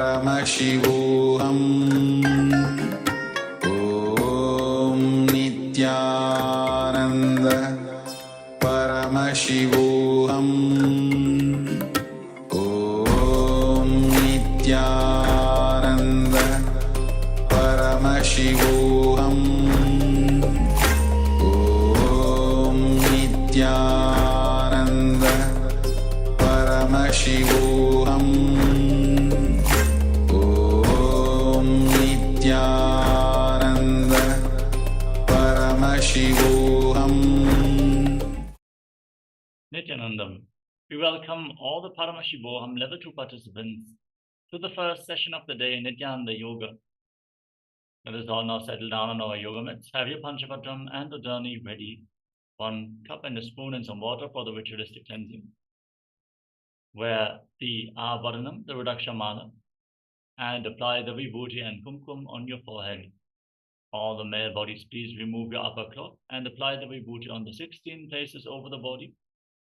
Paramashivoham Om Nityananda Paramashivoham Om Nityananda Paramashivoham Om Nityananda Paramashivoham Om Nityananda Paramashivoham. Nityanandam. We welcome all the Paramashivoham Level 2 participants to the first session of the day, Nityananda Yoga. Let us all now settle down on our yoga mats. Have your Panchapatram and Udani ready. 1 cup and a spoon and some water for the ritualistic cleansing. Wear the Avadhanam, the Rudaksha Mala, and apply the Vibhuti and Kumkum on your forehead. All the male bodies, please remove your upper cloth and apply the Vibhuti on the 16 places over the body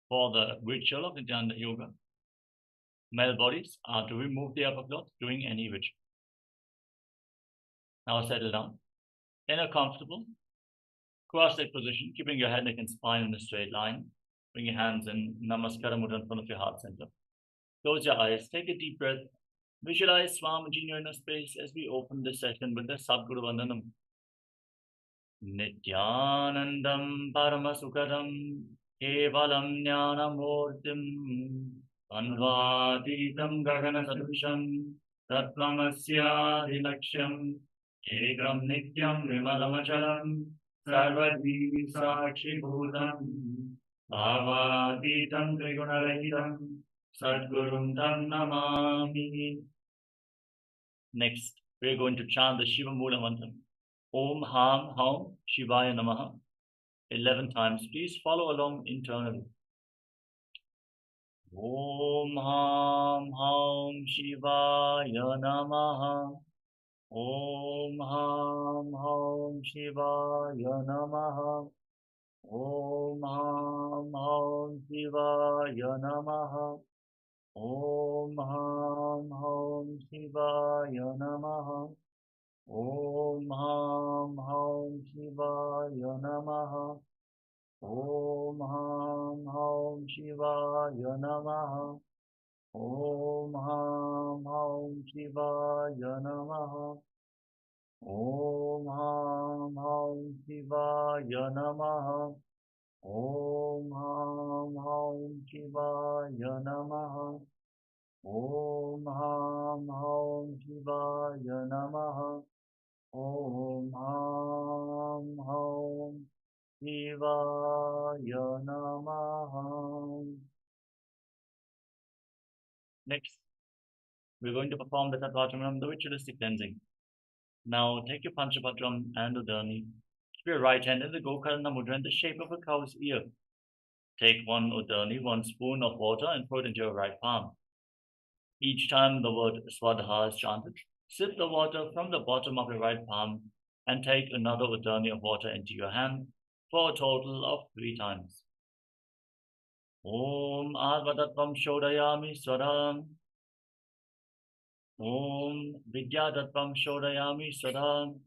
for the ritual of Nityananda Yoga. Male bodies are to remove the upper cloth during any ritual. Now settle down in a comfortable cross-leg position, keeping your head, neck, and spine in a straight line. Bring your hands in Namaskara Mudra in front of your heart center. Close your eyes, take a deep breath. Visualize Swamiji in your inner space as we open this session with the Sadguru Vandanam. Nityanandam Paramasukadam Kevalam Jnanamurtim Anvaditam Gagana Sadusham Tattvamasya Dilaksham Ekam Nityam Vimalamachalam Sarvadi Sakshi Bhutam Bhavaditam Trigunaраhitam Sadgurum Tam Namami. Next, we are going to chant the Shiva Mula Mantra. Om Ham Haum Shivaya Namaha 11 times. Please follow along internally. Om Ham Haum Shivaya Namaha. Om Ham Haum Shivaya Namaha. Om Ham Haum Shivaya Namaha. Om Ham Haum Shivaya Namaha. Om Ham Haum Shivaya Namaha. Om Ham Haum Shivaya Namaha. Om Ham Haum Shivaya Namaha. Om Ham Haum Shivaya Namaha. Om Ham Haum Shivaya Namaha. Om Ham Haum Shivaya Namaha. Om Ham Haum Shivaya Namaha. Next, we're going to perform the Tattvachamanam, the ritualistic cleansing. Now, take your Panchapatram and Udani. Keep your right hand in the Gokarna Mudra in the shape of a cow's ear. Take 1 Udani, 1 spoon of water, and pour it into your right palm. Each time the word Swadha is chanted, sip the water from the bottom of your right palm and take another Udani of water into your hand for a total of 3 times. Om Advatatvam Shodayami Swadham. Om Vidyadatvam Shodayami Swadham.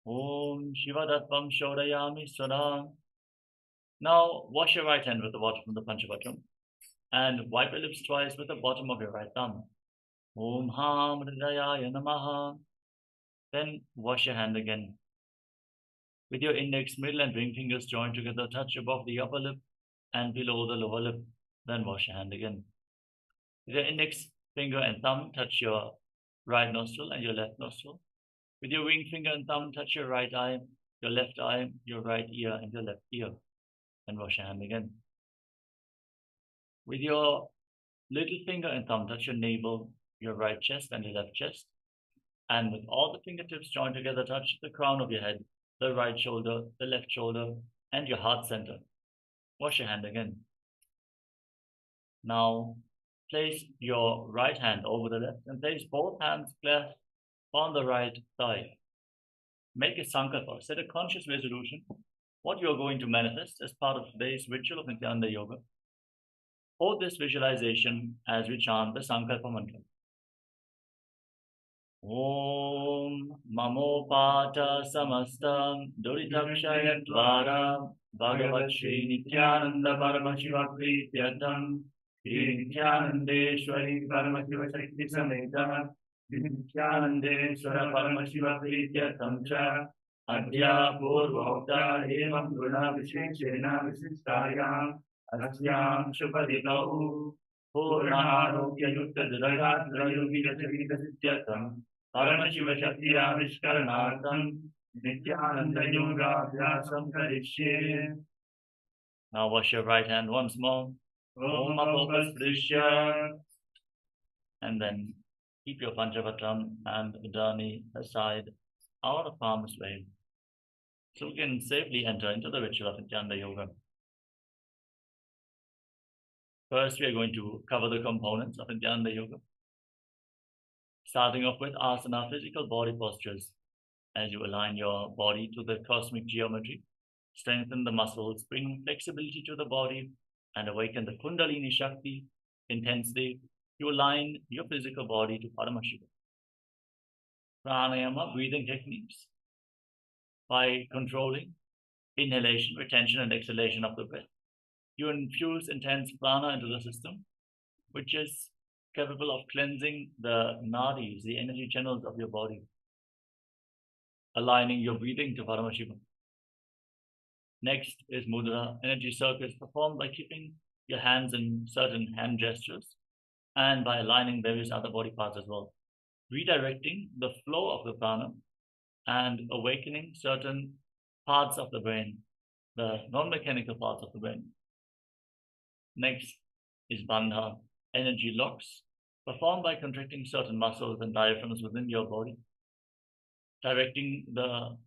Om Shivadatvam Shodayami Swadham. Now wash your right hand with the water from the Panchapatram and wipe your lips twice with the bottom of your right thumb. Om Ham Hridayaya Namaha. Then wash your hand again. With your index, middle and ring fingers joined together, touch above the upper lip and below the lower lip. Then wash your hand again. With your index finger and thumb, touch your right nostril and your left nostril. With your ring finger and thumb, touch your right eye, your left eye, your right ear, and your left ear. And wash your hand again. With your little finger and thumb, touch your navel, your right chest, and your left chest. And with all the fingertips joined together, touch the crown of your head, the right shoulder, the left shoulder, and your heart center. Wash your hand again. Now, place your right hand over the left and place both hands clasped on the right thigh. Make a Sankalpa, set a conscious resolution, what you are going to manifest as part of today's ritual of Nityananda Yoga. Hold this visualization as we chant the Sankalpa mantra. Om Mamopata Samastam Duritakshayatvaram Bhagavat Sri Nityananda Paramashivam Level-2 Nityanandeshwari Paramashiva Shakti Sameta Nityanandeshwara Paramashiva Level-2 Cha Adya Purvokta Evam Guna Visheshena Visistayam Asyam Shubhaditau Purnarokya Yukta Jagatra Yogita Charita Sityatam Paramashiva Shakti Avishkaranartam Nityananda Yoga Vyasam Karishye. Now wash your right hand once more. Om Apopasprishya. And then keep your Panchavatram and Udani aside out of harm's way, so we can safely enter into the ritual of Nityananda Yoga. First, we are going to cover the components of Internalization Yoga, starting off with asana, physical body postures. As you align your body to the cosmic geometry, strengthen the muscles, bring flexibility to the body, and awaken the Kundalini Shakti intensely. You align your physical body to Paramashivoham. Pranayama, breathing techniques. By controlling inhalation, retention, and exhalation of the breath, you infuse intense prana into the system, which is capable of cleansing the nadis, the energy channels of your body, aligning your breathing to Paramashivoham. Next is mudra, energy circuits performed by keeping your hands in certain hand gestures and by aligning various other body parts as well, redirecting the flow of the prana and awakening certain parts of the brain, the non-mechanical parts of the brain. Next is bandha, energy locks, performed by contracting certain muscles and diaphragms within your body, directing the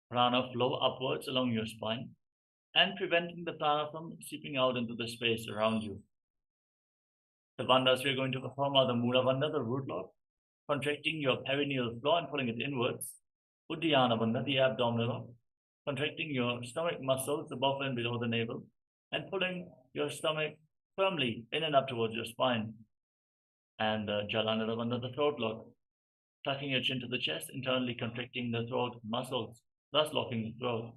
prana flow upwards along your spine and preventing the prana from seeping out into the space around you. The bandhas we are going to perform are the Mula Bandha, the root lock, contracting your perineal floor and pulling it inwards. Uddiyana Bandha, the abdominal lock, contracting your stomach muscles above and below the navel and pulling your stomach firmly in and up towards your spine. And Jalanara Bandha, the throat lock, tucking your chin to the chest, internally contracting the throat muscles, thus locking the throat.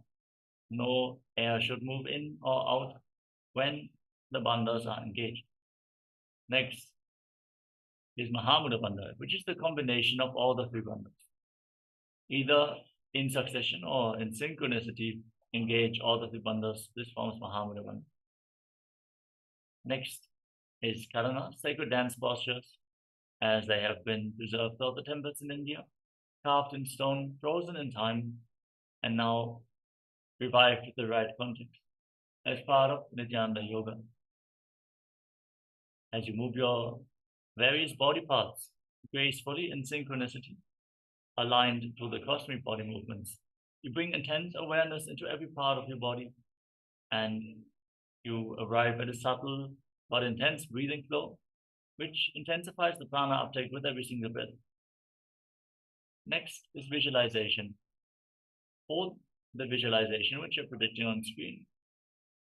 No air should move in or out when the bandhas are engaged. Next is Mahamudra Bandha, which is the combination of all the three bandhas. Either in succession or in synchronicity, engage all the three bandhas. This forms Mahamudra Bandha. Next is Karana, sacred dance postures, as they have been preserved throughout the temples in India, carved in stone, frozen in time, and now revived with the right context as part of Nityananda Yoga. As you move your various body parts gracefully in synchronicity, aligned to the cosmic body movements, you bring intense awareness into every part of your body, and you arrive at a subtle but intense breathing flow, which intensifies the prana uptake with every single breath. Next is visualization. Hold the visualization which you're predicting on screen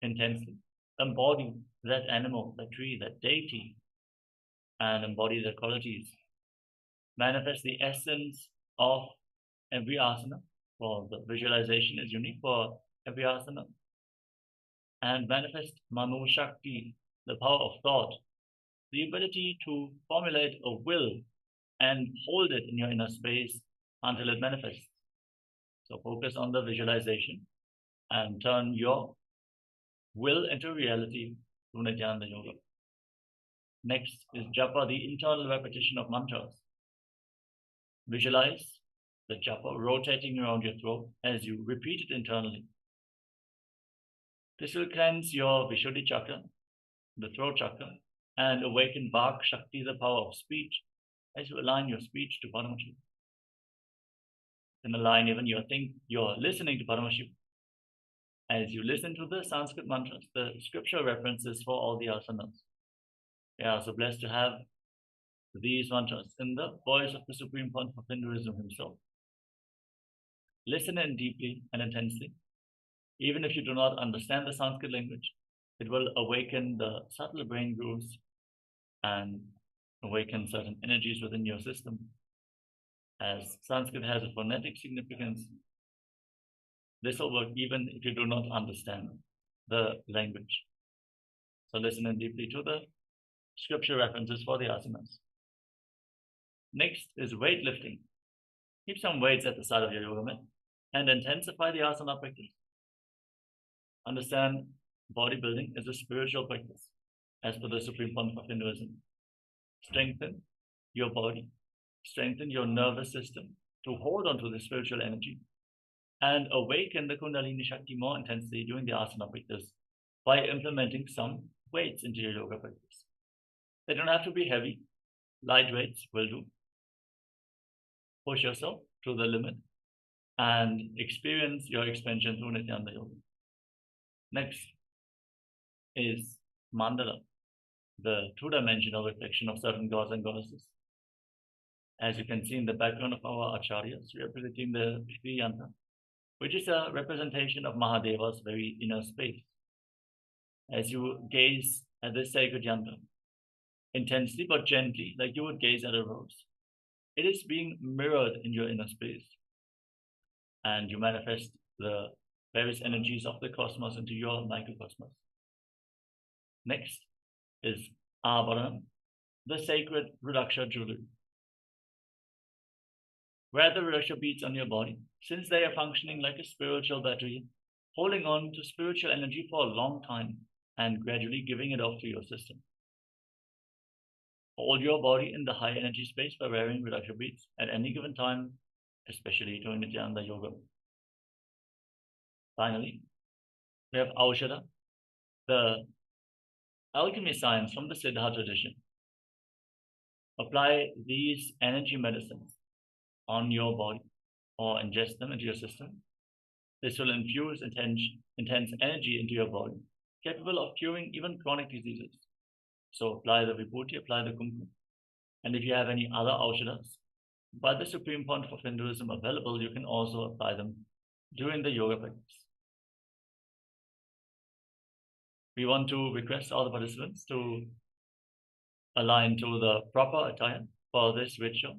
intensely. Embody that animal, that tree, that deity, and embody their qualities. Manifest the essence of every asana, for the visualization is unique for every asana. And manifest Mano Shakti, the power of thought, the ability to formulate a will and hold it in your inner space until it manifests. So focus on the visualization and turn your will into reality through Nityananda Yoga. Next is japa, the internal repetition of mantras. Visualize the japa rotating around your throat as you repeat it internally. This will cleanse your Vishuddhi chakra, the throat chakra, and awaken Vak Shakti, the power of speech, as you align your speech to Paramashivoham. And align even your listening to Paramashivoham. As you listen to the Sanskrit mantras, the scripture references for all the asanas. We are so blessed to have these mantras in the voice of the Supreme Pontiff of Hinduism himself. Listen in deeply and intensely. Even if you do not understand the Sanskrit language, it will awaken the subtle brain grooves and awaken certain energies within your system. As Sanskrit has a phonetic significance, this will work even if you do not understand the language. So listen in deeply to the scripture references for the asanas. Next is weightlifting. Keep some weights at the side of your yoga mat and intensify the asana practice. Understand bodybuilding is a spiritual practice as per the Supreme Pontiff of Hinduism. Strengthen your body, strengthen your nervous system to hold on to the spiritual energy and awaken the Kundalini Shakti more intensely during the asana practice by implementing some weights into your yoga practice. They don't have to be heavy. Light weights will do. Push yourself to the limit and experience your expansion through Nityananda Yoga. Next is mandala, the two-dimensional reflection of certain gods and goddesses. As you can see in the background of our acharyas, representing the Sri Yantra, which is a representation of Mahadeva's very inner space. As you gaze at this sacred yantra, intensely but gently, like you would gaze at a rose, it is being mirrored in your inner space. And you manifest the various energies of the cosmos into your microcosmos. Next is Abharanam, the sacred Rudraksha jewelry. Wear the Rudraksha beads on your body, since they are functioning like a spiritual battery, holding on to spiritual energy for a long time and gradually giving it off to your system. Hold your body in the high energy space by wearing Rudraksha beads at any given time, especially during Nityananda Yoga. Finally, we have Aushadha, the alchemy science from the Siddha tradition. Apply these energy medicines on your body or ingest them into your system. This will infuse intense energy into your body, capable of curing even chronic diseases. So apply the vibhuti, apply the kumkum. And if you have any other aushadhas by the Supreme Pontiff of Hinduism available, you can also apply them during the yoga practice. We want to request all the participants to align to the proper attire for this ritual.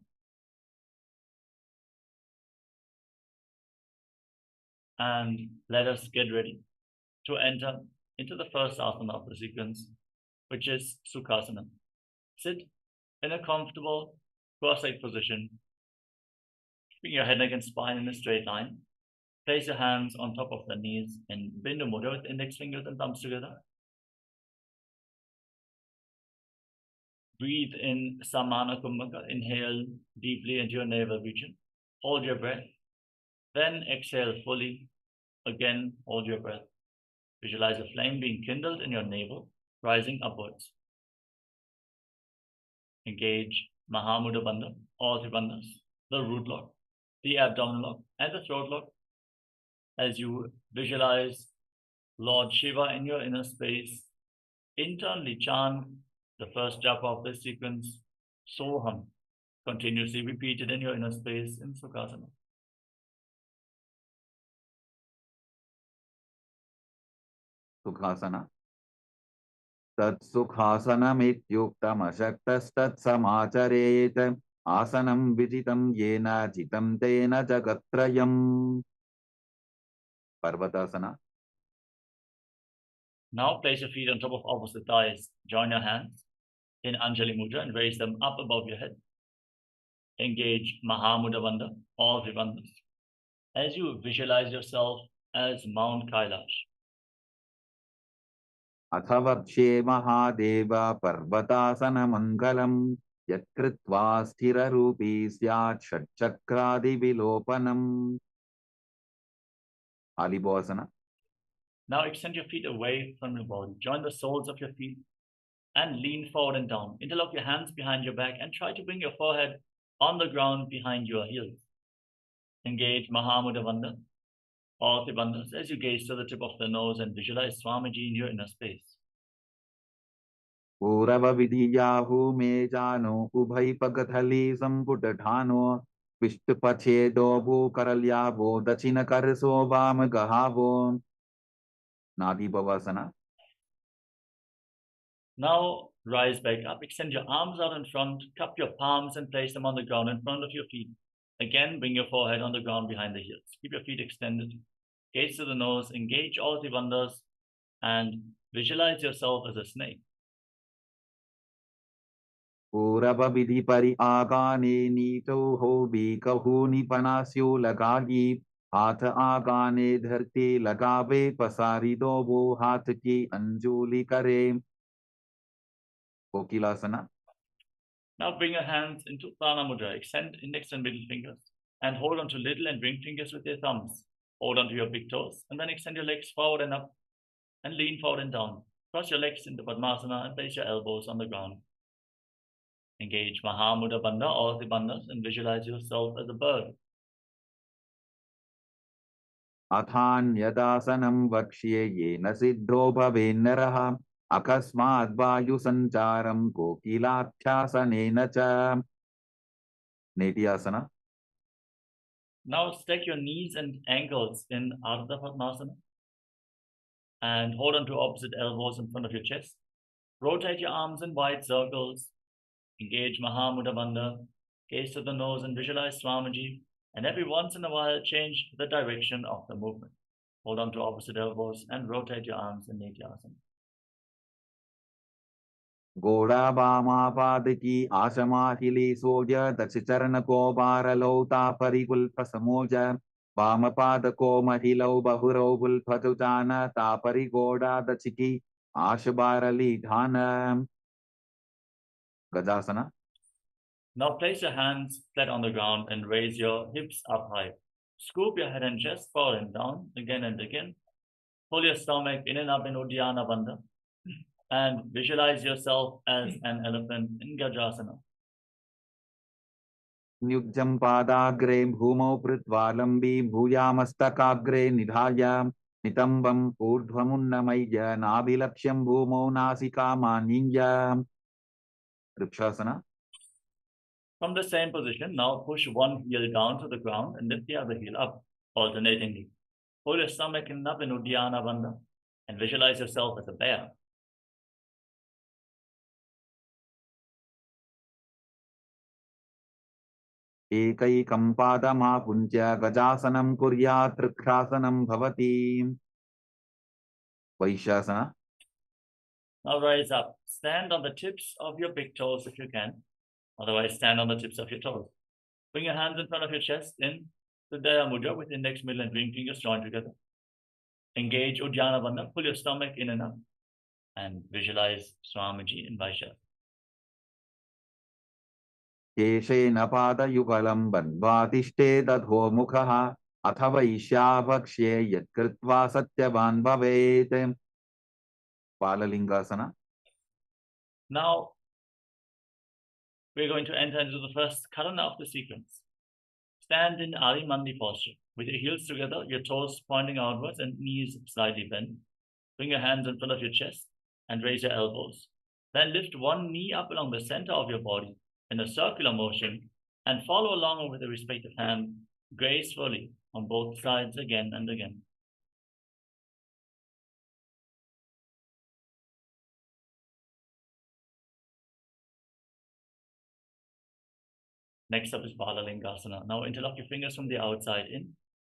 And let us get ready to enter into the first asana of the sequence, which is Sukhasana. Sit in a comfortable cross-legged position, keeping your head, neck, and spine in a straight line. Place your hands on top of the knees in Bindu Mudra with index fingers and thumbs together. Breathe in Samana Kumbhaka. Inhale deeply into your navel region. Hold your breath. Then exhale fully. Again, hold your breath. Visualize a flame being kindled in your navel, rising upwards. Engage Mahamudra Bandha, all three bandhas, the root lock, the abdominal lock, and the throat lock. As you visualize Lord Shiva in your inner space, internally chant the first japa of this sequence, Soham, continuously repeated in your inner space in Sukhasana. Sukhasana. Tat Sukhasanamityuktam ashaktastat samacharet asanam vijitam yena jitam tena jagatrayam. Parvatasana. Now place your feet on top of opposite thighs. Join your hands in Anjali Mudra and raise them up above your head. Engage Mahamudra Bandha, all three bandhas. As you visualize yourself as Mount Kailash. Athavakshe Mahadeva Parvatasana Mangalam Yatkritva Sthira Rupi Syat Shatchakradi Vilopanam. Alibhasana. Now extend your feet away from your body. Join the soles of your feet and lean forward and down. Interlock your hands behind your back and try to bring your forehead on the ground behind your heels. Engage Mahamudra Bandha, all three bandhas, as you gaze to the tip of the nose and visualize Swamiji in your inner space. Purava Vidiyahu Mejano Ubhai Pagathali Samputatano Vishtupachedo Bukaralyavo Dachina Karso Vam Gahavo. Nadi Bhavasana. Now rise back up, extend your arms out in front, cup your palms and place them on the ground in front of your feet. Again, bring your forehead on the ground behind the heels. Keep your feet extended. Gaze to the nose. Engage all the bandhas and visualize yourself as a snake. पूरब विधि परि आगाने नीचो हो भी कहू निपनास्यो लगागी हाथ आगाने धरती लगावे पसारी दो वो हाथ की अंजुली करे कोकिलासना. Now bring your hands into Prana Mudra. Extend index and middle fingers and hold on to little and ring fingers with your thumbs. Hold on to your big toes and then extend your legs forward and up and lean forward and down. Cross your legs into Padmasana and place your elbows on the ground. Engage Mahamudra Bandha, all the bandhas, and visualize yourself as a bird. अथान्यदासनं वक्ष्ये येन सिद्धो भवेन्नरः अकस्मात् वायुसञ्चारं कोकिलाभ्यासनेन च. नेटियासना. Now stack your knees and ankles in Ardha Padmasana and hold on to opposite elbows in front of your chest. Rotate your arms in wide circles. Engage Mahamudra Bandha. Gaze to the nose and visualize Swamiji. And every once in a while, change the direction of the movement. Hold on to opposite elbows and rotate your arms in Nityasana. घोड़ा वामापाद की आशमाहिली सोज दक्ष चरण को बारलौता परिकुल्प समोज वामपाद को महिलौ बहुरौ बुल्फतुचान तापरि घोड़ा दक्ष की आश बारली ढान. गजासना. Now place your hands flat on the ground and raise your hips up high. Scoop your head and chest forward and down again and again. Pull your stomach in and up in Uddiyana Bandha and visualize yourself as an elephant in Gajasana. नियुज्यं पादाग्रे भूमौ कृत्वालम्बी भूयामस्तकाग्रे निधाय नितम्बम् ऊर्ध्वमुन्नमय्य नाभिलक्ष्यं भूमौ नासिकामानिञ्य. Vrikshasana. From the same position, now push one heel down to the ground and lift the other heel up alternatingly. Pull your stomach in and up in Uddiyana Bandha and visualize yourself as a bear. एकैकं पादमापुञ्ज्य गजासनं कुर्यात् तृक्षासनं भवति. वैश्यासना. Now rise up. Stand on the tips of your big toes if you can. Otherwise, stand on the tips of your toes. Bring your hands in front of your chest in the Daya Mudra with index, middle, and ring fingers joined together. Engage Uddiyana Bandha. Pull your stomach in and up and visualize Swamiji in Vaishya. केशेन पादयुगलं बन्ध्वातिष्ठे दधोमुखः अथ वैश्याभक्ष्ये यत्कृत्वा सत्यवान् भवेत्. बाललिङ्गासना. Now, we're going to enter into the first karana of the sequence. Stand in Adi Mandi posture with your heels together, your toes pointing outwards and knees slightly bent. Bring your hands in front of your chest and raise your elbows. Then lift one knee up along the center of your body in a circular motion and follow along with the respective hand gracefully on both sides again and again. Next up is Balalingasana. Now interlock your fingers from the outside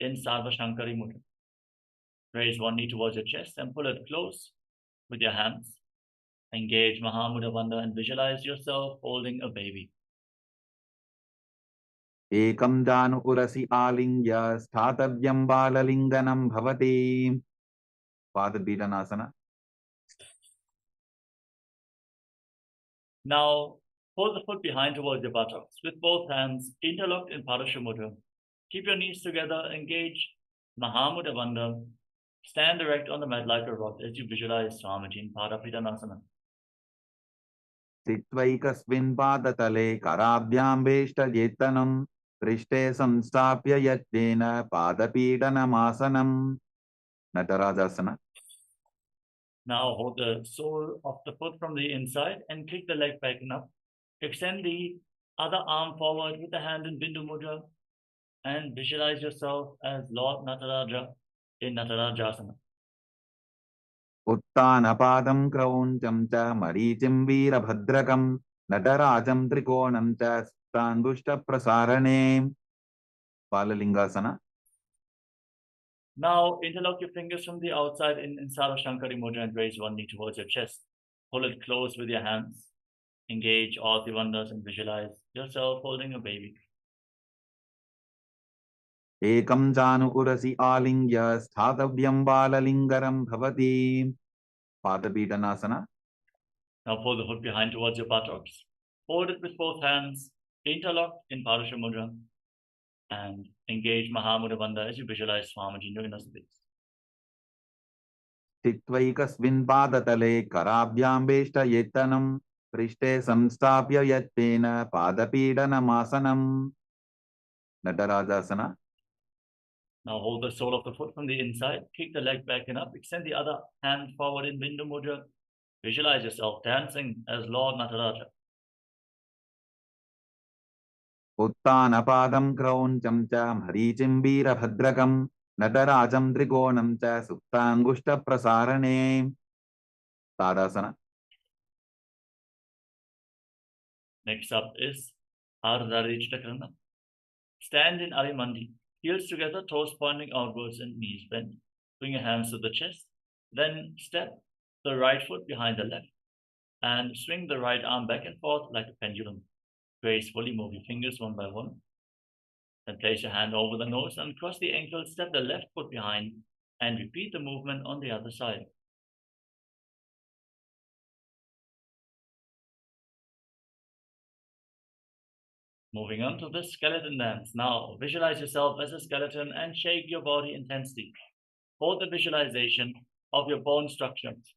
in Sarva Shankari Mudra. Raise one knee towards your chest and pull it close with your hands. Engage Mahamudra Bandha and visualize yourself holding a baby. एकं जानु उरसि आलिङ्ग्य स्थातव्यं बाललिङ्गनं भवति. पादपीडनासना. Now pull the foot behind towards your buttocks with both hands interlocked in Parasha Mudra. Keep your knees together, engage Mahamudra Bandha. Stand erect on the mat like a rock as you visualize Swamiji in Parapidanasana. स्थित्वैकस्मिन् पादतले कराभ्यां वेष्टयेत्तनं पृष्ठे संस्थाप्य यत्नेन पादपीडनमासनं. नटराजासना. Now hold the sole of the foot from the inside and kick the leg back and up. Extend the other arm forward with the hand in Bindu Mudra and visualize yourself as Lord Nataraja in Natarajasana. उत्तानपादं क्रौञ्चं च मरीचिं वीरभद्रकं नटराजं त्रिकोणं च स्थान्दुष्टप्रसारणे. Balalingasana. Now interlock your fingers from the outside in Shankari Mudra and raise one knee towards your chest. Pull it close with your hands. Engage all the wonders and visualize yourself holding a baby. Ekam janu urasi alingya sthathavyam balalingaram bhavati. Padapidanasana. Now pull the hook behind towards your buttocks. Hold it with both hands, interlocked in Padusha Mudra, and engage Mahamudra Bandha as you visualize Swamiji in your inner space. Titvaikasmin padatale karabhyam veshta yetanam prishte samstapya yattena padapidanamasana. Natarajasana. Now hold the sole of the foot from the inside, kick the leg back and up, extend the other hand forward in Bindu Mudra. Visualize yourself dancing as Lord Nataraja. Uttanapadam krauncham cha marichim veerabhadrakam natarajam trikonam cha suptangushta prasarane. Tadasana. Next up is Ardharishtakarana. Stand in Arimandi, heels together, toes pointing outwards and knees bent. Bring your hands to the chest, then step the right foot behind the left and swing the right arm back and forth like a pendulum. Gracefully move your fingers one by one. Then place your hand over the nose and cross the ankle, step the left foot behind and repeat the movement on the other side. Moving on to the skeleton dance. Now visualize yourself as a skeleton and shake your body intensely. Hold the visualization of your bone structures.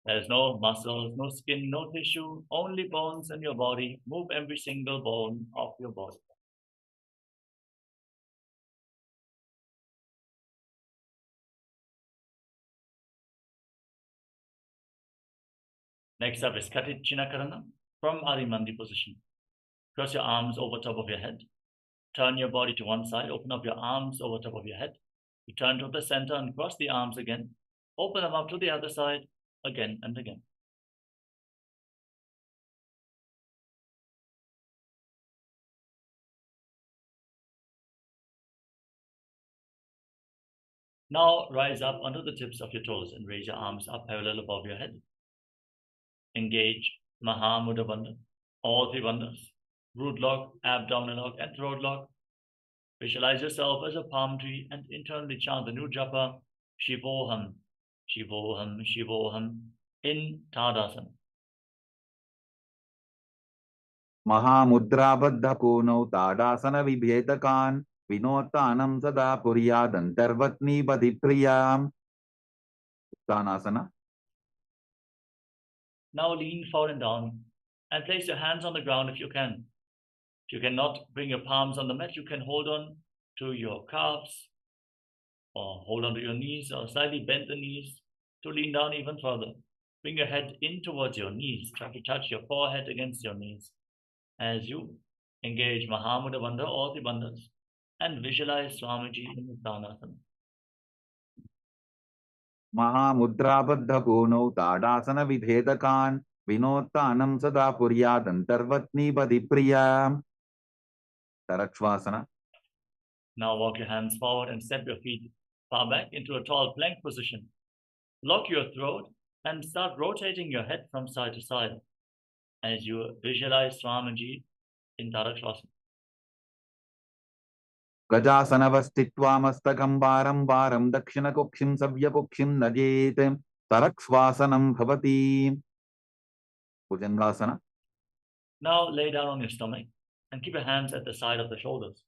There's no muscles, no skin, no tissue, only bones in your body. Move every single bone of your body. Next up is Katichinakarana from Arimandi position. Cross your arms over top of your head. Turn your body to one side. Open up your arms over top of your head. Return to the center and cross the arms again. Open them up to the other side again and again. Now rise up onto the tips of your toes and raise your arms up parallel above your head. Engage Mahamudra Bandha, all three bandhas, root lock, abdominal lock, and throat lock. Visualize yourself as a palm tree and internally chant the new japa, Shivoham, Shivoham, Shivoham, in Tadasana. Mahamudra kono tadasana vibhetakan vinotanam sada puryadantarvatni badipriyam. Uttanasana. Now lean forward and down and place your hands on the ground if you can. If you cannot bring your palms on the mat, you can hold on to your calves or hold on to your knees or slightly bend the knees to lean down even further. Bring your head in towards your knees. Try to touch your forehead against your knees as you engage Mahamudra Bandha, all the bandhas, and visualize Swamiji in Uttanasana. Mahamudra kono tadasana vibhetakan vinotanam sada puryadantarvatni badipriyam. Tarakshvasana. Now walk your hands forward and step your feet far back into a tall plank position. Lock your throat and start rotating your head from side to side as you visualize Swamiji in Tarakshvasana. Gajasana vastitva mastakam varam varam dakshina kokshim savya kokshim najet tarakshvasanam bhavati. Bhujangasana. Now lay down on your stomach and keep your hands at the side of the shoulders.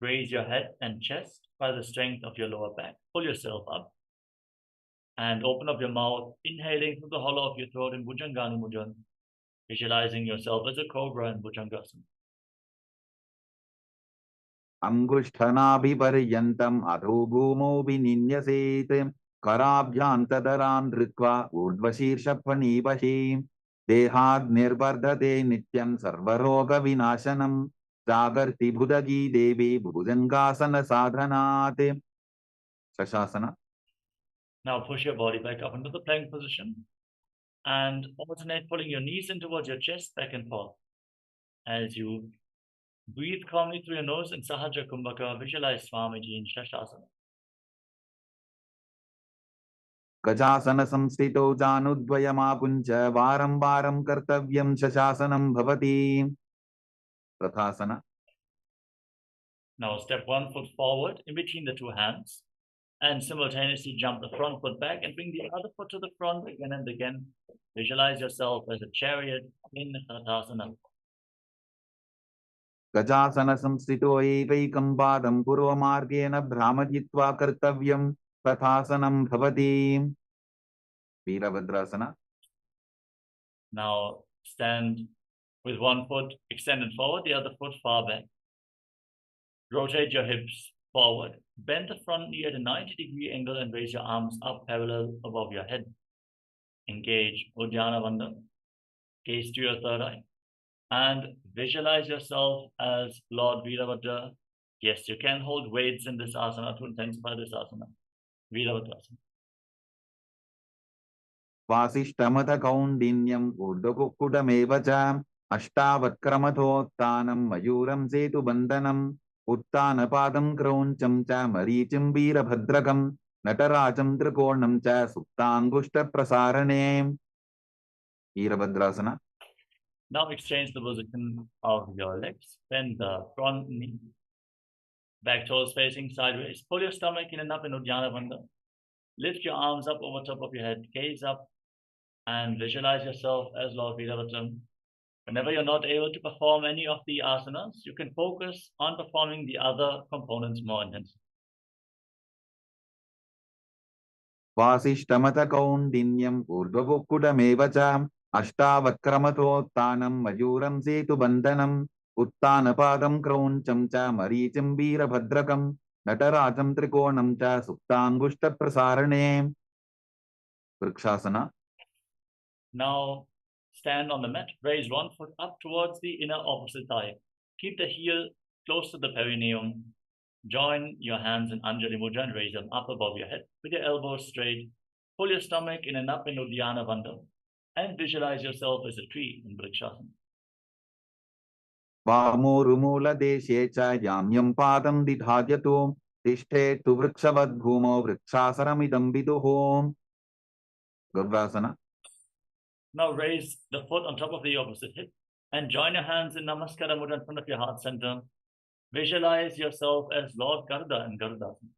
Raise your head and chest by the strength of your lower back. Pull yourself up and open up your mouth, inhaling through the hollow of your throat in Bhujangani Mudra, visualizing yourself as a cobra in Bhujangasana. Angushthanabhiparyantam adho bhumo vininyaset karabhyantadaran dritva urdvashirshaphanivashi dehad nirbardhate nityam sarvaroga vinashanam jagarti bhudaji devi bhujangasana sadhanate. Shashasana. Now push your body back up into the plank position and alternate pulling your knees in towards your chest back and forth as you Breathe calmly through your nose in Sahaja Kumbhaka. Visualize Swamiji in Shashasana. गजासन संस्थितो जानुद्वयमापुञ्च वारं वारं कर्तव्यं शशासनं भवति प्रथासना. Now step 1 foot forward in between the two hands and simultaneously jump the front foot back and bring the other foot to the front again and again. Visualize yourself as a chariot in Prathasana. गजासन संस्थितो एवैकं पादं पूर्वमार्गेण भ्रामयित्वा कर्तव्यं प्रथासनं भवति Virabhadrasana. Now stand with one foot extended forward, the other foot far back. Rotate your hips forward. Bend the front knee at a 90-degree angle and raise your arms up parallel above your head. Engage Uddiyana Bandha. Gaze to your third eye. And visualize yourself as Lord Veerabhadra. Yes, you can hold weights in this asana to intensify this asana. Veerabhadrasana. वासिष्ठमथ कौण्डिन्यम् ऊर्ध्वकुक्कुटमेव च अष्टावक्रमथोत्थानं मयूरं सेतुबन्धनम् उत्थानपादं क्रौञ्चं च मरीचिं वीरभद्रकं नटराजं त्रिकोणं च सुप्ताङ्गुष्ठप्रसारणे Virabhadrasana. Now exchange the position of your legs. Bend the front knee. Back toes facing sideways. Pull your stomach in and up in Uddiyana Bandha. Lift your arms up over top of your head. Gaze up and visualize yourself as Lord Veerabhadra. Whenever you're not able to perform any of the asanas, you can focus on performing the other components more intensely. वासिष्ठमथ कौण्डिन्यम् ऊर्ध्वकुक्कुटमेव च अष्टावक्रमथोत्थानं मयूरं सेतुबन्धनम् उत्थानपादं क्रौञ्चं च मरीचिं वीरभद्रकं नटराजं त्रिकोणं च सुप्ताङ्गुष्ठप्रसारणे vrikshasana. Now stand on the mat. Raise one foot up towards the inner opposite thigh. Keep the heel close to the perineum. Join your hands in Anjali Mudra and raise them up above your head with your elbows straight. Pull your stomach in and up in Uddiyana Bandha and visualize yourself as a tree in Vrikshasana. वामोरुमूलदेशे च याम्यं पादं दिधायतो तिष्ठेतु वृक्षवद्भूमौ वृक्षासनमिदं विदुः गरुडासना. Now raise the foot on top of the opposite hip and join your hands in Namaskara Mudra in front of your heart center. Visualize yourself as Lord Garuda in Garudasana.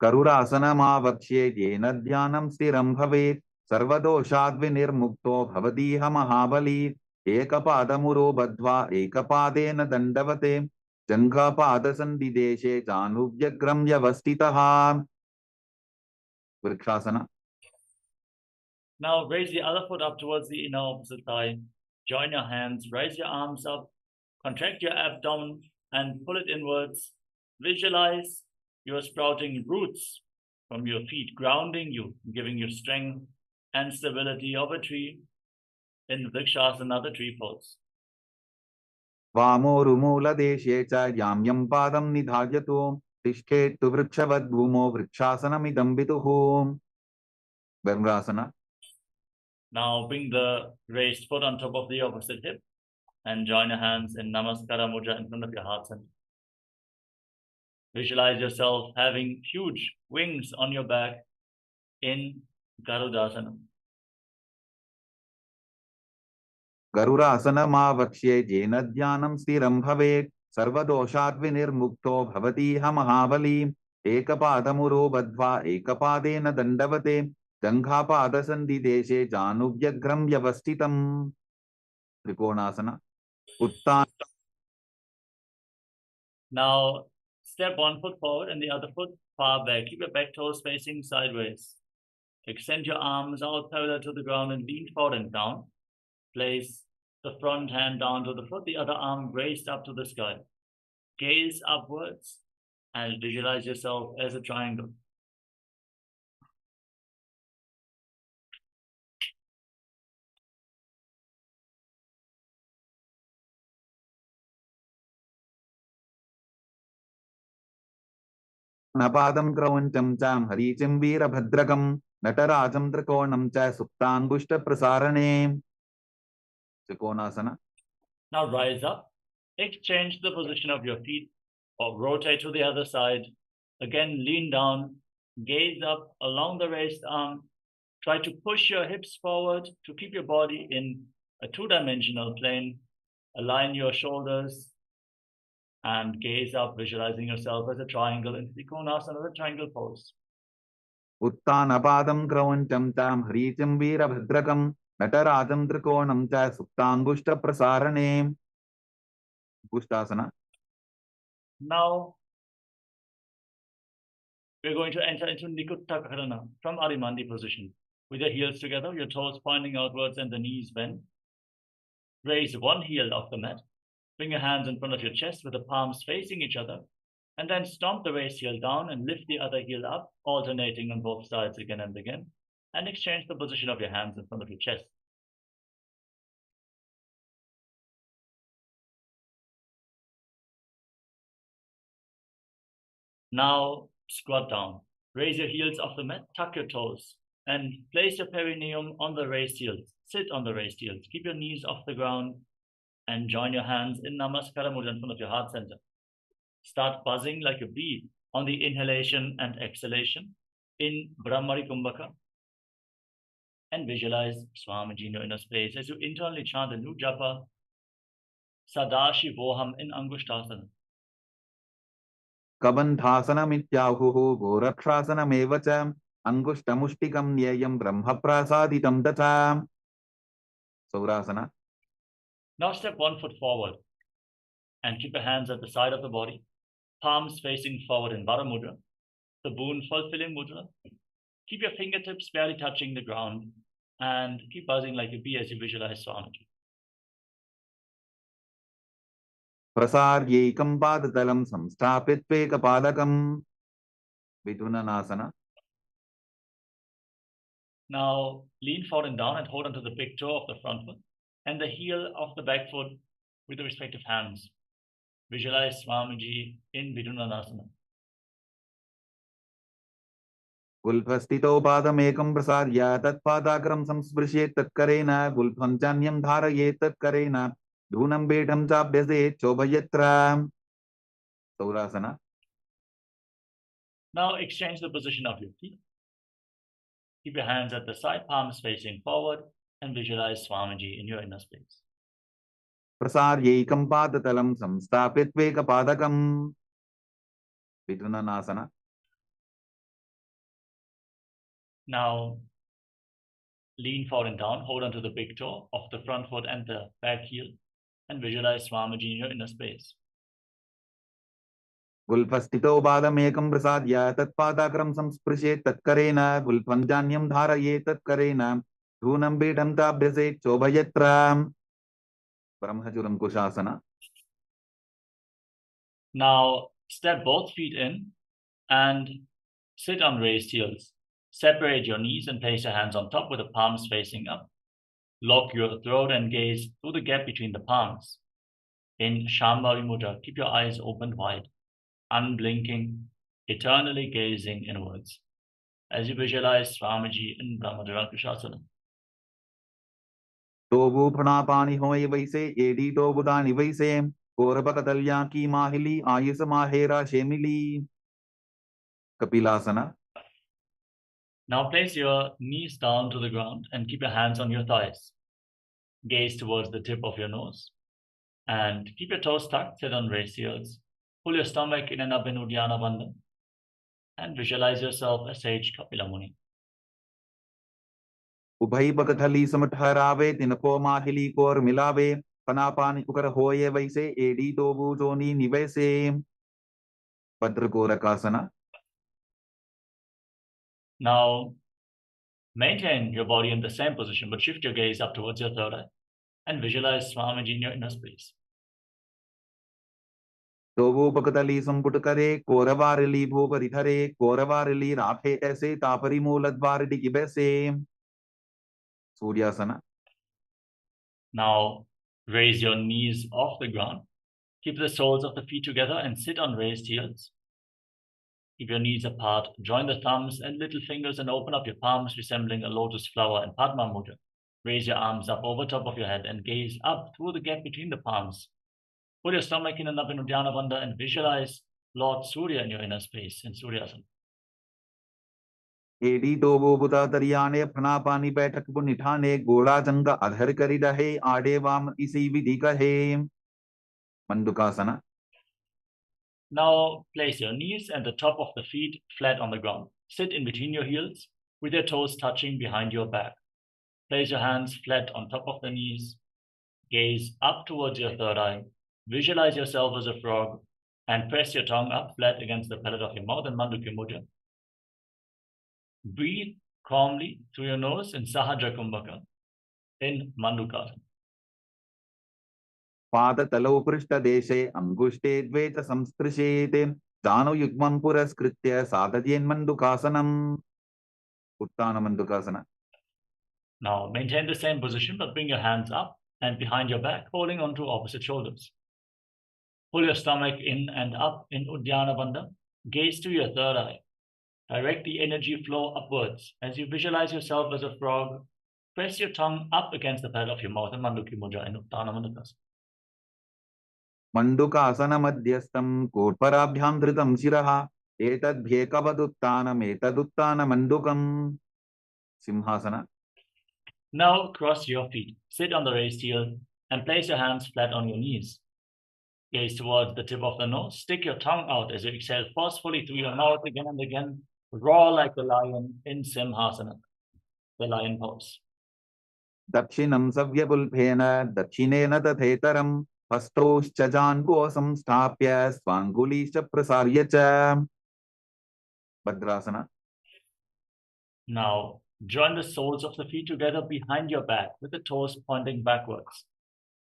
गरुडासनमावक्ष्ये येन ध्यानं स्थिरं भवेत् सर्वदोषाद्विनिर्मुक्तो भवतीह महाबली एकपादमुरो बद्ध्वा एकपादेन दण्डवते जङ्घापादसन्धिदेशे जानुभ्यग्रं व्यवस्थितः vrikshasana. Now raise the other foot up towards the inner opposite thigh. Join your hands, raise your arms up, contract your abdomen and pull it inwards. Visualize you are sprouting roots from your feet, grounding you, giving you strength and stability of a tree in Vrikshasana, the tree pose. वामोरुमूलदेशे च याम्यं पादं निधायतो तिष्ठेतु वृक्षवद्भूमौ वृक्षासनमिदं विदुः ब्रह्मासना. Now bring the raised foot on top of the opposite hip and join your hands in Namaskara Mudra in front of your heart center. Visualize yourself having huge wings on your back in Garudasana. गरुडासनमावक्ष्ये येन ध्यानं स्थिरं भवेत् सर्वदोषाद्विनिर्मुक्तो भवतीह महाबली एकपादमुरो बद्ध्वा एकपादेन दण्डवते जङ्घापादसन्धिदेशे जानुभ्यग्रं व्यवस्थितं त्रिकोणासना. उत्थान. Now step one foot forward and the other foot far back. Keep your back toes facing sideways. Extend your arms out parallel to the ground and lean forward and down. Place the front hand down to the foot, the other arm raised up to the sky. Gaze upwards and visualize yourself as a triangle. नपादं क्रौञ्चं च मरीचिं वीरभद्रकं नटराजं त्रिकोणं च सुप्ताङ्गुष्ठप्रसारणे त्रिकोणासना. Now rise up, exchange the position of your feet or rotate to the other side. Again, lean down, gaze up along the raised arm. Try to push your hips forward to keep your body in a two-dimensional plane. Align your shoulders and gaze up, visualizing yourself as a triangle in Trikonasana, the triangle pose. उत्तानपादं क्रौञ्चं तां ह्रीचं वीरभद्रकं नटराजं त्रिकोणं च सुप्ताङ्गुष्ठप्रसारणे Angushtasana. Now, we're going to enter into Nikutta Karana from Arimandi position. With your heels together, your toes pointing outwards and the knees bent. Raise one heel off the mat. Bring your hands in front of your chest with the palms facing each other. And then stomp the raised heel down and lift the other heel up, alternating on both sides again and again. And exchange the position of your hands in front of your chest. Now, squat down. Raise your heels off the mat, tuck your toes, and place your perineum on the raised heels. Sit on the raised heels. Keep your knees off the ground and join your hands in Namaskara Mudra in front of your heart center. Start buzzing like a bee on the inhalation and exhalation in Brahmari Kumbhaka. And visualize Swamiji in your inner space as you internally chant the new japa, Sadashivoham in Angushtasana. कबन्धासनमित्याहुः गोरक्षासनमेव च अङ्गुष्ठमुष्टिकं न्येयं ब्रह्मप्रसादितं तथा Saurasana. Now step 1 foot forward and keep your hands at the side of the body, palms facing forward in Vara Mudra, the boon fulfilling mudra. Keep your fingertips barely touching the ground and keep buzzing like a bee as you visualize Swamiji. प्रसार्यैकं पादतलं संस्थाप्यत्वेकपादकं विधुननासना. Now lean forward and down and hold onto the big toe of the front foot and the heel of the back foot with the respective hands. Visualize Swamiji in Vidunanasana. गुल्फस्थितो पादमेकं प्रसार्य तत्पादाग्रं संस्पृशेत् तत्करेण गुल्फं चान्यं धारयेत् तत्करेण धूनं बेढं चाभ्यसेत् शोभयत्र. Saurasana. Now exchange the position of your feet. Keep your hands at the side, palms facing forward, and visualize Swamiji in your inner space. प्रसार्यैकं पादतलं संस्थाप्यत्वेकपादकं विधुननासना. Now lean forward and down, hold onto the big toe of the front foot and the back heel, and visualize Swamiji in your inner space. गुल्फस्थितो पादमेकं प्रसाद्य तत्पादाग्रं संस्पृशेत् तत्करेण गुल्फं जान्यं धारयेत् तत्करेण धूनं पीठं ताभ्यसेत् शोभयत्र. ब्रह्मचुरं कुशासना. Now step both feet in and sit on raised heels. Separate your knees and place your hands on top with the palms facing up. Lock your throat and gaze through the gap between the palms. In Shambhavi Mudra, keep your eyes open wide, unblinking, eternally gazing inwards as you visualize Swamiji in Brahmadurankushasana. Tobu pranapani hoy vaise edi tobudani vaise korabakatalya ki mahili ayusa mahera shemili. Kapilasana. Now place your knees down to the ground and keep your hands on your thighs. Gaze towards the tip of your nose and keep your toes tucked, sit on raised heels. Pull your stomach in and up in Uddiyana Bandhan and visualize yourself as sage Kapila Muni. उभय बकथली समठहरावे तिनको माहिली core मिलावे पनापानी उकर होये वैसे एडी तोबू जोनी निवैसे. भद्रकोरकासना. Now maintain your body in the same position but shift your gaze up towards your third eye and visualize Swamiji in your inner space. तोबू बकथली संपुट करे कोरवारिली भूपरिधरे कोरवारिली राफे ऐसे तापरी मूलद्वारिडी की बैसे. Suryasana. Now raise your knees off the ground. Keep the soles of the feet together and sit on raised heels. Keep your knees apart. Join the thumbs and little fingers and open up your palms, resembling a lotus flower in Padma Mudra. Raise your arms up over top of your head and gaze up through the gap between the palms. Put your stomach in and up in Uddiyana Bandha and visualize Lord Surya in your inner space in Suryasana. एडी तो वो बुता तरियाने फना पानी बैठक बु निठाने गोड़ा जंग अधर करी रहे आड़े वाम इसी विधि कहे मंडुकासना. Now place your knees and the top of the feet flat on the ground. Sit in between your heels with your toes touching behind your back. Place your hands flat on top of the knees. Gaze up towards your third eye. Visualize yourself as a frog and press your tongue up flat against the palate of your mouth in Mandukya Mudra. Breathe calmly through your nose in Sahajra Kumbhaka in Mandukasana. पाद तलो पृष्ठ देशे अंगुष्टे द्वैत संस्पृशेते दानो युग्मं पुरस्कृत्य साधयेन् मंडुकासनम. उत्तान मंडुकासना. Now maintain the same position but bring your hands up and behind your back, holding on to opposite shoulders. Pull your stomach in and up in Uddiyana Bandha. Gaze to your third eye. Direct the energy flow upwards. As you visualize yourself as a frog, press your tongue up against the palate of your mouth in Mandukya Mudra and Uttana Mandukasana. मंडुकासन मध्यस्थं कोटपराभ्यां धृतं शिरः एतद्भ्येकवदुत्तानम् एतदुत्तान मंडुकम्. सिंहासना. Now cross your feet, sit on the raised heel and place your hands flat on your knees. Gaze towards the tip of the nose, stick your tongue out as you exhale forcefully through your mouth again and again. Roar like the lion in Simhasana, the lion pose. दक्षिणं सव्यपुल्फेन दक्षिणेन तथेतरम् हस्तौश्च जान्वो संस्थाप्य स्वाङ्गुलीश्च प्रसार्य च. भद्रासना. Now join the soles of the feet together behind your back with the toes pointing backwards.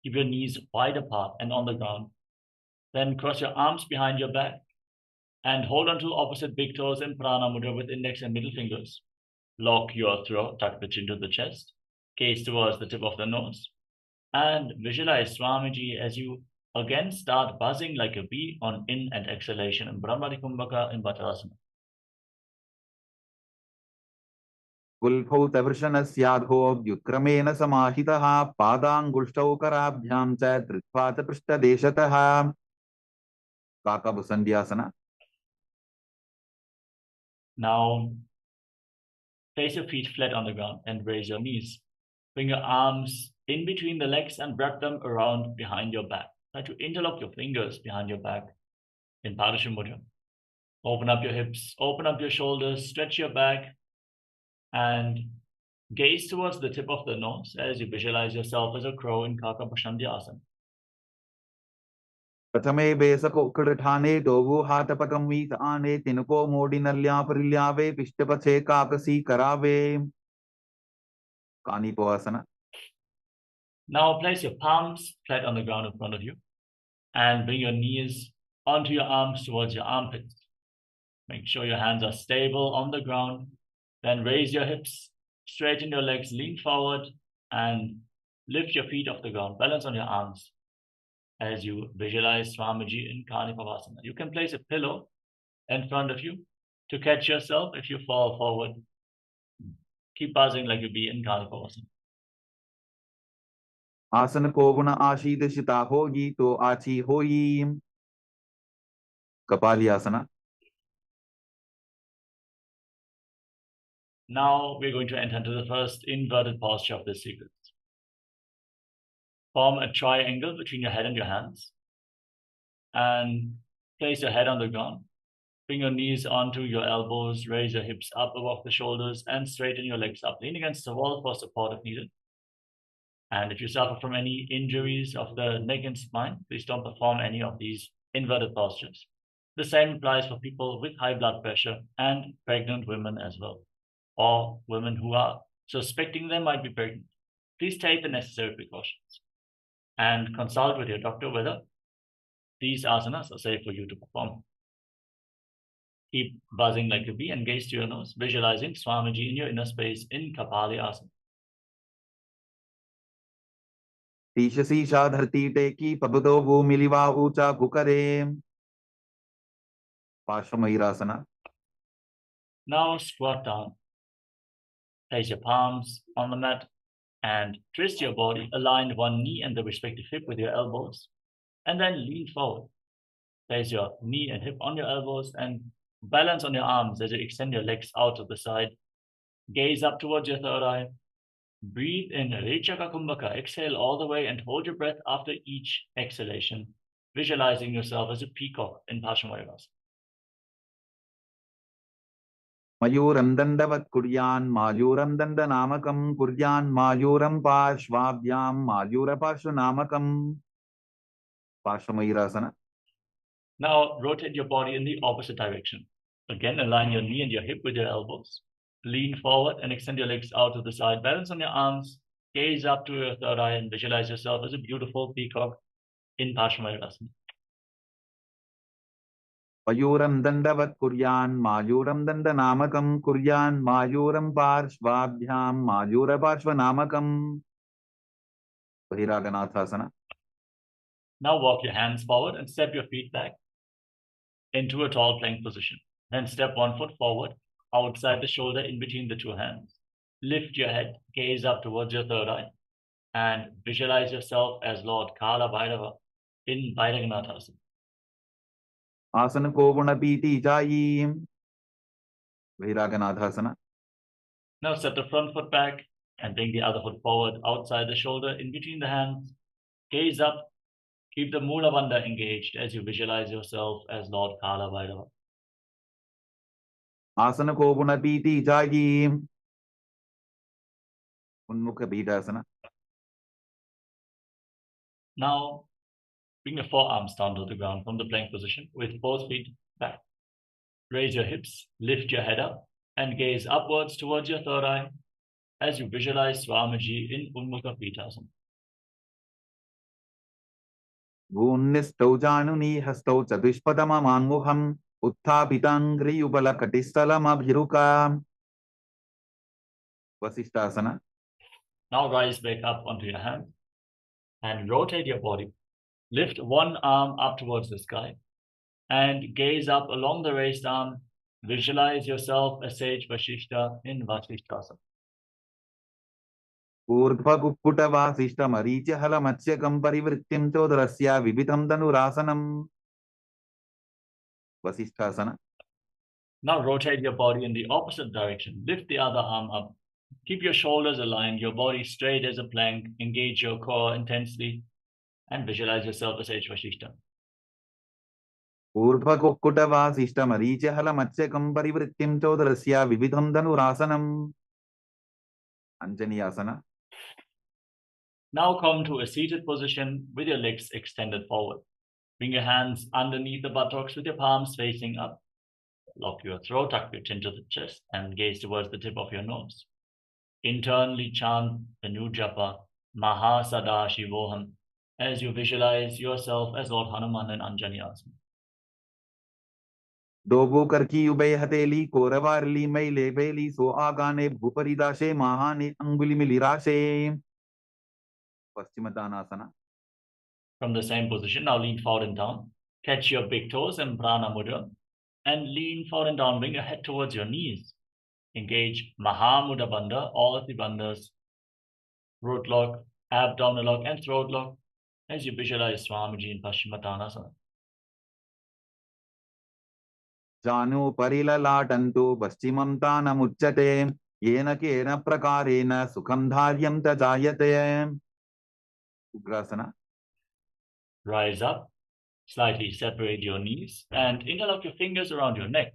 Keep your knees wide apart and on the ground. Then cross your arms behind your back and hold on to opposite big toes in Prana Mudra with index and middle fingers. Lock your throat, tuck the chin to the chest, gaze towards the tip of the nose, and visualize Swamiji as you again start buzzing like a bee on in and exhalation in Brahmari Kumbhaka in Bhattarasana. कुल्फौ तवृषणस्याधो व्युत्क्रमेण समाहितः पादाङ्गुष्ठौ कराभ्यां च धृत्वा च पृष्ठदेशतः. काकभुसन्ध्यासना. Now place your feet flat on the ground and raise your knees. Bring your arms in between the legs and wrap them around behind your back. Try to interlock your fingers behind your back in Padasha Mudra. Open up your hips, open up your shoulders, stretch your back, and gaze towards the tip of the nose as you visualize yourself as a crow in Kakabhushandhyasana. प्रथमे बेसको कृठाने दोवु हाथपकं वीत आने तिनको मोडी नल्या परिल्यावे पिष्टपथे काकसी करावे. कानीपोआसना. Now place your palms flat on the ground in front of you and bring your knees onto your arms towards your armpits. Make sure your hands are stable on the ground. Then raise your hips, straighten your legs, lean forward and lift your feet off the ground. Balance on your arms as you visualize Swamiji in Kanipavasana. You can place a pillow in front of you to catch yourself if you fall forward. Keep buzzing like a bee in Kanipavasana. आसन को गुण आशीर्षिता होगी तो आची होई. कपालियासना. Now we're going to enter into the first inverted posture of this sequence. Form a triangle between your head and your hands and place your head on the ground. Bring your knees onto your elbows, raise your hips up above the shoulders and straighten your legs up. Lean against the wall for support if needed. And if you suffer from any injuries of the neck and spine, please don't perform any of these inverted postures. The same applies for people with high blood pressure and pregnant women as well, or women who are suspecting they might be pregnant. Please take the necessary precautions and consult with your doctor whether these asanas are safe for you to perform. Keep buzzing like a bee and gaze to your nose, visualizing Swamiji in your inner space in Kapali Asana. शीशा धरती टेकी पबदो भूमिलिवा ऊंचा भुकरे. पार्श्वमयूरासना. Now squat down. Place your palms on the mat And twist your body, align one knee and the respective hip with your elbows, and then lean forward. Place your knee and hip on your elbows and balance on your arms as you extend your legs out to the side. Gaze up towards your third eye. Breathe in Rechaka Kumbhaka. Exhale all the way and hold your breath after each exhalation, visualizing yourself as a peacock in Paramashivoham. मयूरं दण्डवत् कुर्यान् मायूरं दण्डनामकं कुर्यान् मायूरं पार्श्वाभ्यां मायूरपार्श्वनामकं पार्श्वमयूरासना. Now rotate your body in the opposite direction. Again, align your knee and your hip with your elbows. Lean forward and extend your legs out to the side. Balance on your arms. Gaze up to your third eye and visualize yourself as a beautiful peacock in Paramashivoham. मयूरं दण्डवत् कुर्यान् मायूरं दण्डनामकं कुर्यान् मायूरं पार्श्वाभ्यां मायूरपार्श्वनामकं बहिरागनाथासना. Now walk your hands forward and step your feet back into a tall plank position. Then step one foot forward, outside the shoulder, in between the two hands. Lift your head, gaze up towards your third eye, and visualize yourself as Lord Kalabhairava in Bhairaganathasana. आसन को गुणपीति जायी बहिरागनाथासना. Now set the front foot back and bring the other foot forward, outside the shoulder, in between the hands. Gaze up. Keep the Mula Bandha engaged as you visualize yourself as Lord Kalabhairava. आसन को गुणपीति जायी उन्मुख पीठासना. Now bring your forearms down to the ground from the plank position with both feet back. Raise your hips, lift your head up, and gaze upwards towards your third eye as you visualize Swamiji in Unmukha Pithasana. भून्निष्ठौ जानुनी हस्तौ चतुष्पदममान्मुखम् उत्थापिताङ्घ्रियुगलकटिस्थलमभिरुका वसिष्ठासना. Now rise back up onto your hands and rotate your body. Lift one arm up towards the sky and gaze up along the raised arm. Visualize yourself as Sage Vishesha in Vasishthasana. ऊर्ध्वकुक्कुटवासिष्ठ मरीचिहलमत्स्यकं परिवृत्तिं चोदरस्य विविधं धनुरासनं वसिष्ठासना. Now rotate your body in the opposite direction. Lift the other arm up. Keep your shoulders aligned, your body straight as a plank. Engage your core intensely and visualize yourself as Sage Vishesha. ऊर्ध्वकुक्कुटवासिष्ठ मरीचिहलमत्स्यकं परिवृत्तिं चोदरस्य विविधं धनुरासनं अंजनीयासना. Now come to a seated position with your legs extended forward. Bring your hands underneath the buttocks with your palms facing up. Lock your throat, tuck your chin to the chest, and gaze towards the tip of your nose. Internally chant the new japa, Mahasavashivoham, as you visualize yourself as Lord Hanuman in Anjaneyasana. दोबो करकी ube हथेली कोरवारली मैले बेली सो आगाने भूपरिदाशे महाने अंगुली मिलिराशे पश्चिमतानासना. From the same position, now lean forward and down. Catch your big toes and prana mudra and lean forward and down. Bring your head towards your knees. Engage Mahamudra Bandha, all of the bandhas, root lock, abdominal lock, and throat lock as you visualize Swamiji in Paschimottanasana. जानु परिललाटन्तु पश्चिमं तानमुच्यते येन केन प्रकारेण सुखं धार्यं च जायते ugrasana. Rise up, slightly separate your knees and interlock your fingers around your neck.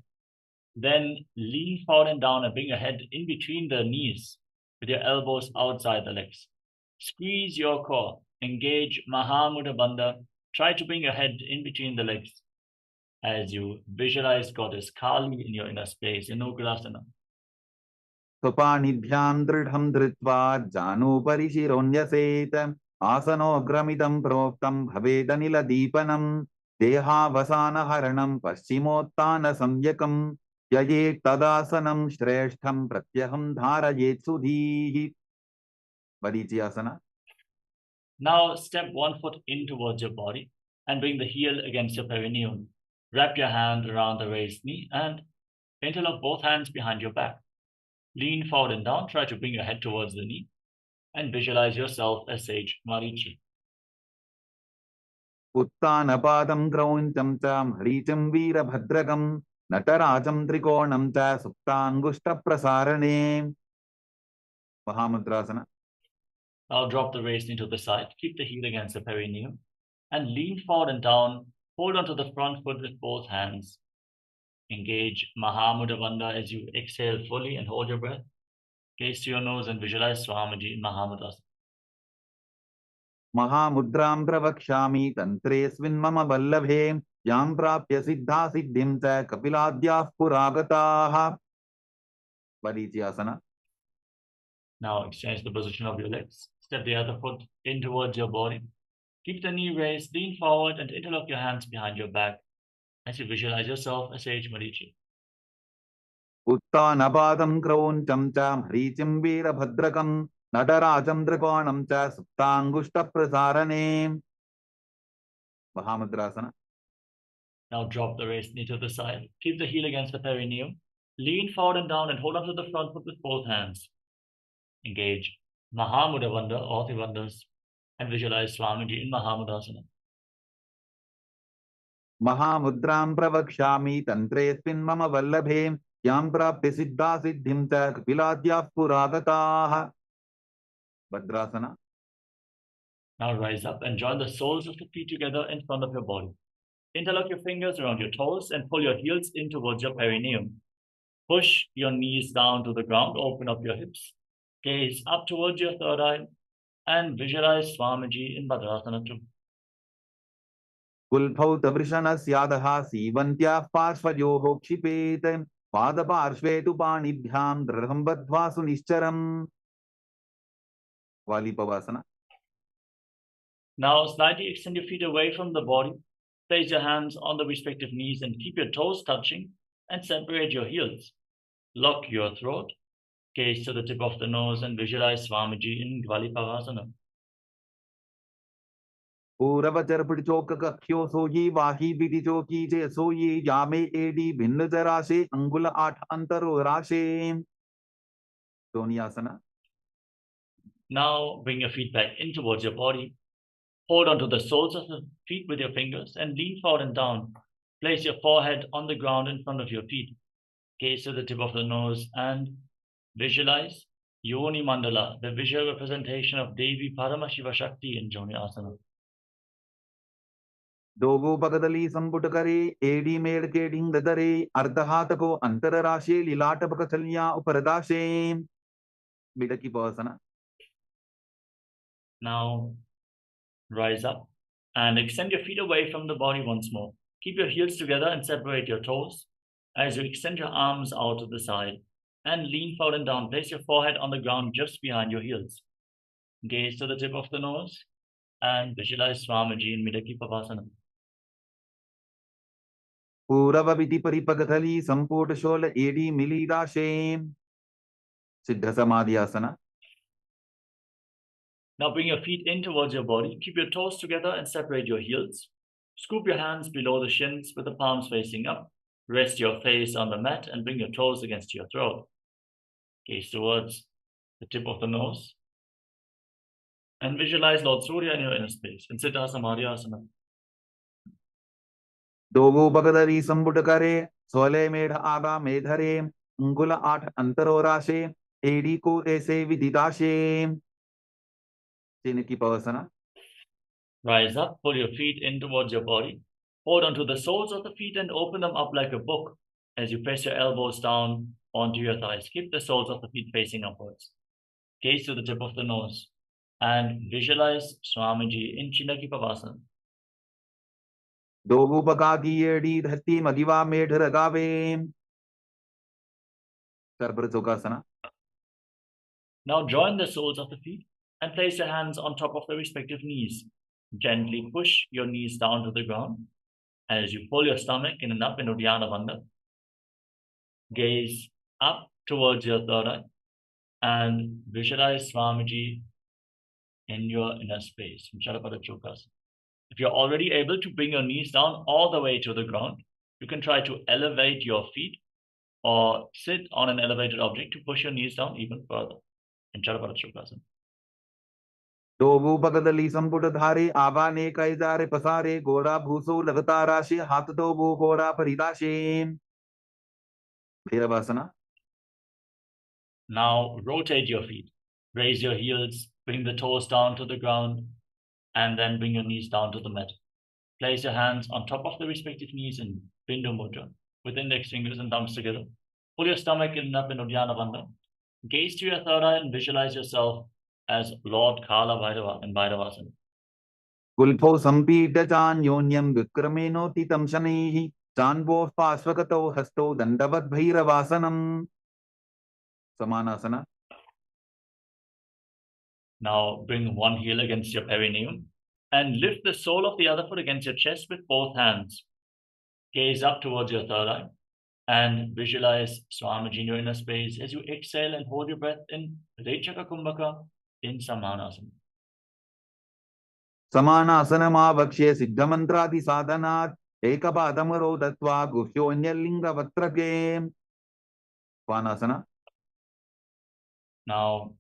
Then lean forward and down and bring your head in between the knees with your elbows outside the legs. Squeeze your core, engage Mahamudra Bandha. Try to bring your head in between the legs as you visualize Goddess Kali in your inner space in Ugrasana. स्वपाणिभ्यां दृढं धृत्वा जानुभरि शिरोन्यसेत आसनोग्रमिदं प्रोक्तं भवेदनिलदीपनं देहावसानहरणं पश्चिमोत्तानसंज्ञकं ययेत् तदासनं श्रेष्ठं प्रत्यहं धारयेत् सुधीः marichi. Now step one foot in towards your body and bring the heel against your perineum. Wrap your hand around the raised knee and interlock both hands behind your back. Lean forward and down. Try to bring your head towards the knee. and visualize yourself as sage Marichi. उत्तानपादं क्रौञ्चं च मरीचिं वीरभद्रकं नटराजं त्रिकोणं च सुप्ताङ्गुष्ठप्रसारणे Mahamudrasana. Now drop the waist into the side, keep the heel against the perineum, and lean forward and down. Hold onto the front foot with both hands. Engage Mahamudra Bandha as you exhale fully and hold your breath. Gaze to your nose and visualize Swamiji in Mahamudrasana. Mahamudram pravakshami tantresvin mama vallabhe yam prapya siddha siddhim cha kapiladyah puragataah. Marichi asana. Now exchange the position of your legs. Step the other foot in towards your body. Keep the knee raised, lean forward and interlock your hands behind your back as you visualize yourself as sage Marichi. Uttanapadam क्रौञ्चं च मरीचिं वीरभद्रकं नटराजं त्रिकोणं च सुप्ताङ्गुष्ठप्रसारणे Mahamudrasana. Now drop the waist knee to the side. Keep the heel against the perineum. Lean forward and down and hold onto the front foot with both hands. Engage Mahamudra Bandha, all three bandhas, and visualize Swamiji in Mahamudrasana. Mahamudram pravakshami tantresvin mama vallabhe yam prapya siddha siddhim cha kapiladyah puragataah. Bhadrasana. Now rise up and join the soles of the feet together in front of your body. Interlock your fingers around your toes and pull your heels in towards your perineum. Push your knees down to the ground, open up your hips. Gaze up towards your third eye and visualize Swamiji in Bhadrasana too. Kulphau tavrishanasyadah sivantyah parshvayoho kshipet padaparshve tu panibhyam dradham badhva sunishcharam. Valipavasana. Now slightly extend your feet away from the body. Place your hands on the respective knees and keep your toes touching and separate your heels. Lock your throat. Gaze to the tip of the nose and visualize Swamiji in Valipavasana. Puravajar pidichoka kakhyo soyi vahi vidichoki je soyi yame edi bhinna jarashe angula at antaro rashe. Donyasana. Now bring your feet back in towards your body. Hold onto the soles of the feet with your fingers and lean forward and down. Place your forehead on the ground in front of your feet. Gaze to the tip of the nose and visualize Yoni Mandala, the visual representation of Devi Paramashiva Shakti in Joni Asana. Dogo pagadali samputakare edi medkeding dadare ardhatako antararashe lilata pakathalya uparadashe. Midaki Pavasana. Now rise up and extend your feet away from the body once more. Keep your heels together and separate your toes as you extend your arms out to the side and lean forward and down. Place your forehead on the ground just behind your heels. Gaze to the tip of the nose and visualize Swamiji in Midaki Pavasana. Purava viti paripagathali samputa shola edi milidashe. Siddha Samadhi Asana. Now bring your feet in towards your body. Keep your toes together and separate your heels. Scoop your hands below the shins with the palms facing up. Rest your face on the mat and bring your toes against your throat. Gaze towards the tip of the nose. And visualize Lord Surya in your inner space in Siddha Samadhi Asana. Dogo pagadari samputakare sole medha aga medhare angula at antaro rashe edi ko ese vididashe. Chiniki Pavasana. Rise up, pull your feet in towards your body. Hold onto the soles of the feet and open them up like a book as you press your elbows down onto your thighs. Keep the soles of the feet facing upwards. Gaze to the tip of the nose and visualize Swamiji in Chinaki Pavasana. Dogu pakagi edi dhati magiva medharagave. Sarbrajokasana. Now join the soles of the feet and place your hands on top of the respective knees. Gently push your knees down to the ground as you pull your stomach in and up in Uddiyana Bandha. Gaze up towards your third eye and visualize Swamiji in your inner space. If you're already able to bring your knees down all the way to the ground, you can try to elevate your feet or sit on an elevated object to push your knees down even further in Charapada Chukasana. Dobu Bagadali Samputadhare, Avane Kaizare Pasare, Gora Bhusu, Lavatarashi, Hatatobu, Gora Paridashim. Bhairavasana. Now rotate your feet. Raise your heels, bring the toes down to the ground, and then bring your knees down to the mat. Place your hands on top of the respective knees in Bindu Mudra, with index fingers and thumbs together. Pull your stomach in up in Uddiyana Bandha. Gaze to your third eye and visualize yourself as Lord Kalabhairava in Bhairavasana. Gulpo Sampita Chan Yonyam Vikrameno Titam Shanihi, Chanbo Pasvakato Hasto Dandavat Bhairavasanam. Samanasana. Now bring one heel against your perineum and lift the sole of the other foot against your chest with both hands. Gaze up towards your third eye and visualize Swamiji in your inner space as you exhale and hold your breath in Rechaka Kumbhaka in Samanasana. Samanasana Vakshe Siddhamantradi Sadhanat, Ekapadamaro Datva Guhyonyalinga Vatrake. Svanasana. Now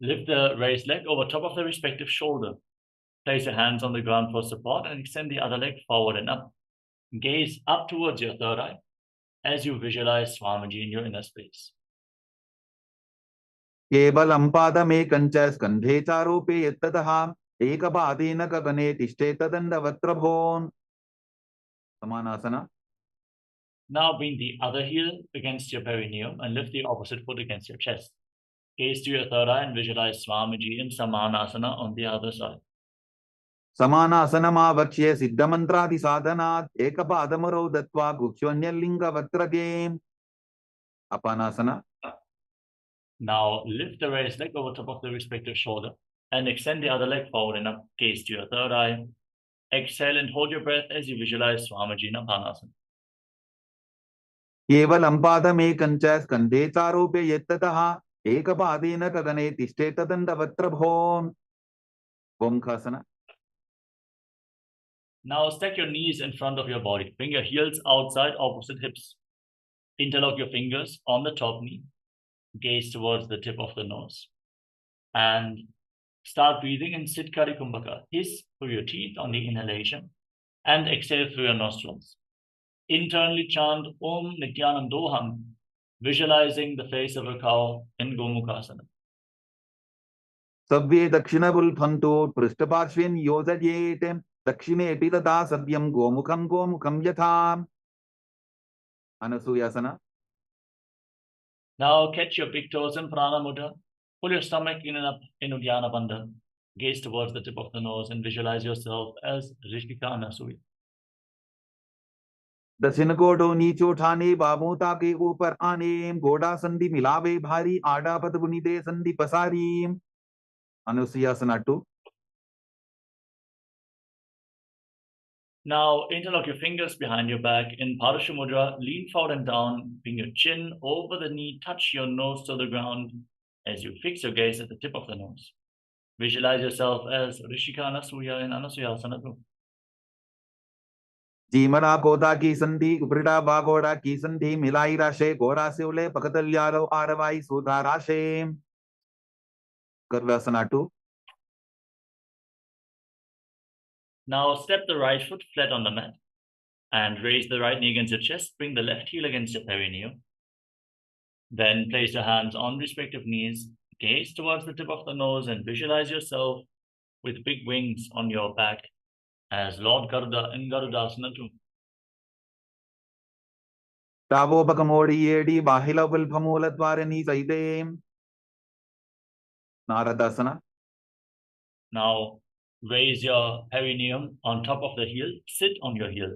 lift the raised leg over top of the respective shoulder. Place your hands on the ground for support and extend the other leg forward and up. Gaze up towards your third eye as you visualize Swamiji in your inner space. Kevalam padame kancha skandhe charope yettataha, Ekapadena gagane tishteta vatrabhon. Samanasana. Now bring the other heel against your perineum and lift the opposite foot against your chest. Gaze to your third eye and visualize Swamiji in Samanasana on the other side. Samanasana Vakshe Siddhamantradi Sadhanat, Ekapadamaro Datva Guhyonyalinga Vatrake. Apanasana. Now lift the raised leg over top of the respective shoulder and extend the other leg forward and up. Gaze to your third eye. Exhale and hold your breath as you visualize Swamiji in Apanasana. Kevalam padame kancha skandhe charope yettataha, Ekapadena gagane tishteta vatrabhon. Omkhasana. Now stack your knees in front of your body. Bring your heels outside opposite hips. Interlock your fingers on the top knee. Gaze towards the tip of the nose. And start breathing in Siddhkari Kumbhaka. Hiss through your teeth on the inhalation. And exhale through your nostrils. Internally chant Om Nithyanandoham, visualizing the face of a cow in Gomukhasana. Sabve Dakshinabul Phanto Prishtaparshvin Yojayete. Dakshine Pitata Sabyam Gomukham Yatham. Anasuyasana. Now catch your big toes in Prana Mudra. Pull your stomach in and up in Uddiyana Bandha. Gaze towards the tip of the nose and visualize yourself as Rishika Anasuya. दक्षिण कोटो नीचो ठाने बाबूता के ऊपर आने गोड़ा संधि मिलावे भारी आडा पद बुनिदे संधि पसारी. Anusuyasana 2. Now interlock your fingers behind your back in Parashu Mudra. Lean forward and down. Bring your chin over the knee. Touch your nose to the ground as you fix your gaze at the tip of the nose. Visualize yourself as Rishika Anasuya in Anusuyasana 2. जीमरा कोदा की संधि उपरिटा बागोड़ा की संधि मिलाई राशे गोरा से उले पकतल्यारो आरवाई सुधा राशे. Karvasana 2. Now step the right foot flat on the mat and raise the right knee against your chest. Bring the left heel against your perineum. Then place your hands on respective knees. Gaze towards the tip of the nose and visualize yourself with big wings on your back as Lord Garuda in Garudasana 2. Tavo Bakamodi Yedi Bahila will Pamula Dwarani Saide. Naradasana. Now raise your perineum on top of the heel. Sit on your heel.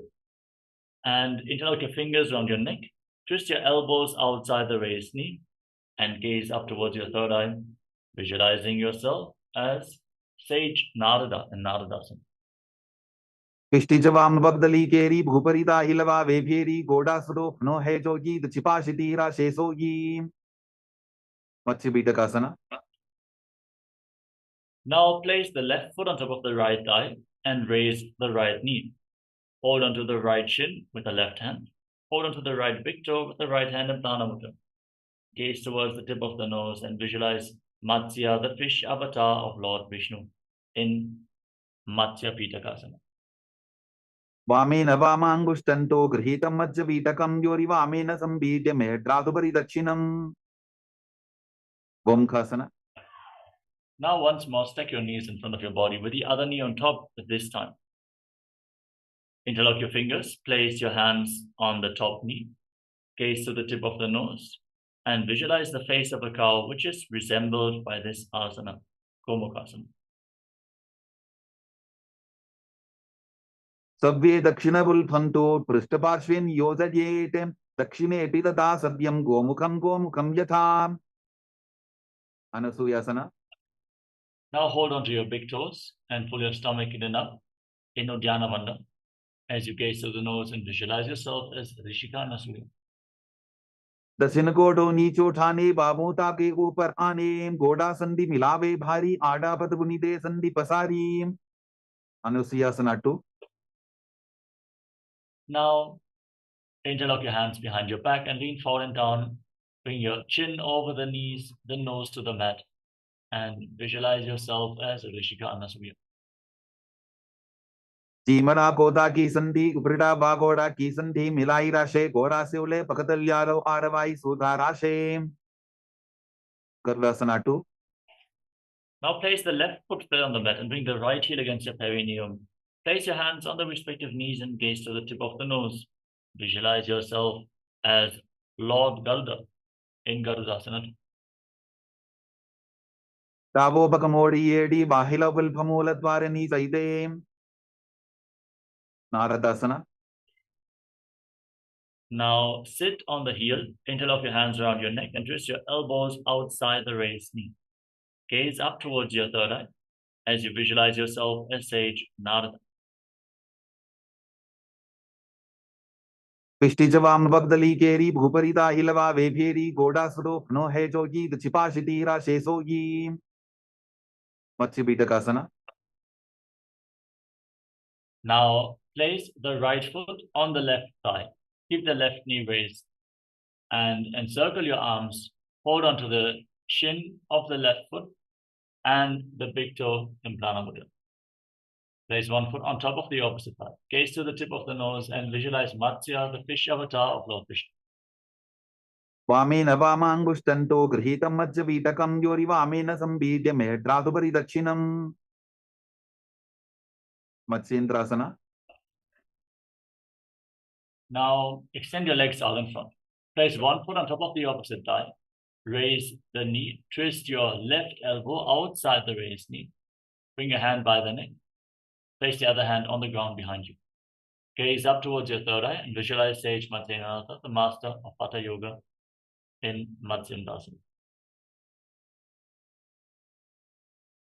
And interlock your fingers around your neck. Twist your elbows outside the raised knee. And gaze up towards your third eye. Visualizing yourself as Sage Narada in Naradasana. Pishtijavam Bagdali Keri Bhuparita Hilava Vebheri Godasro no Hejogi the Chipashitira Shesogi. Matsibidakasana. Now place the left foot on top of the right thigh and raise the right knee. Hold onto the right shin with the left hand. Hold onto the right big toe with the right hand in Prana Mudra. Gaze towards the tip of the nose and visualize Matsya, the fish avatar of Lord Vishnu, in Matsya Pitakasana. वामेन वामाङ्गुष्टन्तो गृहीतं मज्जपीठकं योरिवामेन सम्पीड्य मेढ्रातुपरि दक्षिणम् Gomukhasana. Now once more stack your knees in front of your body with the other knee on top at this time. Interlock your fingers, place your hands on the top knee, gaze to the tip of the nose, and visualize the face of a cow which is resembled by this asana, Gomukhasana. सव्ये दक्षिणबुल्फन्तो पृष्ठपार्श्वेन योजयेत् दक्षिणेऽपि तथा सव्यं गोमुखं गोमुखं यथा अनसूयासना. Now hold on to your big toes and pull your stomach in and up in Uddiyana Bandha as you gaze through the nose and visualize yourself as Rishika Anasuya. दक्षिण गोडो नीचो ठाने बाबों ताके ऊपर आने गोडा संधि मिलावे भारी आडा पद बुनीते संधि पसारी अनुसूयासना 2. Now interlock your hands behind your back and lean forward and down. Bring your chin over the knees, the nose to the mat, and visualize yourself as Rishika Anasuya. चीमरा कोदा की संधि उपरिडा बागोड़ा की संधि मिलाई राशे गोड़ा से उले पकतल्यारो आरवाई सुधा राशे गर्वासना 2. Now place the left foot on the mat and bring the right heel against your perineum. Place your hands on the respective knees and gaze to the tip of the nose. Visualize yourself as Lord Garuda in Garudasana. तावो बकमोड़ी येडी बाहिला बुल्फमूल द्वारे नी सैदे नारदासना. Now sit on the heel, interlock your hands around your neck and twist your elbows outside the raised knee. Gaze up towards your third eye as you visualize yourself as sage Narada. पिष्टि जवाम बगदली केरी भूपरिदा हिलवा वेभेरी गोडा स्वरूप no है जोगी छिपाशिती राशे सोगी मत्स्य बीटकासना. Now place the right foot on the left thigh. Keep the left knee raised and encircle your arms. Hold onto the shin of the left foot and the big toe in Prana Mudra. Place one foot on top of the opposite thigh. Gaze to the tip of the nose and visualize Matsya, the fish avatar of Lord Vishnu. वामेन वामाङ्गुष्टन्तो गृहीतं मज्जपीठकं योरिवामेन सम्पीड्य मेढ्रातुपरि दक्षिणम् Matsyendrasana. Now extend your legs out in front. Place one foot on top of the opposite thigh. Raise the knee. Twist your left elbow outside the raised knee. Bring your hand by the neck. Place the other hand on the ground behind you. Gaze up towards your third eye and visualize sage Matsyendrasana, the master of Hatha Yoga in Matsyendrasana.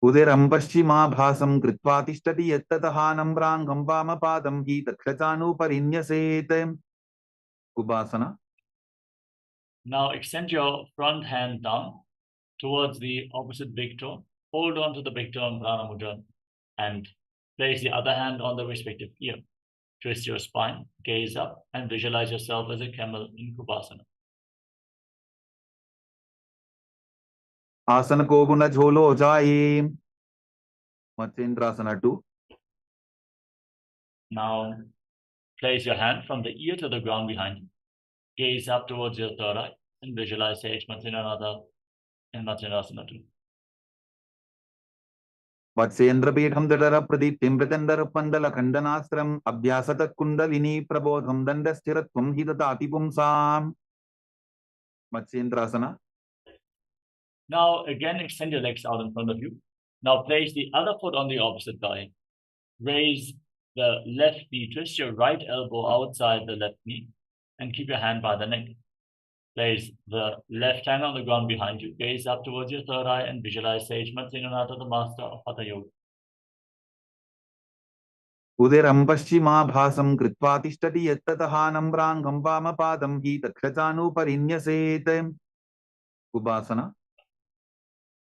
उदरं पश्चिमाभासं कृत्वा तिष्ठति यत्ततः नम्राङ्गं वामपादं हि दक्षचानुपरिन्यसेत् उपासना. Now extend your front hand down towards the opposite big toe. Hold on to the big toe in Prana Mudra and place the other hand on the respective ear. Twist your spine, gaze up, and visualize yourself as a camel in Kubasana. आसन को गुण झोलो जाए मत्स्येन्द्रासना 2. Now place your hand from the ear to the ground behind you. Gaze up towards your third eye and visualize sage Matsyendrasana in Matsyendrasana 2. वत्सेन्द्रपीठं दडर प्रदीप्तिं प्रचण्डर पण्डल खण्डनास्त्रम् अभ्यासतः kundalini प्रबोधं दण्डस्थिरत्वं हि ददाति पुंसाम् मत्स्येन्द्रासना. Now again extend your legs out in front of you. Now place the other foot on the opposite thigh. Raise the left knee, twist your right elbow outside the left knee and keep your hand by the neck. Place the left hand on the ground behind you. Gaze up towards your third eye and visualize sage Matsyendrasana, the master of Hatha Yoga. उदरं पश्चिमाभासं कृत्वा तिष्ठति यत्ततः नम्राङ्गं वामपादं हि दक्षचानुपरिन्यसेत् उपासना.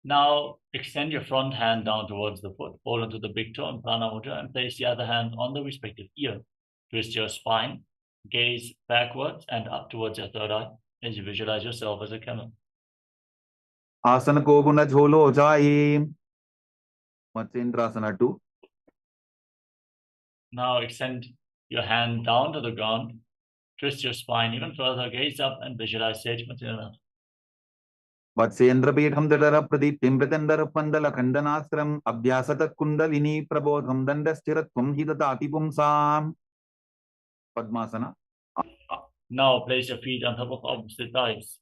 Now extend your front hand down towards the foot. Hold onto the big toe in Prana Mudra and place the other hand on the respective ear. Twist your spine. Gaze backwards and up towards your third eye as you visualize yourself as a camel. आसन को गुण झोलो जाए. Matsyendrasana 2. Now extend your hand down to the ground, twist your spine even further, gaze up and visualize Sage Matsyendrasana. Vatsyendrapitham dadara pradiptim pratandara pandala khandanastram abhyasatat kundalini prabodham dandasthiratvam hidadati pumsam. Padmasana. Now place your feet on top of opposite thighs.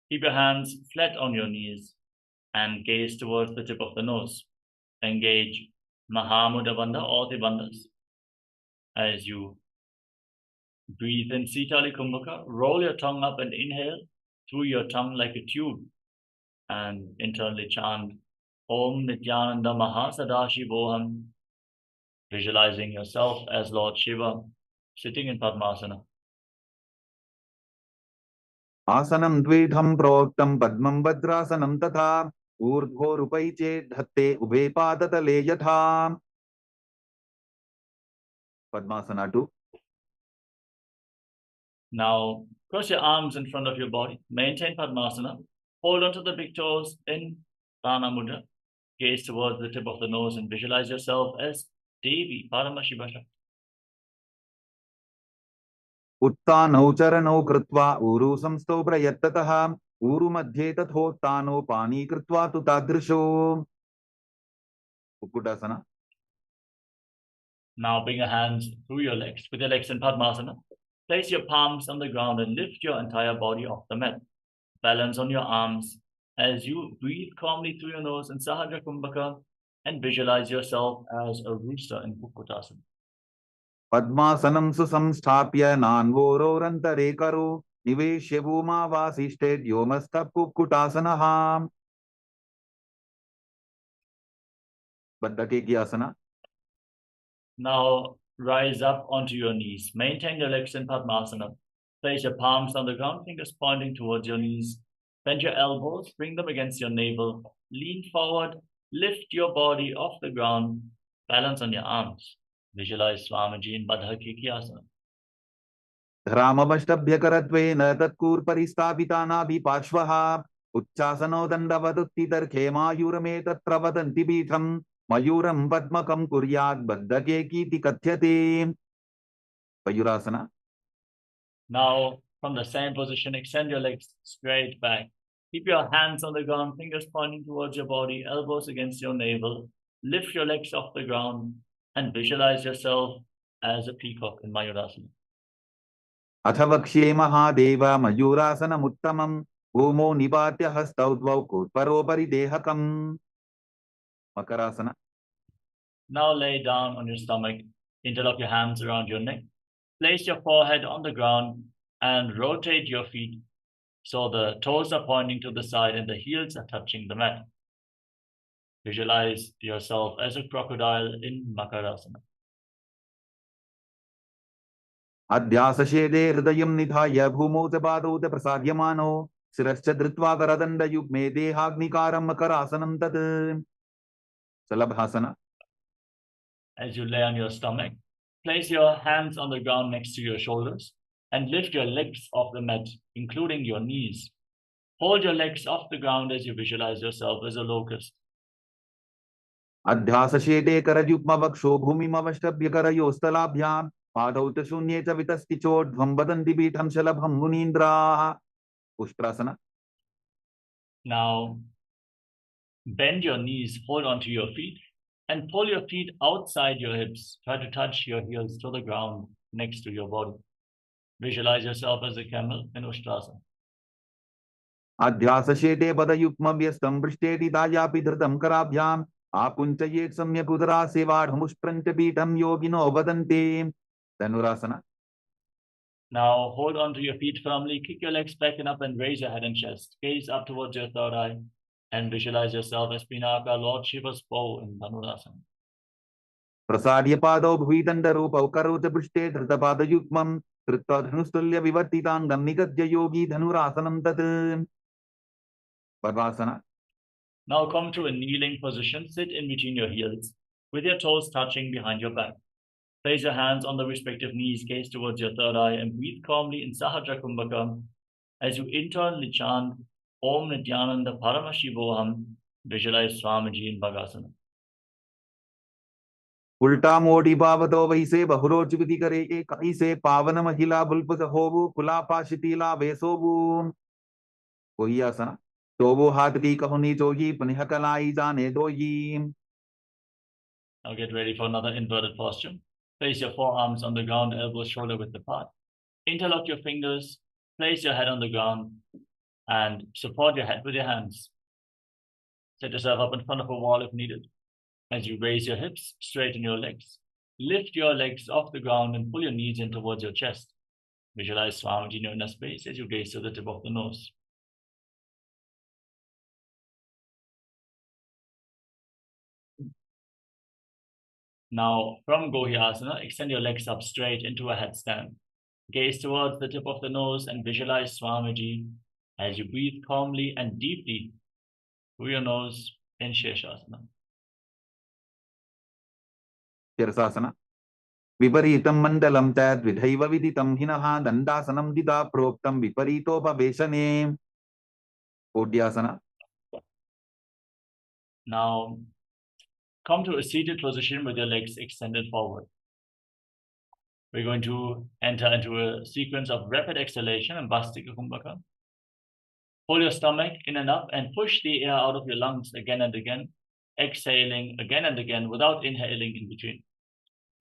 Keep your hands flat on your knees and gaze towards the tip of the nose. Engage Mahamudra Bandha or the bandhas. As you breathe in Sitali Kumbhaka, roll your tongue up and inhale through your tongue like a tube and internally chant Om Nithyananda Sadashivoham, visualizing yourself as Lord Shiva sitting in Padmasana. Asanam dvedham proktam padmam vajrasanam tatha urdho rupaiche dhatte ubhe padatale yatha. Padmasana 2. Now cross your arms in front of your body, maintain Padmasana, hold onto the big toes in Dana Mudra, gaze towards the tip of the nose and visualize yourself as Devi Paramashivoham. उत्तानौ चरणौ कृत्वा ऊरु संस्थौ प्रयत्ततः ऊरु मध्ये तथोत्तानो पानी कृत्वा तु तादृशो. Ukkutasana. Now bring your hands through your legs, with your legs in Padmasana. Place your palms on the ground and lift your entire body off the mat. Balance on your arms as you breathe calmly through your nose in Sahadra Kumbhaka and visualize yourself as a rooster in Ukkutasana. Padmasanam susamsthapya nanvororantare karo niveshya bhuma vasishted yomastha Ukkutasana. Baddhakeki asana. Now rise up onto your knees. Maintain your legs in Padmasana. Place your palms on the ground, fingers pointing towards your knees. Bend your elbows, bring them against your navel. Lean forward, lift your body off the ground. Balance on your arms. Visualize Swamiji in Baddhakeki asana. Dhramavashtabhyakarत्वेन तत्कूर्परिस्थापितानाभिपार्श्वः उच्चासनो दण्डवदुत्थितर्थे मायूरमे तत्र वदन्ति पीठम् मयूरं पद्मकं कुर्यात् बद्धकेकीति कथ्यते. Mayurasana. Now, from the same position, extend your legs straight back. Keep your hands on the ground, fingers pointing towards your body, elbows against your navel. Lift your legs off the ground and visualize yourself as a peacock in Mayurasana. अथ वक्ष्ये महादेव मयूरासनमुत्तमं भूमौ निपात्य हस्तौ द्वौ कूर्परोपरि देहकम्. Makarasana. Now lay down on your stomach, interlock your hands around your neck, place your forehead on the ground and rotate your feet so the toes are pointing to the side and the heels are touching the mat. Visualize yourself as a crocodile in Makarasana. अध्यासशेदे हृदयं निधाय भूमौ च पादौ च प्रसाद्यमानो शिरश्च धृत्वा करदण्डयुग्मे देहाग्निकारं मकरासनं तत्. Kalabhairava. As you lay on your stomach, place your hands on the ground next to your shoulders and lift your legs off the mat, including your knees. Hold your legs off the ground as you visualize yourself as a locust. अध्यासशेदे करयुग्मवक्षो भूमिमवष्टभ्यकरयोस्तलाभ्यां पादौ च शून्ये च वितस्तिचोर्ध्वं वदन्ति पीठं शलभं मुनीन्द्राः. Ustrasana. Now, bend your knees, hold onto your feet, and pull your feet outside your hips. Try to touch your heels to the ground next to your body. Visualize yourself as a camel in Ustrasana. अध्यासशेदे पदयुग्मव्यस्तं पृष्ठेति दायापि धृतं कराभ्याम् आपुञ्चयेत् सम्यक् उदरासेवाढमुष्प्रञ्च पीठं योगिनो वदन्ति. Dhanurasana. Now hold on to your feet firmly, kick your legs back and up and raise your head and chest. Gaze up towards your third eye and visualize yourself as Pinaka, Lord Shiva's bow in Dhanurasana. प्रसाद्य पादौ भुविदण्डरूपौ करोच पृष्ठे धृतपादयुग्मं कृत्वा धनुस्तुल्य विवर्तिताङ्गं निगद्य योगी धनुरासनं तत्. Padmasana. Now come to a kneeling position. Sit in between your heels with your toes touching behind your back. Place your hands on the respective knees, gaze towards your third eye and breathe calmly in Sahadra Kumbhaka as you internally chant Om Nityananda Paramashivoham. Visualize Swamiji in Bhagasana. उल्टा मोटी बाबतो वैसे बहुरोच विधि करे एक ऐसे पावन महिला बुल्पस होबु कुलापा शिथिला वेसोबु कोई आसना तो वो हाथ की कहुनी जोगी पुनः कलाई जाने दोगी. Now get ready for another inverted posture. Place your forearms on the ground, elbows shoulder width apart. Interlock your fingers, place your head on the ground, and support your head with your hands. Set yourself up in front of a wall if needed. As you raise your hips, straighten your legs. Lift your legs off the ground and pull your knees in towards your chest. Visualize Swamiji in your inner space as you gaze to the tip of the nose. Now, from Gohyasana, extend your legs up straight into a headstand. Gaze towards the tip of the nose and visualize Swamiji as you breathe calmly and deeply through your nose in Sheshasana. Shirasasana. Viparitam mandalam tad vidhaiva viditam hinaha dandasanam dida proktam viparitopaveshane. Udyasana. Now, come to a seated position with your legs extended forward. We're going to enter into a sequence of rapid exhalation and Vastika Kumbhaka. Pull your stomach in and up and push the air out of your lungs again and again, exhaling again and again without inhaling in between.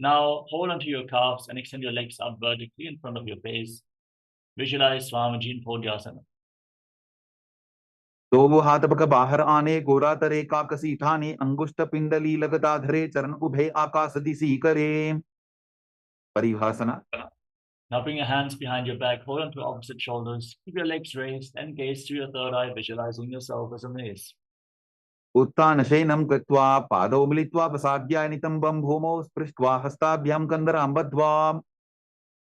Now, hold onto your calves and extend your legs up vertically in front of your face. Visualize Swamiji in Podyasana. तो वो हाथ पक बाहर आने गोरा तरे काकसी ठाने अंगुष्ठ पिंडली लगता धरे चरण उभे आकाश दिशी करे. Parivhasana. Now bring your hands behind your back, hold on to opposite shoulders, keep your legs raised and gaze to your third eye, visualizing yourself as a mace. उत्तान शयनं कृत्वा पादौ मिलित्वा प्रसाद्य नितम्बं भूमौ स्पृष्ट्वा हस्ताभ्यां कन्दरां बद्ध्वा.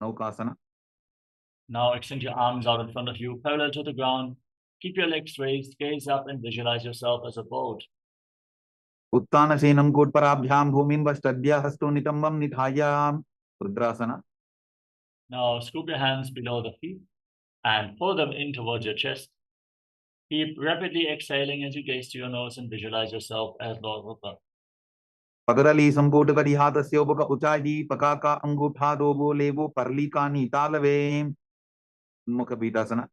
Naukasana. Now extend your arms out in front of you, parallel to the ground. Keep your legs raised, gaze up and visualize yourself as a boat. उत्तान शयनं कोटपराभ्यां भूमिं वष्टद्य हस्तो नितम्बं निधाय. Rudrasana. Now scoop your hands below the feet and pull them in towards your chest. Keep rapidly exhaling as you gaze to your nose and visualize yourself as Lord Rooster. पगरली संपुट करी हाथस्य उपक उचाई पकाका अंगूठा दोबो लेवो परलिका नीतालवे. मुखपीठासना.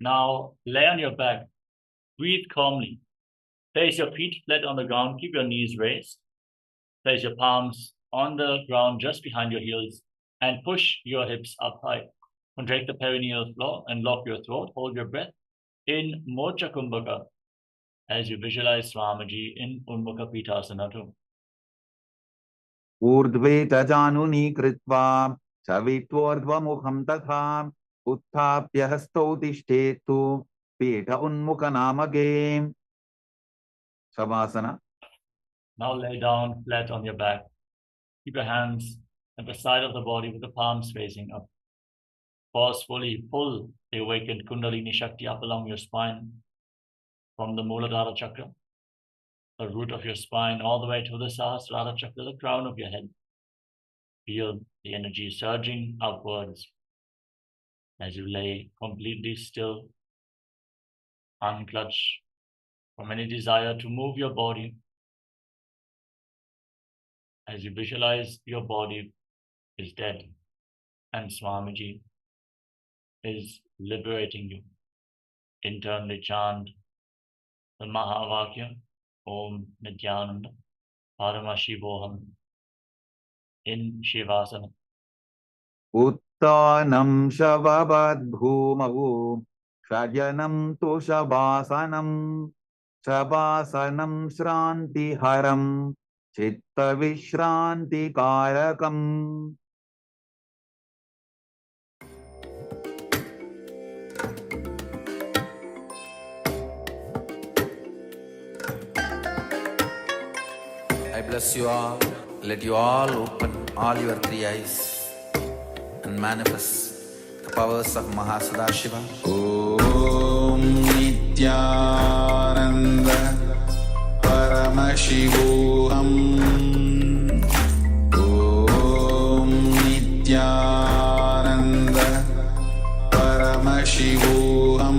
Now lay on your back, breathe calmly. Place your feet flat on the ground, keep your knees raised. Place your palms on the ground just behind your heels and push your hips up high. Contract the perineal floor and lock your throat. Hold your breath in Mocha Kumbhaka as you visualize Swamiji in Unmukha Pitasana too. ऊर्ध्वे च जानूनि कृत्वा शवित्वोर्ध्वमुखं तथा उत्थाप्य हस्तौ तिष्ठेतु पीठ उन्मुखनामके. Shavasana. Now lay down flat on your back. Keep your hands at the side of the body with the palms facing up. Forcefully pull the awakened Kundalini Shakti up along your spine from the Muladhara Chakra, the root of your spine, all the way to the Sahasrara Chakra, the crown of your head. Feel the energy surging upwards as you lay completely still, unclutch from any desire to move your body. As you visualize your body is dead and Swamiji is liberating you. Internally chant the Mahavakya, Om Nityananda Paramashivoham in Shavasana. Uttanam shavabad bhumau shajanam to Shavasanam Shavasanam shranti haram Chitta Vishranti Karakam. I bless you all. Let you all open all your three eyes and manifest the powers of Mahasadashiva. Om Nityananda Paramashivoham. Om Nityananda Paramashivoham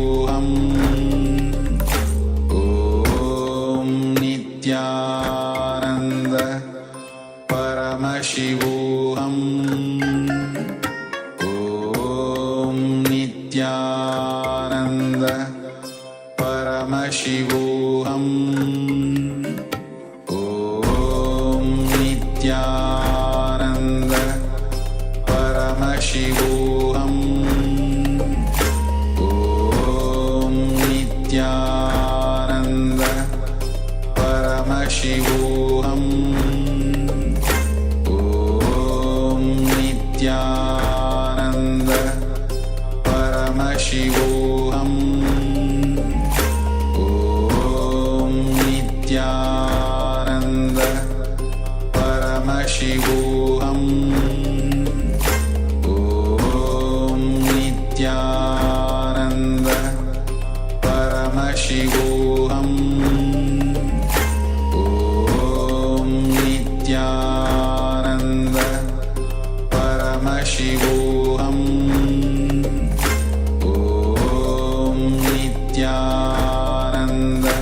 Om Nityananda Paramashivoham Om Nityananda Paramashivoham Om Nityananda Paramashivoham Om Nityananda Paramashivoham Om Nityananda Paramashivoham Om Nityananda Paramashivoham Om Nityananda Paramashivoham Om Nityananda Paramashivoham Om Nityananda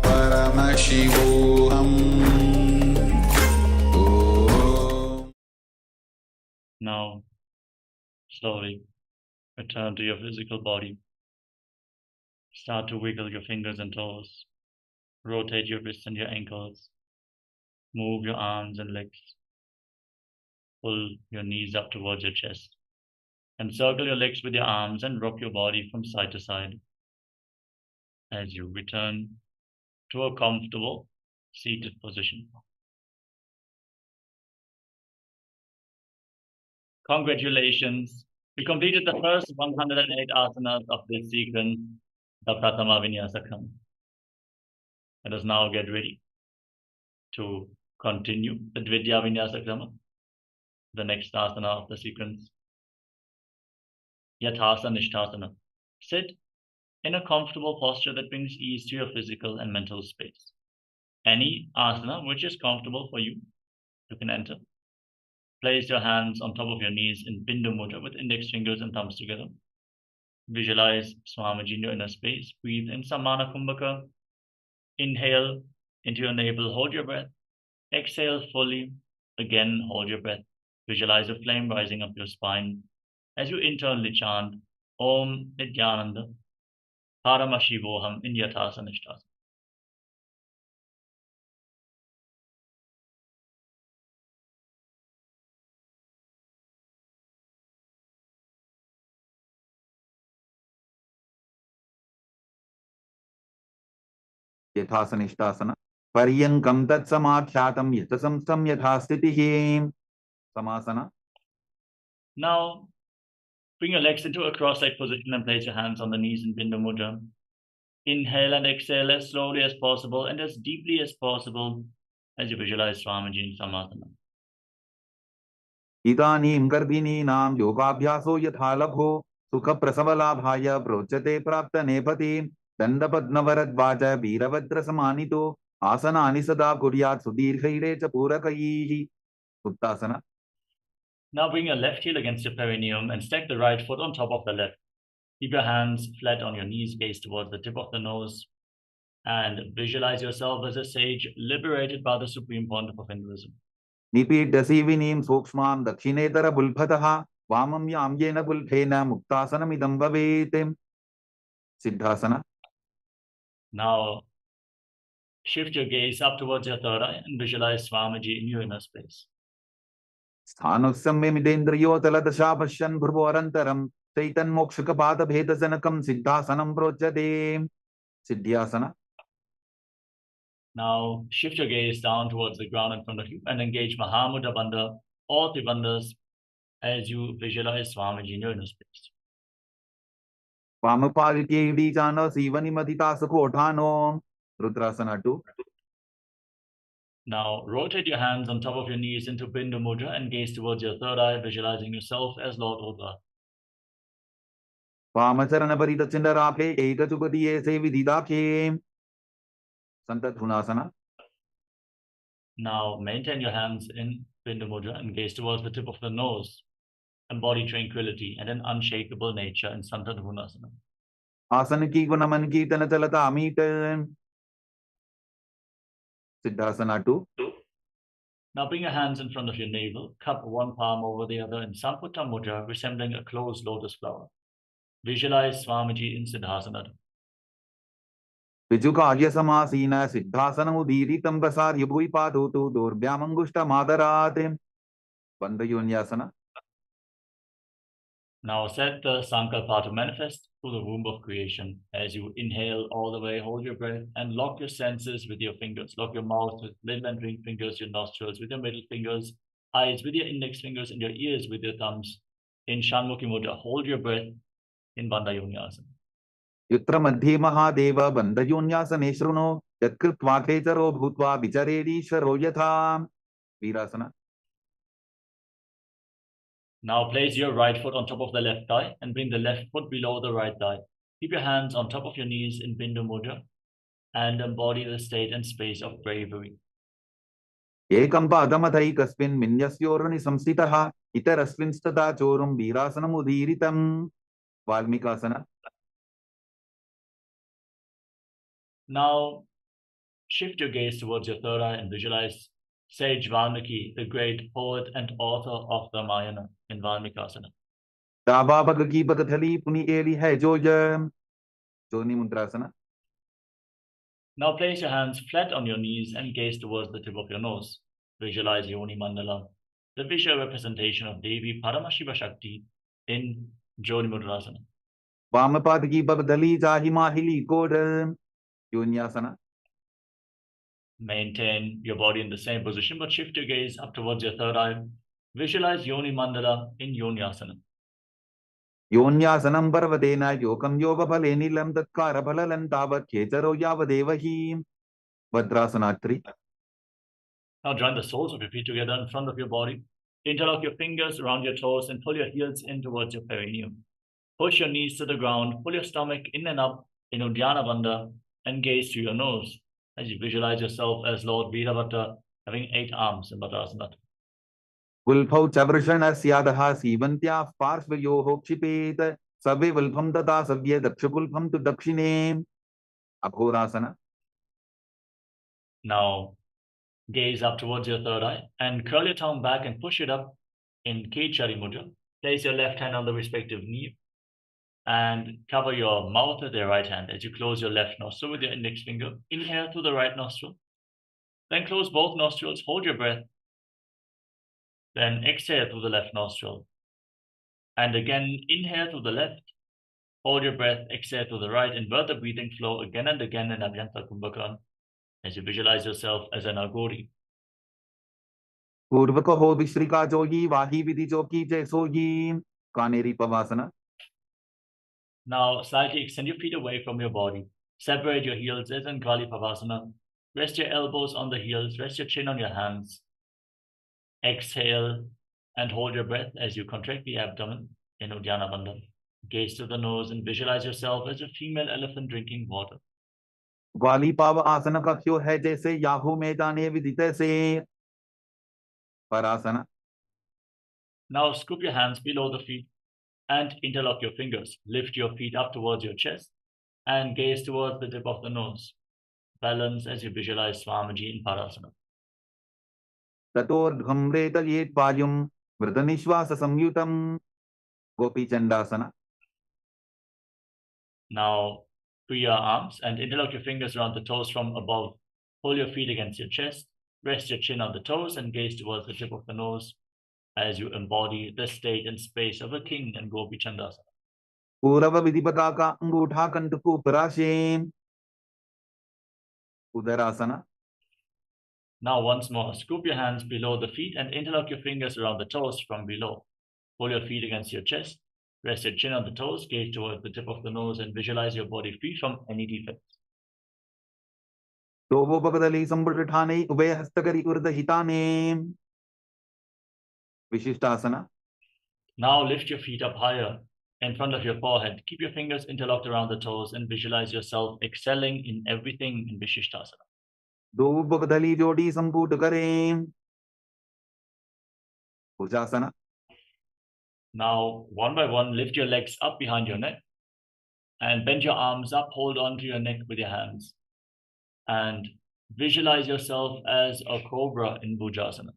Paramashivoham Now, slowly return to your physical body. Start to wiggle your fingers and toes. Rotate your wrists and your ankles. Move your arms and legs. Pull your knees up towards your chest. Encircle your legs with your arms and rock your body from side to side as you return to a comfortable seated position. Congratulations! We completed the first 108 asanas of this sequence, the Pratama Vinyasakam. Let us now get ready to continue the Dvidya Vinyasakrama, the next asana of the sequence. Yathasana Nishthasana. Sit in a comfortable posture that brings ease to your physical and mental space. Any asana which is comfortable for you, you can enter. Place your hands on top of your knees in Bindu Mudra with index fingers and thumbs together. Visualize Swamiji in your inner space. Breathe in Samana Kumbhaka. Inhale into your navel, hold your breath. Exhale fully. Again, hold your breath. Visualize a flame rising up your spine as you internally chant Om Nityananda Paramashivoham in Yathasana Nishthasana. यथासनिष्ठासन पर्यङ्कं तत्समाख्यातं यथसंस्थं यथा स्थितिः samasana. Now, bring your legs into a cross-legged position and place your hands on the knees in Bindu Mudra. Inhale and exhale as slowly as possible and as deeply as possible as you visualize Swamiji in Samasana. इदानीं गर्भिणीनां योगाभ्यासो यथा लभो सुखप्रसवलाभाय प्रोच्यते प्राप्तनेपथि दण्डपद्मवरद्वाज वीरभद्रसमानितो आसनानि सदा कुर्यात् सुदीर्घैरे च पूरकैः. उत्तासना. Now bring your left heel against your perineum and stack the right foot on top of the left. Keep your hands flat on your knees, gaze towards the tip of the nose, and visualize yourself as a sage liberated by the Supreme Pontiff of Hinduism. निपीड्यसीविनीं सूक्ष्मां दक्षिणेतरबुल्भतः वामं यां येन बुल्भेन मुक्तासनमिदं भवेत्. सिद्धासना. Now shift your gaze up towards your third eye and visualize Swamiji in your inner space. स्थानुस्सम्यमिदेन्द्रियोतलदशा पश्यन् भ्रुवोरन्तरं चैतन्मोक्षकपादभेदजनकं सिद्धासनं प्रोच्यते. सिद्ध्यासना. Now shift your gaze down towards the ground in front of you and engage Mahamudra Bandha, all three bandhas, as you visualize Swamiji in your inner space. वामपादिके इडीजानो सीवनिमधितासुकोठानो. रुद्रासना 2. Now rotate your hands on top of your knees into Bindu Mudra and gaze towards your third eye, visualizing yourself as Lord Rudra. वामचरणपरितचिण्डराभे एकचुपदीये सेविदिदाखे. संतधुनासना. Now maintain your hands in Bindu Mudra and gaze towards the tip of the nose. Embody tranquility and an unshakable nature in Santadhunasana. आसन की गुणमन कीर्तन चलता meet. Siddhasana 2. Now bring your hands in front of your navel, cup one palm over the other in Samputta Mudra, resembling a closed lotus flower. Visualize Swamiji in Siddhasana. Vijukarya samasina siddhasana udiritam prasarya bhuipadotu dorbhyamangushta madaratim. Bandhayonyasana. Now set the Sankalpa to manifest through the womb of creation. As you inhale all the way, hold your breath and lock your senses with your fingers. Lock your mouth with little and ring fingers, your nostrils with your middle fingers, eyes with your index fingers, and your ears with your thumbs. In Shanmukhi Mudra, hold your breath in Bandhayonyasana. Yutra madhye mahadeva bandhayonyasane shruno yatkritva khetaro bhutva vicharedishvaro yatha. Virasana. Now place your right foot on top of the left thigh and bring the left foot below the right thigh. Keep your hands on top of your knees in Bindu Mudra and embody the state and space of bravery. Ekam padamathai minyasyorani samsitaha itarasvinstata chorum virasanam udiritam. Valmikasana. Now shift your gaze towards your third eye and visualize Sage Valmiki, the great poet and author of the Ramayana, in Valmikasana. Daba bhagaki padathali puni eli hai joyam. Joni Mudrasana. Now place your hands flat on your knees and gaze towards the tip of your nose. Visualize Yoni Mandala, the visual representation of Devi Paramashiva Shakti in Joni Mudrasana. Vamapadaki babdali jahi mahili kodam. Yonyasana. Maintain your body in the same position, but shift your gaze up towards your third eye. Visualize Yoni Mandala in Yonyasana. Yonyasanam parvatena yokam yoga phalenilam tatkara phalalan tavat khecharo yavadevahi. Vadrasana 3. Now join the soles of your feet together in front of your body. Interlock your fingers around your toes and pull your heels in towards your perineum. Push your knees to the ground, pull your stomach in and up in Uddiyana Bandha and gaze through your nose as you visualize yourself as Lord Virabhadra having 8 arms in Vadrasana. Vulphau chavrishanasya sivantya parsvayoho kshipet sabbe vulpham tata savya dakshapulpham tu dakshine. Abhodasana. Now gaze up towards your third eye and curl your tongue back and push it up in Kechari Mudra. Place your left hand on the respective knee and cover your mouth with your right hand as you close your left nostril with your index finger. Inhale through the right nostril. Then close both nostrils, hold your breath. Then exhale through the left nostril. And again, inhale through the left. Hold your breath, exhale through the right. Invert the breathing flow again and again in Avyanta Kumbhakarna as you visualize yourself as an Agori. Purvakaho vishrika jogi vahi vidhi joki jaisogi. Kaneri pavasana. Now slightly extend your feet away from your body. Separate your heels as in Kali Pavasana. Rest your elbows on the heels. Rest your chin on your hands. Exhale and hold your breath as you contract the abdomen in Uddiyana Bandha. Gaze to the nose and visualize yourself as a female elephant drinking water. ग्वाली पाव आसन कक्ष्यो है जैसे Yahoo में जाने विदित से. Parasana. Now scoop your hands below the feet and interlock your fingers. Lift your feet up towards your chest and gaze towards the tip of the nose. Balance as you visualize Swamiji in Parasana. Tator dhamreta yet payum vridhanishvasa samyutam. Gopi Chandasana. Now free your arms and interlock your fingers around the toes from above. Pull your feet against your chest. Rest your chin on the toes and gaze towards the tip of the nose as you embody the state and space of a king in Gopi Chandasana. Purava vidipataka angutha kantuku parashem. Udarasana. Now once more, scoop your hands below the feet and interlock your fingers around the toes from below. Pull your feet against your chest. Rest your chin on the toes, gaze towards the tip of the nose and visualize your body free from any defects. Tovo papadali sambhutthane ubaya hastakari urdhahitane. Vishishtasana. Now lift your feet up higher in front of your forehead. Keep your fingers interlocked around the toes and visualize yourself excelling in everything in Vishishtasana. Do papadali jodi sambhut kare. Bhujasana. Now, one by one, lift your legs up behind your neck And bend your arms up, hold on to your neck with your hands. And visualize yourself as a cobra in Bhujasana.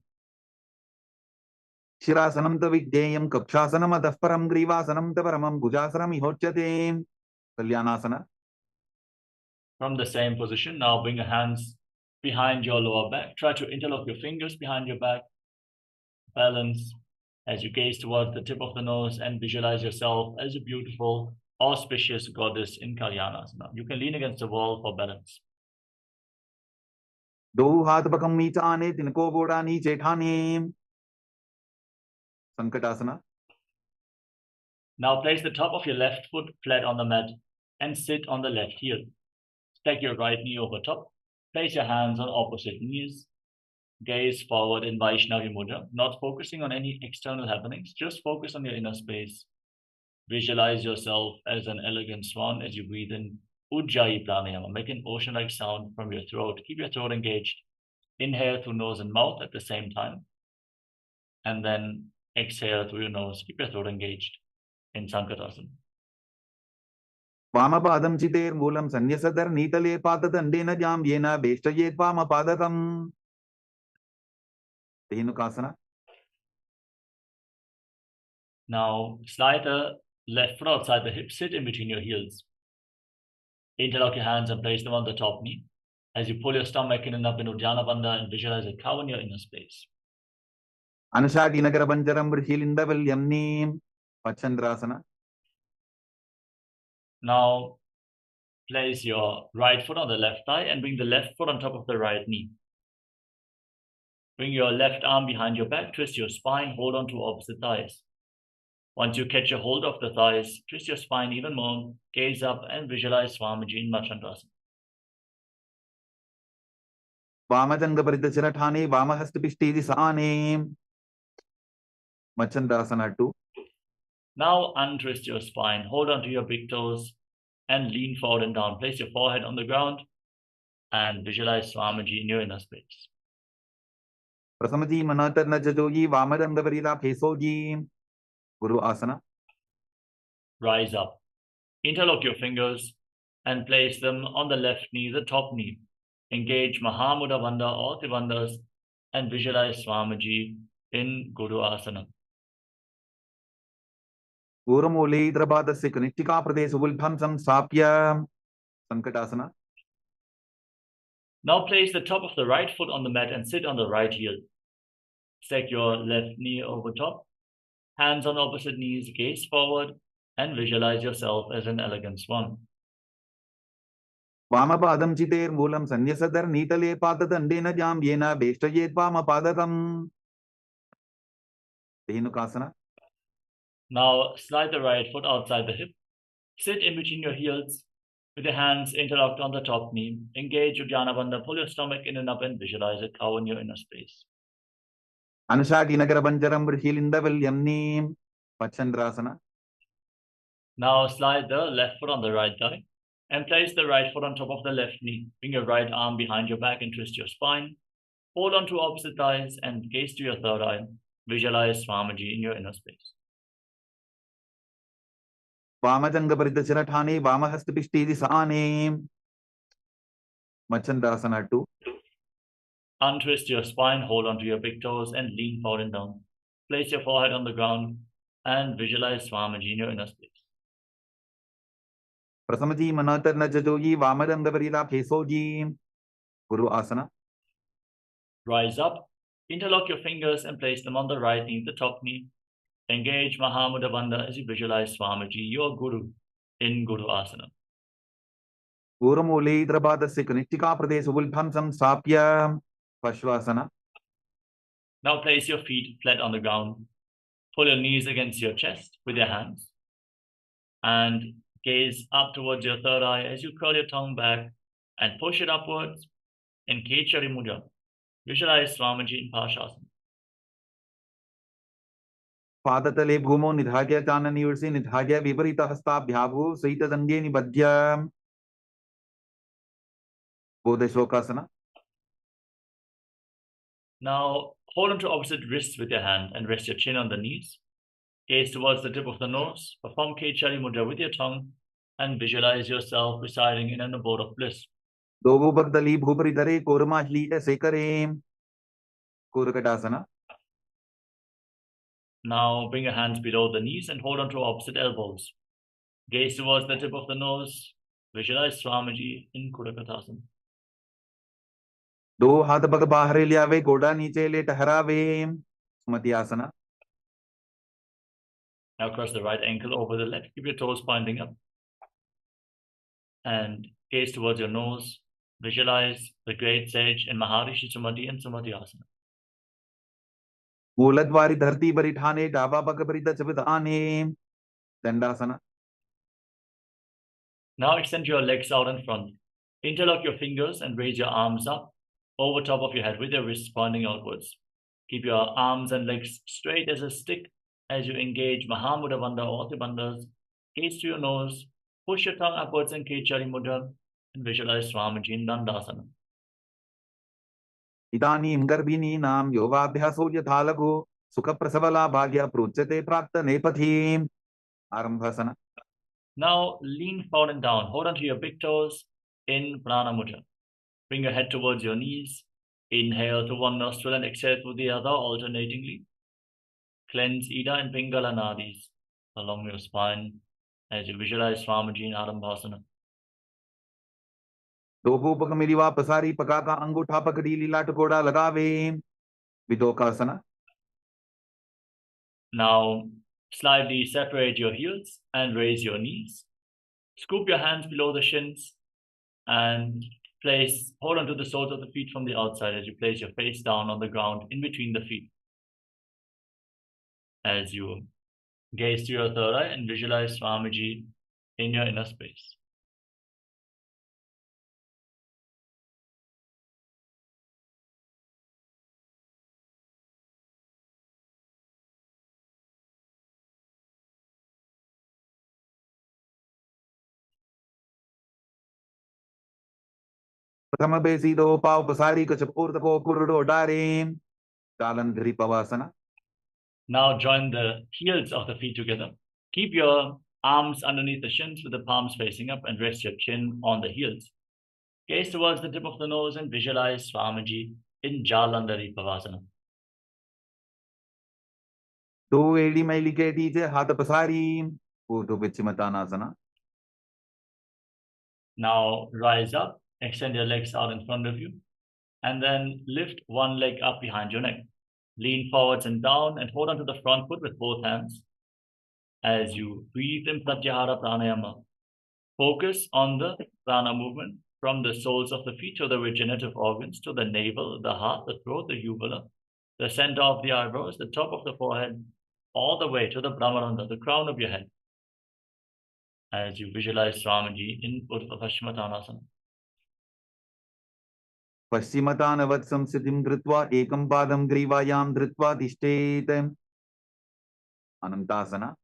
Shirasanam ta vidyayam kapshasanam atah param grivasanam ta paramam bhujasanam ihochyate. Kalyanasana. From the same position, now bring your hands behind your lower back. Try to interlock your fingers behind your back. Balance as you gaze towards the tip of the nose and visualize yourself as a beautiful, auspicious goddess in Kalyanasana. You can lean against the wall for balance. Do hath pakam nichane tinko goda niche thane. Sankatasana. Now place the top of your left foot flat on the mat and sit on the left heel. Stack your right knee over top. Place your hands on opposite knees. Gaze forward in Vaishnavi Mudra, not focusing on any external happenings, just focus on your inner space. Visualize yourself as an elegant swan as you breathe in Ujjayi Pranayama. Make an ocean-like sound from your throat. Keep your throat engaged. Inhale through nose and mouth at the same time. And then exhale through your nose. Keep your throat engaged in Sankatasana. Vamapadam chiter moolam sanyasadar nitale patadandena jam yena beshtayet vamapadatam. Dhenukasana. Now slide the left foot outside the hip, sit in between your heels. Interlock your hands and place them on the top knee. As you pull your stomach in and up in Uddiyana Bandha and visualize a cow in your inner space. Anusati nagara banjaram vrishil indavilyam neem. Pachandrasana. Now place your right foot on the left thigh and bring the left foot on top of the right knee. Bring your left arm behind your back, twist your spine, hold on to opposite thighs. Once you catch a hold of the thighs, twist your spine even more, gaze up and visualize Swamiji in Machandrasana. Vamajanga paritachara thane vamahastapishti disane. Machandrasana 2. Now untwist your spine, hold on to your big toes and lean forward and down. Place your forehead on the ground and visualize Swamiji in your inner space. Prasamaji manatar najajoji vamadanda varila phesoji. Guru asana. Rise up. Interlock your fingers and place them on the left knee, the top knee. Engage Mahamudra Bandha or Tribandhas and visualize Swamiji in Guru asana. Guramole drabadasya kanittika pradesu vulbhamsam sapya. Sankatasana. Now place the top of the right foot on the mat and sit on the right heel. Stack your left knee over top. Hands on opposite knees, gaze forward, and visualize yourself as an elegant swan. Vamapadam chiter moolam sanyasadar nitale patadandena jam yena beshtayet vamapadatam. Dhenukasana. Now slide the right foot outside the hip. Sit in between your heels with your hands interlocked on the top knee. Engage Uddiyana Bandha, pull your stomach in and up and visualize a cow in your inner space. Anusati nagara banjaram vrishil indavilyam neem. Pachandrasana. Now slide the left foot on the right thigh and place the right foot on top of the left knee. Bring your right arm behind your back and twist your spine. Hold on to opposite thighs and gaze to your third eye. Visualize Swamiji in your inner space. Vamajanga paritachara thane vamahastapishti disane. Machandrasana 2. Untwist your spine, hold on to your big toes and lean forward and down. Place your forehead on the ground and visualize Swamiji in your inner space. Prasamaji manatar najajoji vamadanda varila phesoji. Guru asana. Rise up, interlock your fingers and place them on the right knee, the top knee. Engage Mahamudra Bandha as you visualize Swamiji, your Guru, in Guru asana. Guramole drabadasya kanittika pradesu vulbhamsam sapya. Pashvasana. Now place your feet flat on the ground. Pull your knees against your chest with your hands. And gaze up towards your third eye as you curl your tongue back and push it upwards in Kechari Mudra. Visualize Swamiji in Parshasana. Padatale bhumo nidhagya chanani ursi nidhagya viparita hastabhyabhu saita dange nibadhya. Bodheshokasana. Now hold on to opposite wrists with your hand and rest your chin on the knees. Gaze towards the tip of the nose. Perform Kechari Mudra with your tongue and visualize yourself residing in an abode of bliss. Dogo bagdali bhupari dare kormashli sekare. Kurakatasana. Now bring your hands below the knees and hold on to opposite elbows. Gaze towards the tip of the nose. Visualize Swamiji in Kurakatasana. दो हाथ पग बाहर ले आवे, गोड़ा नीचे ले टहरावे. सुमति आसना. Now cross the right ankle over the left. Keep your toes pointing up. And gaze towards your nose. Visualize the great sage in Maharishi Sumati and Sumati Asana. मूलद्वारी धरती बरी ठाने, डाबा पग बरी दचबदाने. Dandasana. Now extend your legs out in front. Interlock your fingers and raise your arms up over top of your head with your wrists pointing outwards. Keep your arms and legs straight as a stick as you engage Mahamudra Bandha or Tribandhas. Gaze to your nose, push your tongue upwards and Kechari Mudra, and visualize Swamiji in Dandasana. इदानीं गर्भिणीनां योगाभ्यासो यथा लघु सुखप्रसवला भाग्य प्रोच्यते प्राप्त नेपथीम्. आरंभसना. Now lean forward and down. Hold onto your big toes in Prana Mudra. Bring your head towards your knees. Inhale through one nostril and exhale through the other alternatingly. Cleanse Ida and Pingala Nadis along your spine as you visualize Swamiji in Arambhasana. दोगो पग मिलिवा पसारी पका का अंगूठा पकड़ी लीला टकोड़ा लगावे. विदोकासना. Now slightly separate your heels and raise your knees. Scoop your hands below the shins and hold onto the soles of the feet from the outside as you place your face down on the ground in between the feet. As you gaze to your third eye and visualize Swamiji in your inner space. प्रथम बेसी दो पाव पसारी कछ पूर्त को कुरडो डारे. चालन धरी पवासना. Now join the heels of the feet together. Keep your arms underneath the shins with the palms facing up and rest your chin on the heels. Gaze towards the tip of the nose and visualize Swamiji in Jalandhari Pavasana. दो एड़ी मैली के नीचे हाथ पसारी. ऊर्ध्व पश्चिमतानासना. Now rise up, extend your legs out in front of you, and then lift one leg up behind your neck. Lean forwards and down and hold onto the front foot with both hands. As you breathe in Pratyahara Pranayama, focus on the prana movement from the soles of the feet to the regenerative organs, to the navel, the heart, the throat, the uvula, the center of the eyebrows, the top of the forehead, all the way to the Brahmarandha, the crown of your head. As you visualize Swamiji in Urdhva Paschimottanasana. पश्चिमतानवत् संस्थितिं कृत्वा एकं पादं ग्रीवायां धृत्वा तिष्ठेत्. अनन्तासना.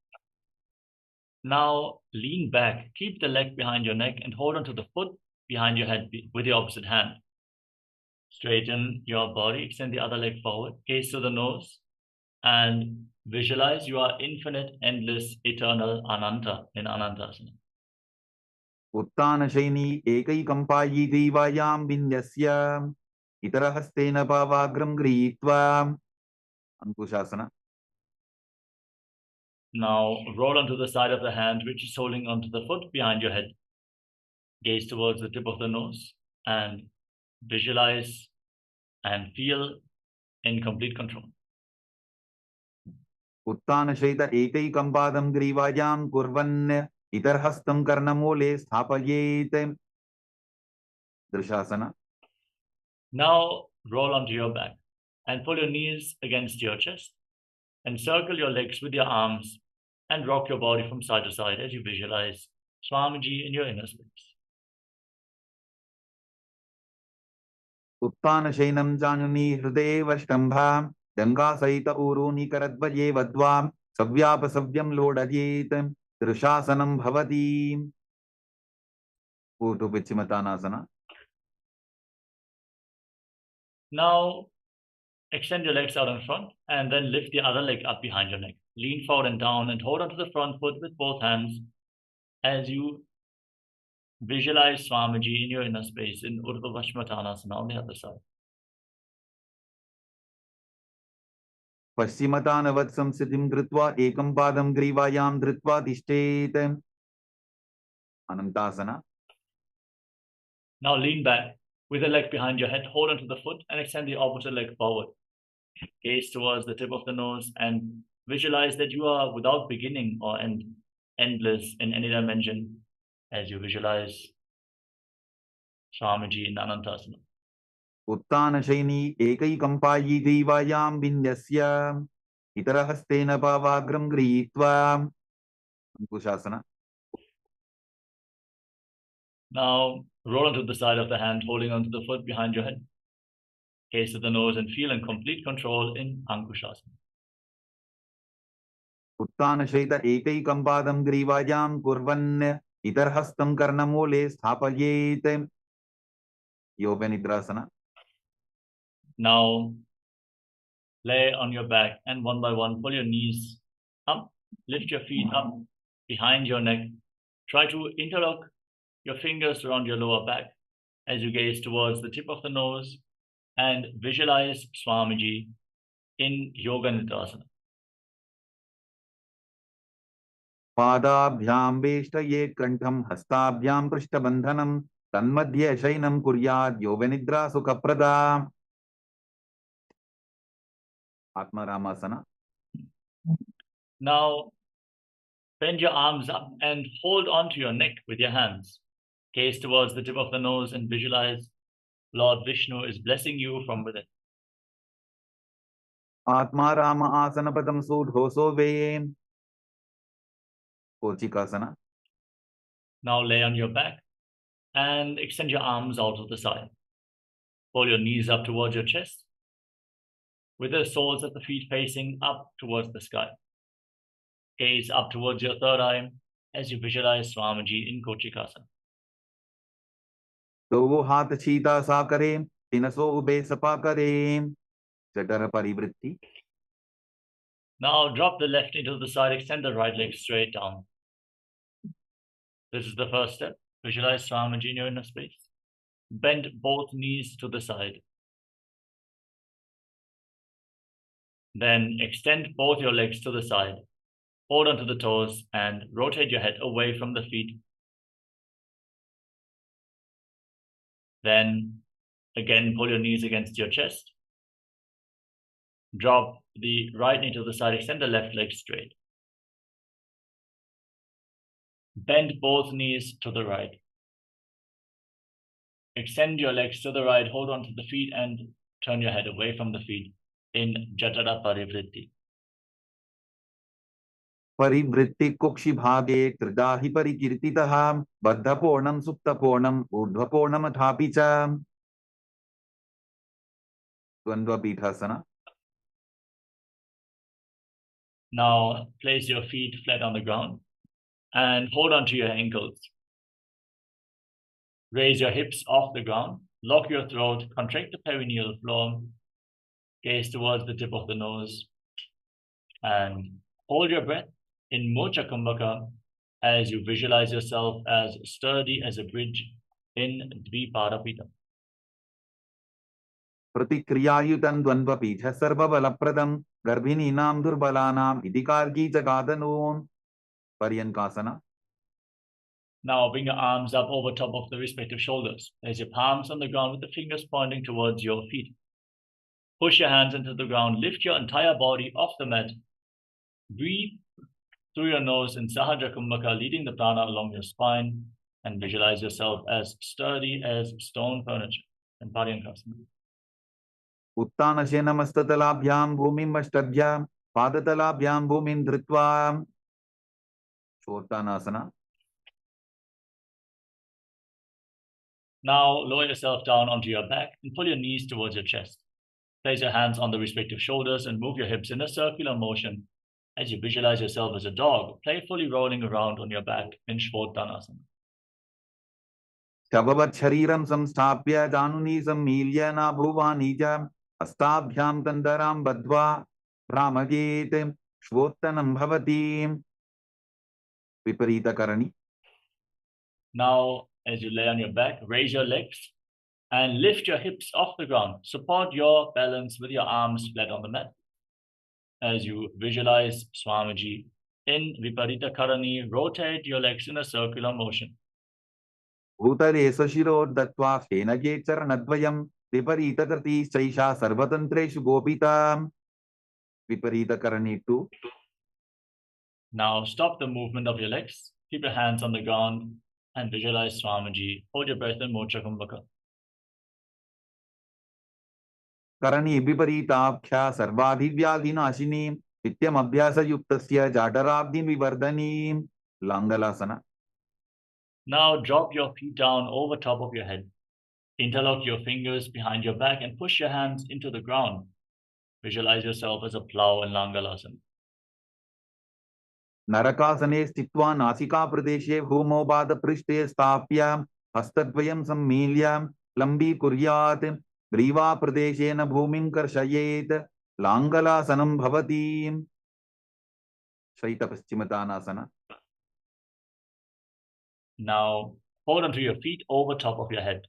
Now lean back, keep the leg behind your neck and hold onto the foot behind your head with the opposite hand. Straighten your body, extend the other leg forward, gaze to the nose, and visualize you are infinite, endless, eternal Ananta in Anantasana. उत्तानशैनी एकैकम्पायी ग्रीवायां विन्यस्य इतरहस्तेन पावाग्रं गृहीत्वा. अंकुशासना. Now roll onto the side of the hand which is holding onto the foot behind your head. Gaze towards the tip of the nose and visualize and feel in complete control. उत्तानशैत एकैकं पादं ग्रीवायां कुर्वन् इतरहस्तं कर्णमूले स्थापयेत्. दृशासना. Now roll onto your back and pull your knees against your chest and circle your legs with your arms and rock your body from side to side as you visualize Swamiji in your inner space. उत्तानशैनं जानुनी हृदये वष्टम्भा गंगा सहित ऊरूनि करद्वये वद्वां सव्यापसव्यं लोडयेत्. दृशासनं भवति. ऊर्ध्वपश्चिमतानासना. Now extend your legs out in front and then lift the other leg up behind your neck. Lean forward and down and hold onto the front foot with both hands as you visualize Swamiji in your inner space in Urdhva Vashmatanasana on the other side. पश्चिमतानवत् संस्थितिं कृत्वा एकं पादं ग्रीवायां धृत्वा तिष्ठेत् अनन्तासना. Now lean back with the leg behind your head, hold onto the foot and extend the opposite leg forward. Gaze towards the tip of the nose and visualize that you are without beginning or end, endless in any dimension as you visualize Swamiji in Anantasana. उत्तानशयनी एकैकम्पायी ग्रीवायां विन्यस्य इतरहस्तेन पावाग्रं गृहीत्वा अंकुशासना. Now roll onto the side of the hand, holding onto the foot behind your head. Gaze to the nose and feel in complete control in Ankushasana. उत्तानशयित एकैकं पादं ग्रीवायां कुर्वन् इतरहस्तं कर्णमूले स्थापयेत् योगनिद्रासना. Now lay on your back and one by one pull your knees up, lift your feet up behind your neck. Try to interlock your fingers around your lower back as you gaze towards the tip of the nose and visualize Swamiji in Yoga Nidrasana. पादाभ्यां वेष्टयेत् कंठं हस्ताभ्यां पृष्ठबन्धनं तन्मध्ये शयनं कुर्यात् योगनिद्रा सुखप्रदा. आत्मारामासना. Now bend your arms up and hold onto your neck with your hands. Gaze towards the tip of the nose and visualize Lord Vishnu is blessing you from within. Atmaram आसनपदं सूढोसो way कोचिकासना. Now lay on your back and extend your arms out to the side. Pull your knees up towards your chest with the soles of the feet facing up towards the sky. Gaze up towards your third eye as you visualize Swamiji in Kochikasana. दो हाथ छीता सा करे तिनसो ube Sapa करे जठर परिवृत्ति. Now drop the left knee to the side, extend the right leg straight down. This is the first step. Visualize Swamiji in your inner space. Bend both knees to the side. Then extend both your legs to the side. Hold onto the toes and rotate your head away from the feet. Then again, pull your knees against your chest. Drop the right knee to the side, extend the left leg straight. Bend both knees to the right. Extend your legs to the right, hold on to the feet and turn your head away from the feet in Jatara Parivritti. परिवृत्ति कुक्षि भागे त्रिदाहि परिकीर्तितः बद्धपूर्णं सुप्तपूर्णं ऊर्ध्वपूर्णमथापि च. द्वन्द्वपीठासना. Now place your feet flat on the ground and hold on to your ankles. Raise your hips off the ground, lock your throat, contract the perineal floor, gaze towards the tip of the nose, and hold your breath in Mocha Kumbhaka as you visualize yourself as sturdy as a bridge in Dviparapita. प्रतिक्रियायुतं द्वन्द्वपीठ सर्वबलप्रदं गर्भिणीनां दुर्बलानां इति कार्गी जगादनून् पर्यङ्कासना. Now bring your arms up over top of the respective shoulders. Place your palms on the ground with the fingers pointing towards your feet. Push your hands into the ground. Lift your entire body off the mat. Breathe through your nose in Sahaja Kumbhaka, leading the prana along your spine, and visualize yourself as sturdy as stone furniture in Paryankasana. उत्तानशयनमस्ततलाभ्यां भूमिं अष्टभ्यां पादतलाभ्यां भूमिं धृत्वा शोत्तानासना. Now lower yourself down onto your back and pull your knees towards your chest. Place your hands on the respective shoulders and move your hips in a circular motion as you visualize yourself as a dog, playfully rolling around on your back in Shvottanasana. शववत् शरीरं संस्थाप्य जानुनी सम्मील्य नाभुवानी च हस्ताभ्यां तन्दरां बद्ध्वा भ्रामयेत् श्वोत्तनं भवति. विपरीतकरणी. Now As you lay on your back, raise your legs and lift your hips off the ground. Support your balance with your arms flat on the mat. As you visualize Swamiji in Viparita Karani, rotate your legs in a circular motion. भूतले स्वशिरोर्दत्वा फेनगे चरणद्वयं विपरीतकृति चैषा सर्वतन्त्रेषु गोपिता विपरीतकरणी 2. Now stop the movement of your legs. Keep your hands on the ground and visualize Swamiji. Hold your breath in Moksha Kumbhaka. Karni विपरीताख्या सर्वाधिव्याधिनाशिनी नित्यमभ्यासयुक्तस्य जाडराब्धिविवर्धनी लांगलासना. Now drop your feet down over top of your head. Interlock your fingers behind your back and push your hands into the ground. Visualize yourself as a plow in Langalasana. नरकासने स्थित्वा नासिका प्रदेशे भूमौ पादपृष्ठे स्थाप्य हस्तद्वयं सम्मील्य लम्बीकुर्यात् ग्रीवा प्रदेशेन भूमिं कर्षयेत् लांगलासनं भवति. शैतपश्चिमतानासना. Now hold onto your feet over top of your head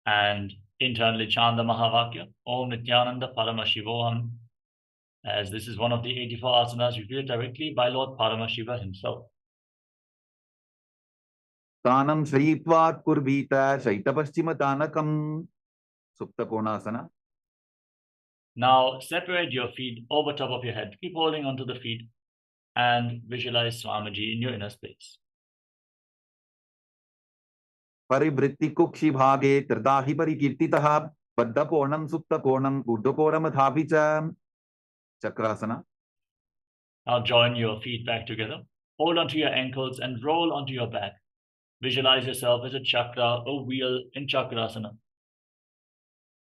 and internally chant the Mahavakya, Om Nithyananda Paramashivoham. As this is one of the 84 asanas revealed directly by Lord Paramashiva himself. तानं शयित्वात् कुर्वीत शैतपश्चिमतानकं सुप्तकोणासना. Now separate your feet over top of your head. Keep holding onto the feet and visualize Swamiji in your inner space. परिवृत्ति कुक्षि भागे त्रिदाहि परिकीर्तितः बद्धकोणं सुप्तकोणं ऊर्ध्वकोणमथापि च Chakrasana. Now join your feet back together. Hold onto your ankles and roll onto your back. Visualize yourself as a chakra, a wheel in Chakrasana.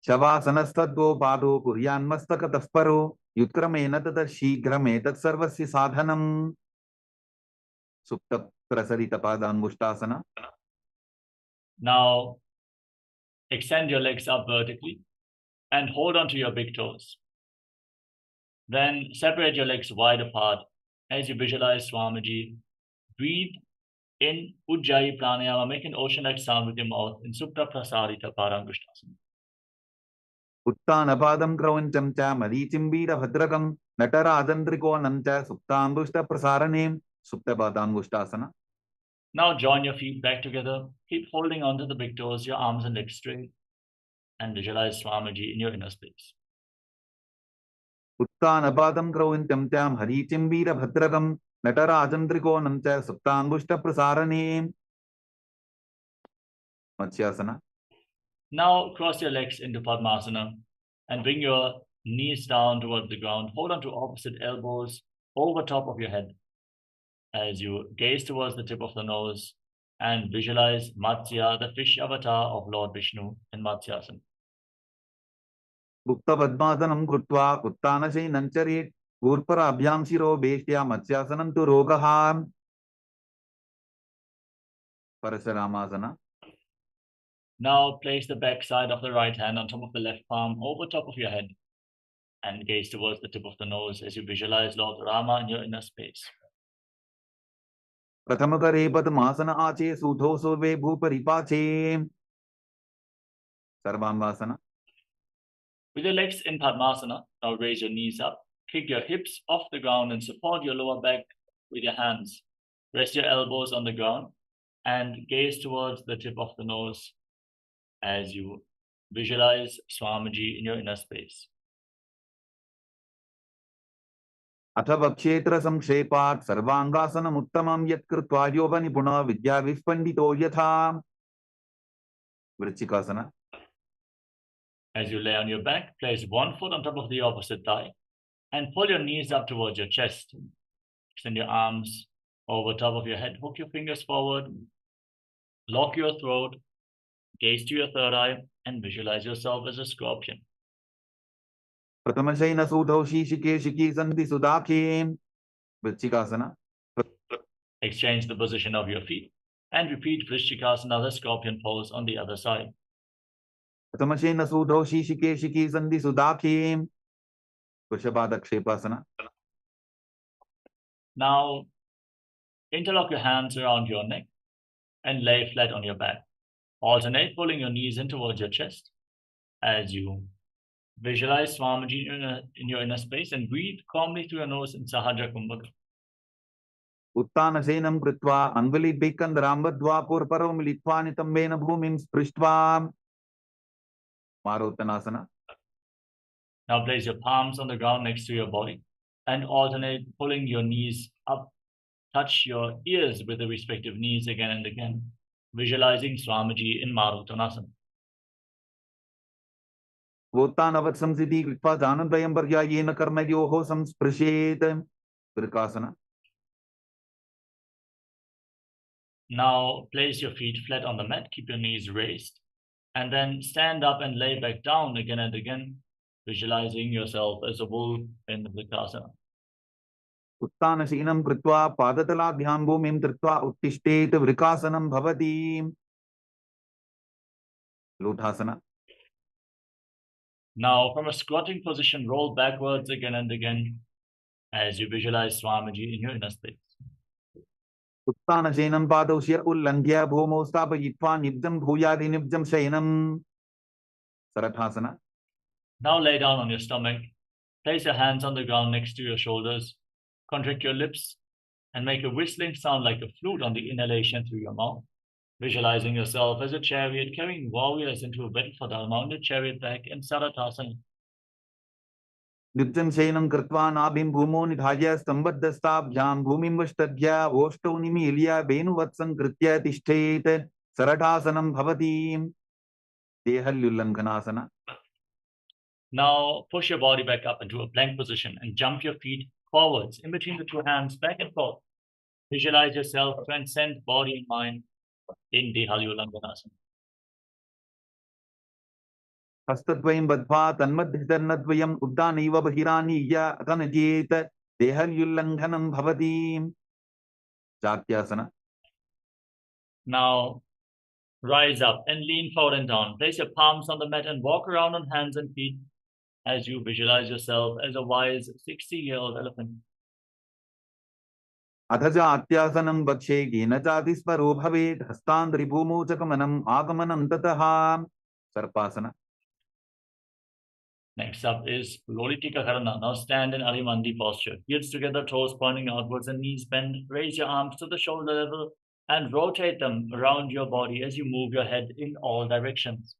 शवासनस्तद्वो पादो कुर्यान्मस्तकतः परो युत्क्रमेण ततः शीघ्रमेतत् सर्वस्य साधनम्. सुप्तप्रसरितपादाङ्गुष्ठासना. Now extend your legs up vertically and hold onto your big toes. Then separate your legs wide apart as you visualize Swamiji. Breathe in Ujjayi Pranayama. Make an ocean-like sound with your mouth in Supta Prasarita Parangushtasana. उत्तानपादं क्रौञ्चं च मरीचिं वीरभद्रकं नटराजन्द्रिकोणं च सुप्ताङ्गुष्ठप्रसारणे सुप्तपादाङ्गुष्ठासना. Now join your feet back together. Keep holding onto the big toes, your arms and legs straight, and visualize Swamiji in your inner space. उत्तानपादं क्रौञ्चं च मरीचिं वीरभद्रकं नटराजन्द्रिकोणं च सुप्ताङ्गुष्ठप्रसारणे मत्स्यासना. Now cross your legs into Padmasana and bring your knees down towards the ground. Hold on to opposite elbows over top of your head as you gaze towards the tip of the nose and visualize Matsya, the fish avatar of Lord Vishnu in Matsyasana. गुप्तपद्मासनं कृत्वा उत्तानशयनं चरेत् ऊर्ध्वराभ्यां शिरो वेष्ट्या मत्स्यासनं तु रोगः. परशुरामासना. Now place the back side of the right hand on top of the left palm over top of your head and gaze towards the tip of the nose as you visualize Lord Rama in your inner space. प्रथमकरे पद्मासन आचे सूधौ Sorve भूपरिपाचे सर्वांगासना. With your legs in Padmasana, now raise your knees up, kick your hips off the ground and support your lower back with your hands. Rest your elbows on the ground and gaze towards the tip of the nose as you visualize Swamiji in your inner space. अथ वक्षेत्र संक्षेपात् सर्वांगासनम् उत्तमं यत् कृत्वा योगनिपुणः विद्याविष्पण्डितो यथा. वृश्चिकासना. As you lay on your back, place one foot on top of the opposite thigh and pull your knees up towards your chest. Extend your arms over top of your head. Hook your fingers forward. Lock your throat. Gaze to your third eye and visualize yourself as a scorpion. प्रथमशयन सूधौ शीशिकेशिकी सन्धि सुदाखे. वृश्चिकासना. Exchange the position of your feet and repeat Vrishchikasana, the scorpion pose on the other side. प्रथमशयन सूधौ शीशिकेशिकी सन्धि सुदाखे. वृषभादक्षेपासना. Now interlock your hands around your neck and lay flat on your back. Alternate pulling your knees in towards your chest as you visualize Swamiji in your inner space and breathe calmly through your nose in Sahaja Kumbhaka. उत्तानसेनं कृत्वा अन्वलिभिकन्दरां बद्ध्वा पूर्वपरो मिलित्वा नितम्बेन भूमिं स्पृष्ट्वा Marottanasana. Now place your palms on the ground next to your body and alternate pulling your knees up. Touch your ears with the respective knees again and again, visualizing Swamiji in Marottanasana. Vottanavatsam-siddhi कृत्वा जानद्वयं पर्यायेन कर्मयोः संस्पृशेत् Vrikasana. Now place your feet flat on the mat, keep your knees raised, and then stand up and lay back down again and again, visualizing yourself as a wolf in the Vrikasana. उत्तानशीनं कृत्वा पादतलाभ्यां भूमिं धृत्वा उत्तिष्ठेत् वृकासनं भवति लोटासना. Now from a squatting position, roll backwards again and again as you visualize Swamiji in your inner space. उत्तानशयनं पादौ शिर उल्लङ्घ्य भूमौ स्थापयित्वा निब्जं भूयादिनिब्जं शयनं Sarathasana. Now lay down on your stomach, place your hands on the ground next to your shoulders, contract your lips, and make a whistling sound like a flute on the inhalation through your mouth, visualizing yourself as a chariot carrying warriors into a battle for Dharma on your chariot back in Sarathasana. निब्जं शयनं कृत्वा नाभिं भूमौ निधाय स्तम्भद्धस्ताभ्यां भूमिं वष्टभ्य ओष्ठौ निमील्य वेणुवत्सं कृत्य तिष्ठेत् सरठासनं भवति देहल्युल्लङ्घनासना. Now push your body back up into a plank position and jump your feet forwards in between the two hands, back and forth. Visualize yourself transcend body and mind in Dehalyullanganasana. हस्तद्वयं बद्ध्वा तन्मध्यधर्नद्वयम् उद्दानैव बहिरानीय अतनजेत देहल्युल्लङ्घनं भवति जात्यासना. Now rise up and lean forward and down. Place your palms on the mat and walk around on hands and feet as you visualize yourself as a wise 60-year-old elephant. अथ जात्यासनं वक्षे येन जातिस्वरो भवेत् हस्तान्द्रिभूमौ च गमनम् आगमनं ततः सर्पासना. Next up is Lolitika Karana. Now stand in Arimandi posture. Heels together, toes pointing outwards and knees bend. Raise your arms to the shoulder level and rotate them around your body as you move your head in all directions.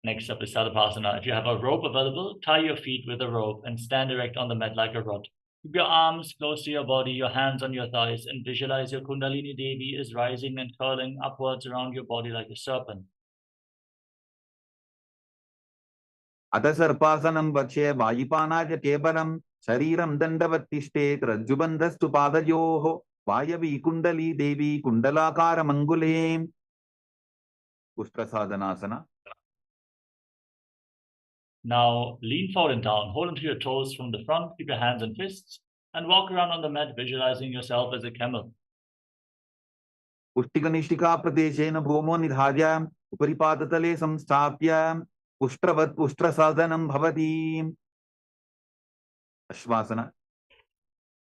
Next up is Sadapasana. If you have a rope available, tie your feet with a rope and stand erect on the mat like a rod. Keep your arms close to your body, your hands on your thighs, and visualize your Kundalini Devi is rising and curling upwards around your body like a serpent. अथ सर्पासनं वक्षे वायुपानाय केवलं शरीरं दण्डवत्तिष्ठेत् रज्जुबन्धस्तु पादयोः वायवी कुण्डली देवी कुण्डलाकारमङ्गुले उष्ट्रसाधनासना. Now lean forward and down, hold onto your toes from the front, keep your hands and fists, and walk around on the mat, visualizing yourself as a camel. पुष्टिकनिष्ठिका प्रदेशेन भूमौ निधाय उपरिपादतले संस्थाप्य उष्ट्रवत् उष्ट्रसाधनं भवति अश्वासना.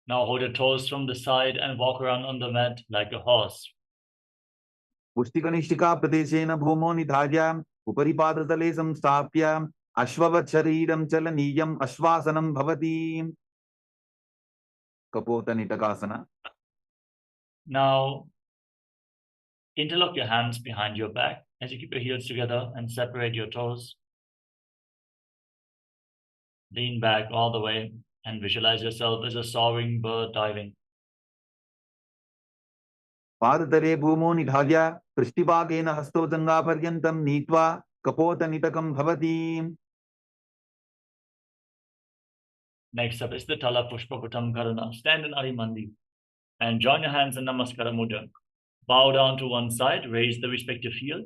Now hold your toes from the side and walk around on the mat like a horse. पुष्टिकनिष्ठिका प्रदेशेन भूमौ निधाय उपरिपादतले संस्थाप्य अश्ववत् शरीरं चलनीयम् अश्वासनं भवति कपोतनिटकासना. Now interlock your hands behind your back as you keep your heels together and separate your toes. Lean back all the way and visualize yourself as a soaring bird diving. पादतले भूमौ निधाय पृष्ठभागेन हस्तौ जङ्घापर्यन्तं नीत्वा कपोतनिटकं भवति. Next up is the Tala Pushpaputam Karana. Stand in Arimandi and join your hands in Namaskara Mudra. Bow down to one side, raise the respective heel,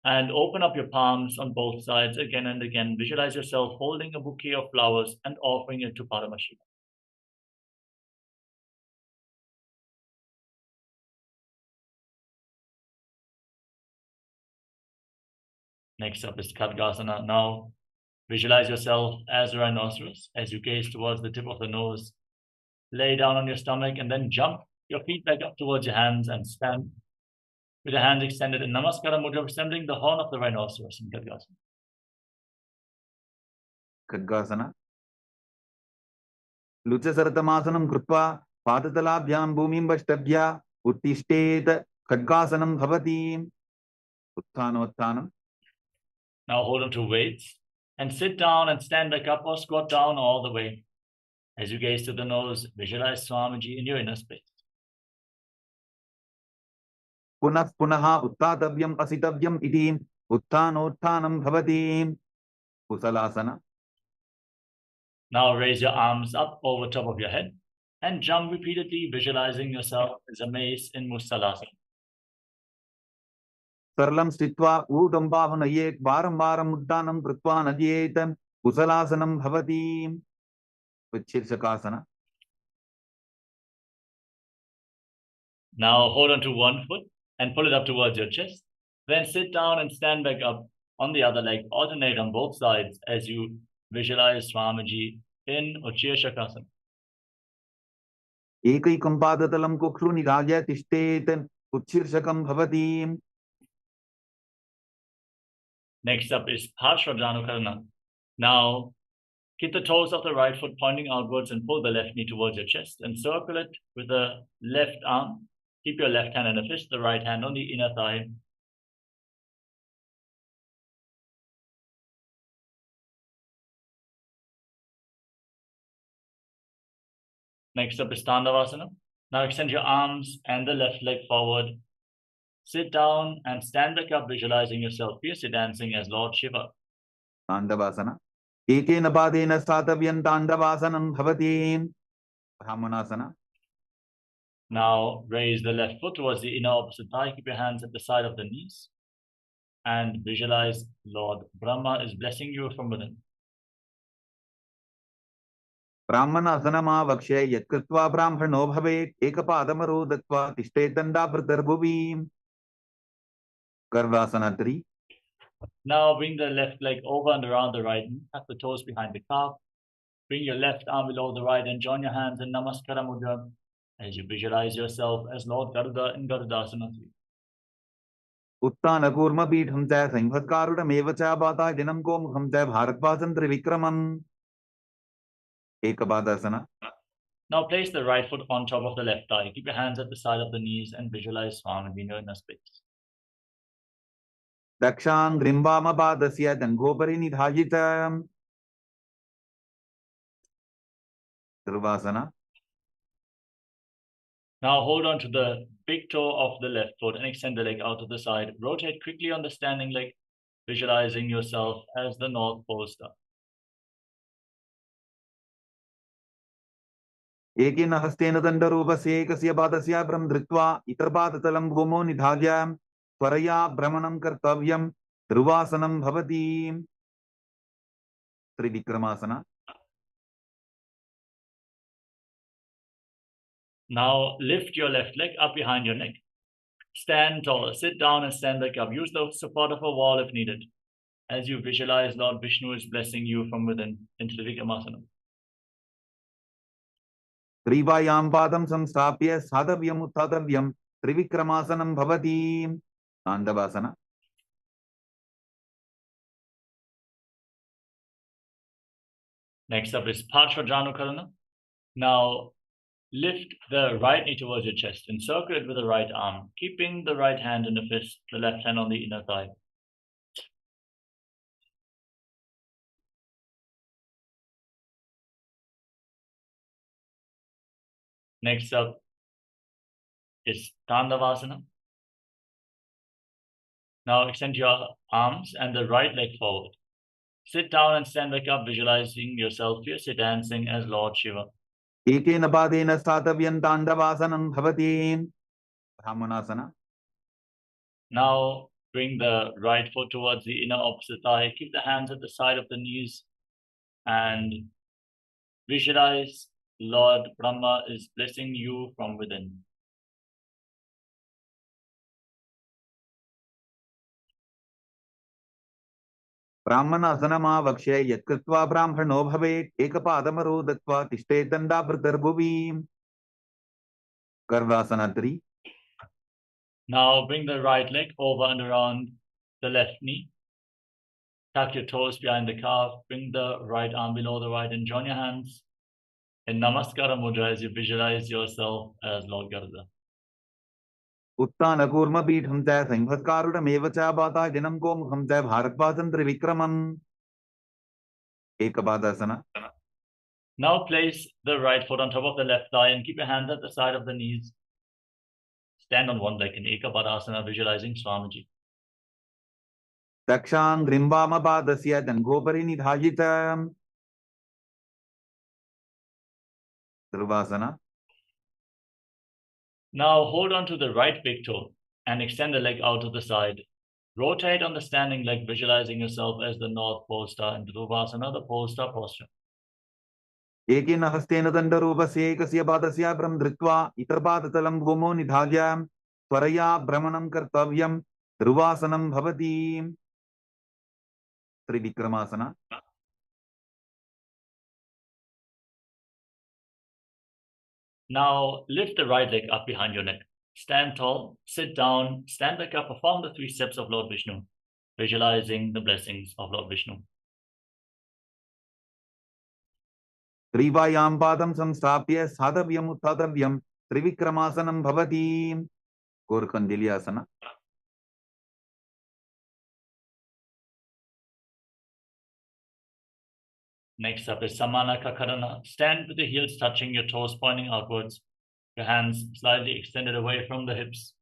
and open up your palms on both sides again and again. Visualize yourself holding a bouquet of flowers and offering it to Paramashivoham. Next up is Khadgasana. Now Visualize yourself as a rhinoceros as you gaze towards the tip of the nose. Lay down on your stomach and then jump your feet back up towards your hands and stand with your hands extended in Namaskara Mudra, resembling the horn of the rhinoceros in Khadgasana. Khadgasana. Luchasartamasanam krutva padatalabhyam bhumim vashtabhya uttishtet khadgasanam bhavati. Utthana. Now hold on to weights and sit down and stand back up or squat down all the way. As you gaze to the nose, visualize Swamiji in your inner space. Punah punaha uttatavyam asitavyam iti uttanottanam bhavati. Kusalasana. Now raise your arms up over top of your head and jump repeatedly, visualizing yourself as a mace in Musalasana. Sarlam stitva udambhavanayet varam varam uddanam kritva nadyetam kusalasanam bhavati. Vichirshakasana. Now hold on to one foot and pull it up towards your chest. Then sit down and stand back up on the other leg. Alternate on both sides as you visualize Swamiji in Uchirshakasana. Ekaikam padatalam kukshu nirajya tishtet uchirshakam bhavati. Next up is Parshvajanukarana. Now, keep the toes of the right foot pointing outwards and pull the left knee towards your chest and circle it with the left arm. Keep your left hand in a fist, the right hand on the inner thigh. Next up is Tandavasana. Now extend your arms and the left leg forward. Sit down and stand back up, visualizing yourself fiercely dancing as Lord Shiva. Tandavasana. Ekena padena statavyam tandavasanam bhavati. Brahmanasana. Now raise the left foot towards the inner opposite thigh. Keep your hands at the side of the knees. And visualize Lord Brahma is blessing you from within. Brahmanasana vakshe yat kritva brahmano bhavet ekapadamaro datva tishtetanda pratarbuvi. Garvasana 3. Now bring the left leg over and around the right knee. Tuck the toes behind the calf. Bring your left arm below the right and join your hands in Namaskara Mudra as you visualize yourself as Lord Garuda in Garudasana 3. Uttana kurma pitham cha sambhatkarudam eva cha bata dinam ko mukham cha bharatvasan trivikramam. Ekabadasana. Now place the right foot on top of the left thigh. Keep your hands at the side of the knees and visualize Swamiji in your inner space. Dakshan grimbama padasya dangopari nidhajitam. Dhurvasana. Now hold on to the big toe of the left foot and extend the leg out to the side. Rotate quickly on the standing leg, visualizing yourself as the North Pole star. Ekena hastena dandarupasya ekasya padasya brahm dhritva itarpadatalam bhumo nidhaja tvaraya brahmanam kartavyam dhruvasanam bhavati. Trivikramasana. Now lift your left leg up behind your neck. Stand tall, sit down and stand back up. Use the support of a wall if needed. As you visualize Lord Vishnu is blessing you from within into the Vikramasana. Trivayam padam samstapya sadhavyam uttatavyam trivikramasanam bhavati. Tandavasana. Next up is Parshvajanukarana. Now lift the right knee towards your chest and circle it with the right arm, keeping the right hand in a fist, the left hand on the inner thigh. Next up is Tandavasana. Now extend your arms and the right leg forward. Sit down and stand back up, visualizing yourself fiercely dancing as Lord Shiva. Ekena padena statavyam tandavasanam bhavati. Brahmanasana. Now bring the right foot towards the inner opposite thigh. Keep the hands at the side of the knees and visualize Lord Brahma is blessing you from within. Brahmanasana vakshe yatkritva brahmano bhavet ekapadamaro dattva tishte dandavritarbuvi. Garvasana 3. Now bring the right leg over and around the left knee. Tuck your toes behind the calf. Bring the right arm below the right and join your hands in Namaskara Mudra as you visualize yourself as Lord Garda. Uttana kurma pitham cha sanghaskaruda mevacha bata janam ko mukham cha bharatvasan trivikramam. Ekabadasana. Now place the right foot on top of the left thigh and keep your hands at the side of the knees. Stand on one leg in Ekabadasana, visualizing Swamiji. Dakshang grimbama padasya dangopari nidhajitam. Dhruvasana. Now hold on to the right big toe and extend the leg out to the side. Rotate on the standing leg, visualizing yourself as the North Pole Star in Dhruvasana, the Pole Star posture. Ekena hastena dandarupasya ekasya padasya brahm dhritva itarpadatalam bhumo nidhaja tvaraya brahmanam kartavyam dhruvasanam bhavati. Trivikramasana. Now lift the right leg up behind your neck. Stand tall, sit down, stand back up, perform the 3 steps of Lord Vishnu, visualizing the blessings of Lord Vishnu. Trivayam padam samstapya sadhavyam uttadavyam trivikramasanam bhavati. Korkandiliyasana. Next up is Samana Kakarana. Stand with the heels touching, your toes pointing outwards, your hands slightly extended away from the hips,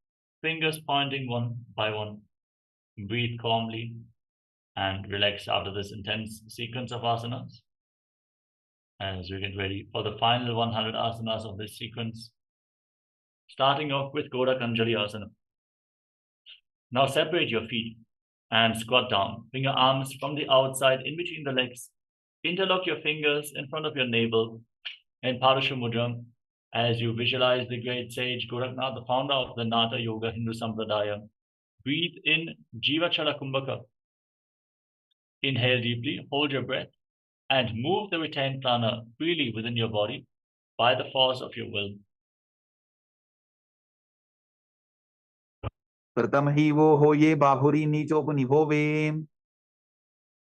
fingers pointing one by one. Breathe calmly and relax after this intense sequence of asanas. As we get ready for the final 100 asanas of this sequence, starting off with Godak Anjali Asana. Now separate your feet and squat down. Bring your arms from the outside in between the legs. Interlock your fingers in front of your navel in Parashu Mudra as you visualize the great sage Goraknath, the founder of the Nata Yoga Hindu Sampradaya. Breathe in Jiva Chala Kumbhaka. Inhale deeply, hold your breath, and move the retained prana freely within your body by the force of your will. Pratamahi vo hoye bahuri nichopu nivove.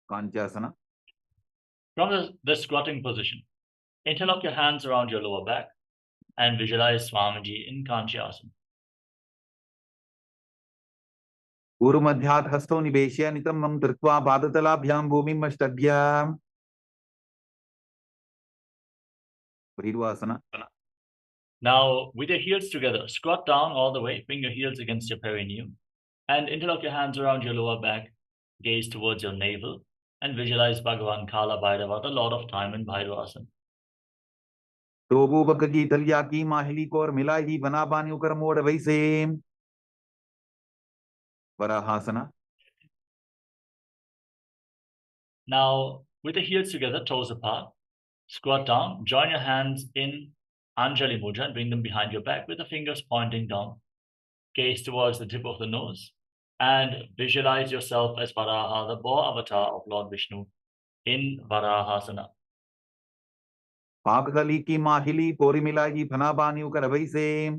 Kanchasana. From the squatting position, interlock your hands around your lower back and visualize Swamiji in Kanchyasana. Urumadhyat hasto niveshya nitamam dhritva padatalabhyam bhumim ashtadhyam. Rituasana. Now, with your heels together, squat down all the way, bring your heels against your perineum, and interlock your hands around your lower back, gaze towards your navel, and visualize Bhagavan Kalabhairava, the Lord of Time in Bhairavasana. Tobu bakagi talyaki mahili kor milahi vanabani ukar mod vaise. Varahasana. Now, with the heels together, toes apart, squat down, join your hands in Anjali Mudra and bring them behind your back with the fingers pointing down. Gaze towards the tip of the nose and visualize yourself as Varaha, the boar avatar of Lord Vishnu in Varahasana. Pakali ki mahili pori milahi vanabani ukar vaise.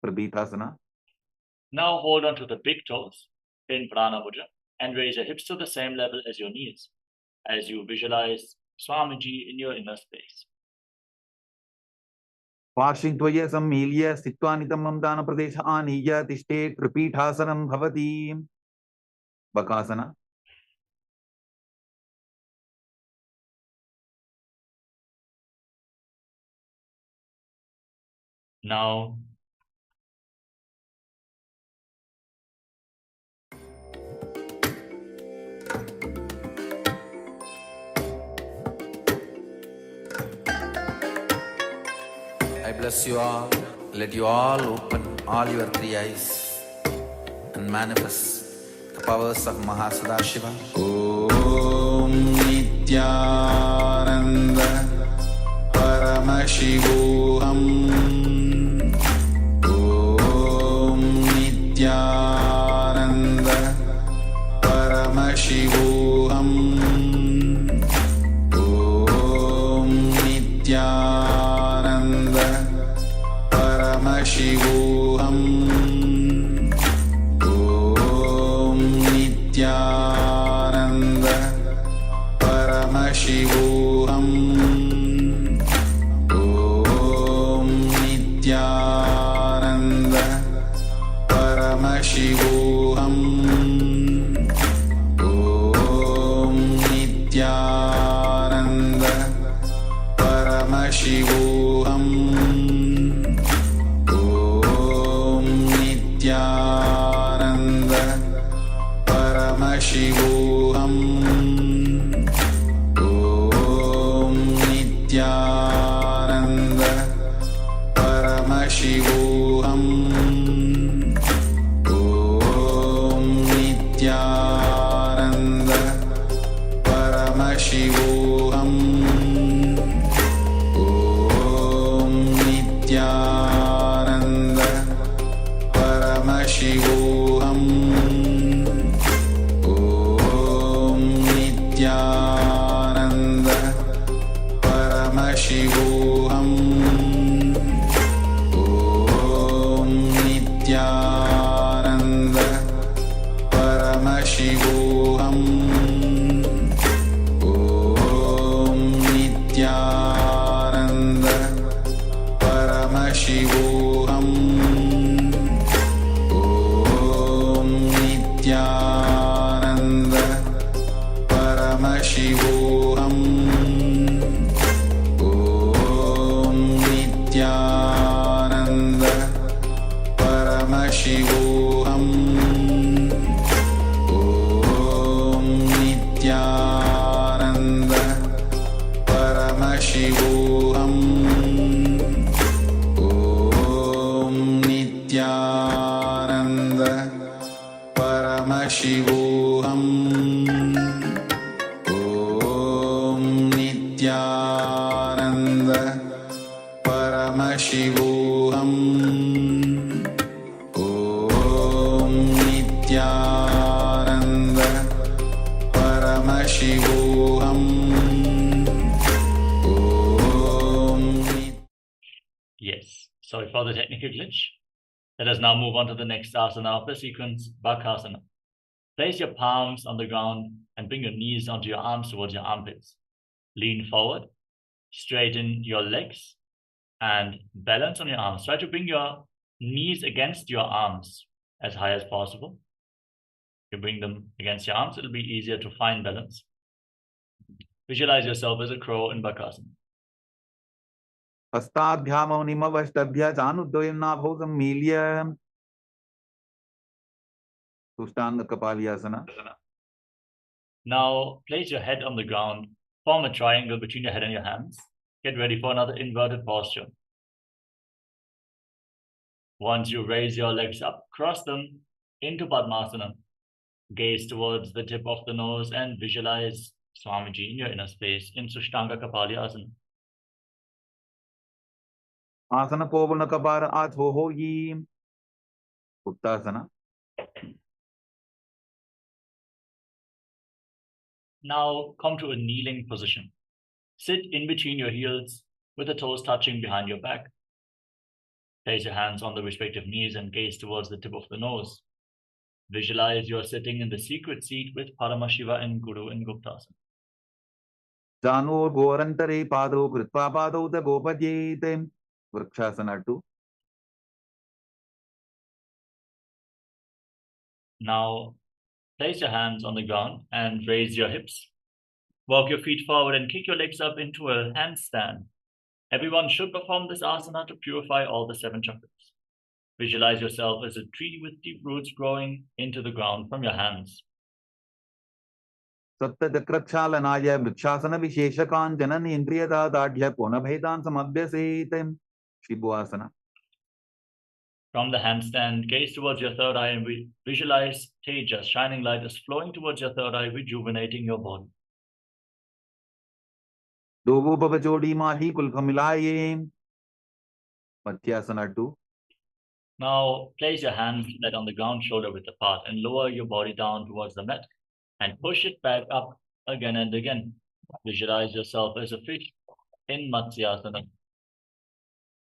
Prabhitasana. Now hold on to the big toes in Prana Mudra and raise your hips to the same level as your knees as you visualize Swamiji in your inner space. Parshing tvaya sammilya sittvanitamam dana pradesha aniya tishte tripithasanam bhavati. Bakasana. Now, I bless you all. Let you all open all your 3 eyes and manifest the powers of Mahasadashiva. Om Nityananda Paramashivoham. Om Nityananda Paramashivoham Om Nityananda Paramashivoham Om Nityananda Paramashivoham Om Nityananda Paramashivoham Om Nityananda Paramashivoham Om Nityananda Paramashivoham Om Nityananda Paramashivoham Om Nityananda Paramashivoham Om Nityananda Paramashivoham Om Nityananda Paramashivoham Om Nityananda Paramashivoham Om Nityananda Paramashivoham Om Nityananda Paramashivoham Om Nityananda Paramashivoham Om Nityananda Paramashivoham Om Nityananda Paramashivoham Om Nityananda Paramashivoham Om Yes, sorry for the technical glitch. Let us now move on to the next asana of the sequence, Bakasana. Place your palms on the ground and bring your knees onto your arms towards your armpits. Lean forward, straighten your legs, and balance on your arms. Try to bring your knees against your arms as high as possible. You bring them against your arms, it'll be easier to find balance. Visualize yourself as a crow in Bakasana. हस्ताभ्यामो निमवष्टभ्य चानुद्वयं नाभौ सम्मील्य Sushtanga Kapalyasana. Now place your head on the ground, form a triangle between your head and your hands. Get ready for another inverted posture. Once you raise your legs up, cross them into Padmasana. Gaze towards the tip of the nose and visualize Swamiji in your inner space in Sushtanga Kapalyasana. Asana Kovana Kapara Athohoyi Uttasana. Now come to a kneeling position. Sit in between your heels with the toes touching behind your back. Place your hands on the respective knees and gaze towards the tip of the nose. Visualize you are sitting in the secret seat with Paramashiva and Guru in Guptasana. Jano Gorantare Pado Kritpa Pado the Gopadyete Vrikshasana 2. Now place your hands on the ground and raise your hips. Walk your feet forward and kick your legs up into a handstand. Everyone should perform this asana to purify all the 7 chakras. Visualize yourself as a tree with deep roots growing into the ground from your hands. Sattajakrakshalanaya Vrikshasana Vishesha Kanjana Indriyada Dadhya Punabhedan Samabhyasetem Shibhuasana. From the handstand, gaze towards your third eye and visualize Tejas, shining light, is flowing towards your third eye, rejuvenating your body. Dovo Babajodi Mahi Kulkamilaye Matyasana 2. Now place your hands flat on the ground, shoulder width apart, and lower your body down towards the mat and push it back up again and again. Visualize yourself as a fish in Matsyasana.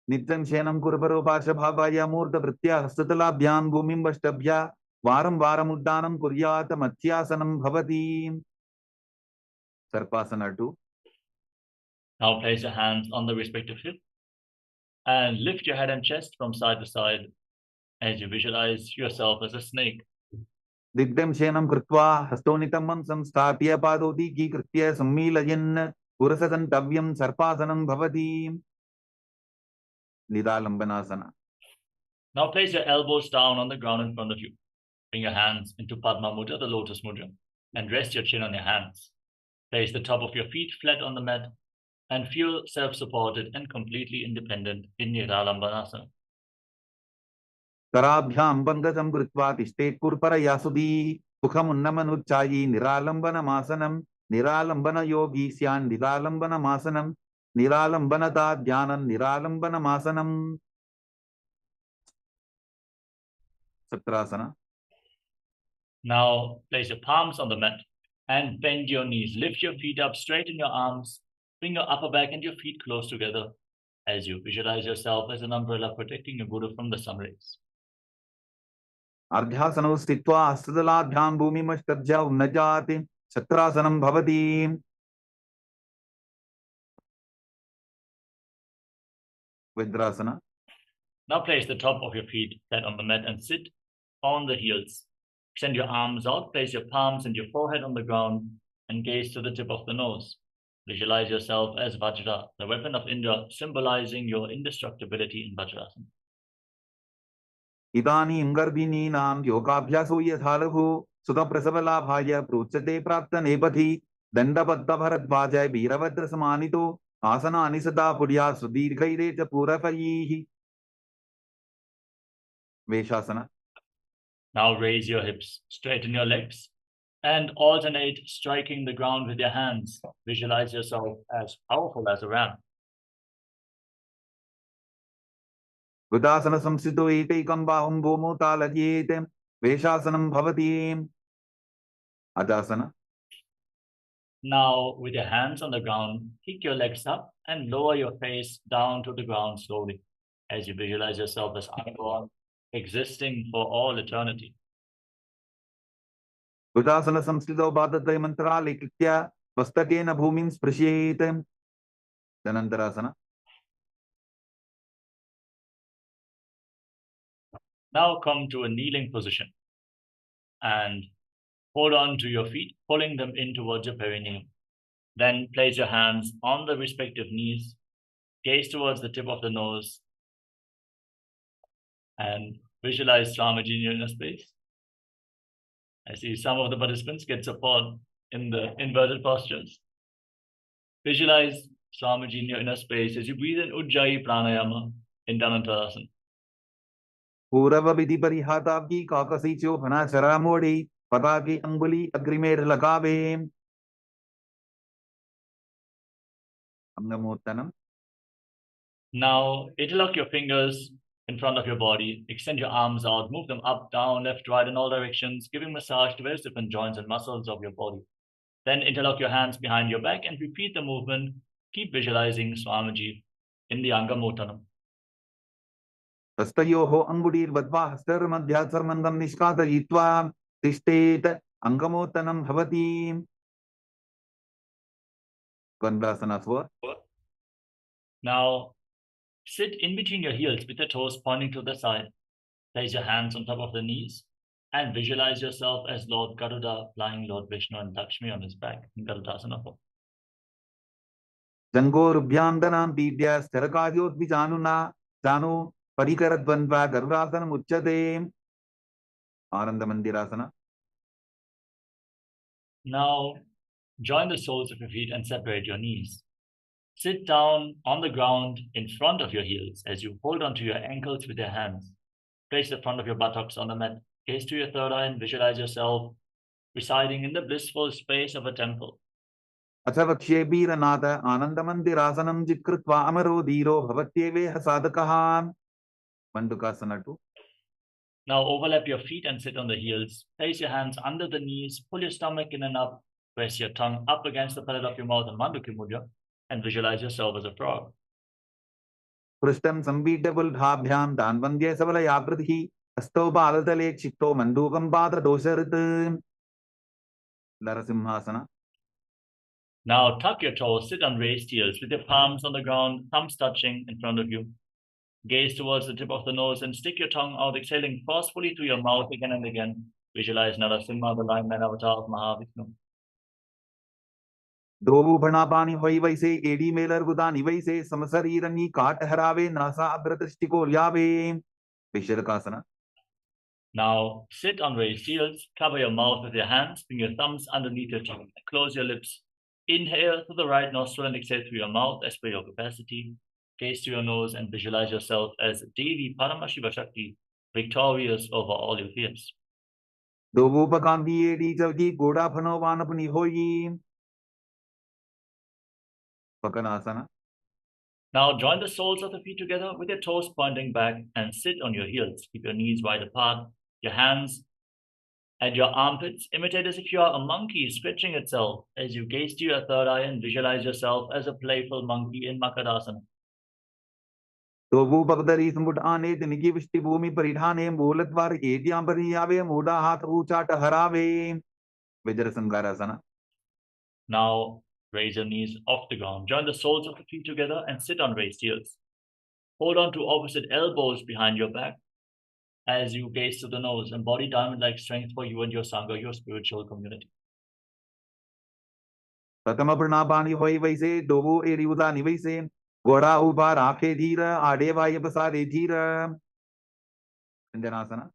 Nityam Shenam Kurparo Pashabhavaya Murtha Vritya Hastatalabhyam Bhumim Vashtabhya Varam Varamuddanam Kuryata Mathyasanam Bhavati. Sarpasana 2. Now place your hands on the respective hip and lift your head and chest from side to side as you visualize yourself as a snake. Digyam Shenam Krutva Hastonitam Mansam Stapya Padoti Ki Kritya Sammilayan Purasatantavyam Sarpasanam Bhavati. Nidalambanasana. Now place your elbows down on the ground in front of you. Bring your hands into Padma Mudra, the lotus mudra, and rest your chin on your hands. Place the top of your feet flat on the mat and feel self-supported and completely independent in Nidalambanasana. Karabhyam Bandham Krutva Tishtet Purpara Yasudi Mukhamunnamanutchayi Niralambana Masanam Niralambana Yogi Syan Niralambana Masanam Niralambana Dhyanan Niralambana Masanam. Satrasana. Now place your palms on the mat and bend your knees. Lift your feet up, straighten your arms, bring your upper back and your feet close together as you visualize yourself as an umbrella protecting your Buddha from the sun rays. Ardhyasanau Stitva Astadaladhyam Bhumimashtabhya Unnajati Satrasanam Bhavati. Vidrasana. Now place the top of your feet flat on the mat and sit on the heels. Extend your arms out, place your palms and your forehead on the ground and gaze to the tip of the nose. Visualize yourself as Vajra, the weapon of Indra, symbolizing your indestructibility in Vajrasana. Idani Imgarbini Nam Yogabhyaso Yathalahu Sutta Prasavalabhaya Pruchate Prapta Nepati Dandapadda Bharadvajay Viravadra Samanito Asana Anisada Pudya Sudirghaire Purafayihi. Vishesha. Now raise your hips, straighten your legs, and alternate striking the ground with your hands. Visualize yourself as powerful as a ram. Gudasana Samsito Etekam Bahum Bhomo Talajete Veshasanam Bhavati. Adasana. Now, with your hands on the ground, kick your legs up and lower your face down to the ground slowly as you visualize yourself as unborn, existing for all eternity. Gudasana Samsito Bhadatay Mantra Likitya Vastakena Bhumim Sprashyetem. Dhanantarasana. Now come to a kneeling position and hold on to your feet, pulling them in towards your perineum. Then place your hands on the respective knees, gaze towards the tip of the nose, and visualize Swamiji in your inner space. I see some of the participants get support in the inverted postures. Visualize Swamiji in your inner space as you breathe in Ujjayi Pranayama in Dhanantarasana. Purava Vidhi Parihatabhi Kakasicho Phana Charamodi Pataki Anguli Agrimer Lagave. Angamurtanam. Now interlock your fingers in front of your body, extend your arms out, move them up, down, left, right in all directions, giving massage to various different joints and muscles of your body. Then interlock your hands behind your back and repeat the movement. Keep visualizing Swamiji in the Angamurtanam. Hastayoho Angudir Vadva Hastar Madhyatsarmandam Nishkata Yitva Tishtet Angamotanam Bhavati. Kandasana 4. Now sit in between your heels with your toes pointing to the side. Place your hands on top of the knees and visualize yourself as Lord Garuda flying Lord Vishnu and Lakshmi on his back in Garudasana 4. Jangorubhyam Didya Starakajot Vijanuna Janu Parikaradvanva Garudasana Muchate. Arandamandirasana. Now join the soles of your feet and separate your knees. Sit down on the ground in front of your heels as you hold onto your ankles with your hands. Place the front of your buttocks on the mat. Gaze to your third eye and visualize yourself residing in the blissful space of a temple. Achavakshe Biranatha Anandamandirasanam Jitkritva Amaro Dhiro Bhavatyeve Hasadakaha. Mandukasana 2. Now overlap your feet and sit on the heels. Place your hands under the knees, pull your stomach in and up, press your tongue up against the palate of your mouth in Mandukya Mudra, and visualize yourself as a frog. पृष्ठं संपीड्यपुल्भाभ्यां दान्वन्द्ये सबलयाकृतिः हस्तौ पादतले क्षिप्तो मण्डूकं पाददोषऋत् नरसिंहासन. Now tuck your toes, sit on raised heels with your palms on the ground, thumbs touching in front of you. Gaze towards the tip of the nose and stick your tongue out, exhaling forcefully through your mouth again and again. Visualize Narasimha, the lion-man avatar of Mahavishnu. द्रोवु भणापानि होई वैसे AD Mailer गुदानि वैसे समशरीरनी काट हरावे NASA अग्रदृष्टिको ल्यावे विशरकासना. Now sit on raised heels, cover your mouth with your hands, bring your thumbs underneath your chin, close your lips. Inhale through the right nostril and exhale through your mouth as per your capacity. Gaze to your nose and visualize yourself as Devi Paramashiva Shakti, victorious over all your fears. दोवुपकांति एडी चौकी गोड़ा फनो वानपनि होई पकनासना. Now join the soles of the feet together with your toes pointing back and sit on your heels. Keep your knees wide apart, your hands at your armpits. Imitate as if you are a monkey stretching itself as you gaze to your third eye and visualize yourself as a playful monkey in Makadasana. दोवुपकदरी समुट आने तिनकी विष्टि भूमि परिधाने मूलद्वार एडियां परियावे मूढ़ा हाथ ऊंचाट हरावे वज्रसंगारासना. Now raise your knees off the ground. Join the soles of the feet together and sit on raised heels. Hold on to opposite elbows behind your back as you gaze to the nose. Embody diamond-like strength for you and your Sangha, your spiritual community. प्रथम प्रणापानि होई वैसे दोवु AD उदानि वैसे घोड़ा ऊपर आंखें धीर आड़े वाय पसारे धीर अंजनासना.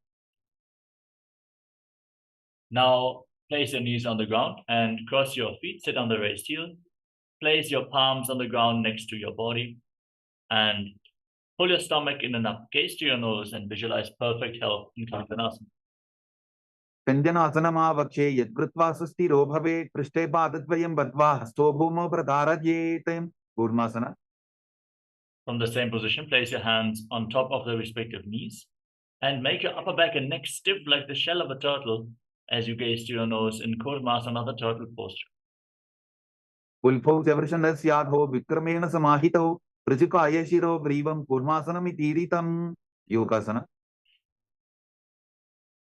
Now place your knees on the ground and cross your feet, sit on the raised heel. Place your palms on the ground next to your body and pull your stomach in and up. Gaze to your nose and visualize perfect health in Kankanasana. व्यञ्जनासनमा वक्षे यत्कृत्वा सुस्थिरो भवेत् पृष्ठे पादद्वयं बद्ध्वा हस्तो भूमौ प्रधारयेत् Kurmasana. From the same position, place your hands on top of the respective knees and make your upper back and neck stiff like the shell of a turtle as you gaze to your nose in Kurmasana, the turtle posture. उल्फौ चवर्षणस्याधो विक्रमेण समाहितौ ऋजुकाय शिरो ग्रीवं कूर्मासनमितीरितं योगासना.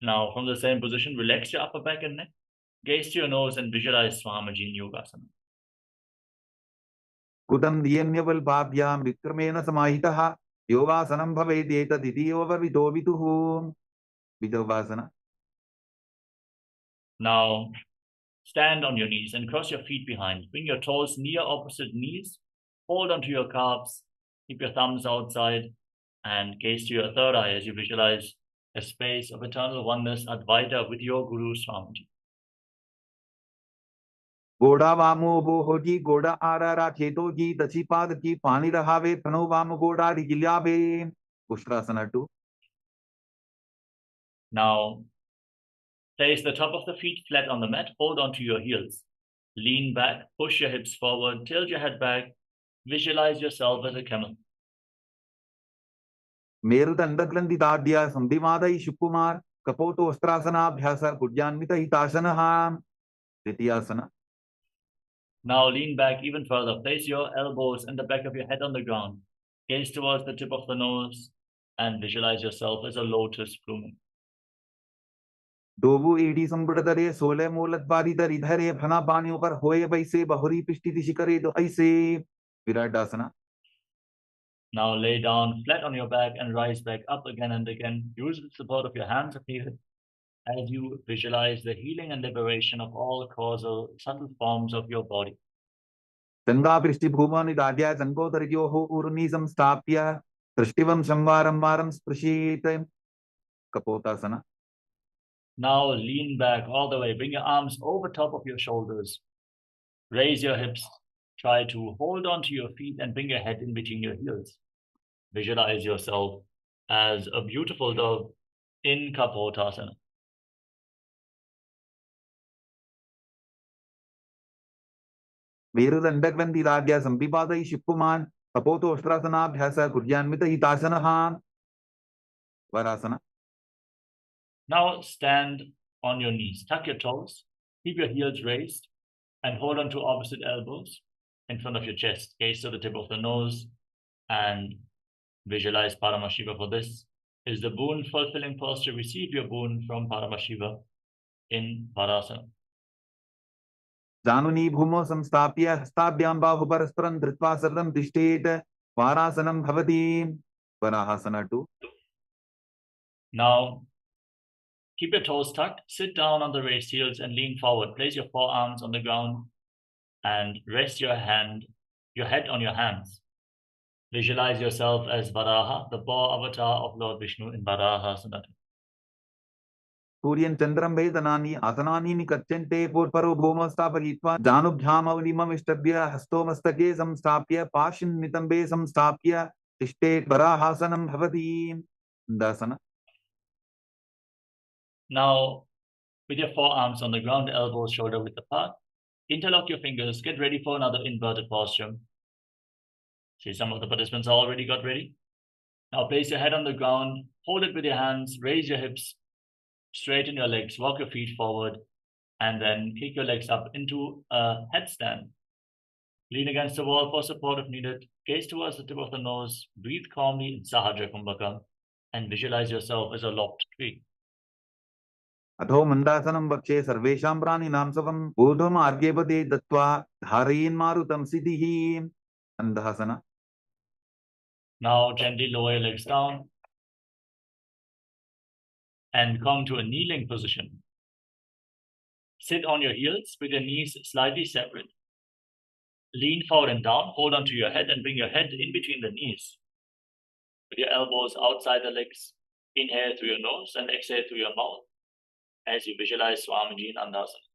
Now, from the same position, relax your upper back and neck. Gaze to your nose and visualize Swamiji in Yogasana. कुटं नियम्यवल्पाभ्यां विक्रमेण समाहितः योगासनं भवेत् एतदितियोपवितो विदुः विदोवासना. Now, stand on your knees and cross your feet behind. Bring your toes near opposite knees. Hold onto your calves. Keep your thumbs outside and gaze to your third eye as you visualize a space of eternal oneness, Advaita, with your Guru Swamiji. गोड़ा वामो वो होगी गोड़ा आरा खेतो की दची पाद की पानी रहावे तनो वाम गोड़ा रिगिल्यावे उष्ट्रासना 2. Now, place the top of the feet flat on the mat. Hold onto your heels. Lean back, push your hips forward, tilt your head back. Visualize yourself as a camel. मेरुदण्डग्रन्थिताढ्य संधिमादयि शुकुमार कपोतो अस्त्रासनाभ्यास कुड्यान्वित हितासनः द्वितीयासना. Now lean back even further. Place your elbows and the back of your head on the ground. Gaze towards the tip of the nose and visualize yourself as a lotus blooming. दोवु एडी संबुड़तरे सोले मूलद्वारी दर इधरे फना पानी ऊपर होए वैसे बहुरी पिष्टि शिखरे दो ऐसे विराटासना. Now lay down flat on your back and rise back up again and again. Use the support of your hands or feet as you visualize the healing and liberation of all causal subtle forms of your body. संगा पृष्टि भूमानि दाढ्या संकोदरयोः ऊर्नि संस्थाप्य दृष्टिवं संवारं वारं स्पृशेत् कपोतासना. Now lean back all the way. Bring your arms over top of your shoulders. Raise your hips. Try to hold on to your feet and bring your head in between your heels. Visualize yourself as a beautiful dove in Kapotasana. मेरुदण्डग्रन्थिदाढ्य संविपादयि शिपुमान् कपोतो अस्त्रासनाभ्यास कुर्यान्वित हितासनः वरासना. Now stand on your knees. Tuck your toes. Keep your heels raised and hold on to opposite elbows in front of your chest. Gaze to the tip of the nose and Visualize Paramashiva for this. Is the boon fulfilling posture? Receive your boon from Paramashiva in Varasana. जानुनी भूमौ संस्थाप्य हस्ताभ्यां बाहुपरस्परं धृत्वा सरलं तिष्ठेत् वारासनं भवति वराहासना 2 Now keep your toes tucked, sit down on the raised heels and lean forward. Place your forearms on the ground and rest your head on your hands. Visualize yourself as Varaha, the boar avatar of Lord Vishnu in Varahasana. सूर्यं चन्द्रं वेदनानि आसनानि निकच्यन्ते पूर्वरो भूमौ स्थापयित्वा जानुभ्यामवलिममिष्टभ्य हस्तो मस्तके संस्थाप्य पाशिं नितम्बे संस्थाप्य तिष्ठेत् वराहासनं भवति Dasna. Now, with your forearms on the ground, elbows shoulder width apart, interlock your fingers, get ready for another inverted posture. See, some of the participants already got ready. Now place your head on the ground, hold it with your hands, raise your hips, straighten your legs, walk your feet forward, and then kick your legs up into a headstand. Lean against the wall for support if needed. Gaze towards the tip of the nose, breathe calmly in Sahaja Kumbhaka, and visualize yourself as a lopped tree. अथो मन्दासनं वक्षे सर्वेषां प्राणिनां सवं ऊर्ध्वम् आर्घ्यपदे दत्त्वा धारयेन्मारुतं सिद्धिः अन्धासना. Now gently lower your legs down and come to a kneeling position. Sit on your heels with your knees slightly separate. Lean forward and down, hold onto your head and bring your head in between the knees. With your elbows outside the legs, inhale through your nose and exhale through your mouth as you visualize Swamiji in Andasana.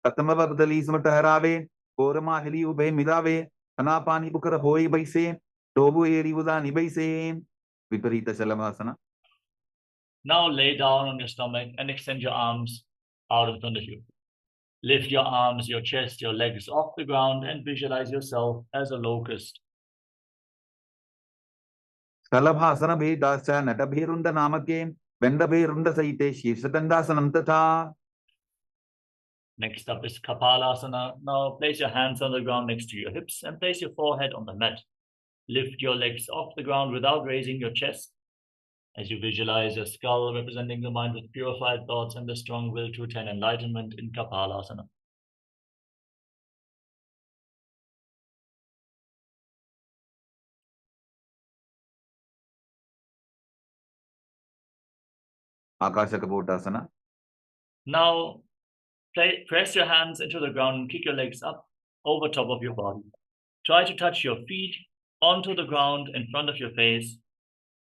कतमवदली स्मटहरावे कोरमाहिली उभे मिलावे अनापानी Booker होई बैसे डोबु एरी उदानी बैसे विपरीत शलभासना. Now lay down on your stomach and extend your arms out in front of you. Lift your arms, your chest, your legs off the ground and visualize yourself as a locust. शलभासन भेदाश्च नटभेरुण्ड नामके वेण्डभेरुण्ड सहिते शीर्षदण्डासनं तथा. Next up is Kapalasana. Now place your hands on the ground next to your hips and place your forehead on the mat. Lift your legs off the ground without raising your chest as you visualize your skull representing the mind with purified thoughts and the strong will to attain enlightenment in Kapalasana. आकाशकपोटासना. Now press your hands into the ground and kick your legs up over top of your body. Try to touch your feet onto the ground in front of your face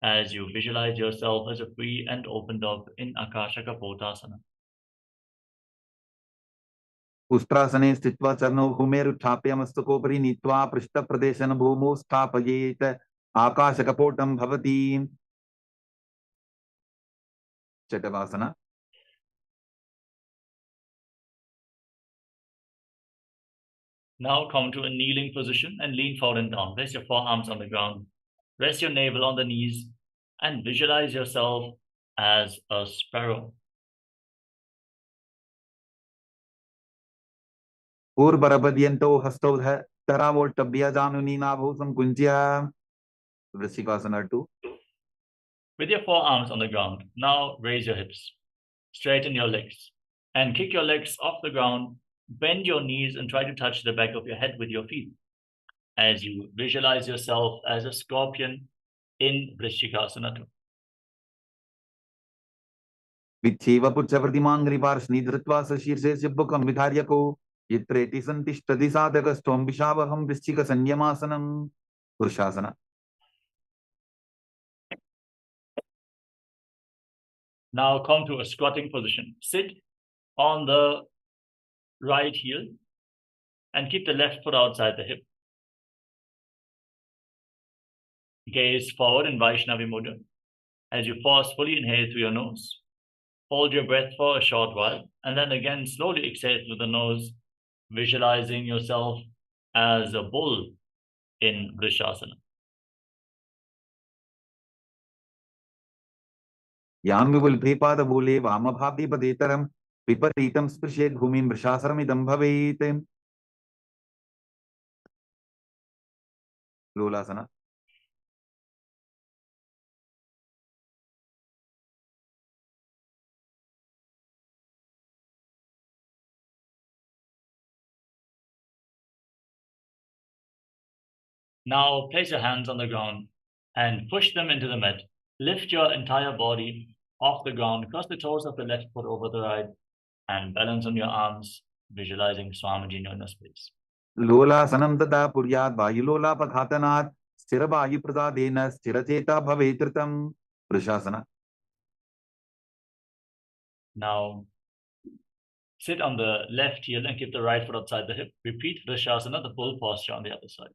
as you visualize yourself as a free and open dog in Akashakapotasana. उष्ट्रासने स्थित्वा चरणौ भूमेरुत्थाप्य मस्तकोपरि नीत्वा पृष्ठप्रदेशेन भूमौ स्थापयेत् आकाशकपोटं भवति चटवासना. Now come to a kneeling position and lean forward and down. Place your forearms on the ground. Rest your navel on the knees and visualize yourself as a sparrow. पूर्वरपद्यन्तो हस्तौ धरावोट्टभ्य जानुनी नाभौ संकुञ्च्य वृश्चिकासना 2. With your forearms on the ground, now raise your hips, straighten your legs, and kick your legs off the ground. Bend your knees and try to touch the back of your head with your feet as you visualize yourself as a scorpion in Vrishchikasana 2. विच्छेव पुच्छप्रतिमाङ्घ्रिपार्ष्णि धृत्वा सशीर्षे सिब्बकं विधार्यको यत्रेति सन्तिष्ठति साधकस्त्वं विशावहं वृश्चिकसंयमासनं पुरुषासना. Now come to a squatting position. Sit on the right heel and keep the left foot outside the hip. Gaze forward in Vaishnavi Mudra as you forcefully inhale through your nose. Hold your breath for a short while and then again slowly exhale through the nose, visualizing yourself as a bull in Vrishasana. यान्विपुल्भेपादबूले वामभागीपदेतरं विपरीतं स्पृशेत् भूमिं वृषासनमिदं भवेत्. लोलासना. Now place your hands on the ground and push them into the mat. Lift your entire body off the ground, cross the toes of the left foot over the right, and balance on your arms, visualizing Swamiji in your inner space. लोलासनं तदा पुर्यात् वायुलोलापघातनात् स्थिरवायुप्रसादेन स्थिरचेता भवेत् वृषासन. Now sit on the left heel and keep the right foot outside the hip. Repeat Vishesha, the full posture on the other side.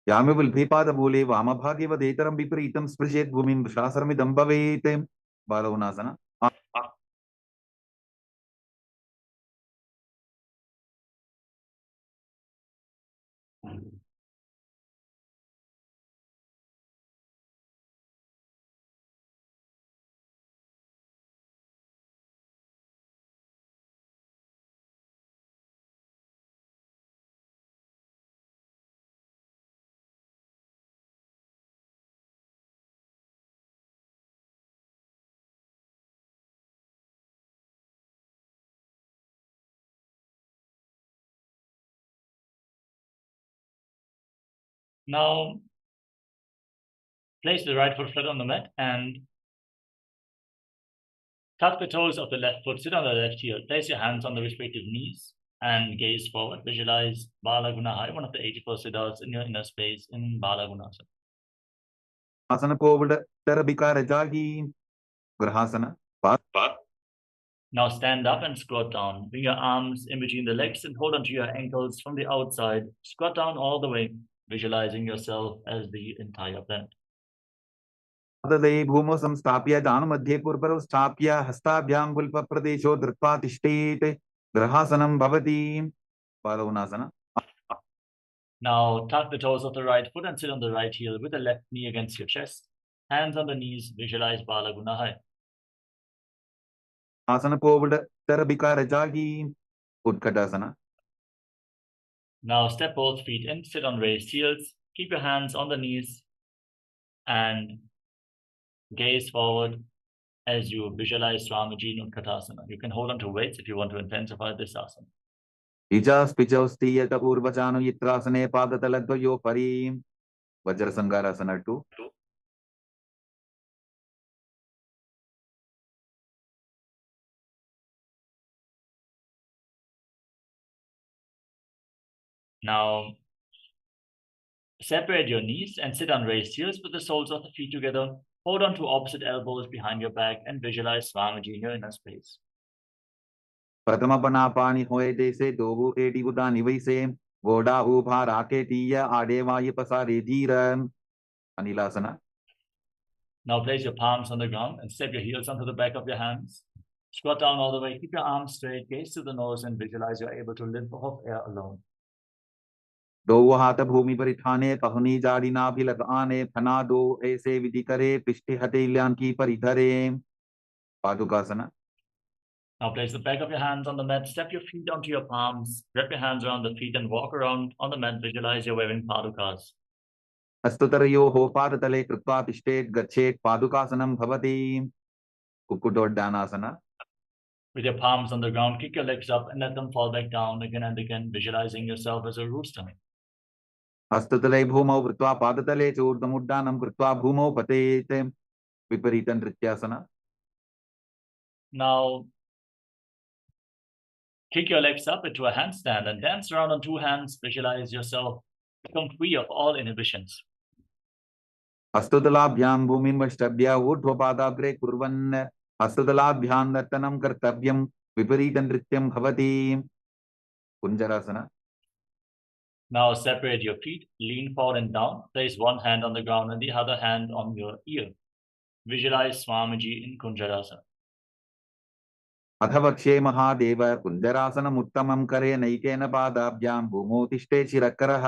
यामिवल्भीपादमूले वामभागे वदेतरं विपरीतं स्पृशेत् भूमिं वृषासनमिदं भवेत् बालवनासन. Now, place the right foot flat on the mat and tuck the toes of the left foot, sit on the left heel, place your hands on the respective knees and gaze forward. Visualize Bala Gunahai, one of the 84 siddhas in your inner space in Bala Gunasana. Asana povada tarabika rajagi grahasana. Now stand up and squat down. Bring your arms in between the legs and hold onto your ankles from the outside. Squat down all the way, visualizing yourself as the entire plant. तदे भूमौ संस्थाप्य दानमध्ये पूर्वरौ स्थाप्य हस्ताभ्यां गुल्पप्रदेशो धृत्वा तिष्ठेत् ग्रहासनं भवति बालवनासन. Now tuck the toes of the right foot and sit on the right heel with the left knee against your chest. Hands on the knees, visualize Bala Gunahai. आसन povada tarabika rajagi utkatasana. Now step both feet in, sit on raised heels, keep your hands on the knees and gaze forward as you visualize Swamiji in Utkatasana. You can hold on to weights if you want to intensify this asana. Ijas pijaus tiyata purvachano yitrasane padataladvayo pari Vajrasangarasana 2. Now, separate your knees and sit on raised heels with the soles of the feet together. Hold on to opposite elbows behind your back and visualize Swamiji in your inner space. Prathamapanapani hoye dese dovu edi udani vaise goda ubha raketiya adevaya pasare dhiram Anilasana. Now place your palms on the ground and step your heels onto the back of your hands. Squat down all the way. Keep your arms straight, gaze to the nose and visualize you're able to live off air alone. दो हाथ भूमि पर ठाने पहुनी जाड़ी नाभि लगाने फना दो ऐसे विधि करे पृष्ठे हथेलियां की परिधरे पादुकासना. Now place the back of your hands on the mat, step your feet onto your palms, wrap your hands around the feet and walk around on the mat. Visualize you're wearing padukas. हस्तुतरयोः पादतले कृत्वा तिष्ठेत् गच्छेत् पादुकासनं भवति कुक्कुटोड्डानासना. With your palms on the ground, kick your legs up and let them fall back down again and again, visualizing yourself as a rooster. हस्ततले भूमौ वृत्वा पादतले च ऊर्ध्वमुड्डानं कृत्वा भूमौ पतेत् विपरीतं नृत्यासना. Now, kick your legs up into a handstand and dance around on two hands. Visualize yourself become free of all inhibitions. हस्ततलाभ्यां भूमिं वष्टभ्य ऊर्ध्वपादाग्रे कुर्वन् हस्ततलाभ्यां नर्तनं कर्तव्यं विपरीतं नृत्यं भवति कुञ्जरासना. Now separate your feet, lean forward and down. Place one hand on the ground and the other hand on your ear. Visualize Swamiji in Kunjarasana. अथ वक्ष्ये महादेव कुञ्जरासनमुत्तमं करे नैकेन पादाभ्यां भूमौ तिष्ठेत् शिरकरः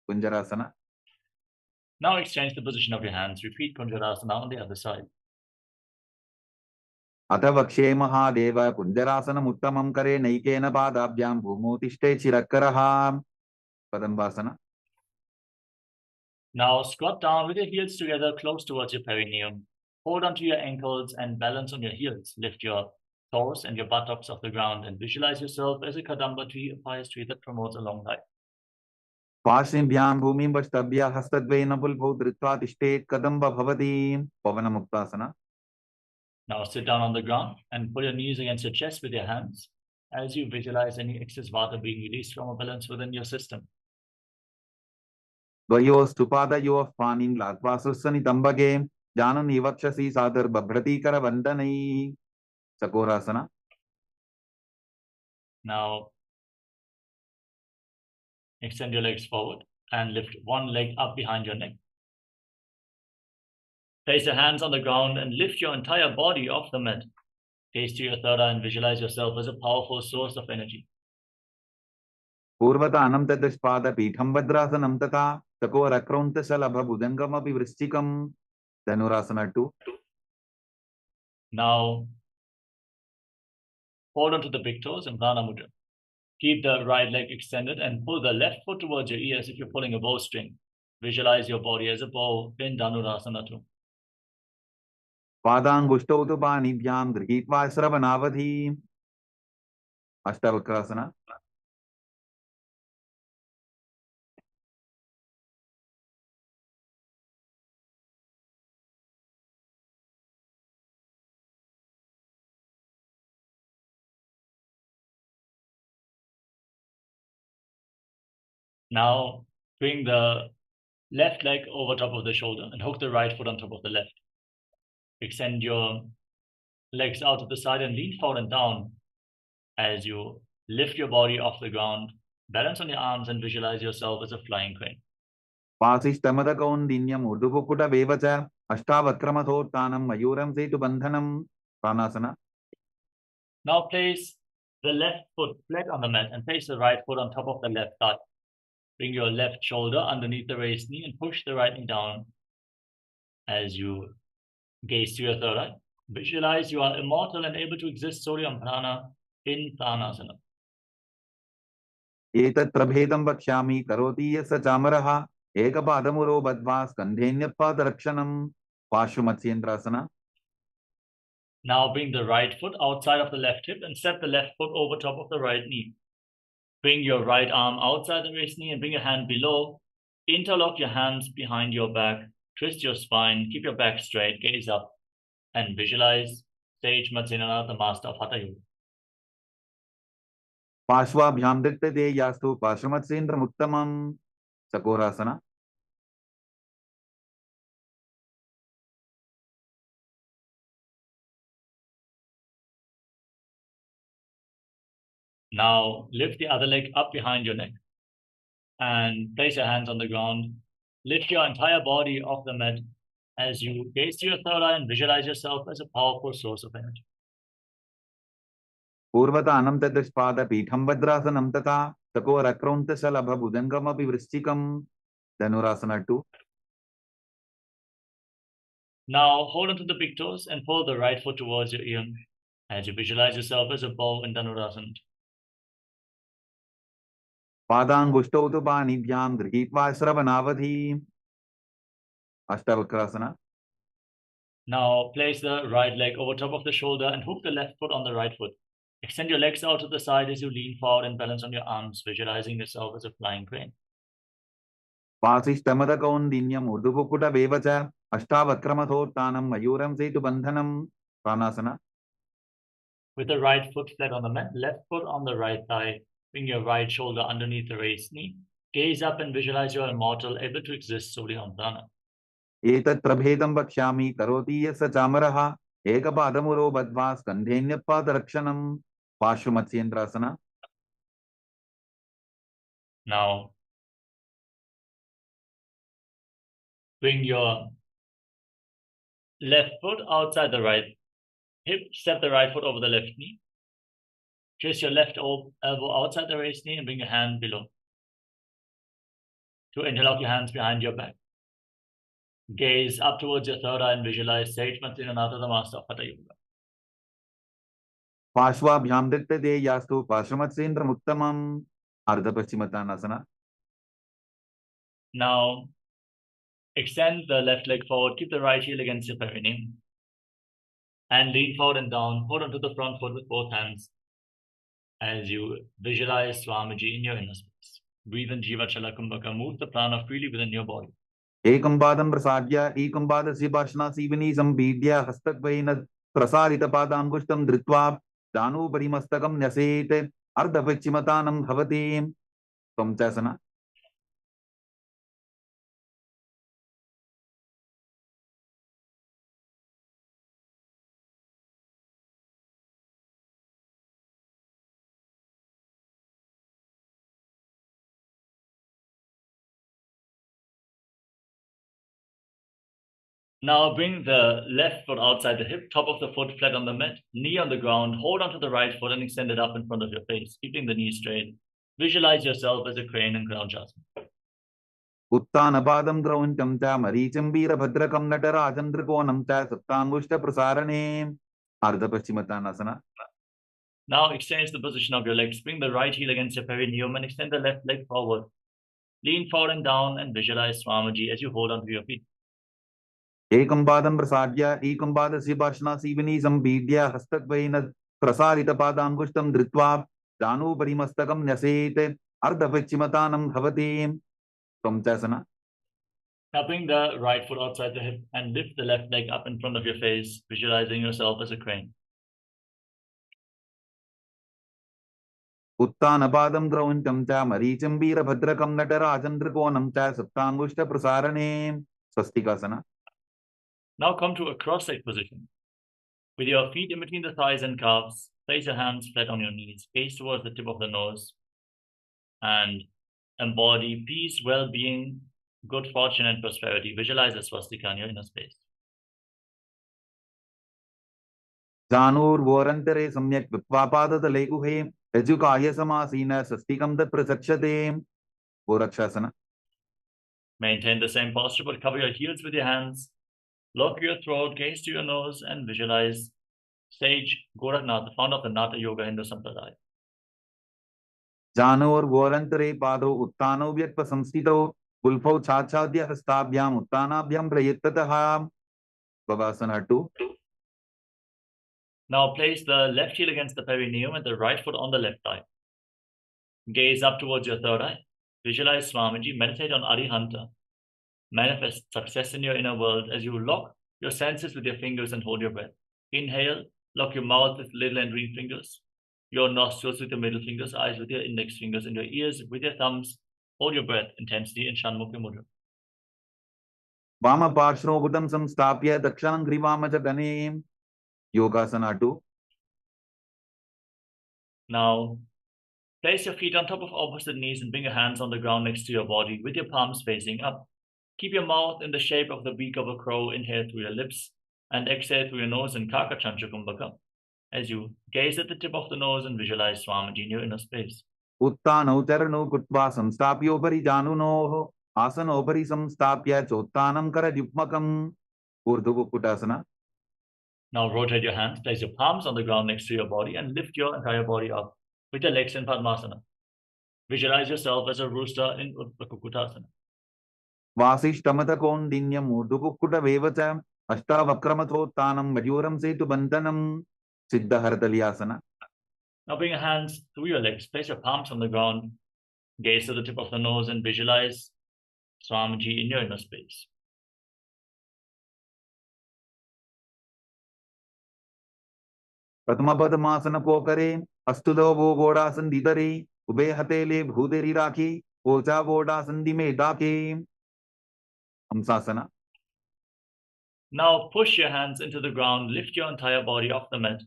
कुञ्जरासना. Now exchange the position of your hands. Repeat Kunjarasana on the other side. अथ वक्ष्ये महादेव कुञ्जरासनमुत्तमं करे नैकेन पादाभ्यां भूमौ तिष्ठेत् शिरकरः पदम्बासना. Now squat down with your heels together close towards your perineum. Hold onto your ankles and balance on your heels. Lift your torso and your buttocks off the ground, and visualize yourself as a kadamba tree, a pious tree that promotes a long life. पाशिभ्यां भूमिं वष्टभ्य हस्तद्वयेन पुल्भौ धृत्वा तिष्ठेत् कदम्ब भवति पवनमुक्तासना. Now sit down on the ground and put your knees against your chest with your hands as you visualize any excess vata being released from a balance within your system. द्वयोस्तुपादयोः पाणिं लात्वा सुस्वनितम्बके जानन् वक्षसि सादुर्बभ्रतीकरवन्दनैः. चकोरासना. Now extend your legs forward and lift one leg up behind your neck. Place your hands on the ground and lift your entire body off the mat. Gaze to your third eye and visualize yourself as a powerful source of energy. पूर्वतानं तदस्पादपीठं भद्रासनं तथा चकोरक्रौन्तशलभभुजङ्गमपि वृश्चिकं. Dhanurasana 2. Now hold onto the big toes in Prana Mudra. Keep the right leg extended and pull the left foot towards your ear as if you're pulling a bowstring. Visualize your body as a bow in Dhanurasana 2. पादाङ्गुष्ठौ तु पाणिभ्यां गृहीत्वा श्रवणावधि. अष्टावक्रासना. Now bring the left leg over top of the shoulder and hook the right foot on top of the left. Extend your legs out to the side and lean forward and down as you lift your body off the ground. Balance on your arms and visualize yourself as a flying crane. पाशिष्टमदकौन्दिन्यम् ऊर्ध्वकुकुटवेव च अष्टावक्रमथोत्थानं मयूरं सेतुबन्धनं. प्राणासना. Now place the left foot flat on the mat and place the right foot on top of the left thigh. Bring your left shoulder underneath the raised knee and push the right knee down as you gaze to your third eye. Visualize you are immortal and able to exist solely on prana in pranasana. एतत् प्रभेदं वक्ष्यामि करोति यस्य चामरः एकपादमुरो बद्ध्वा स्कन्धेऽन्यत्पादरक्षणं. पार्श्वमत्स्येन्द्रासना. Now bring the right foot outside of the left hip and step the left foot over top of the right knee. Bring your right arm outside the raised knee and bring your hand below. Interlock your hands behind your back. Twist your spine. Keep your back straight. Gaze up and visualize Sage Matsinana, the master of Hatha Yoga. पार्श्वाभ्यां दृष्टते यास्तु पार्श्वमत्स्येन्द्रमुत्तमं. चकोरासना. Now lift the other leg up behind your neck and place your hands on the ground. Lift your entire body off the mat as you gaze to your third eye and visualize yourself as a powerful source of energy. पूर्वतानं तदस्पादपीठं भद्रासनं तथा चकोरक्रौन्तशलभभुजङ्गमपि वृश्चिकं. Dhanurasana 2. Now hold onto the big toes and pull the right foot towards your ear as you visualize yourself as a bow in Dhanurasana. पादाङ्गुष्ठौ तु पाणिभ्यां गृहीत्वा श्रवणावधि. अष्टावक्रासना. Now place the right leg over top of the shoulder and hook the left foot on the right foot. Extend your legs out to the side as you lean forward and balance on your arms, visualizing yourself as a flying crane. पाशिष्टमदकौन्दिन्यम् ऊर्ध्वकुकुटवेव च अष्टावक्रमथोत्थानं मयूरं सेतुबन्धनं. प्राणासना. With the right foot flat on the mat, left foot on the right thigh, bring your right shoulder underneath the raised knee. Gaze up and visualize you are immortal, able to exist solely on prana. एतत् प्रभेदं वक्ष्यामि करोति यस्य चामरः एकपादमुरो बद्ध्वा स्कन्धेऽन्यत्पादरक्षणं. पार्श्वमत्स्येन्द्रासना. Now bring your left foot outside the right hip, step the right foot over the left knee. Twist your left elbow outside the raised knee and bring your hand below. To interlock your hands behind your back. Gaze up towards your third eye and visualize Sage Matsinana, the master of Hatha Yoga. पार्श्वाभ्यां दृष्टते यास्तु पार्श्वमत्स्येन्द्रमुत्तमं. अर्धपश्चिमोत्तानासना. Now extend the left leg forward, keep the right heel against your perineum and lean forward and down. Hold onto the front foot with both hands as you visualize Swamiji in your inner space. Breathe in Jiva Chala Kumbhaka. Move the prana freely within your body. Ekam padam prasadya, ekam padasya bhashna sivani sambhidya hastakvaina prasarita padangushtam dhritva danu parimastakam nyasete ardhapachimatanam bhavati. Samchasana. Now bring the left foot outside the hip, top of the foot flat on the mat, knee on the ground, hold onto the right foot and extend it up in front of your face, keeping the knee straight. Visualize yourself as a crane in ground jasana. Uttanapadam drauncham cha maricham veerabhadrakam natarajam trikonam cha sattangushta prasarane ardhapachimatanasana. Now exchange the position of your legs. Bring the right heel against your perineum and extend the left leg forward. Lean forward and down and visualize Swamiji as you hold onto your feet. Ekam padam prasadya, ekam padasya bhashna sivani sambhidya hastakvaina prasarita padangushtam dhritva danu parimastakam nyasete ardhapachimatanam bhavati. Samchasana. Now bring the right foot outside the hip and lift the left leg up in front of your face, visualizing yourself as a crane. Uttanapadam drauncham cha maricham veerabhadrakam natarajam trikonam cha sattangushta prasarane swastikasana. Now come to a cross-leg position. With your feet in between the thighs and calves, place your hands flat on your knees, gaze towards the tip of the nose, and embody peace, well-being, good fortune, and prosperity. Visualize a swastika in your inner space. Janur vorantare samyak vipvapadadale guhe ejukaya samasina swastikam tat prasakshate. Gorakshasana. Maintain the same posture, but cover your heels with your hands. Lock your throat, gaze to your nose, and visualize sage Gorakhnath, the founder of the Nata Yoga Hindu Sampradaya. Janur vorantare pado uttano vyakpa samstito ulpau chachadya hastabhyam uttanabhyam prayettataha. Bhavasana 2. Now place the left heel against the perineum and the right foot on the left thigh. Gaze up towards your third eye. Visualize Swamiji. Meditate on Arihanta. Manifest success in your inner world as you lock your senses with your fingers and hold your breath. Inhale, lock your mouth with little and ring fingers, your nostrils with your middle fingers, eyes with your index fingers, and your ears with your thumbs. Hold your breath intensely in Shanmukha Mudra. Vama parshno budam samstapya dakshanam grivama jaganim. Yogasana 2. Now, place your feet on top of opposite knees and bring your hands on the ground next to your body with your palms facing up. Keep your mouth in the shape of the beak of a crow. Inhale through your lips and exhale through your nose in Kaka Chancha Kumbhaka as you gaze at the tip of the nose and visualize Swamiji in your inner space. Uttano charano kutva samstapyo pari januno asano pari samstapya chottanam karadhyupmakam. Urdhva Kutasana. Now rotate your hands, place your palms on the ground next to your body and lift your entire body up with your legs in Padmasana. Visualize yourself as a rooster in Urdhva Kutasana. Vasishtamata kondinyam urdhukukuta vevacha ashtavakramatottanam majuram setu bandhanam. Siddha Haratalyasana. Now bring your hands through your legs, place your palms on the ground, gaze to the tip of the nose and visualize Swamiji in your inner space. Pratama Padmasana Pokare Astudo Vogodasan Didare Ube Hatele Bhuderi Raki Ocha Vodasan Dime Dake. Hamsasana. Now push your hands into the ground, lift your entire body off the mat,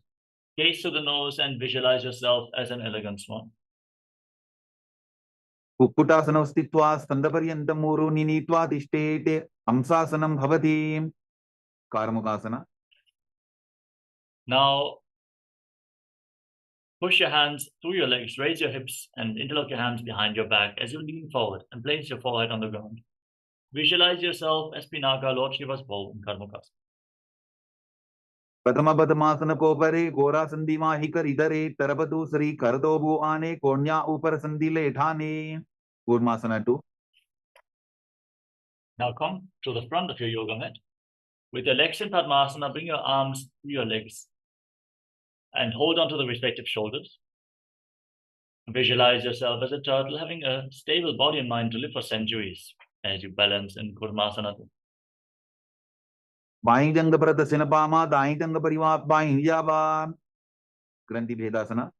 gaze to the nose and visualize yourself as an elegant swan. Kukkutasana stitva standaparyantam muru ninitva tishtete hamsasanam bhavati. Karmukasana. Now push your hands through your legs, raise your hips and interlock your hands behind your back as you lean forward and place your forehead on the ground. Visualize yourself as Pinaka, Lord Shiva's bow in Karmukasana. Pratama Padmasana Kopare Gora Sandima Hikar Idare Tarapatu Sri Kardobu Ane Konya Upar Sandile Thane. Kurmasana 2. Now come to the front of your yoga mat. With your legs in Padmasana, bring your arms to your legs and hold on to the respective shoulders. Visualize yourself as a turtle having a stable body and mind to live for centuries as you balance in Kurmasana. By जंग प्रदर्शन पामा दाई जंग परिवार by जावा ग्रंथि भेदासना.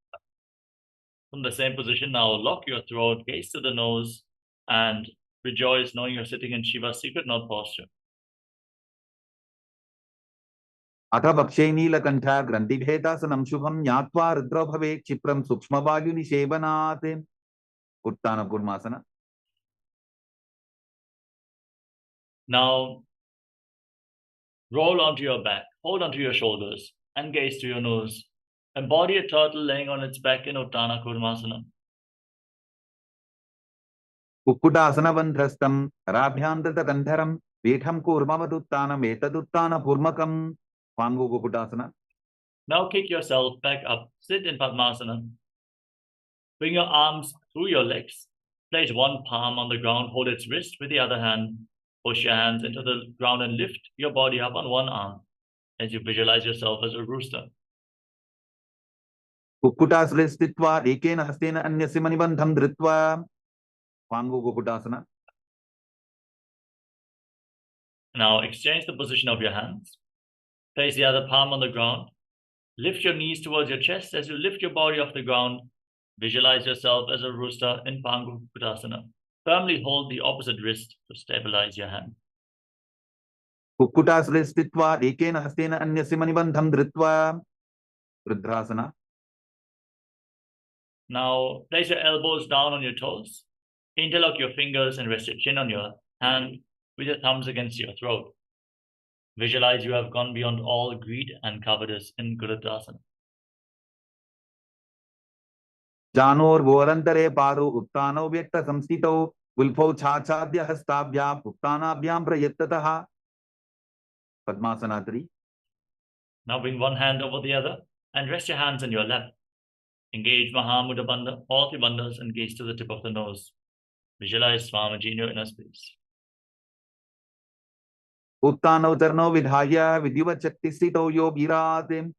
From the same position, now lock your throat, gaze to the nose, and rejoice knowing you're sitting in Shiva's secret knot posture. अथ भक्षे नीलकंठ ग्रंथि भेदासनम शुभम ज्ञात्वा रुद्रो भवे क्षिप्रम सूक्ष्म वायु निषेवनात्. उत्तान कुर्मासना. Now roll onto your back, hold onto your shoulders, and gaze to your nose. Embody a turtle laying on its back in Uttana Kurmasana. Kukkutasana बंधस्तम राभ्यांतत कंधरम Peetham कूर्मवदुत्तानम एतदुत्तान पूर्वकम. Pangu Kukutasana. Now kick yourself back up, sit in Padmasana. Bring your arms through your legs. Place one palm on the ground, hold its wrist with the other hand. Push your hands into the ground and lift your body up on one arm as you visualize yourself as a rooster. Kukkutasane stitva ekena hastena anyasya manibandham dhritva. Pangu Kukutasana. Now exchange the position of your hands. Place the other palm on the ground. Lift your knees towards your chest as you lift your body off the ground. Visualize yourself as a rooster in Pangu Kukutasana. Firmly hold the opposite wrist to stabilize your hand. Kukkutasane stitva ekena hastena anyasya manibandham dhritva. Rudrasana. Now place your elbows down on your toes. Interlock your fingers and rest your chin on your hand with your thumbs against your throat. Visualize you have gone beyond all greed and covetous in Gurudasana. Janor Vorantare Paru Uttano Vyakta Samstito Wilpo Chachadya Hastabhya Uttana Bhyam Prayattataha. Padmasana 3. Now bring one hand over the other and rest your hands on your lap. Engage Mahamudra Bandha, all three bandhas, and gaze to the tip of the nose. Visualize Swamiji in your inner space. Uttano Tarno Vidhaya Vidyuva Chakti Sito Yo Bhiratim.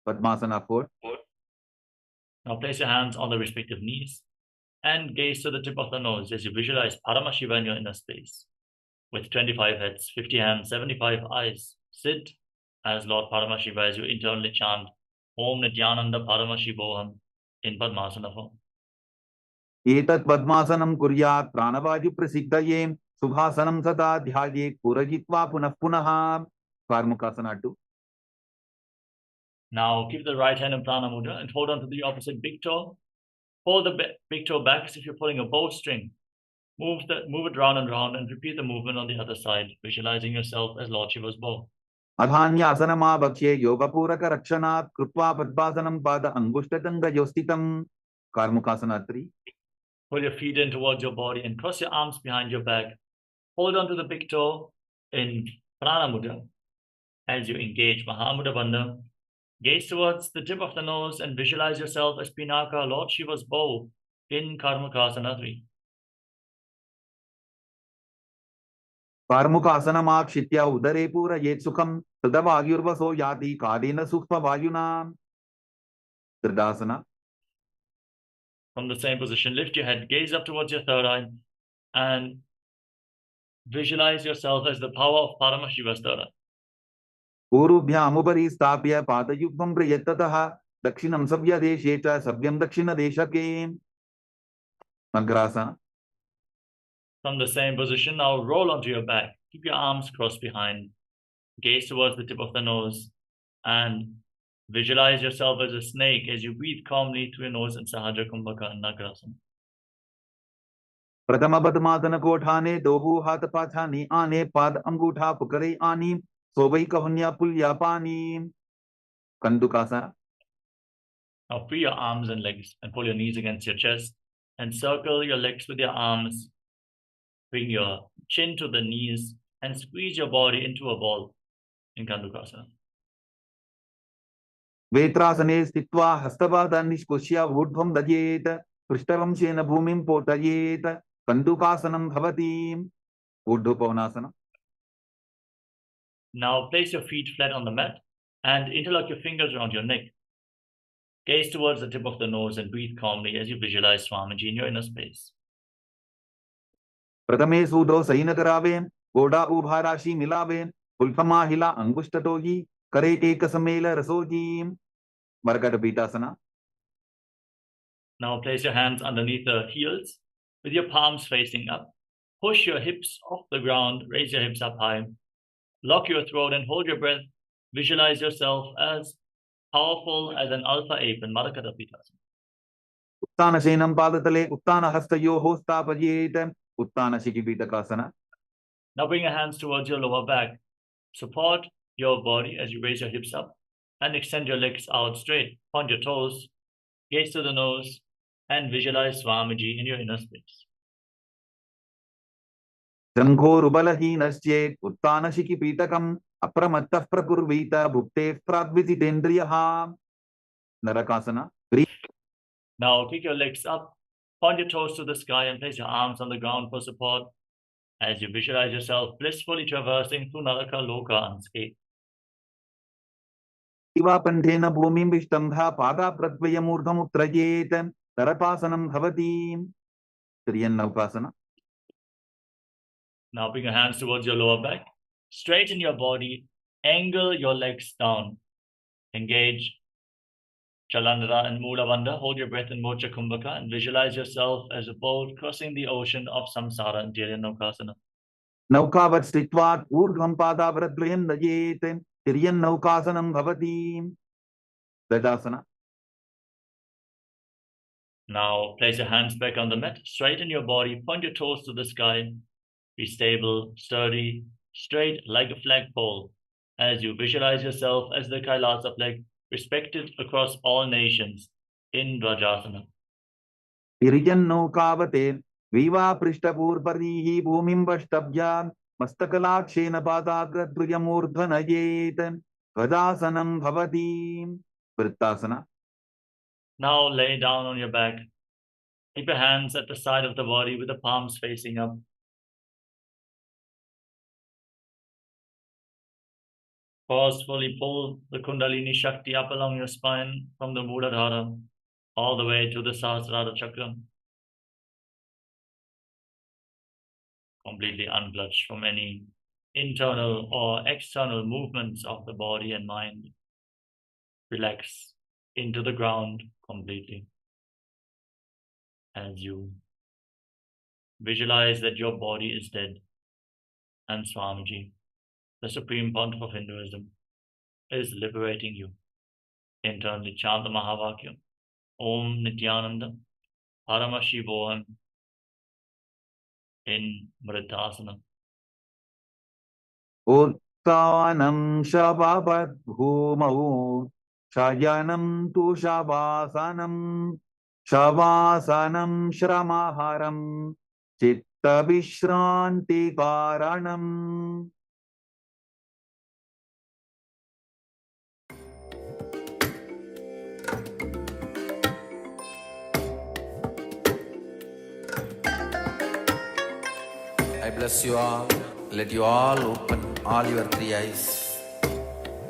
Padmasana 4. Now place your hands on the respective knees and gaze to the tip of the nose as you visualize Paramashiva in your inner space. With 25 heads, 50 hands, 75 eyes, sit as Lord Paramashiva as you internally chant Om Nityananda Paramashivoham in Padmasana form. Etat Padmasanam Kuryat Pranavaju Prasiddhaye Subhasanam Sada Dhyaye Purajitva Punah Punaha. Karmukasana 2. Now keep the right hand in Prana Mudra and hold on to the opposite big toe. Pull the big toe back as if you're pulling a bowstring. Move it round and round and repeat the movement on the other side, visualizing yourself as Lord Shiva's bow. Adhanyasanama Bhakshe Yoga Puraka Rakshanat Krutva Padmasanam Pada Angushtatanga Yostitam. Karmukasana 3. Pull your feet in towards your body and cross your arms behind your back. Hold on to the big toe in Prana Mudra as you engage Mahamudra Bandha. Gaze towards the tip of the nose and visualize yourself as Pinaka, Lord Shiva's bow, in Karmukasana 3. Karmukasana Makshitya Udare Pura Yet Sukham Tadavagyurvaso Yati Kadena Sukha Vayuna. Tridasana. From the same position, lift your head, gaze up towards your third eye, and visualize yourself as the power of Paramashiva's third eye. Urubhyam Upari Stapya Padayukvam Prayattataha Dakshinam Sabya Desheta Sabyam Dakshina Deshake. Magrasana. From the same position, now roll onto your back. Keep your arms crossed behind. Gaze towards the tip of the nose and visualize yourself as a snake as you breathe calmly through your nose in Sahaja Kumbhaka and Nagrasana. Pratama Padmasana Kothane Dohu Hatha Pachani Ane Pad Angutha Pukare Ani Sobai Kahunya Pulya Pani. Kandukasana. Now free your arms and legs and pull your knees against your chest and circle your legs with your arms. Bring your chin to the knees and squeeze your body into a ball in Kandukasana. Vetrasane Stitva Hastabada Nishpushya Woodham Dajet Prishtavam Shena Bhumim Potayet Kandukasanam Bhavati. Uddhupavanasana. Now place your feet flat on the mat and interlock your fingers around your neck. Gaze towards the tip of the nose and breathe calmly as you visualize Swamiji in your inner space. प्रथमे सूदो San करावे गोडा उभा राशि मिलावे पुल्फमा हिला अंगुष्ठतोही करे टेक समेल रसोजी मरकट पीठासना. Now place your hands underneath the heels with your palms facing up. Push your hips off the ground, raise your hips up high. Lock your throat and hold your breath. Visualize yourself as powerful as an alpha ape in Marakata Pitasana. उत्तान शयनं पादतले उत्तान हस्तयोः स्थापयेत् उत्तान शिखिपीठकासना. Now bring your hands towards your lower back. Support your body as you raise your hips up and extend your legs out straight. Point your toes, gaze to the nose, and visualize Swamiji in your inner space. शङ्खोरुबलहीनश्चेत् Utthan शिखिपीठकम् अप्रमत्तः प्रकुर्वीत भुक्तेः प्राग्विजितेन्द्रियः नरकासना. Now kick your legs up, point your toes to the sky, and place your arms on the ground for support as you visualize yourself blissfully traversing through Naraka Loka unscathed. शिवापण्ठेन भूमिं विष्टम्भा पादाप्रद्वयमूर्धमुत्रयेत् नरकासनं भवति. त्रियन्नौकासना. Now bring your hands towards your lower back. Straighten your body. Angle your legs down. Engage Chalandra and Moolavanda. Hold your breath in Mocha Kumbhaka and visualize yourself as a boat crossing the ocean of samsara in Tiryannaukasana. नौकावत् स्थित्वात् ऊर्ध्वं पादावरद्वयं नयेत् तिर्यन्नौकासनं भवति. ददासना. Now place your hands back on the mat. Straighten your body. Point your toes to the sky. Be stable, sturdy, straight like a flagpole as you visualize yourself as the Kailasa flag, respected across all nations in Dvajasana. तिर्यन्नौकावते विवा पृष्ठपूर्वरीः भूमिं वष्टभ्या मस्तकलाक्षेन पादाग्रद्वयमूर्ध्वनयेत् ध्वजासनं भवति. वृत्तासना. Now lay down on your back. Keep your hands at the side of the body with the palms facing up. Forcefully pull the Kundalini Shakti up along your spine from the Muladhara all the way to the Sahasrara Chakra. Completely unblemished from any internal or external movements of the body and mind. Relax into the ground completely as you visualize that your body is dead and Swamiji, the Supreme Pontiff of Hinduism, is liberating you. Internally chant the Mahavakya, Om Nithyananda Paramashivoham in Mritasana. उत्तानं शवावत् भूमौ शयनं तु शवासनं शवासनं श्रमहरं चित्तविश्रान्तिकारणम्. I bless you all. Let you all open all your three eyes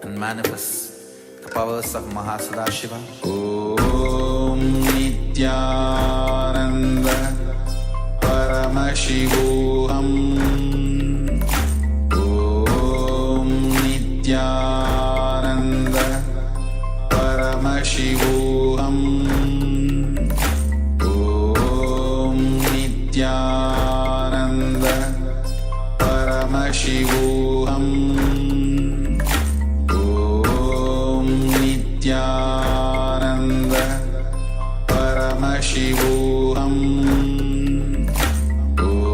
and manifest the powers of Mahasudashiva. Om Nithyananda Paramashivoham. Om Nithyananda Paramashivoham. Om Nithyananda Paramashivoham. Om Nithyananda Paramashivoham.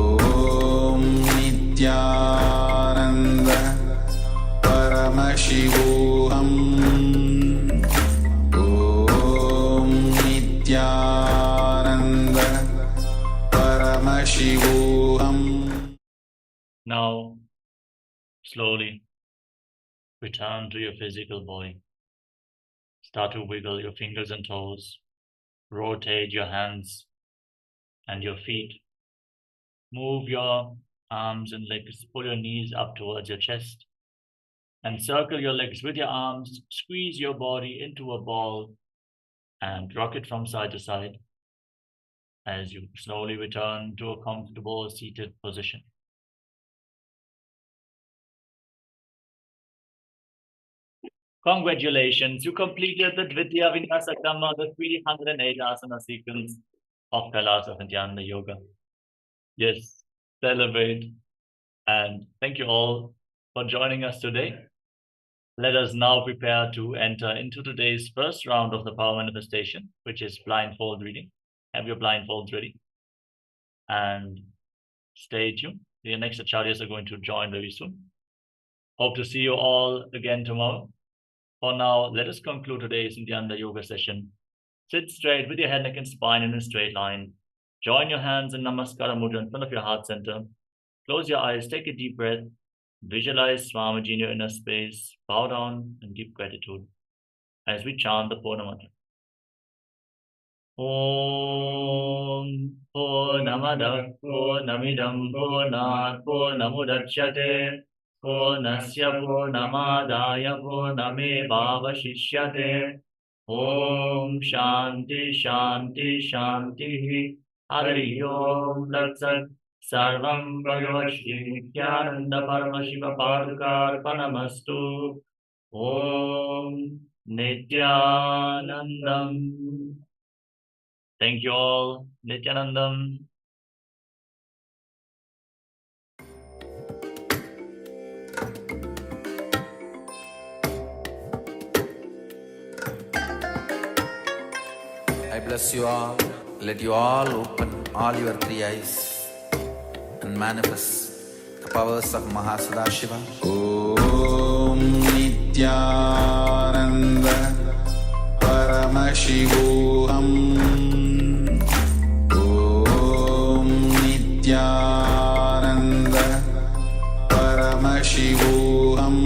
Om Nithyananda Paramashivoham. Om Nithyananda Paramashivoham. Now, slowly return to your physical body. Start to wiggle your fingers and toes. Rotate your hands and your feet. Move your arms and legs. Pull your knees up towards your chest. And circle your legs with your arms, squeeze your body into a ball and rock it from side to side as you slowly return to a comfortable seated position. Congratulations, you completed the Dvitiya Vinyasa Krama, the 308 asana sequence of Kailas of Nityananda Yoga. Yes, celebrate. And thank you all for joining us today. Let us now prepare to enter into today's first round of the power manifestation, which is blindfold reading. Have your blindfolds ready. And stay tuned. The next acharyas are going to join very soon. Hope to see you all again tomorrow. For now, let us conclude today's Nityananda Yoga session. Sit straight with your head, neck, and spine in a straight line. Join your hands in Namaskara Mudra in front of your heart center. Close your eyes, take a deep breath. Visualize Swamiji in your inner space. Bow down in deep gratitude as we chant the Purna Mantra. Om Purnamada Purnamidam Purnat Purnamudachyate Purnasya Purnamadaya Purnamevavashishyate. Om Shanti Shanti Shanti Hari Om Tat Sat. Sarvam Bhagavashri Nityananda Paramashivam Paramastu. Om Nityanandam. Thank you all. Nityanandam. I bless you all. Let you all open all your three eyes and manifest the powers of Mahasadashiva. Om Nityananda Paramashivoham. Om Nityananda Paramashivoham.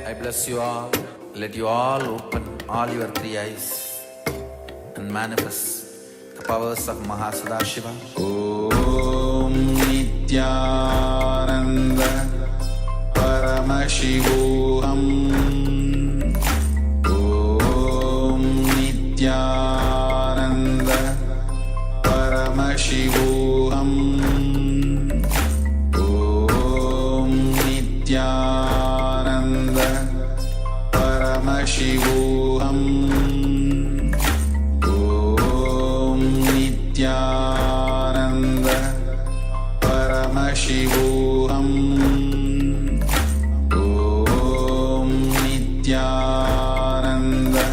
I bless you all. Let you all open all your three eyes and manifest the powers of Mahasadashiva. Om Nityananda Paramashivoham. Om Nityananda Paramashivoham. Om Nityananda Paramashivoham. Om Nityananda Paramashivoham. Om Nityananda Paramashivoham. Om Nityananda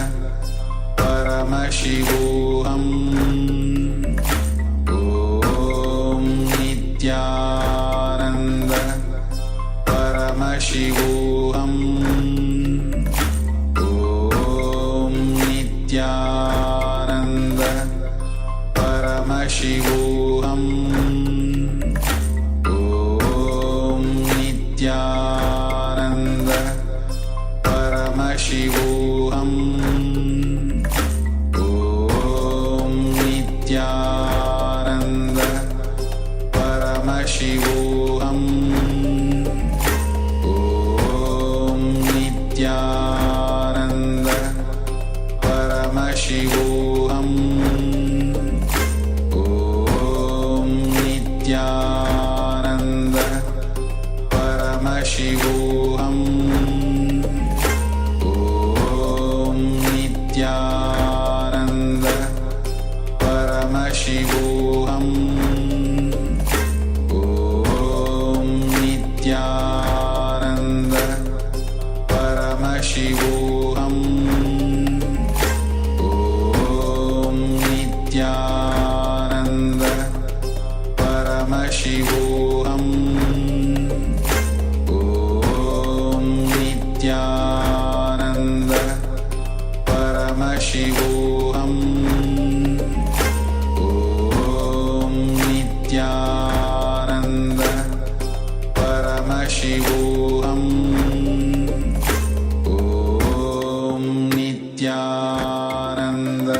Paramashivoham. Om Nityananda Paramashivoham. Om Nityananda Paramashivoham. Om Nityananda Paramashivoham. Om Nityananda Paramashivoham. Om Nityananda Paramashivoham. Om Nityananda Paramashivoham. Om Nityananda Paramashivoham. Om Nityananda Paramashivoham. Om Nityananda Paramashivoham. Om Nityananda Paramashivoham. Om Nityananda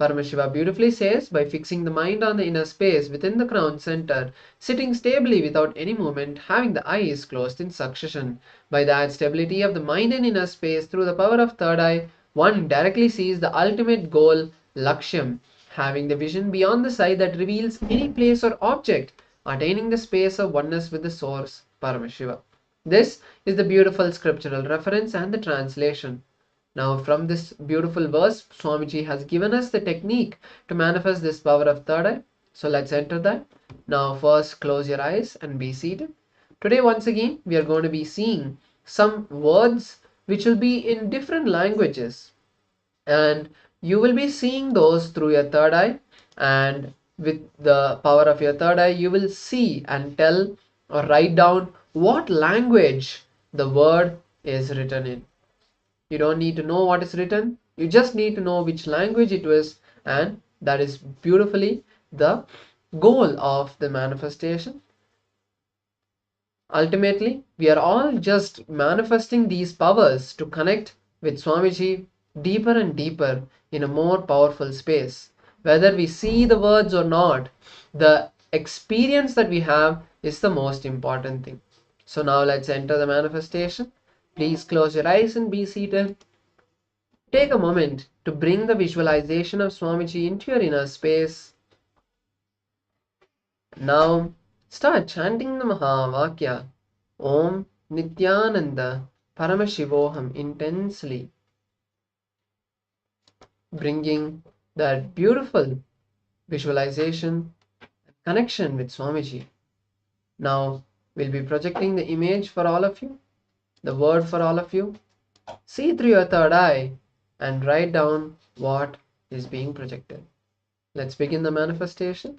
Paramashiva beautifully says, by fixing the mind on the inner space within the crown center, sitting stably without any movement, having the eyes closed in succession. By that stability of the mind and inner space through the power of third eye, one directly sees the ultimate goal, Lakshyam, having the vision beyond the sight that reveals any place or object, attaining the space of oneness with the source, Paramashiva. This is the beautiful scriptural reference and the translation. Now, from this beautiful verse, Swamiji has given us the technique to manifest this power of third eye. So let's enter that. Now, first close your eyes and be seated. Today, once again, we are going to be seeing some words which will be in different languages. And you will be seeing those through your third eye. And with the power of your third eye, you will see and tell or write down what language the word is written in. You don't need to know what is written. You just need to know which language it was, and that is beautifully the goal of the manifestation. Ultimately, we are all just manifesting these powers to connect with Swamiji deeper and deeper in a more powerful space. Whether we see the words or not, the experience that we have is the most important thing. So now let's enter the manifestation. Please close your eyes and be seated. Take a moment to bring the visualization of Swamiji into your inner space. Now start chanting the Mahavakya, Om Nityananda Paramashivoham intensely, bringing that beautiful visualization and connection with Swamiji. Now we'll be projecting the image for all of you, the word for all of you. See through your third eye and write down what is being projected. Let's begin the manifestation.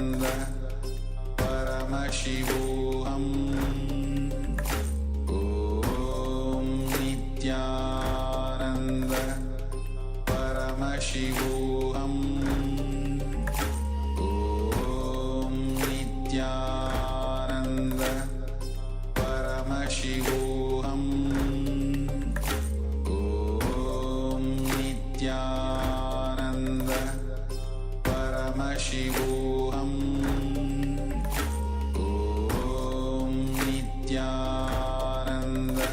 Paramashivoham Om Nityananda Paramashivoham Om Nityananda Paramashivoham Om Nityananda Paramashivoham Om Nityananda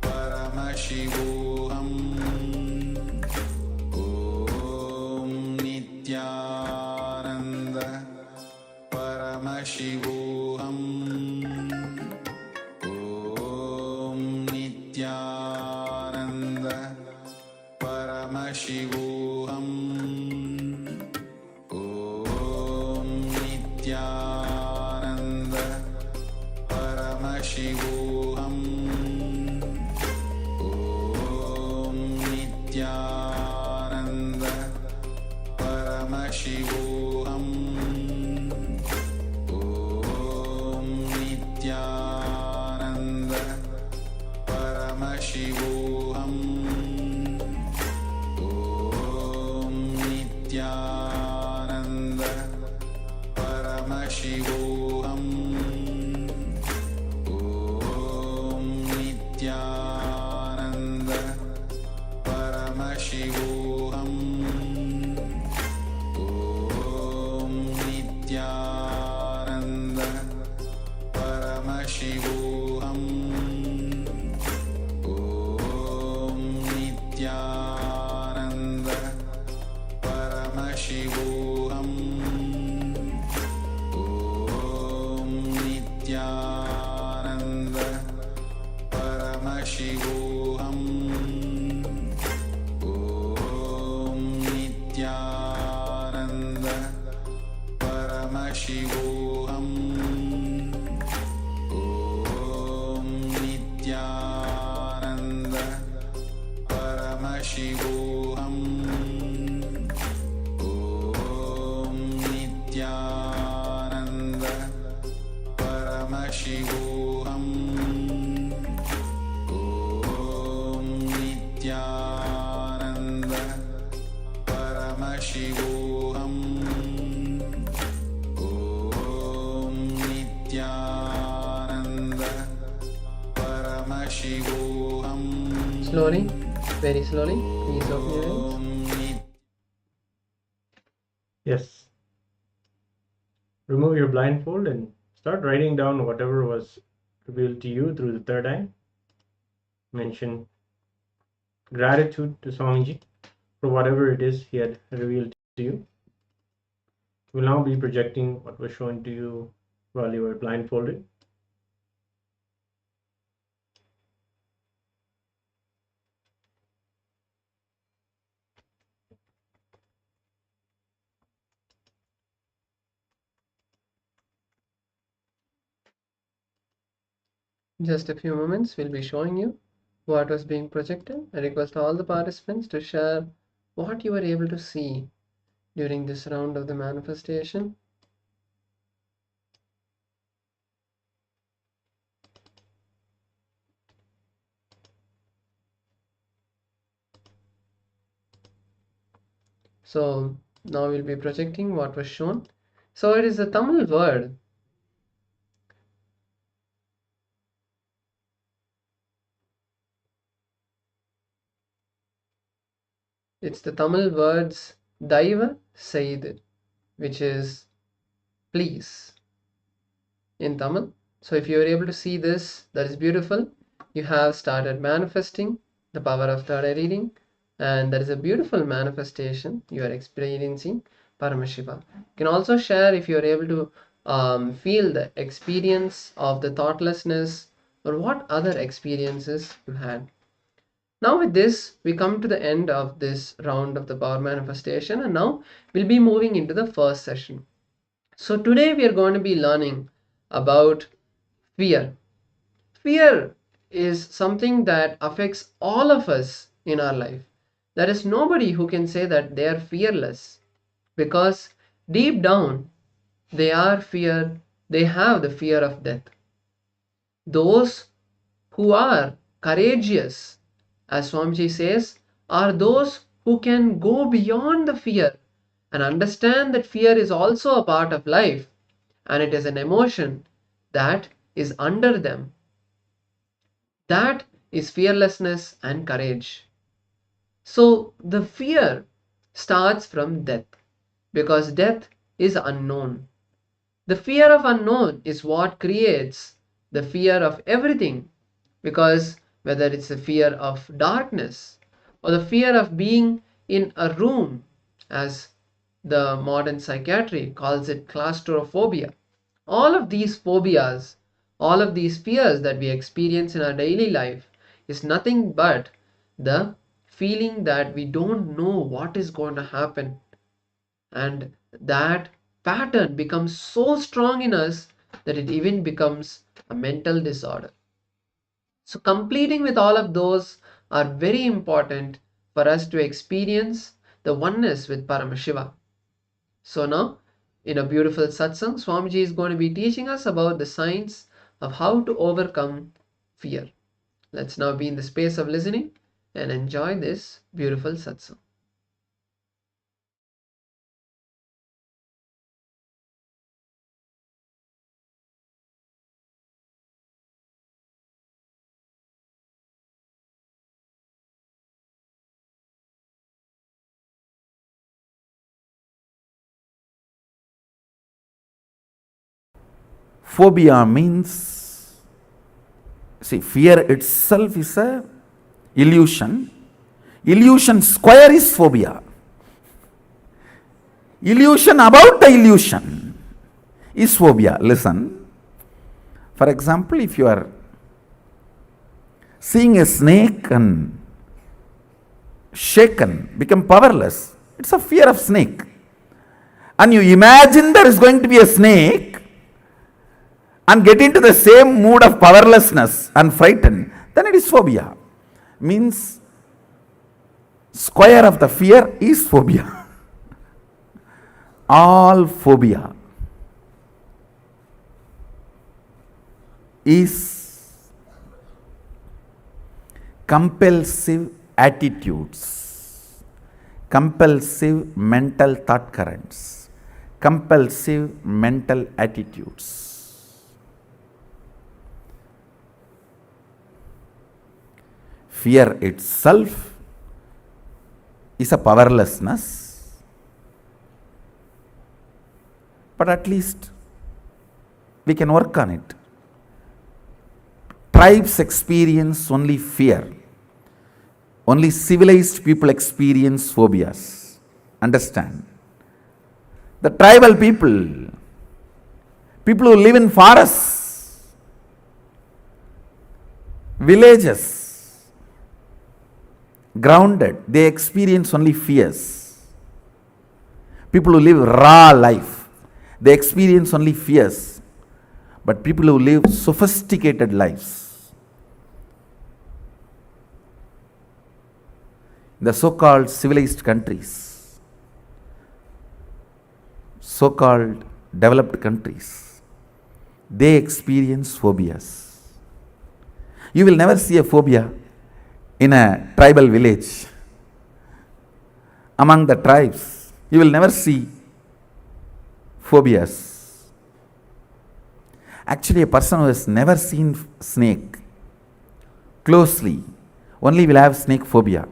Paramashivoham Om Nityananda Paramashivoham Om Nityananda Paramashivoham Om Nityananda Paramashivoham Om Nityananda Paramashivoham Om Nityananda Paramashivoham Om Nityananda Paramashivoham Om Nityananda Paramashivoham Om Nityananda Paramashivoham Om Nityananda Paramashivoham Om Nityananda Paramashivoham Om Nityananda Paramashivoham Om Nityananda Paramashivoham Om Nityananda Paramashivoham Om Nityananda Paramashivoham Om Nityananda Paramashivoham Slowly, very slowly, please open your eyes. Om Nit- Yes. Remove your blindfold and start writing down whatever was revealed to you through the third eye. Mention gratitude to Swamiji for whatever it is he had revealed to you. We'll now be projecting what was shown to you while you were blindfolded. Just a few moments, we'll be showing you what was being projected. I request all the participants to share what you were able to see during this round of the manifestation. So now we'll be projecting what was shown. So it is a Tamil word. It's the Tamil words Daiva Seid, which is please in Tamil. So if you are able to see this, that is beautiful. You have started manifesting the power of third eye reading, and that is a beautiful manifestation you are experiencing Paramashiva. You can also share if you are able to feel the experience of the thoughtlessness or what other experiences you had. Now with this, we come to the end of this round of the power manifestation, and now we'll be moving into the first session. So today we are going to be learning about fear. Fear is something that affects all of us in our life. There is nobody who can say that they are fearless, because deep down they are fear they have the fear of death. Those who are courageous, as Swamiji says, are those who can go beyond the fear and understand that fear is also a part of life and it is an emotion that is under them. That is fearlessness and courage. So the fear starts from death because death is unknown. The fear of unknown is what creates the fear of everything, because whether it's the fear of darkness or the fear of being in a room, as the modern psychiatry calls it claustrophobia, all of these phobias, all of these fears that we experience in our daily life is nothing but the feeling that we don't know what is going to happen, and that pattern becomes so strong in us that it even becomes a mental disorder. So completing with all of those are very important for us to experience the oneness with Paramashiva. So now, in a beautiful satsang, Swamiji is going to be teaching us about the science of how to overcome fear. Let's now be in the space of listening and enjoy this beautiful satsang. Phobia means, see, fear itself is a illusion. Illusion square is phobia. Illusion about the illusion is phobia. Listen. For example, if you are seeing a snake and shaken, become powerless, it's a fear of snake. And you imagine there is going to be a snake and get into the same mood of powerlessness and frightened, then it is phobia. Means square of the fear is phobia. All phobia is compulsive attitudes, compulsive mental thought currents, compulsive mental attitudes. Fear itself is a powerlessness, but at least we can work on it. Tribes experience only fear. Only civilized people experience phobias. Understand? The tribal people, people who live in forests, villages, grounded, they experience only fears. People who live raw life, they experience only fears. But people who live sophisticated lives, the so-called civilized countries, so-called developed countries, they experience phobias. You will never see a phobia in a tribal village. Among the tribes, you will never see phobias. Actually, a person who has never seen snake closely only will have snake phobia.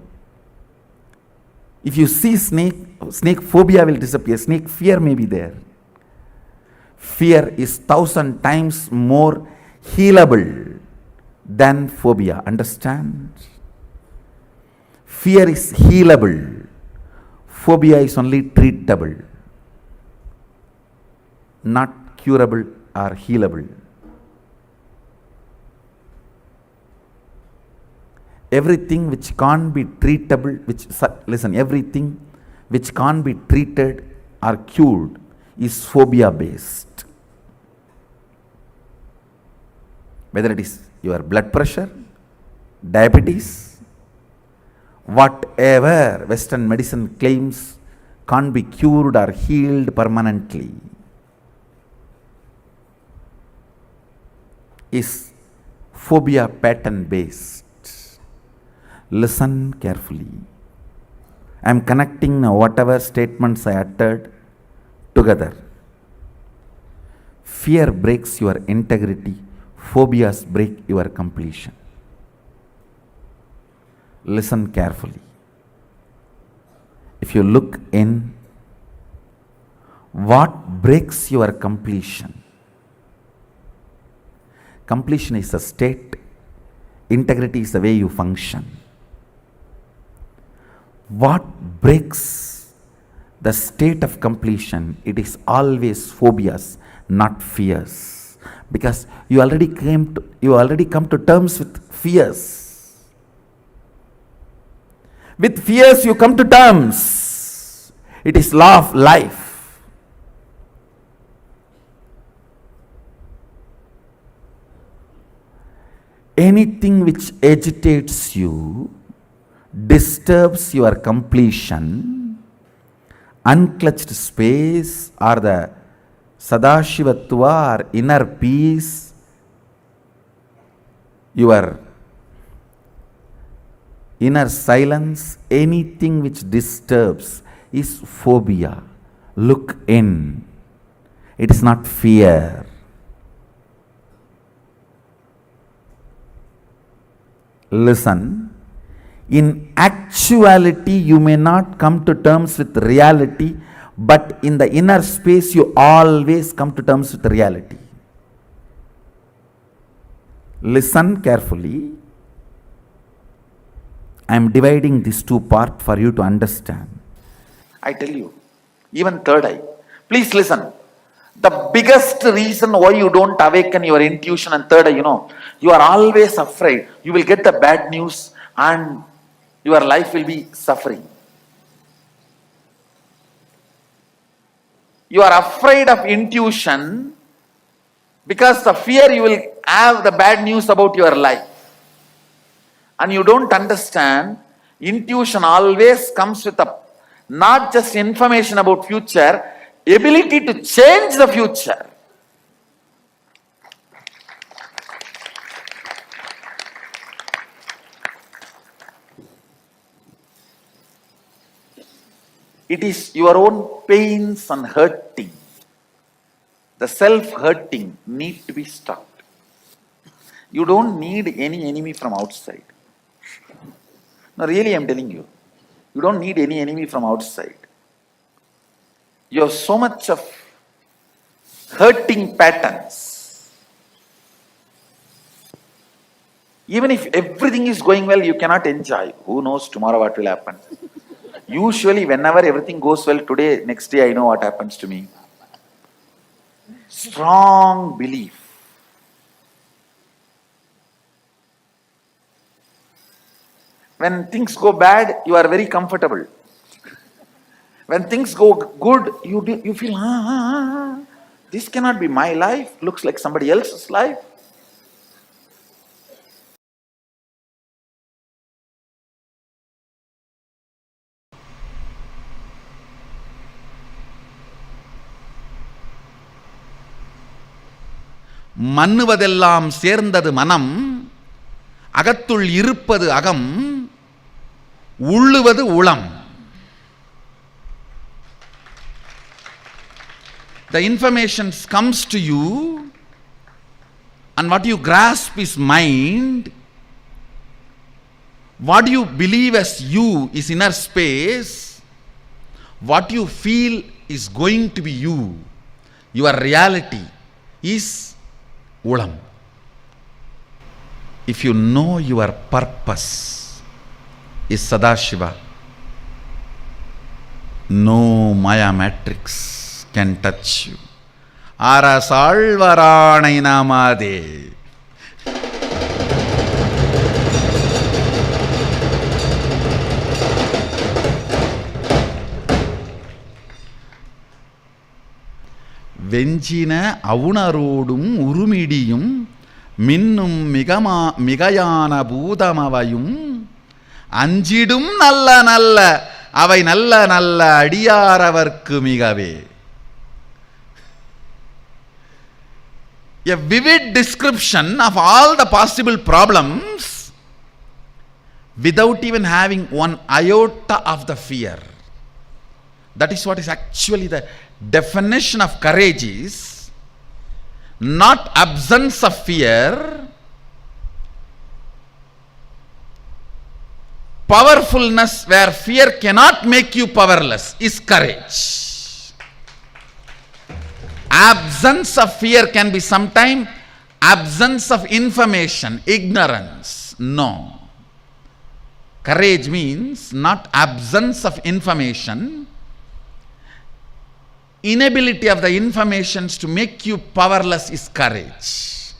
If you see snake phobia will disappear. Snake fear may be there. Fear is 1,000 times more healable than phobia. Understand? Fear is healable. Phobia is only treatable, not curable or healable. Everything which can't be treatable, everything which can't be treated or cured is phobia based. Whether it is your blood pressure, diabetes, whatever Western medicine claims can't be cured or healed permanently. is phobia pattern based. Listen carefully. I am connecting whatever statements I uttered together. Fear breaks your integrity. Phobias break your completion. Listen carefully. If you look in, what breaks your completion? Completion is a state. Integrity is the way you function. What breaks the state of completion? It is always phobias, not fears. Because you already come to terms with fears. With fears you come to terms. It is law of life. Anything which agitates you, disturbs your completion, unclutched space or the Sadashivatva or inner peace, your inner silence, anything which disturbs is phobia. Look in. It is not fear. Listen. In actuality, you may not come to terms with reality, but in the inner space, you always come to terms with reality. Listen carefully. I am dividing these two parts for you to understand. I tell you, even third eye. Please listen. The biggest reason why you don't awaken your intuition and third eye, you are always afraid. You will get the bad news and your life will be suffering. You are afraid of intuition because the fear you will have the bad news about your life. And you don't understand, intuition always comes with not just information about future, ability to change the future. It is your own pains and hurting. The self-hurting need to be stopped. You don't need any enemy from outside. No, really I am telling you. You don't need any enemy from outside. You have so much of hurting patterns. Even if everything is going well, you cannot enjoy. Who knows tomorrow what will happen? Usually, whenever everything goes well today, next day I know what happens to me. Strong belief. When things go bad, you are very comfortable. When things go good, you feel, this cannot be my life. Looks like somebody else's life. மன்னுவதெல்லாம் சேர்ந்தது மனம், அகத்துள் இருப்பது அகம், உள்ளுவது உளம். The information comes to you and what you grasp is mind. What you believe as you is inner space. What you feel is going to be you. Your reality is Ulam. If you know your purpose is Sadashiva, no Maya matrix can touch you. Arasalvaranai namade. வெஞ்சின அவுணரோடும் உருமிடியும் மின்னும் மிகையான பூதமவையும் அஞ்சிடும் நல்ல நல்ல அவை நல்ல நல்ல அடியாரவர்க்கு மிகவே. a vivid description of all the possible problems without even having one iota of the fear. That is what is actually the definition of courage is. Not absence of fear, powerfulness where fear cannot make you powerless is courage. Absence of fear can be sometimes absence of information, ignorance. No. Courage means not absence of information, inability of the informations to make you powerless is courage.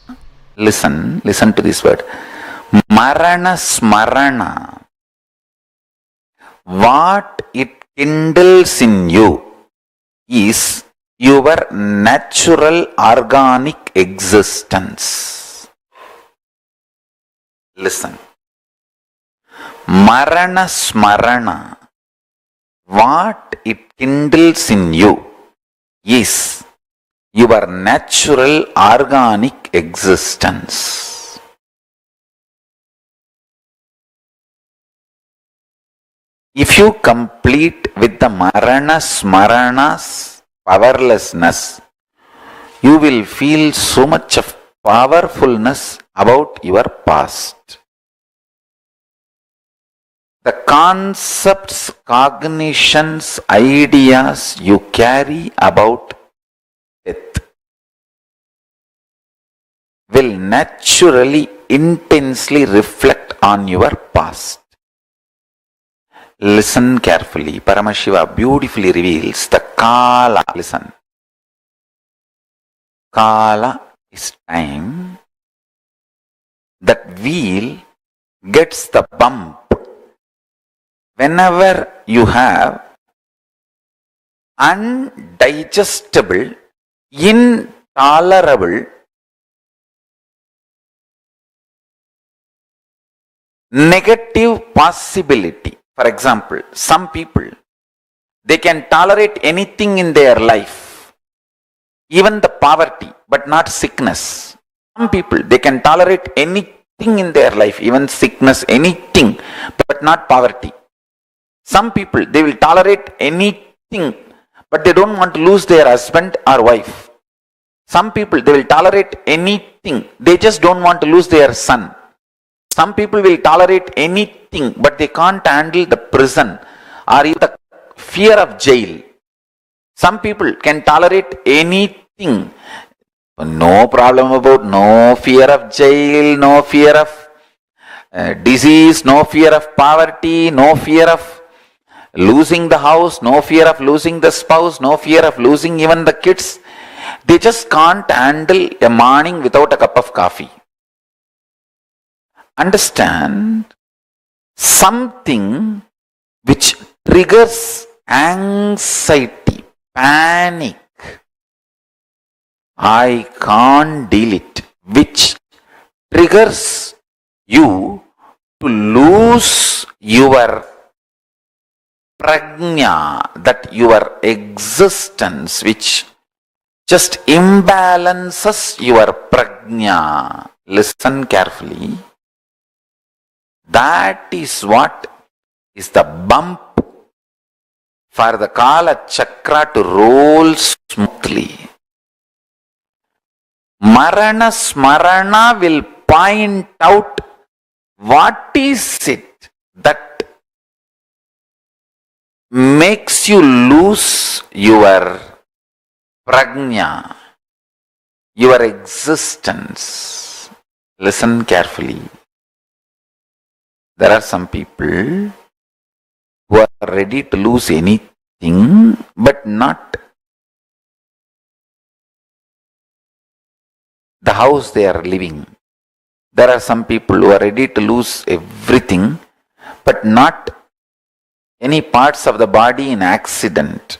Listen to this word. Marana smarana. What it kindles in you is your natural organic existence. Listen. Marana smarana. What it kindles in you is your natural organic existence. If you complete with the Marana Smarana's powerlessness, you will feel so much of powerfulness about your past. The concepts, cognitions, ideas you carry about death will naturally, intensely reflect on your past. Listen carefully. Paramashiva beautifully reveals the Kala. Listen. Kala is time. That wheel gets the bump whenever you have undigestible, intolerable, negative possibility. For example, some people, they can tolerate anything in their life, even the poverty, but not sickness. Some people, they can tolerate anything in their life, even sickness, anything, but not poverty. Some people, they will tolerate anything, but they don't want to lose their husband or wife. Some people, they will tolerate anything, they just don't want to lose their son. Some people will tolerate anything, but they can't handle the prison or even the fear of jail. Some people can tolerate anything. No problem about, no fear of jail, no fear of disease, no fear of poverty, no fear of losing the house, no fear of losing the spouse, no fear of losing even the kids. They just can't handle a morning without a cup of coffee. Understand, something which triggers anxiety, panic, I can't deal it, which triggers you to lose your prajna, that your existence, which just imbalances your prajna. Listen carefully. That is what is the bump for the Kala Chakra to roll smoothly. Marana Smarana will point out what is it that makes you lose your prajna, your existence. Listen carefully. There are some people who are ready to lose anything, but not the house they are living. There are some people who are ready to lose everything, but not any parts of the body in accident.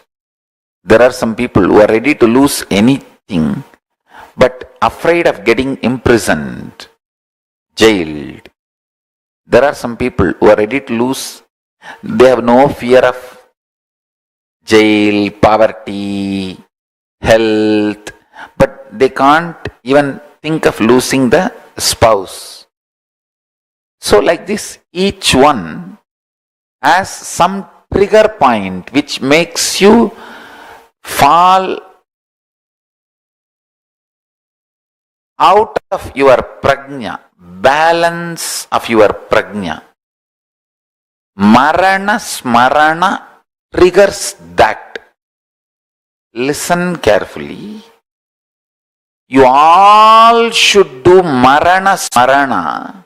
There are some people who are ready to lose anything, but afraid of getting imprisoned, jailed. There are some people who are ready to lose, they have no fear of jail, poverty, health, but they can't even think of losing the spouse. So like this, each one has some trigger point which makes you fall out of your prajna, balance of your prajna. Marana smarana triggers that. Listen carefully. You all should do marana smarana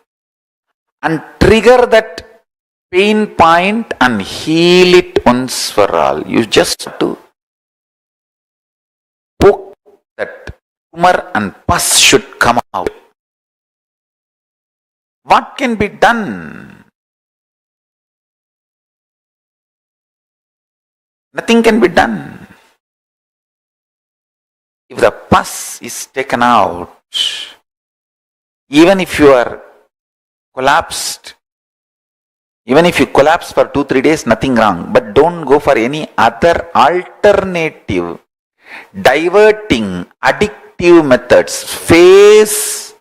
and trigger that pain point and heal it once for all. You just have to poke that tumor and pus should come out. What can be done? Nothing can be done. If the pus is taken out, even if you are collapsed, even if you collapse for 2-3 days, nothing wrong. But don't go for any other alternative, diverting, addictive methods. Face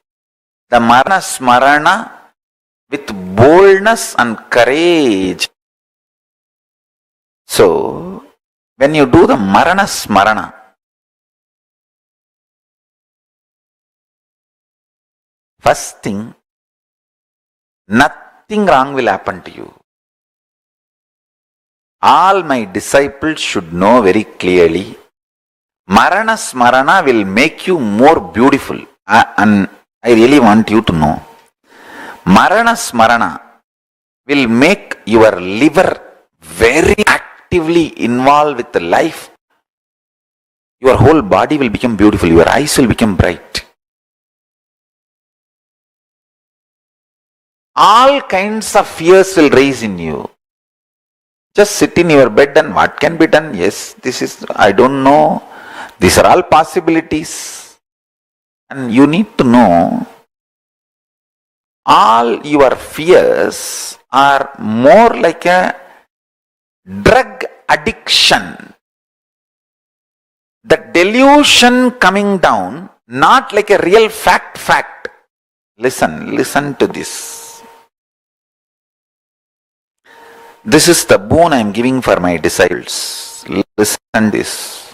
the marana smarana with boldness and courage. So, when you do the marana smarana, first thing, nothing wrong will happen to you. All my disciples should know very clearly, marana smarana will make you more beautiful. And I really want you to know, marana smarana will make your liver very actively involved with the life. Your whole body will become beautiful. Your eyes will become bright. All kinds of fears will rise in you. Just sit in your bed and what can be done? Yes, this is, I don't know. These are all possibilities. And you need to know, all your fears are more like a drug addiction. The delusion coming down, not like a real fact. Listen to this. This is the boon I am giving for my disciples. Listen this.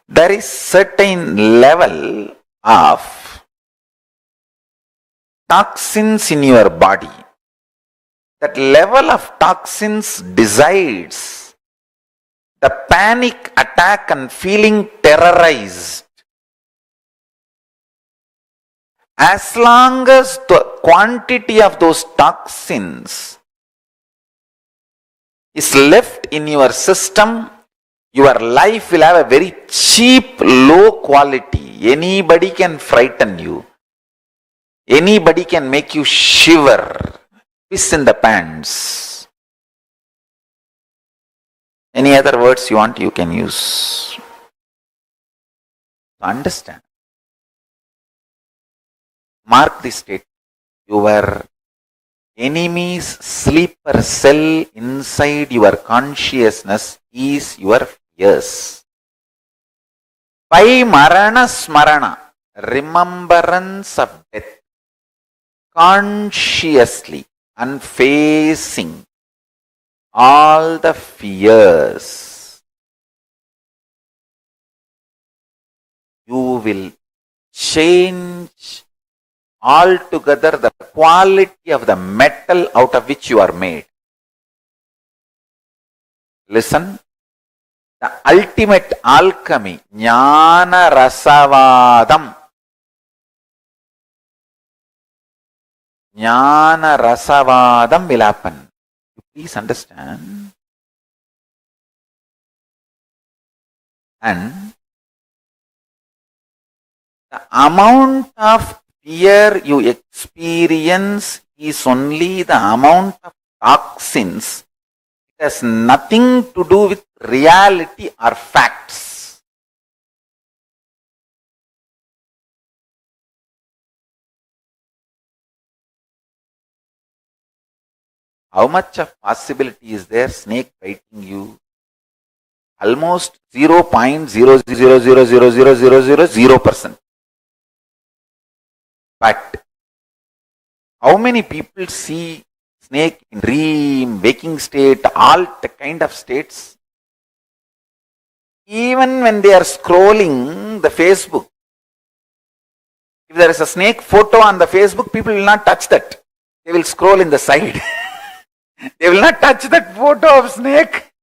There is certain level of toxins in your body. That level of toxins decides the panic attack and feeling terrorized. As long as the quantity of those toxins is left in your system, your life will have a very cheap, low quality. Anybody can frighten you. Anybody can make you shiver. Piss in the pants. Any other words you want, you can use. Understand. Mark this statement. Your enemy's sleeper cell inside your consciousness is your fears. By marana smarana, remembrance of death, consciously and facing all the fears, you will change altogether the quality of the metal out of which you are made. Listen, the ultimate alchemy, jnana rasavadam. Jnana rasavadam will happen. Please understand. And the amount of fear you experience is only the amount of toxins. It has nothing to do with reality or facts. How much of possibility is there snake biting you? Almost 0.000000000%. But how many people see snake in dream, waking state, all the kind of states? Even when they are scrolling the Facebook, if there is a snake photo on the Facebook, people will not touch that. They will scroll in the side. They will not touch that photo of snake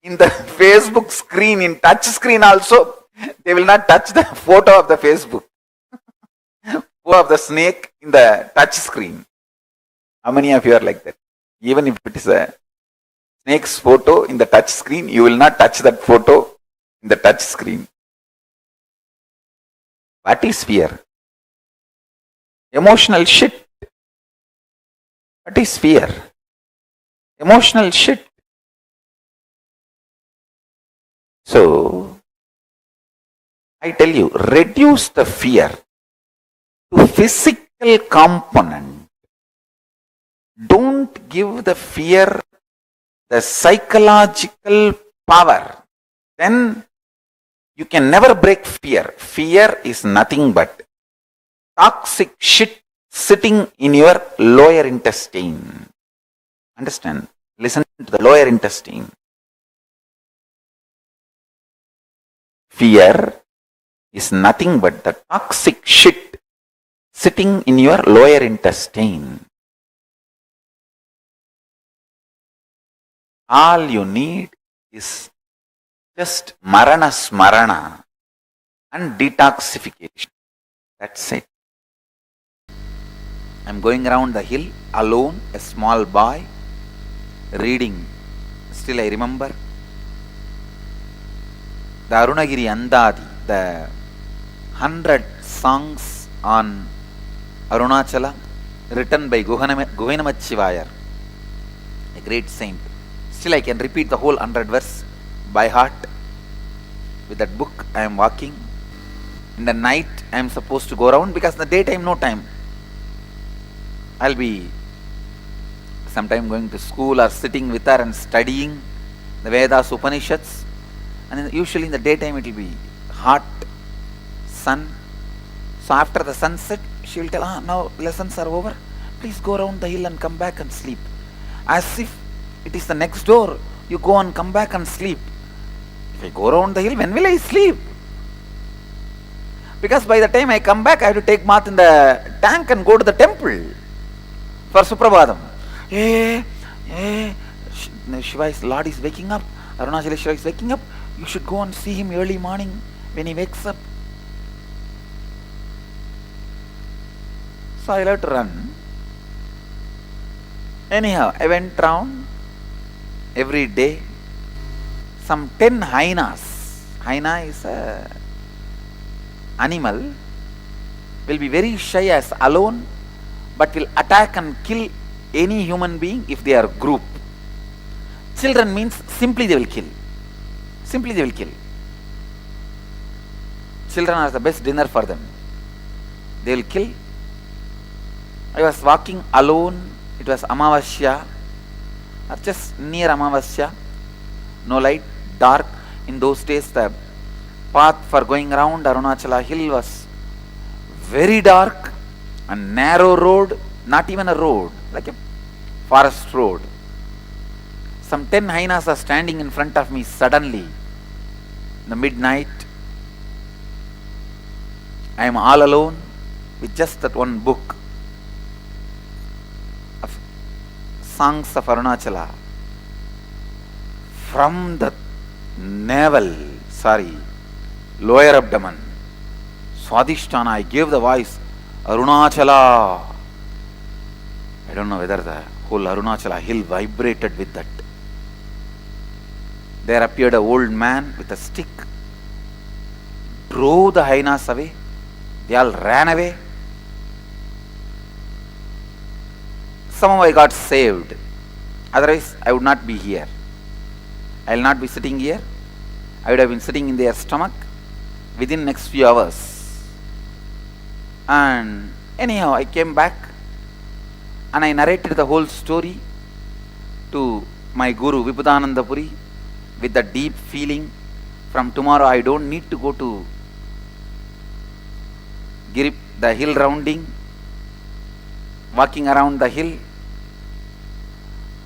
in the Facebook screen, in touch screen also. They will not touch the photo of the Facebook. Photo of the snake in the touch screen. How many of you are like that? Even if it is a snake's photo in the touch screen, you will not touch that photo in the touch screen. What is fear? Emotional shit. What is fear? Emotional shit. So, I tell you, reduce the fear to physical component. Don't give the fear the psychological power. Then you can never break fear. Fear is nothing but toxic shit sitting in your lower intestine. Understand? Listen to the lower intestine. Fear is nothing but the toxic shit sitting in your lower intestine. All you need is just marana smarana and detoxification. That's it. I'm going around the hill alone, a small boy, reading. Still I remember the Arunagiri Andadi, the 100 songs on Arunachala, written by Govinamachivayar, a great saint. Still I can repeat the whole 100 verse by heart. With that book I am walking. In the night I am supposed to go around, because in the daytime no time. I'll be sometime going to school or sitting with her and studying the Vedas, Upanishads. And usually in the daytime it will be hot sun. So after the sunset, she will tell, now lessons are over. Please go around the hill and come back and sleep. As if it is the next door. You go and come back and sleep. If I go around the hill, when will I sleep? Because by the time I come back, I have to take bath in the tank and go to the temple for Suprabhadam. Shiva's Lord is waking up. Arunachala Shiva is waking up. You should go and see him early morning when he wakes up. So I let run. Anyhow, I went round every day. Some 10 hyenas. Hyena is a animal. Will be very shy as alone, but will attack and kill any human being if they are group. Children means simply they will kill. Simply they will kill. Children are the best dinner for them. They will kill. I was walking alone. It was Amavasya, or just near Amavasya. No light, dark. In those days the path for going around Arunachala hill was very dark, a narrow road, not even a road, like a forest road. Some 10 hyenas are standing in front of me suddenly. In the midnight, I am all alone with just that one book of songs of Arunachala. From the lower abdomen, Swadhisthana, I gave the voice, Arunachala. I don't know whether the whole Arunachala hill vibrated with that. There appeared an old man with a stick, drove the hyenas away. They all ran away. Somehow I got saved. Otherwise, I would not be here. I will not be sitting here. I would have been sitting in their stomach within next few hours. And anyhow, I came back and I narrated the whole story to my Guru Vibudananda Puri. with the deep feeling, from tomorrow I don't need to go to the hill rounding, walking around the hill,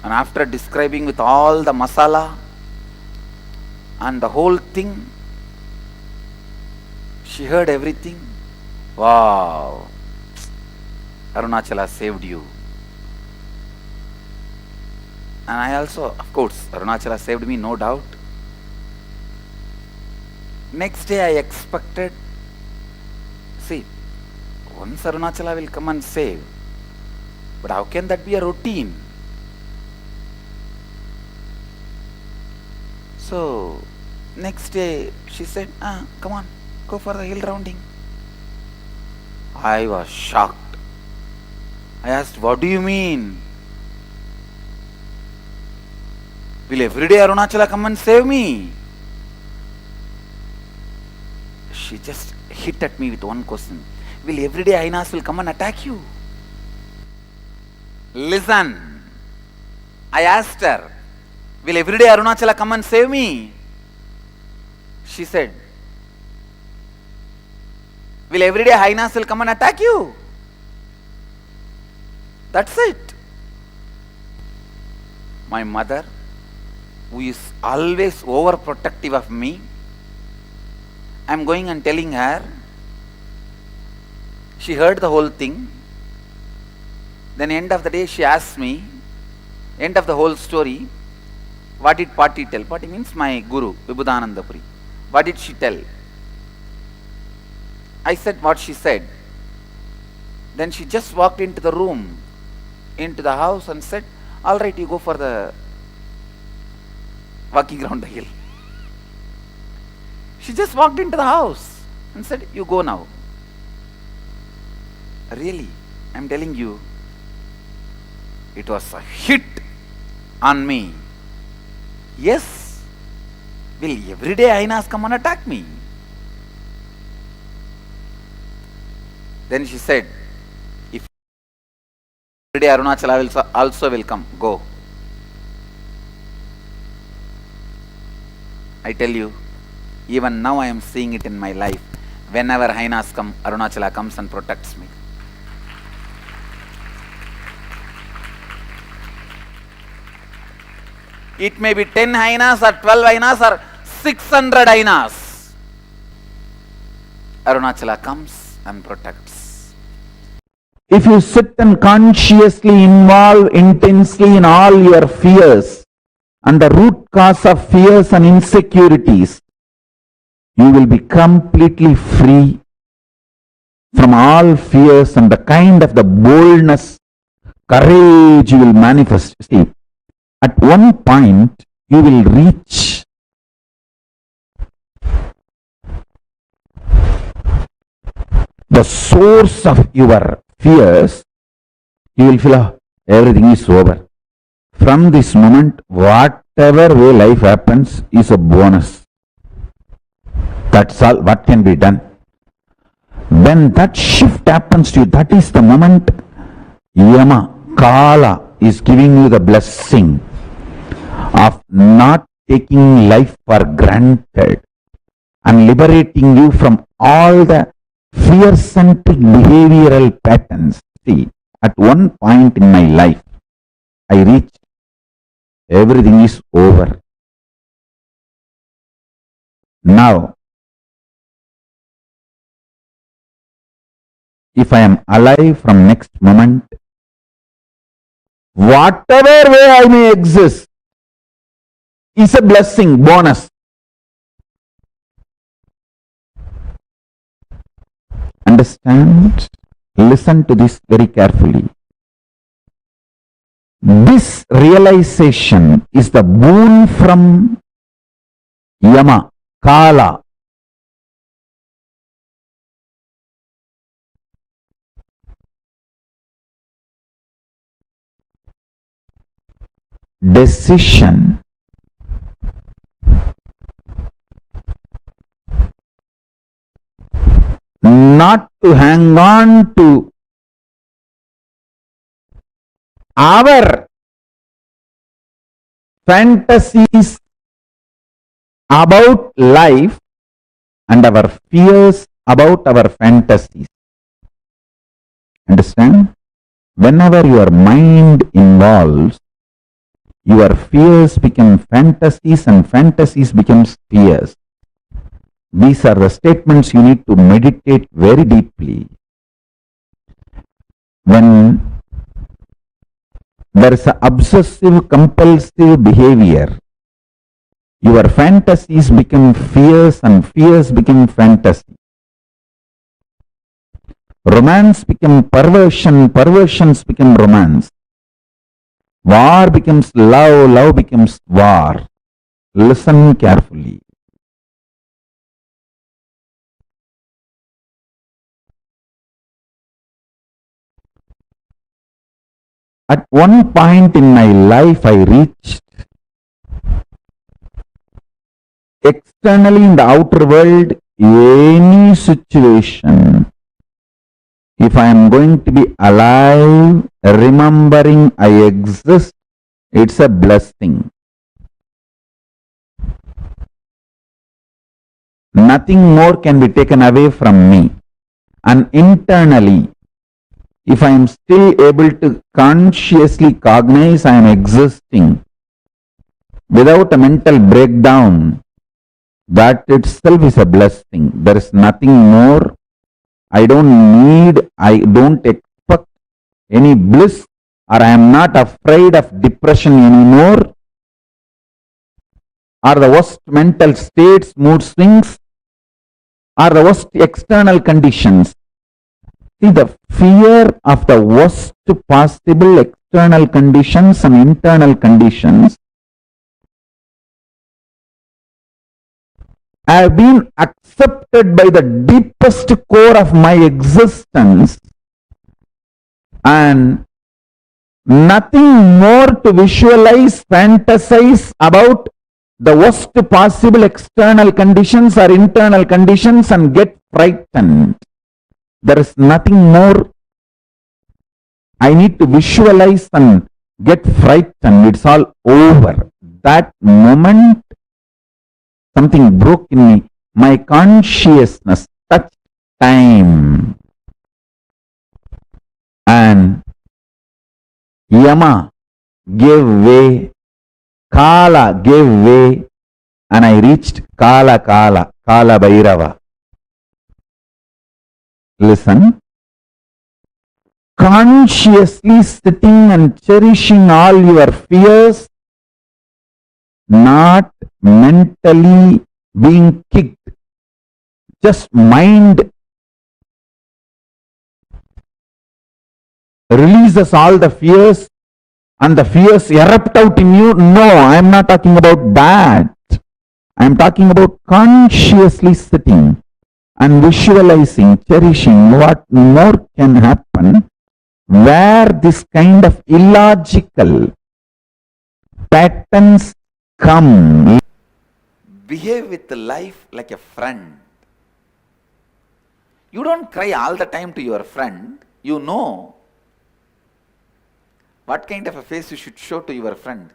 and after describing with all the masala and the whole thing, she heard everything. Wow, Arunachala saved you. And I also, of course, Arunachala saved me, no doubt. Next day I expected, see, once Arunachala will come and save, but how can that be a routine? So, next day she said, come on, go for the hill rounding. I was shocked. I asked, what do you mean? Will everyday Arunachala come and save me? She just hit at me with one question. Will everyday Ainas will come and attack you? Listen. I asked her, will everyday Arunachala come and save me? She said, will everyday Ainas will come and attack you? That's it. My mother, who is always overprotective of me, I am going and telling her. She heard the whole thing. Then end of the day she asked me, end of the whole story, what did Pati tell? Pati means my guru, Vibhudanandapuri. What did she tell? I said what she said. Then she just walked into the room, into the house, and said, all right, you go for the walking around the hill. She just walked into the house and said, you go now. Really, I am telling you, it was a hit on me. Yes, will everyday Ainas come and attack me? Then she said, if everyday Arunachala also will come, go. I tell you, even now I am seeing it in my life. Whenever Ainas come, Arunachala comes and protects me. It may be 10 Ainas or 12 Ainas or 600 Ainas. Arunachala comes and protects. If you sit and consciously involve intensely in all your fears and the root cause of fears and insecurities, you will be completely free from all fears and the kind of the boldness, courage you will manifest. See, at one point you will reach the source of your fears. You will feel everything is over. From this moment, whatever way life happens is a bonus. That's all what can be done. When that shift happens to you, that is the moment Yama, Kala is giving you the blessing of not taking life for granted and liberating you from all the fear-centric behavioral patterns. See, at one point in my life, I reached everything is over. Now, if I am alive from next moment, whatever way I may exist is a blessing, bonus. Understand? Listen to this very carefully. This realization is the boon from Yama, Kala. Decision not to hang on to our fantasies about life and our fears about our fantasies. Understand? Whenever your mind involves, your fears become fantasies and fantasies becomes fears. These are the statements you need to meditate very deeply. When there is an obsessive compulsive behavior, your fantasies become fears and fears become fantasy. Romance become perversion, perversions become romance. War becomes love, love becomes war. Listen carefully. At one point in my life, I reached externally in the outer world, any situation, if I am going to be alive, remembering I exist, it's a blessing. Nothing more can be taken away from me. And internally, if I am still able to consciously cognize I am existing without a mental breakdown, that itself is a blessing. There is nothing more. I don't expect any bliss, or I am not afraid of depression anymore, or the worst mental states, mood swings, or the worst external conditions. See, the fear of the worst possible external conditions and internal conditions have been accepted by the deepest core of my existence, and nothing more to visualize, fantasize about the worst possible external conditions or internal conditions and get frightened. There is nothing more I need to visualize and get frightened. It's all over. That moment, something broke in me. My consciousness touched time. And Yama gave way, Kala gave way, and I reached Kalabhairava. Listen. Consciously sitting and cherishing all your fears, not mentally being kicked. Just mind releases all the fears and the fears erupt out in you. No, I am not talking about that. I am talking about consciously sitting and visualizing, cherishing what more can happen where this kind of illogical patterns come. Behave with life like a friend. You don't cry all the time to your friend. You know what kind of a face you should show to your friend.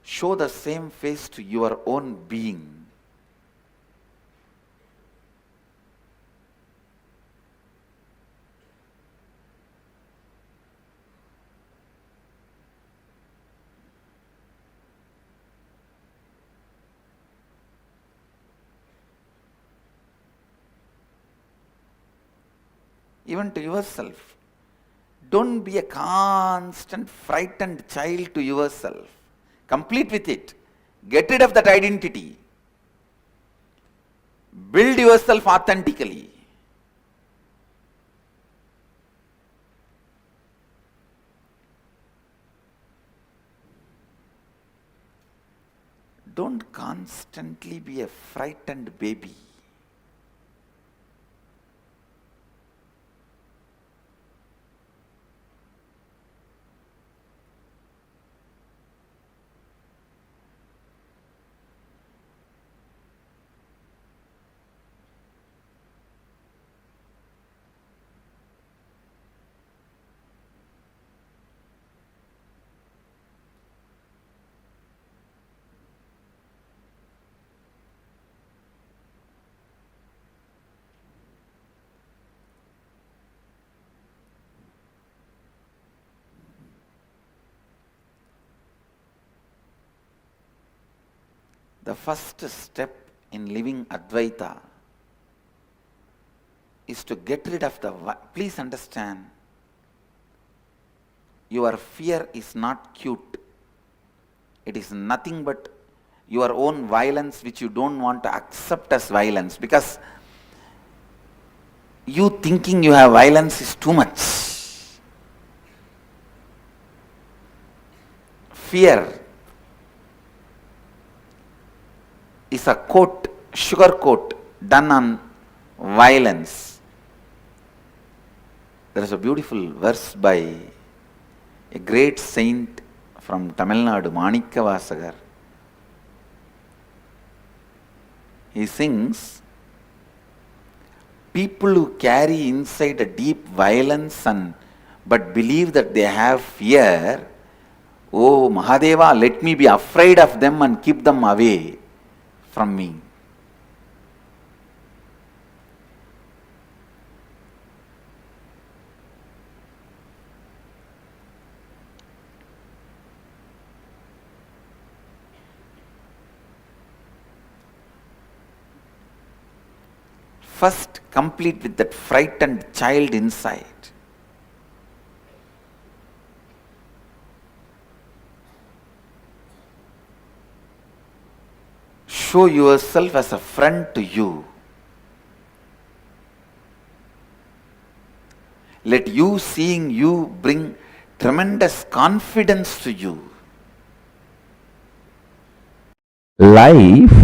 Show the same face to your own being. Even to yourself. Don't be a constant frightened child to yourself. Complete with it. Get rid of that identity. Build yourself authentically. Don't constantly be a frightened baby. The first step in living Advaita is to get rid of the... Please understand, your fear is not cute. It is nothing but your own violence which you don't want to accept as violence, because you thinking you have violence is too much. Fear is a coat, sugar coat done on violence. There is a beautiful verse by a great saint from Tamil Nadu, Manikavasagar. He sings, people who carry inside a deep violence but believe that they have fear, oh Mahadeva, let me be afraid of them and keep them away from me. First, complete with that frightened child inside. Show yourself as a friend to you. Let you seeing you bring tremendous confidence to you. Life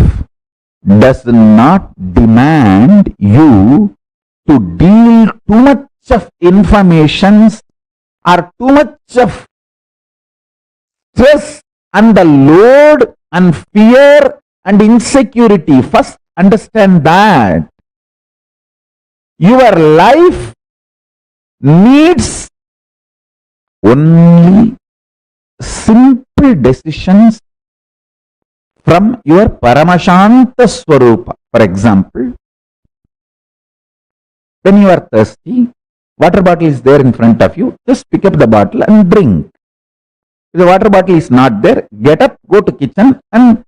does not demand you to deal too much of informations or too much of stress and the load and fear and insecurity. First, understand that your life needs only simple decisions from your Paramashanta Swarupa. For example, when you are thirsty, water bottle is there in front of you, just pick up the bottle and drink. If the water bottle is not there, get up, go to kitchen and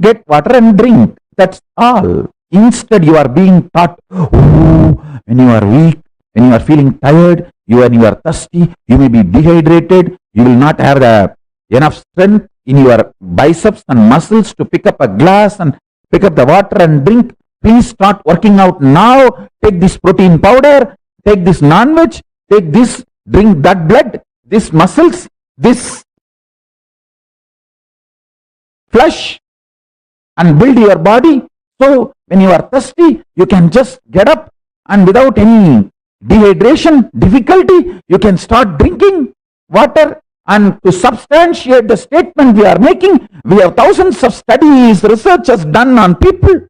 get water and drink. That's all. Instead, you are being taught, oh, when you are weak, when you are feeling tired, when you are thirsty, you may be dehydrated, you will not have the enough strength in your biceps and muscles to pick up a glass and pick up the water and drink. Please start working out now. Take this protein powder, take this non-veg, take this, drink that blood, this muscles, this flesh, and build your body. So when you are thirsty, you can just get up and without any dehydration, difficulty, you can start drinking water. And to substantiate the statement we are making, we have thousands of studies, researches done on people.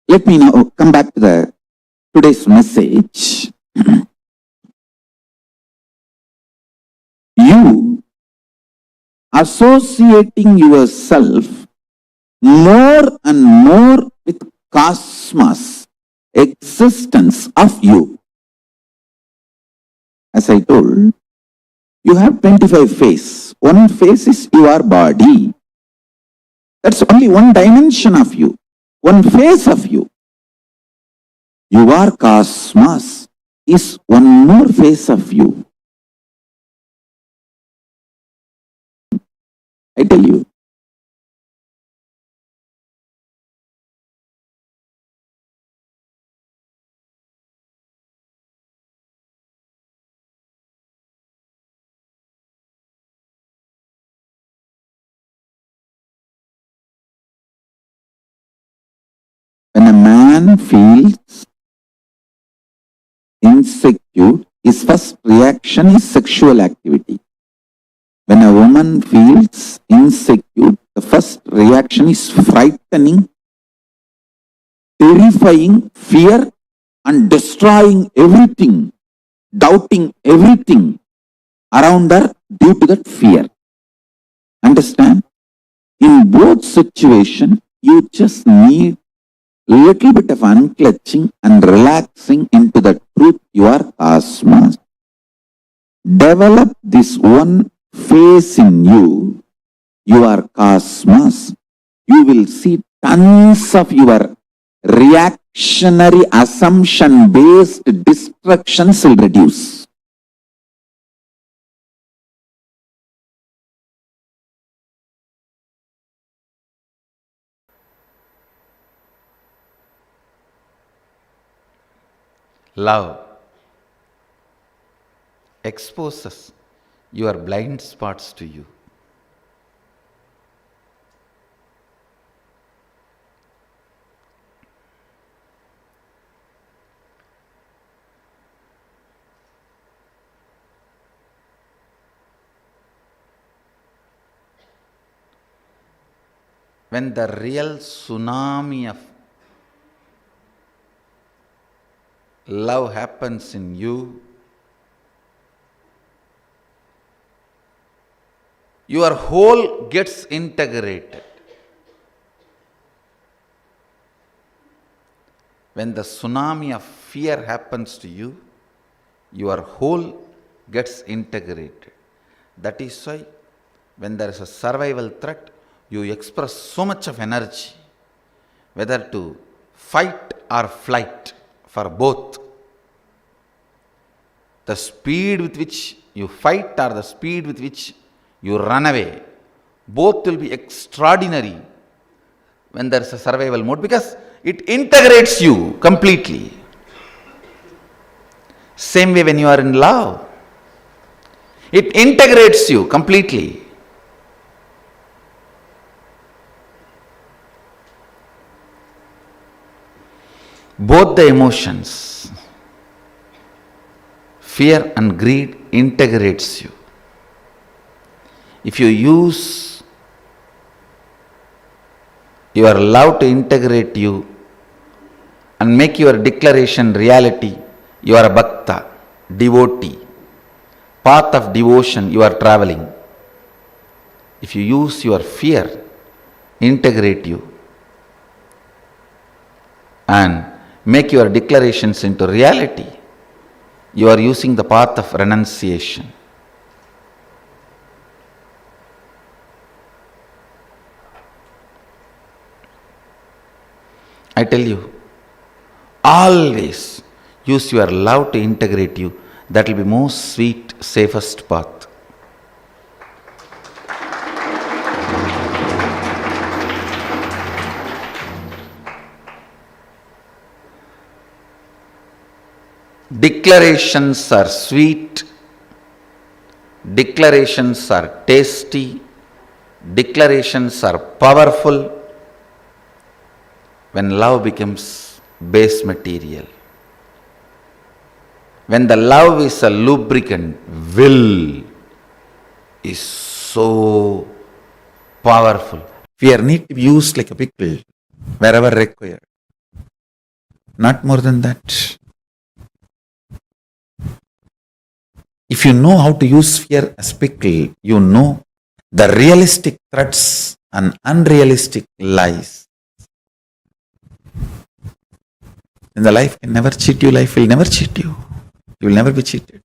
Let me now come back to today's message. You associating yourself more and more with cosmos, existence of you. As I told, you have 25 faces. One face is your body. That's only one dimension of you, one face of you. Your cosmos is one more face of you. I tell you. When a man feels insecure, his first reaction is sexual activity. When a woman feels insecure, the first reaction is frightening, terrifying, fear, and destroying everything, doubting everything around her due to that fear. Understand? In both situations, you just need little bit of unclutching and relaxing into the truth you are cosmos. Develop this one face in you. your cosmos, you will see tons of your reactionary assumption based destructions will reduce. Love exposes your blind spots to you. When the real tsunami of love happens in you, your whole gets integrated. When the tsunami of fear happens to you, your whole gets integrated. That is why when there is a survival threat, you express so much of energy, whether to fight or flight, for both. The speed with which you fight or the speed with which you run away, both will be extraordinary when there is a survival mode, because it integrates you completely. Same way when you are in love, it integrates you completely. Both the emotions, fear and greed, integrates you. If you use your love to integrate you and make your declaration reality, you are a bhakta, devotee, path of devotion you are traveling. If you use your fear, integrate you, and make your declarations into reality, you are using the path of renunciation. I tell you, always use your love to integrate you. That will be most sweet, safest path. Declarations are sweet, declarations are tasty, declarations are powerful when love becomes base material. When the love is a lubricant, will is so powerful. Fear need to be used like a pickle wherever required. Not more than that. If you know how to use fear as pickle, you know the realistic threats and unrealistic lies. And the life can never cheat you, life will never cheat you. You will never be cheated.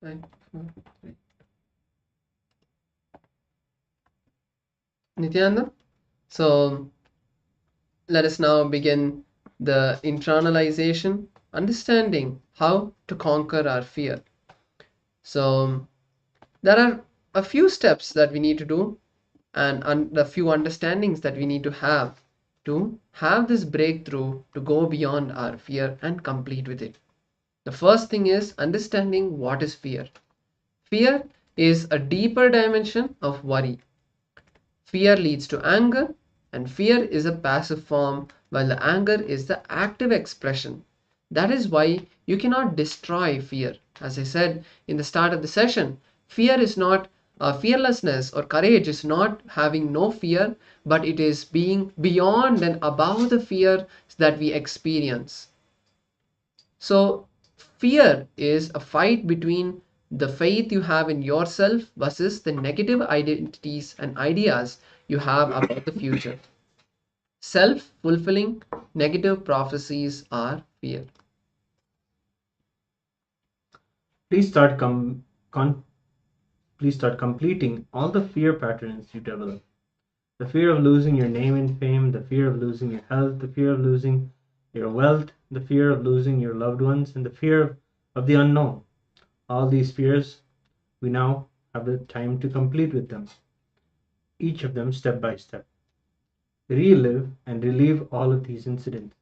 5, 4, 3. Nityananda? So let us now begin the internalization, understanding how to conquer our fear. So there are a few steps that we need to do and a few understandings that we need to have this breakthrough to go beyond our fear and complete with it. The first thing is understanding what is fear. Fear is a deeper dimension of worry. Fear leads to anger, and fear is a passive form, while the anger is the active expression. That is why you cannot destroy fear. As I said in the start of the session, fear is not fearlessness or courage is not having no fear, but it is being beyond and above the fear that we experience. So, fear is a fight between the faith you have in yourself versus the negative identities and ideas you have about the future. Self-fulfilling negative prophecies are fear. Please start please start completing all the fear patterns you develop. The fear of losing your name and fame, the fear of losing your health, the fear of losing your wealth, the fear of losing your loved ones, and the fear of the unknown. All these fears, we now have the time to complete with them, each of them step by step. Relive and relive all of these incidents.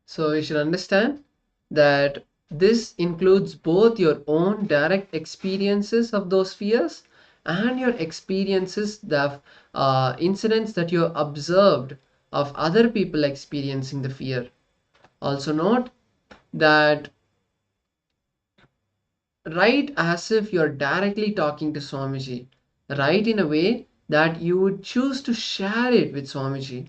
So you should understand that this includes both your own direct experiences of those fears and your experiences, the incidents that you observed of other people experiencing the fear. Also note that write as if you're directly talking to Swamiji. Write in a way that you would choose to share it with Swamiji.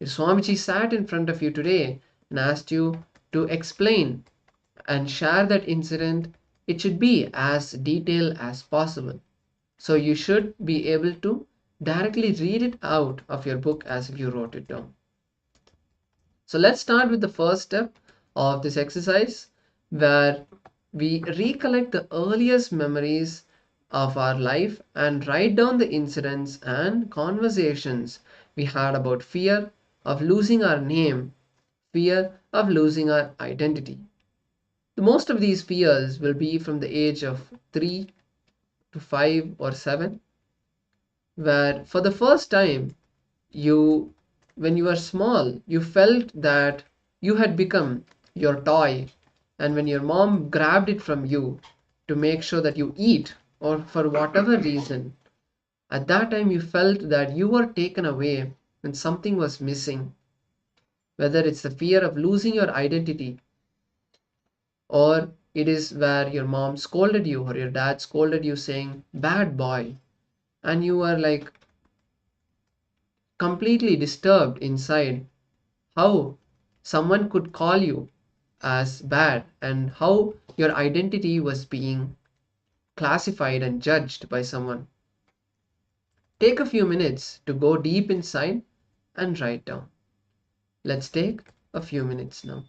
If Swamiji sat in front of you today and asked you to explain and share that incident, it should be as detailed as possible. So you should be able to directly read it out of your book as if you wrote it down. So let's start with the first step of this exercise, where we recollect the earliest memories of our life and write down the incidents and conversations we had about fear of losing our name, fear of losing our identity. The most of these fears will be from the age of 3 to 5 or 7, where for the first time you, when you were small, you felt that you had become your toy, and when your mom grabbed it from you to make sure that you eat, or for whatever reason, at that time you felt that you were taken away and something was missing. Whether it's the fear of losing your identity, or it is where your mom scolded you or your dad scolded you saying bad boy, and you were like completely disturbed inside how someone could call you as bad and how your identity was being classified and judged by someone. Take a few minutes to go deep inside and write down. Let's take a few minutes now.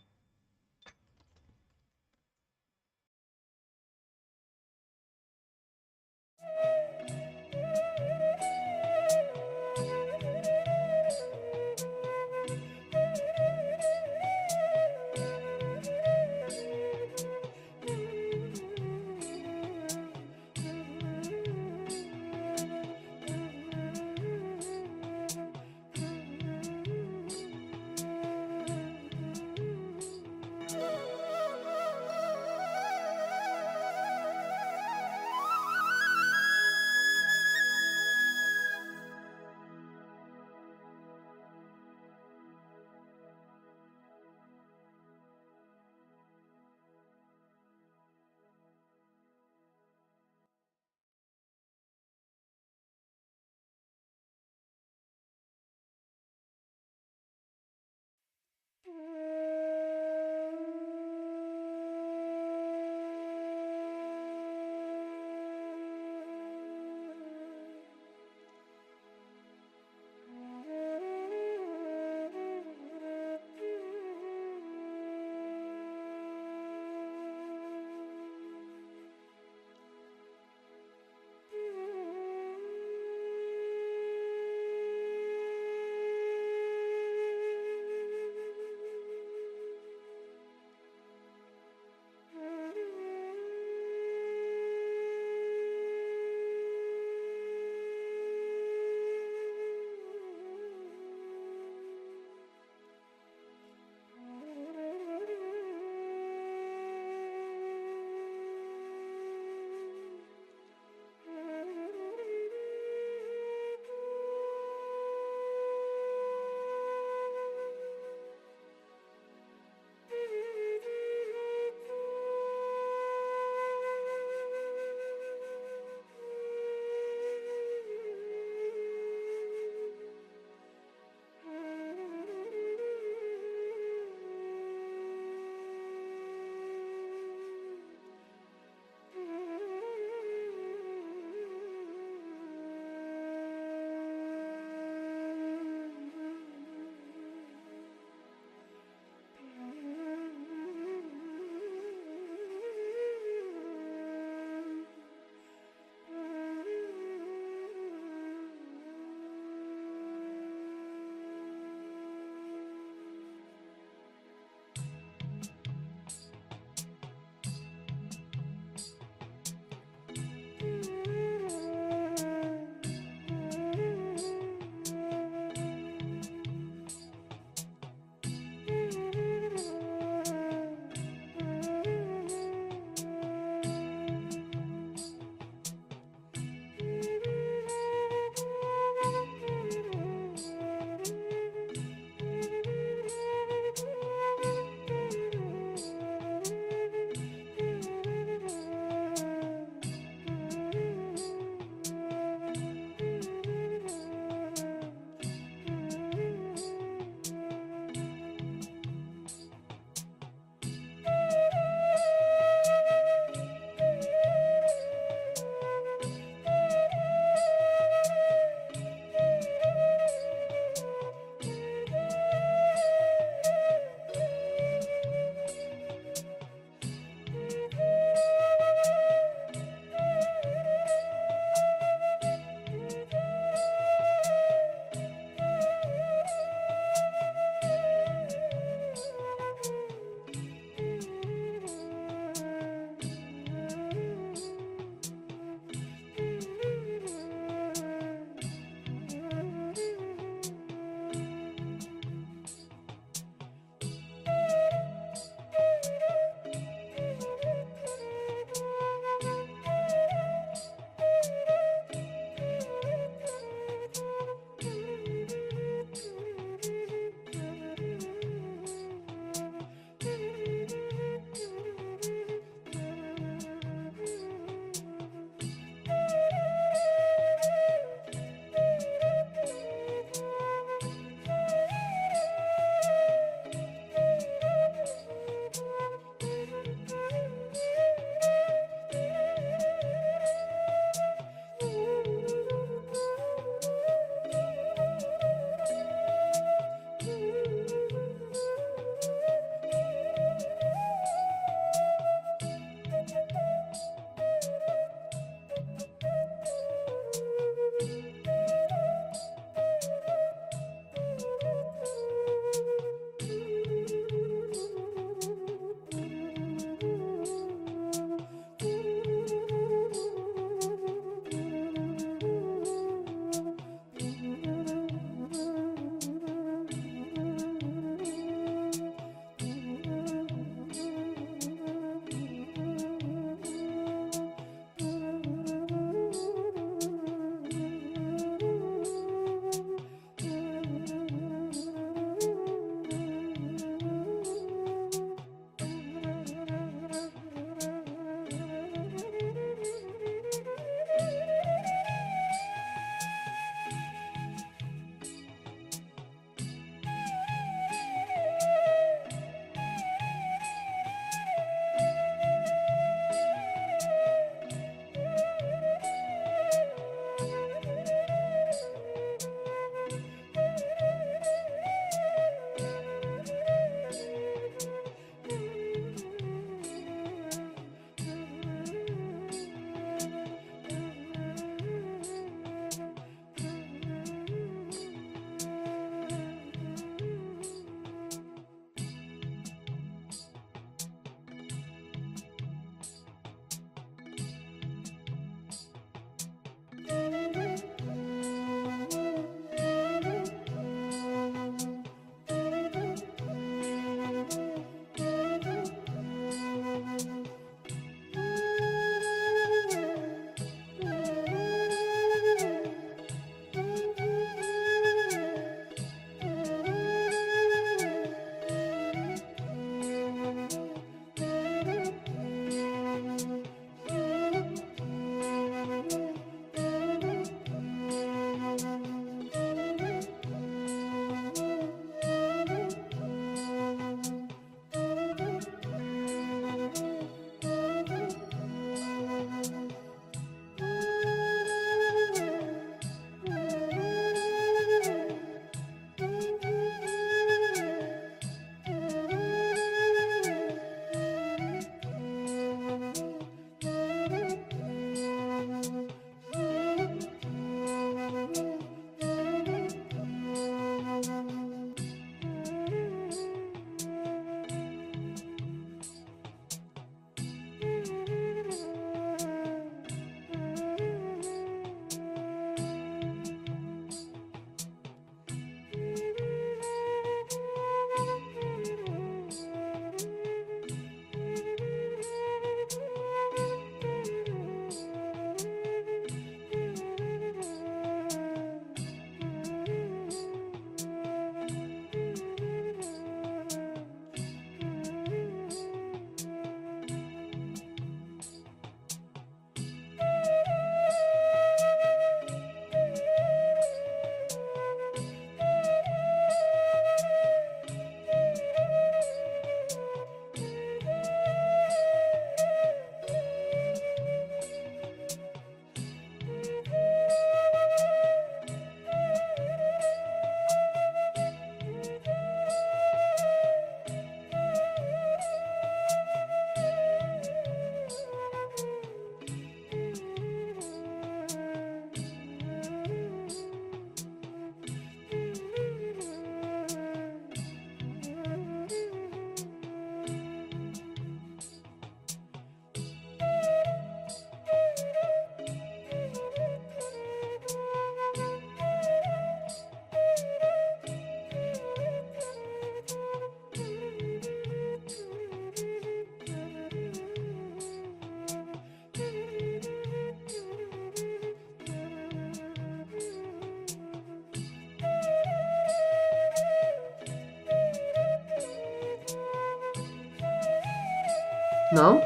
Now,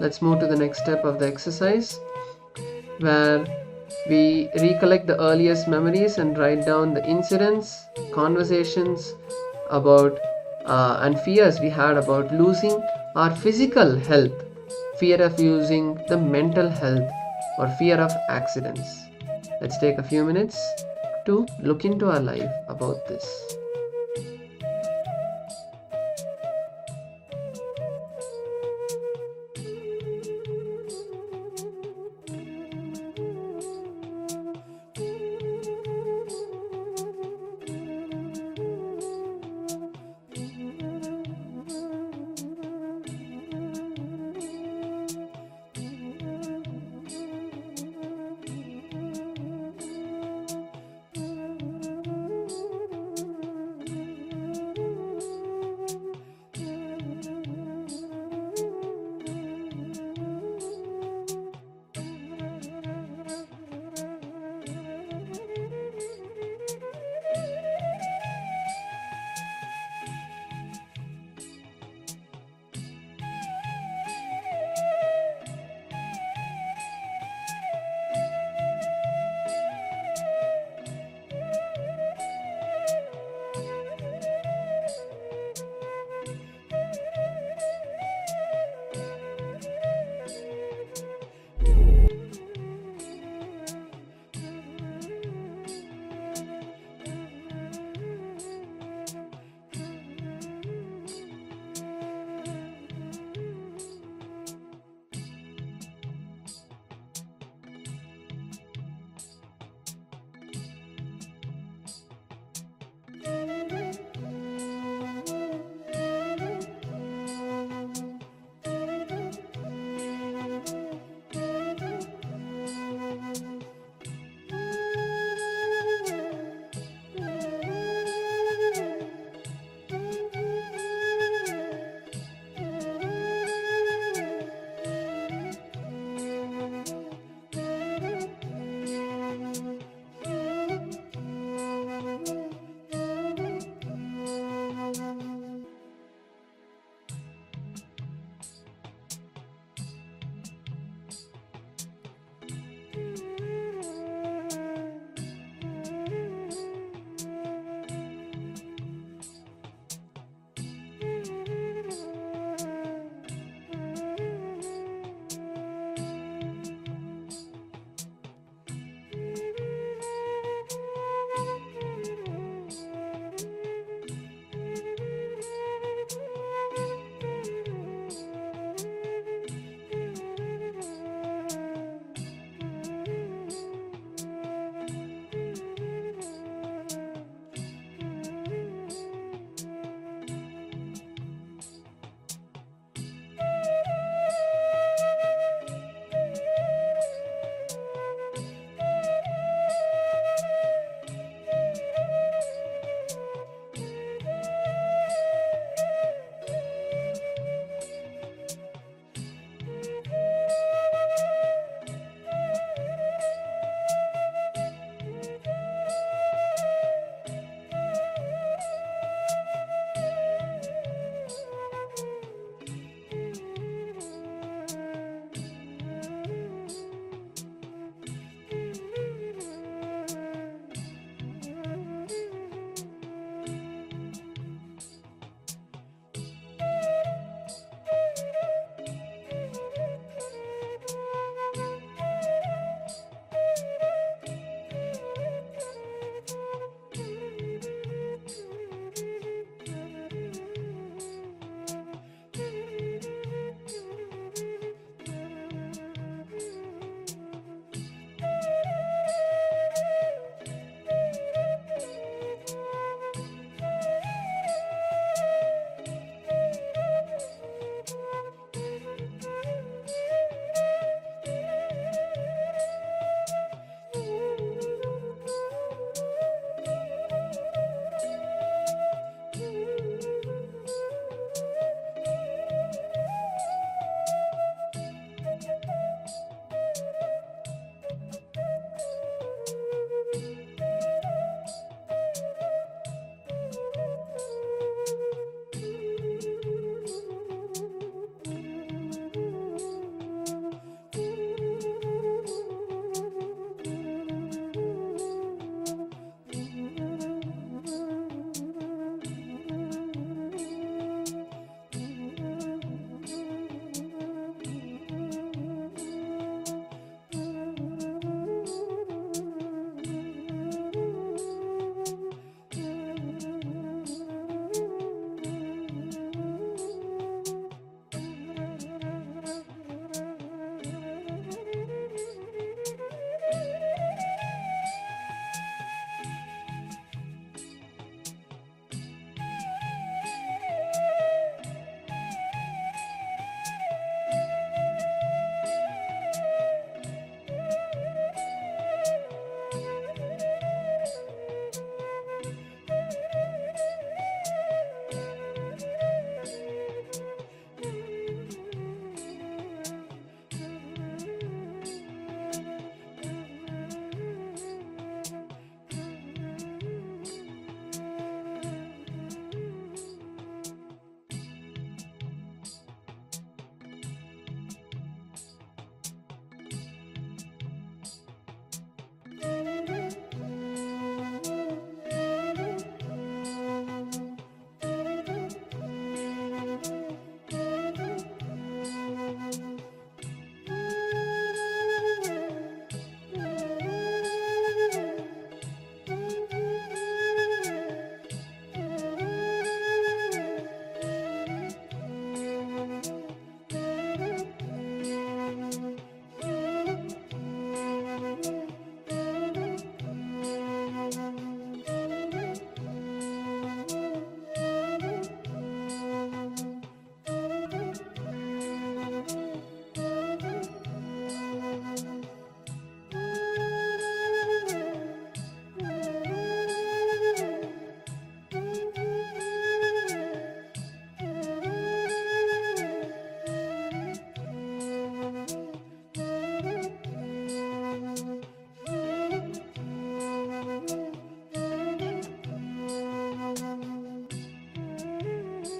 let's move to the next step of the exercise, where we recollect the earliest memories and write down the incidents, conversations about and fears we had about losing our physical health, fear of losing the mental health, or fear of accidents. Let's take a few minutes to look into our life about this.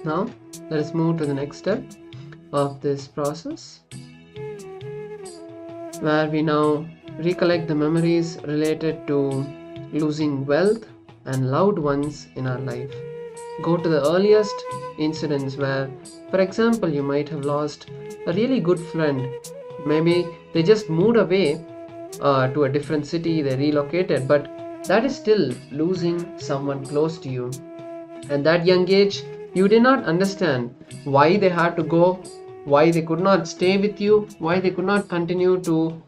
Now, let us move to the next step of this process, where we now recollect the memories related to losing wealth and loved ones in our life. Go to the earliest incidents where, for example, you might have lost a really good friend. Maybe they just moved away to a different city, they relocated, but that is still losing someone close to you. At that young age, you did not understand why they had to go, why they could not stay with you, why they could not continue to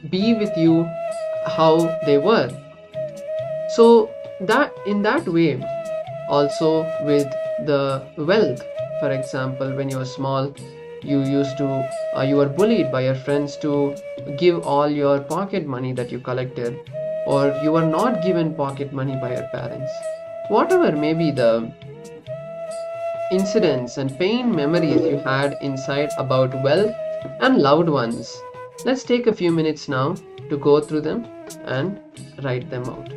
be with you how they were. So that in that way, also with the wealth, for example, when you were small, you were bullied by your friends to give all your pocket money that you collected, or you were not given pocket money by your parents. Whatever may be the incidents and pain memories you had inside about wealth and loved ones, let's take a few minutes now to go through them and write them out.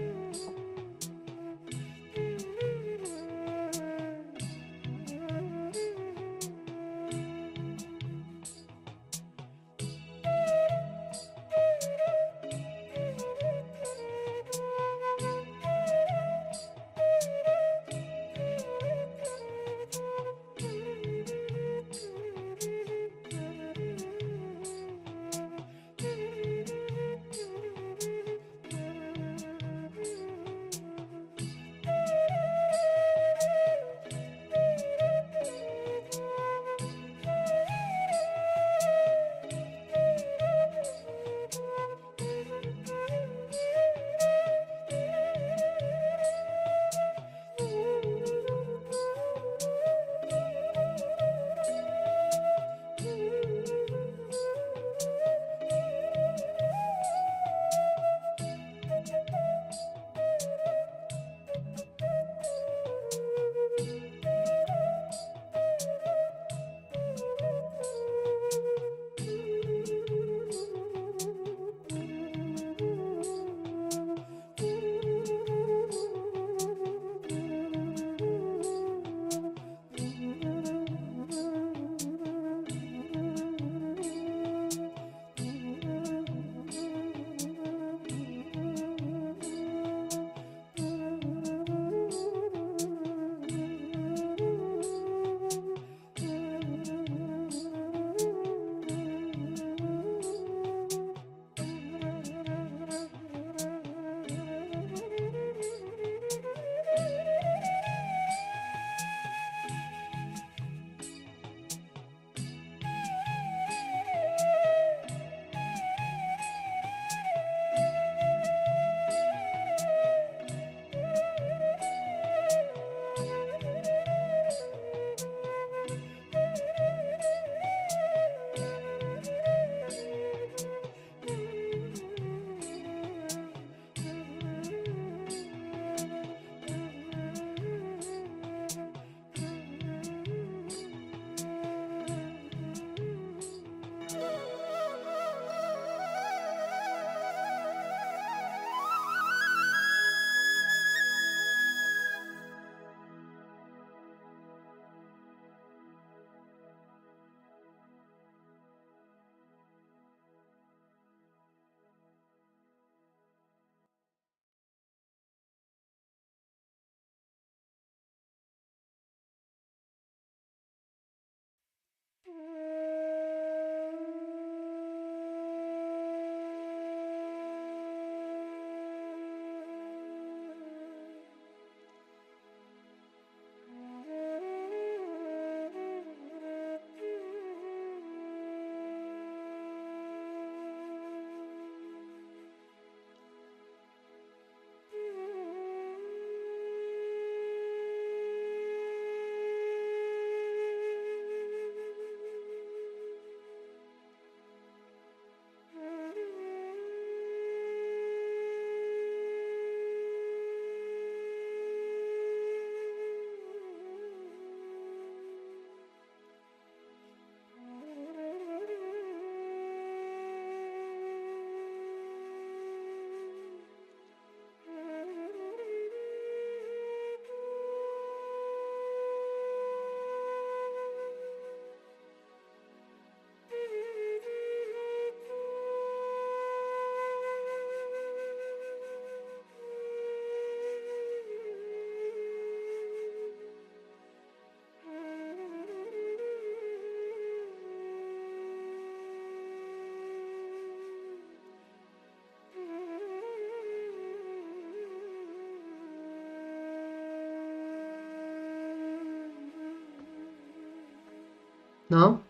Now,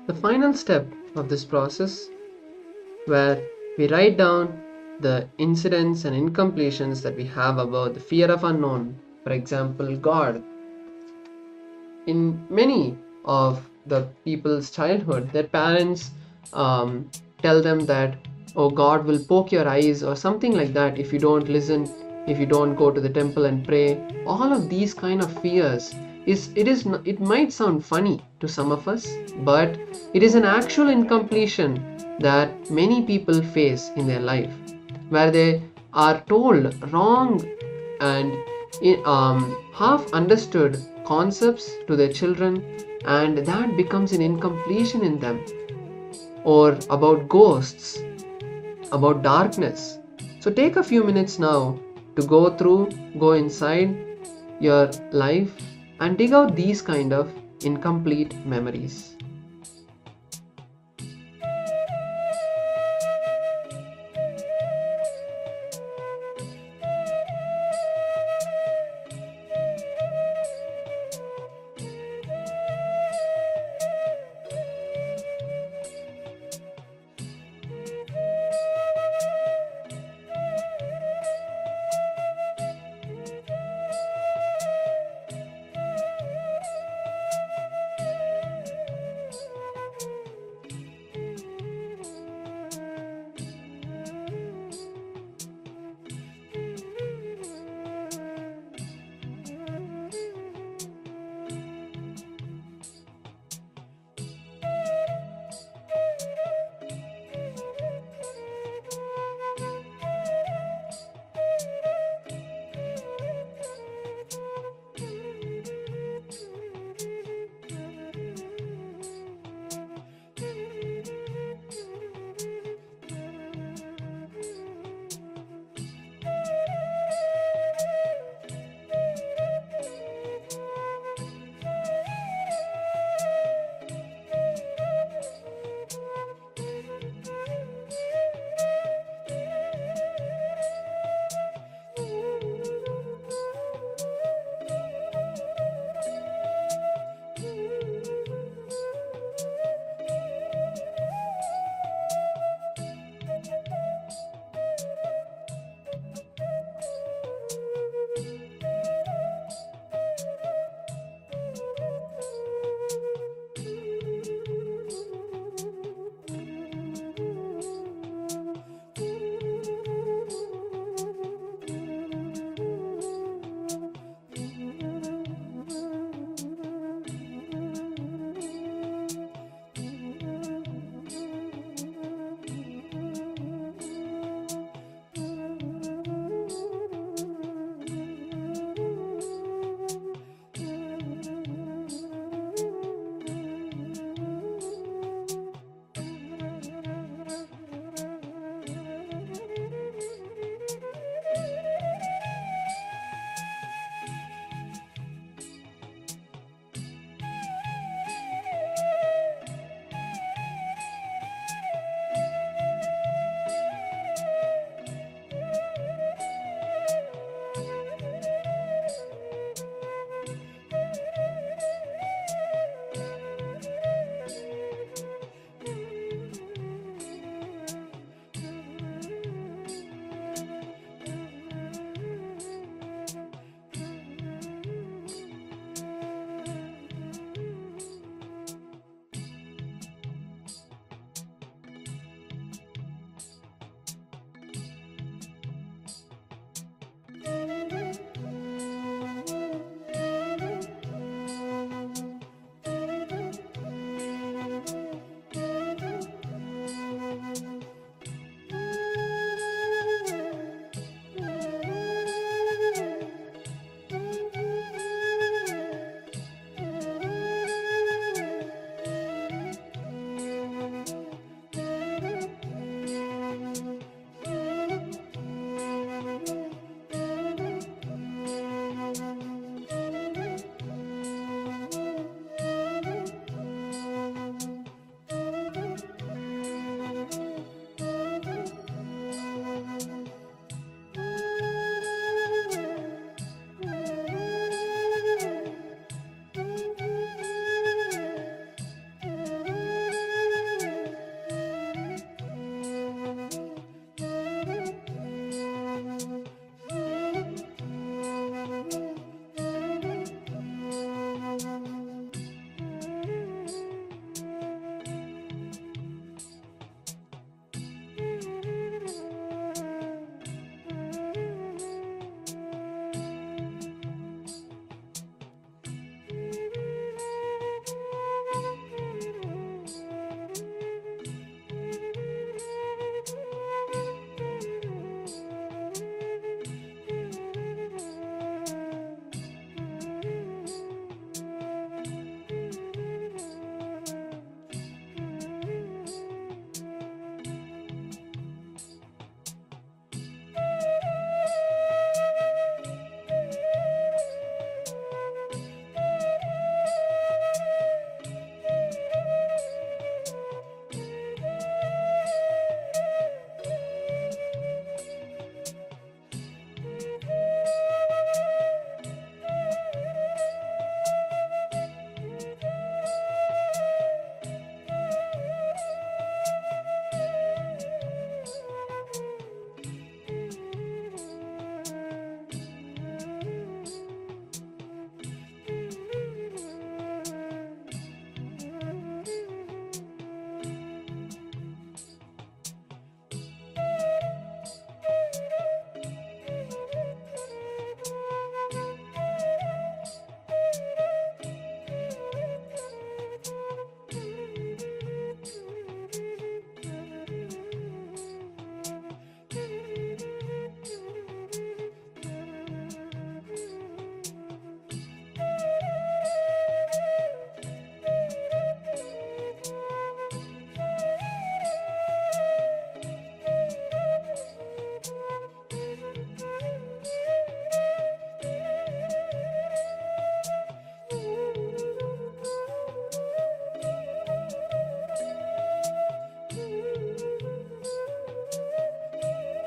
the final step of this process, where we write down the incidents and incompletions that we have about the fear of unknown. For example, God. In many of the people's childhood, their parents tell them that, oh, God will poke your eyes or something like that if you don't listen, if you don't go to the temple and pray. All of these kind of fears it might sound funny to some of us, but it is an actual incompletion that many people face in their life, where they are told wrong and half understood concepts to their children, and that becomes an incompletion in them. Or about ghosts, about darkness. So take a few minutes now to go inside your life and dig out these kind of incomplete memories.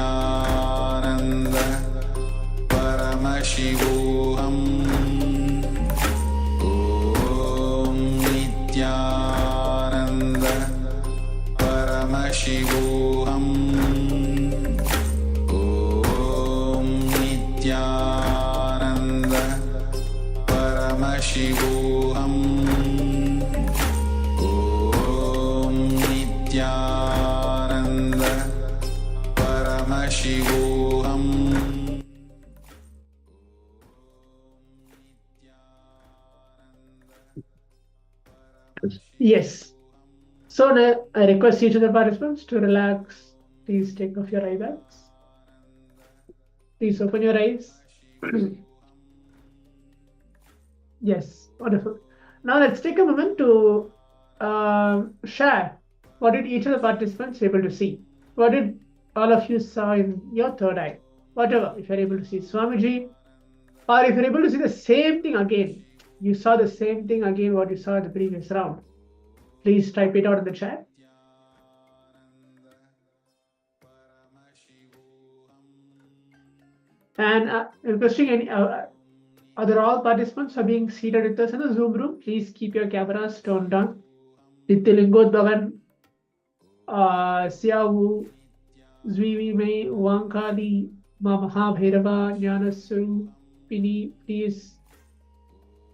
Nityananda Paramashivoham Om Nityananda Paramashivoham. Yes. So now I request each of the participants to relax. Please take off your eye bags. Please open your eyes. Yes, wonderful. Now let's take a moment to share what did each of the participants able to see. What did all of you saw in your third eye? Whatever, if you're able to see Swamiji, or if you're able to see the same thing again, you saw the same thing again what you saw in the previous round. Please type it out in the chat. And requesting any other all participants are being seated with us in the Zoom room. Please keep your cameras turned on. Nityalingodhavan, Siavu, Zvivime, Wankali, Mahabhairava, Pini, please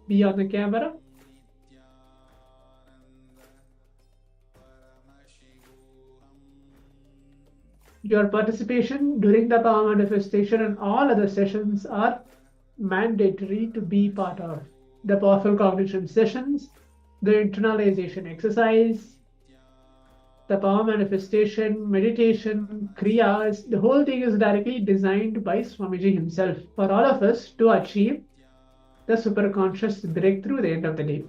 be on the camera. Your participation during the power manifestation and all other sessions are mandatory to be part of. The powerful cognition sessions, the internalization exercise, the power manifestation, meditation, kriyas, the whole thing is directly designed by Swamiji himself for all of us to achieve the superconscious breakthrough at the end of the day.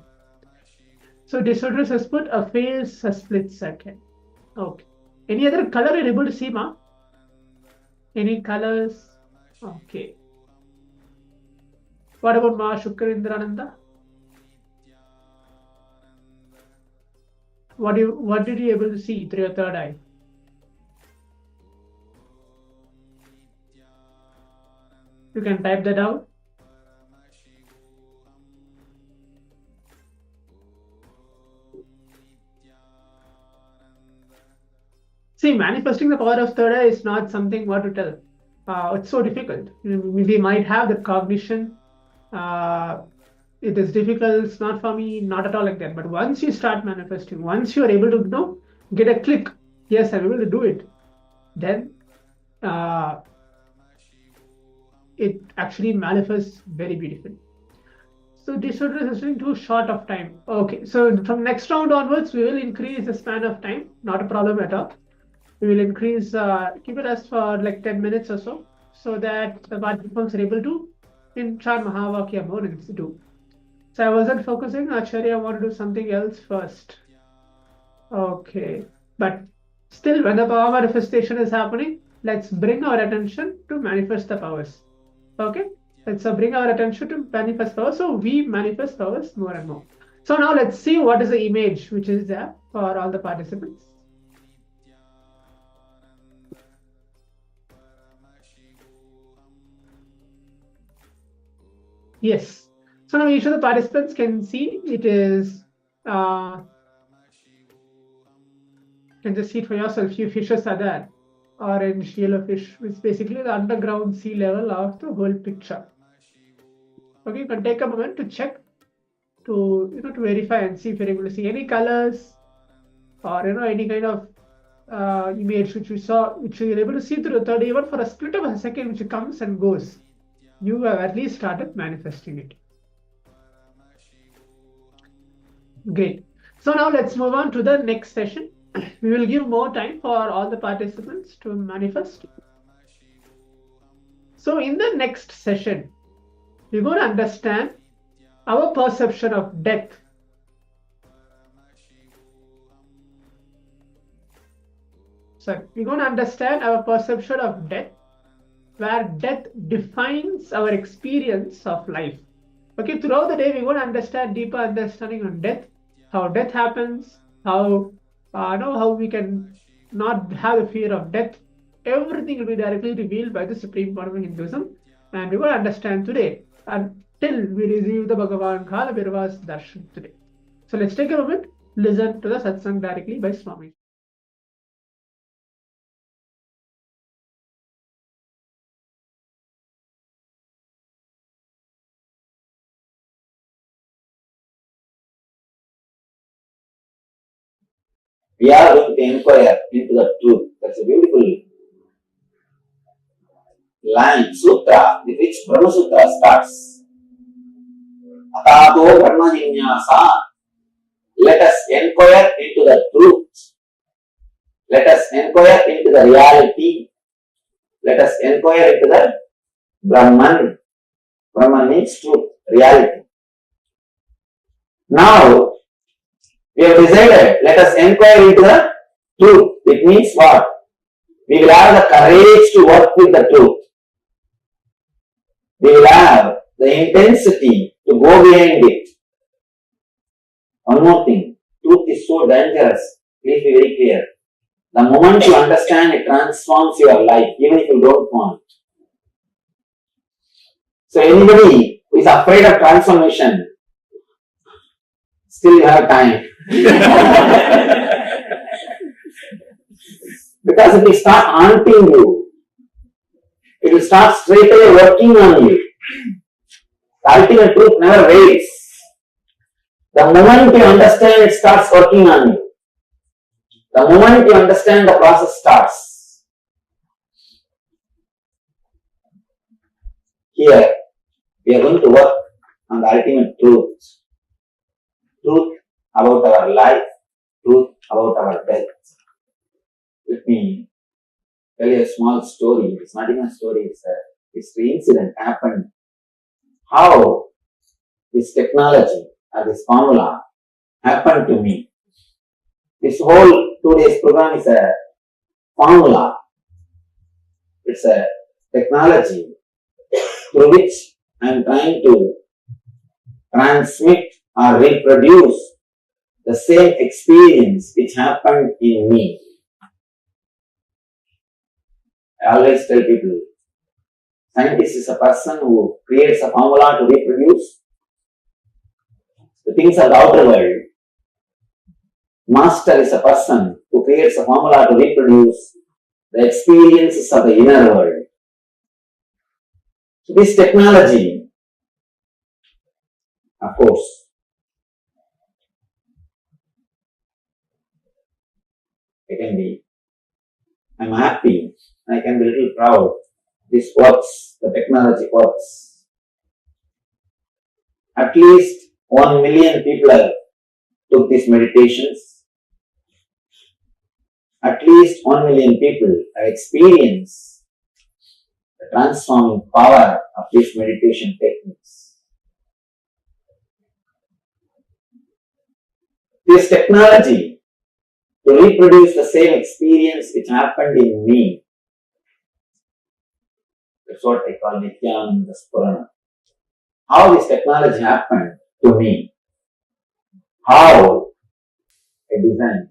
So Disorders has put a phase, a split second. Okay. Any other color you're able to see, ma? Any colors? Okay. What about Ma Shukrindraananda? What did you able to see through your third eye? You can type that out. See, manifesting the power of third eye is not something what to tell. It's so difficult. We might have the cognition. It is difficult. It's not for me. Not at all like that. But once you start manifesting, once you are able to get a click. Yes, I'm able to do it. Then it actually manifests very beautifully. So Disorder is too short of time. Okay. So from next round onwards, we will increase the span of time. Not a problem at all. We will increase, keep it as for like 10 minutes or so that the participants are able to chant Mahavakya more and do. So I wasn't focusing, Acharya, I want to do something else first. Okay, but still when the power manifestation is happening, let's bring our attention to manifest the powers. Okay, let's bring our attention to manifest powers, so we manifest powers more and more. So now let's see what is the image which is there for all the participants. Yes. So now each of the participants can see it is, can just see it for yourself. Few fishes are there. Orange, yellow fish, which is basically the underground sea level of the whole picture. Okay, you can take a moment to check, to to verify and see if you're able to see any colors or any kind of image which you saw, which you're able to see through the third, even for a split of a second, which comes and goes. You have at least started manifesting it. Great. So now let's move on to the next session. We will give more time for all the participants to manifest. So in the next session, we're going to understand our perception of death. So we're going to understand our perception of death, where death defines our experience of life. Okay, throughout the day, we're going to understand deeper understanding on death, how death happens, how we can not have the fear of death. Everything will be directly revealed by the Supreme Point of Hinduism, and we're going to understand today until we receive the Bhagavan Kalabhairava's Darshan today. So let's take a moment, listen to the Satsang directly by Swami. We are going to inquire into the truth. That's a beautiful line, sutra, with which Brahma Sutra starts. Atato Brahma Jinyasa. Let us inquire into the truth. Let us inquire into the reality. Let us inquire into the Brahman. Brahman means truth, reality. Now, we have decided, let us inquire into the truth. It means what? We will have the courage to work with the truth. We will have the intensity to go behind it. One more thing, truth is so dangerous. Please be very clear. The moment you understand, it transforms your life, even if you don't want. So anybody who is afraid of transformation, still you have time. Because it will start haunting you. It will start straight away working on you. The ultimate truth never waits. The moment you understand, it starts working on you. The moment you understand, the process starts. Here, we are going to work on the ultimate truth. Truth about our life, truth about our death. Let me tell you a small story. It's not even a story, it's the incident happened. How this technology or this formula happened to me. This whole 2 days program is a formula. It's a technology through which I am trying to transmit or reproduce the same experience which happened in me. I always tell people, scientist is a person who creates a formula to reproduce the things of the outer world. Master is a person who creates a formula to reproduce the experiences of the inner world. So this technology, of course, I'm happy, I can be a little proud. This works, the technology works. At least 1 million people took these meditations. At least 1 million people have experienced the transforming power of these meditation techniques. This technology to reproduce the same experience which happened in me. That's what I call Nithyananda Spurana. How this technology happened to me. How I designed.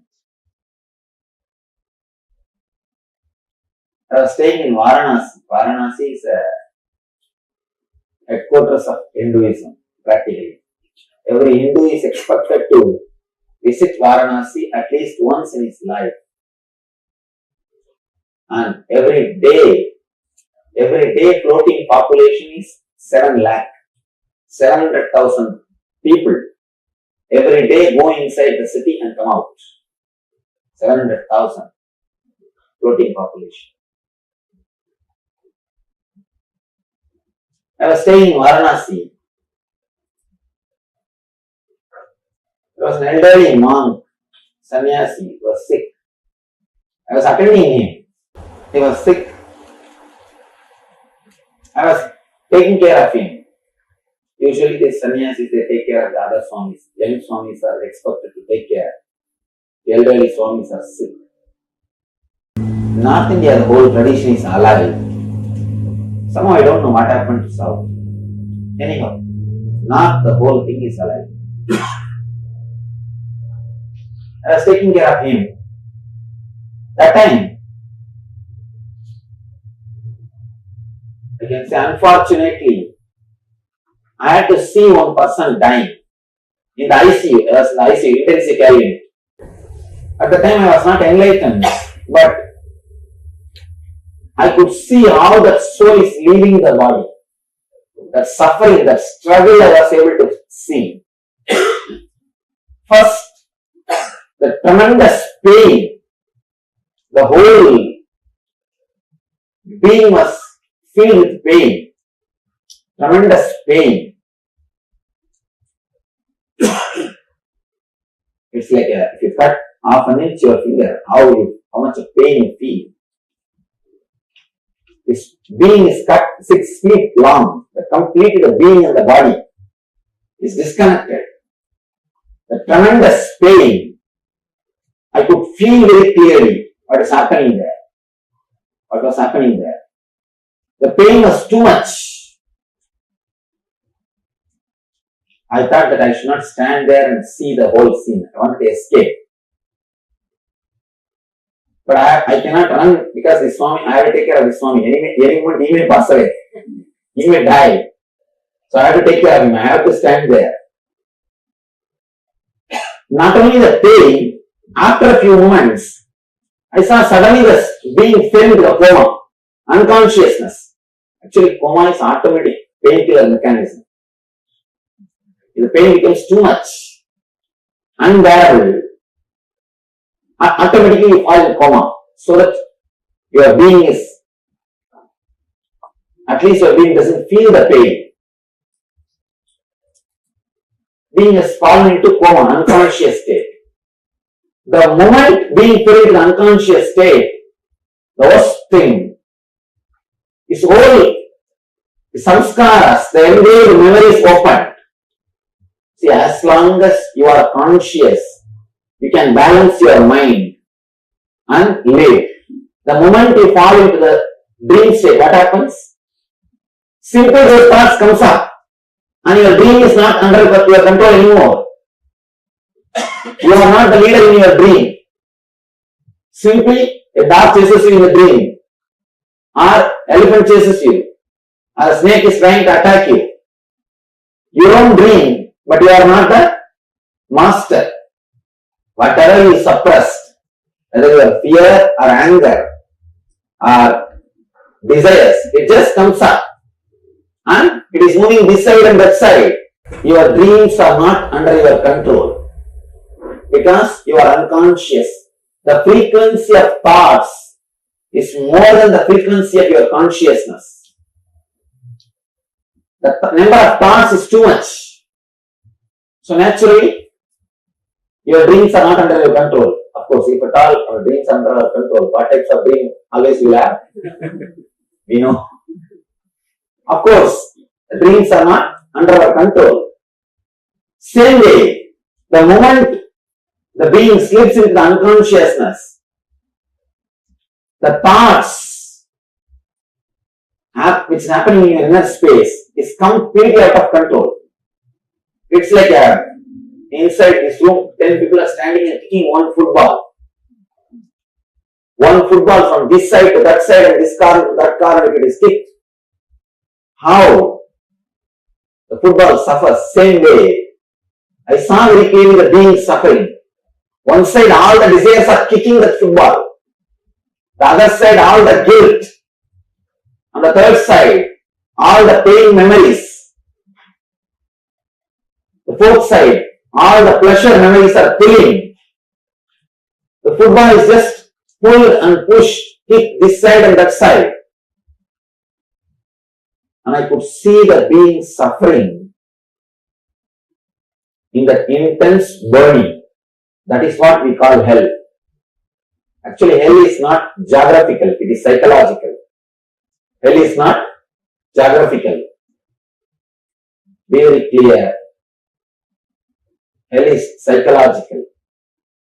I was staying in Varanasi. Varanasi is a headquarters of Hinduism, practically. Every Hindu is expected to visit Varanasi at least once in his life. And every day floating population is 7 lakh, 700,000 people. Every day go inside the city and come out. 700,000 floating population. I was staying in Varanasi. There was an elderly monk, sannyasi, was sick. I was attending him. He was sick. I was taking care of him. Usually these sannyasis, they take care of the other swamis. Young swamis are expected to take care. The elderly swamis are sick. In North India, the whole tradition is alive. Somehow I don't know what happened to South. Anyhow, North, the whole thing is alive. I was taking care of him. That time, I can say unfortunately, I had to see one person dying in the ICU. I was in the ICU, intensive care unit. At the time I was not enlightened, but I could see how that soul is leaving the body. That suffering, that struggle I was able to see. First, the tremendous pain, the whole being was filled with pain, tremendous pain. It's like if you cut half an inch your finger, how much of pain you feel. This being is cut 6 feet long. Completely the being and the body is disconnected. The tremendous pain, I could feel very clearly what is happening there. What was happening there. The pain was too much. I thought that I should not stand there and see the whole scene. I wanted to escape. But I cannot run because the Swami, I have to take care of the Swami. Any moment he may pass away. He may die. So I have to take care of him. I have to stand there. Not only the pain, after a few moments, I saw suddenly the being fell into a coma, unconsciousness. Actually, coma is automatic painkiller mechanism. If the pain becomes too much, unbearable, automatically you fall in coma, so that your being is, at least your being doesn't feel the pain. Being has fallen into coma, unconscious state. The moment being fell into the unconscious state, the worst thing is all the samskaras, the engraved memory is open. See, as long as you are conscious, you can balance your mind and live. The moment you fall into the dream state, what happens? Simple those thoughts comes up and your dream is not under your control anymore. You are not the leader in your dream. Simply, a dog chases you in the dream, or elephant chases you, or a snake is trying to attack you. You don't dream, but you are not the master. Whatever you suppressed, whether your fear or anger or desires, it just comes up and it is moving this side and that side. Your dreams are not under your control because you are unconscious. The frequency of thoughts is more than the frequency of your consciousness. The number of thoughts is too much. So naturally, your dreams are not under your control. Of course, if at all our dreams are under our control, what types of dreams always will have? We know. Of course, the dreams are not under our control. Same way, the moment the being slips into the unconsciousness, the thoughts which is happening in your inner space is completely out of control. It's like inside this room, 10 people are standing and kicking one football. One football from this side to that side and this car to that car, and if it is kicked, how the football suffers. Same way, I saw very clearly the being suffering. One side all the desires are kicking that football. The other side all the guilt. On the third side, all the pain memories. The fourth side, all the pleasure memories are pulling. The football is just pull and push, kick this side and that side. And I could see the being suffering in that intense burning. That is what we call hell. Actually, hell is not geographical, it is psychological. Hell is not geographical. Be very clear. Hell is psychological.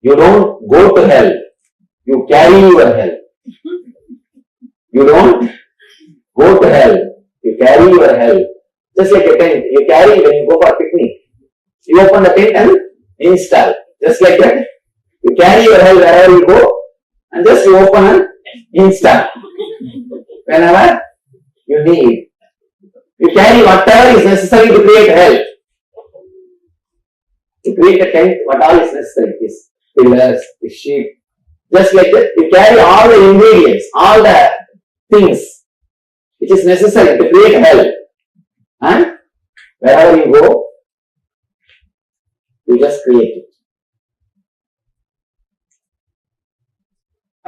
You don't go to hell, you carry your hell. You don't go to hell, you carry your hell. Just like a tent, you carry when you go for a picnic. You open the tent and install. Just like that, you carry your hell wherever you go and just you open and install. Whenever you need. You carry whatever is necessary to create hell. To create a tent, what all is necessary is pillars, the sheep. Just like that, you carry all the ingredients, all the things which is necessary to create hell. And wherever you go, you just create it.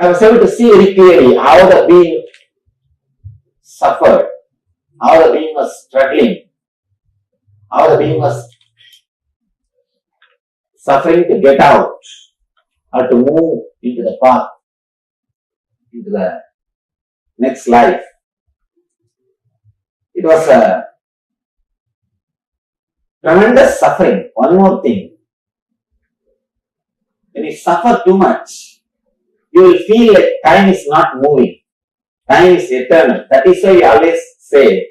I was able to see very clearly how the being suffered, how the being was struggling, how the being was suffering to get out or to move into the path, into the next life. It was a tremendous suffering. One more thing. When you suffer too much, you will feel like time is not moving. Time is eternal. That is why we always say,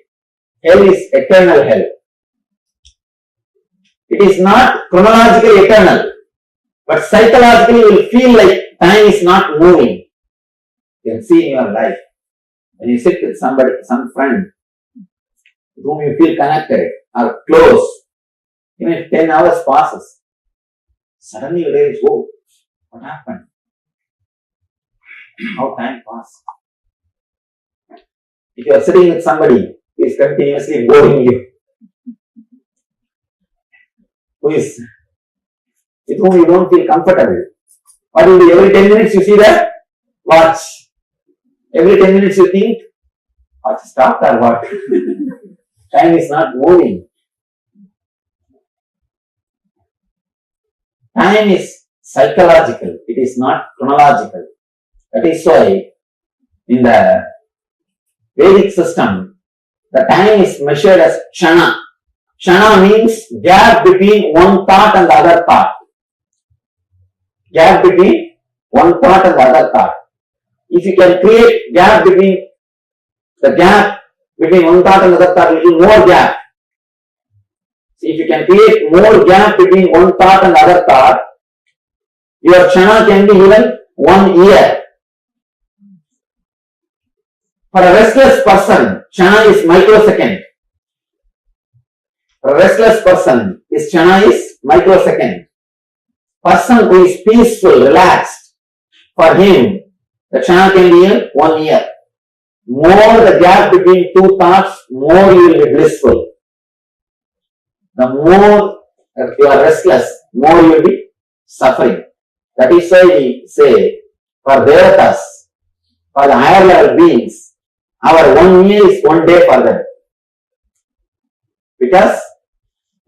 hell is eternal hell. It is not chronologically eternal, but psychologically you will feel like time is not moving. You can see in your life. When you sit with somebody, some friend, with whom you feel connected or close, even if 10 hours passes, suddenly you realize, oh, what happened? How time passed. If you are sitting with somebody who is continuously boring you, with whom you don't feel comfortable, what will be every 10 minutes you see that? Watch. Every 10 minutes you think, watch stopped or what? Time is not moving. Time is psychological, it is not chronological. That is why in the Vedic system, the time is measured as kshana. Kshana means gap between one thought and the other thought. Gap between one thought and the other thought. If you can create gap between one thought and the other thought, little more gap. So if you can create more gap between one thought and the other thought, your kshana can be even 1 year. For a restless person, kshana is microsecond. For a restless person, his kshana is microsecond. Person who is peaceful, relaxed, for him, the kshana can be in 1 year. More the gap between two thoughts, more you will be blissful. The more you are restless, more you will be suffering. That is why we say, for devatas, for the higher level beings, our 1 year is 1 day for them. Because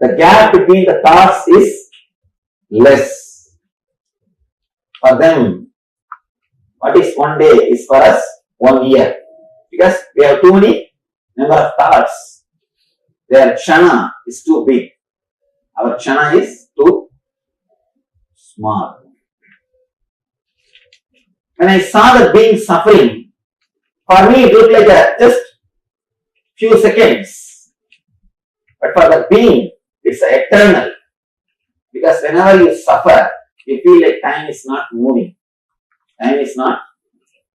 the gap between the thoughts is less. For them, what is 1 day is for us 1 year. Because we have too many number of thoughts. Their kshana is too big. Our kshana is too small. When I saw the being suffering, for me it looked like just few seconds. But for the being, it's eternal. Because whenever you suffer, you feel like time is not moving. Time is not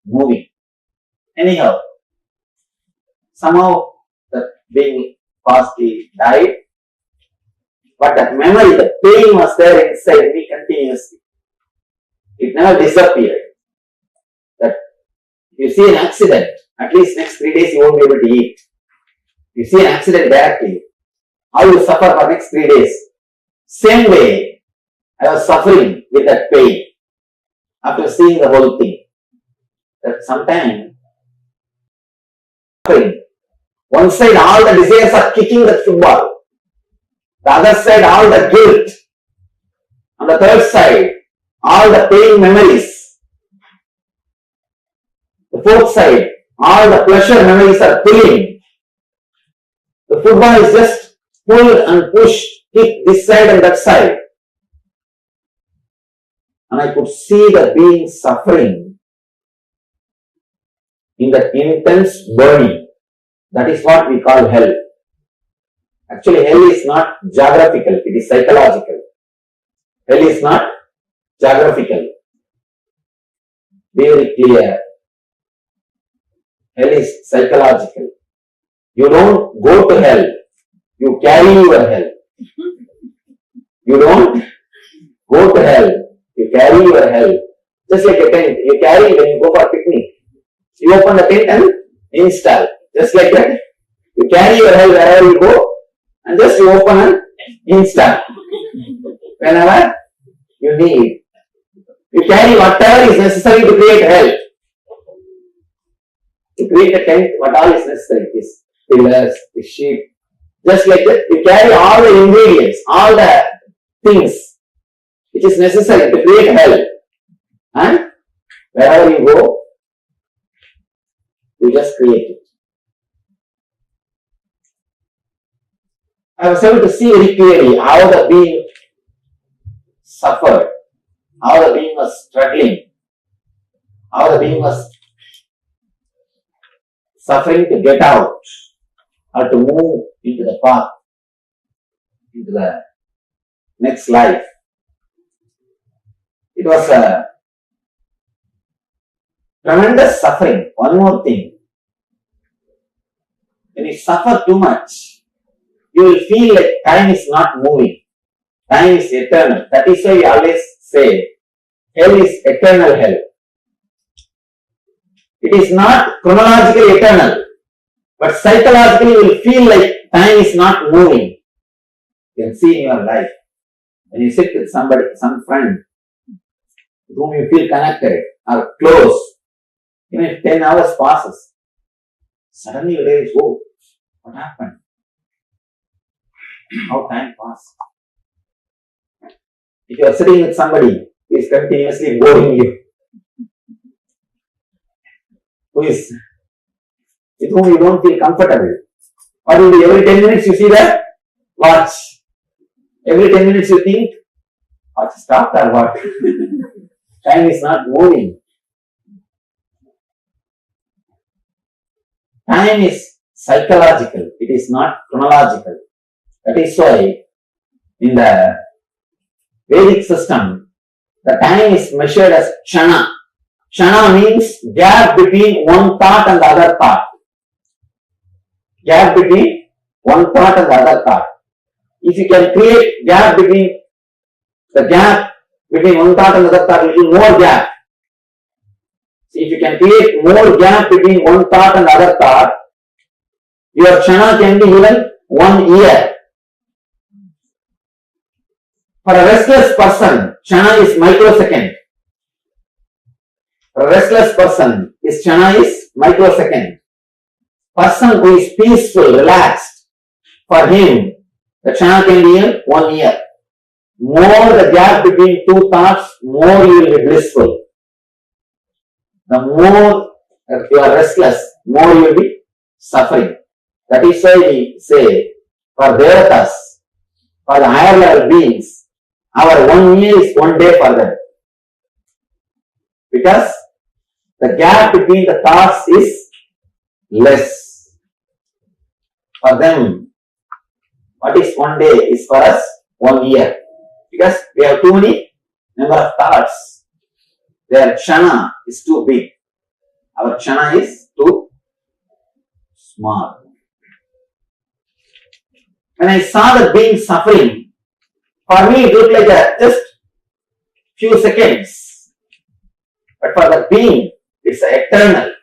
moving. Anyhow, somehow the being firstly died, but that memory, the pain was there inside me continuously. It never disappeared. That if you see an accident, at least next 3 days you won't be able to eat. You see an accident directly, how you suffer for next 3 days. Same way, I was suffering with that pain after seeing the whole thing. That sometimes, one side all the desires are kicking the football, the other side all the guilt, on the third side all the pain memories, the fourth side all the pleasure memories are pulling. The football is just pull and push, kick this side and that side. And I could see the being suffering in that intense burning. That is what we call hell. Actually, hell is not geographical, it is psychological. Hell is not geographical. Be very clear. Hell is psychological. You don't go to hell, you carry your hell. You don't go to hell, you carry your hell. Just like a tent, you carry when you go for a picnic. You open the tent and install. Just like that, you carry your hell wherever you go and just you open and install whenever you need. You carry whatever is necessary to create hell. To create a tent, what all is necessary is pillars, the sheep. Just like that, you carry all the ingredients, all the things which is necessary to create hell. And wherever you go, you just create it. I was able to see very clearly how the being suffered, how the being was struggling, how the being was suffering to get out or to move into the path, into the next life. It was a tremendous suffering. One more thing. When you suffer too much, you will feel like time is not moving. Time is eternal. That is why we always say, hell is eternal hell. It is not chronologically eternal, but psychologically you will feel like time is not moving. You can see in your life. When you sit with somebody, some friend, with whom you feel connected or close, even if 10 hours passes, suddenly you realize, oh, what happened? How time passed. If you are sitting with somebody who is continuously boring you, with whom you don't feel comfortable, what will be every 10 minutes you see the watch? Every 10 minutes you think, watch stopped or what? Time is not moving. Time is psychological, it is not chronological. That is why in the Vedic system, the time is measured as kshana. Kshana means gap between one thought and the other thought. Gap between one thought and the other thought. If you can create gap between one thought and the other thought, little more gap. See, if you can create more gap between one thought and the other thought, your kshana can be even 1 year. For a restless person, kshana is microsecond. For a restless person, his kshana is microsecond. Person who is peaceful, relaxed, for him, the kshana can be in 1 year. More the gap between two thoughts, more you will be blissful. The more you are restless, more you will be suffering. That is why we say, for devatas, for the higher level beings, our 1 year is 1 day for them. Because the gap between the thoughts is less. For them, what is 1 day is for us 1 year. Because we have too many number of thoughts. Their kshana is too big. Our kshana is too small. When I saw the being suffering, for me it looked like just few seconds. But for the being, it's eternal.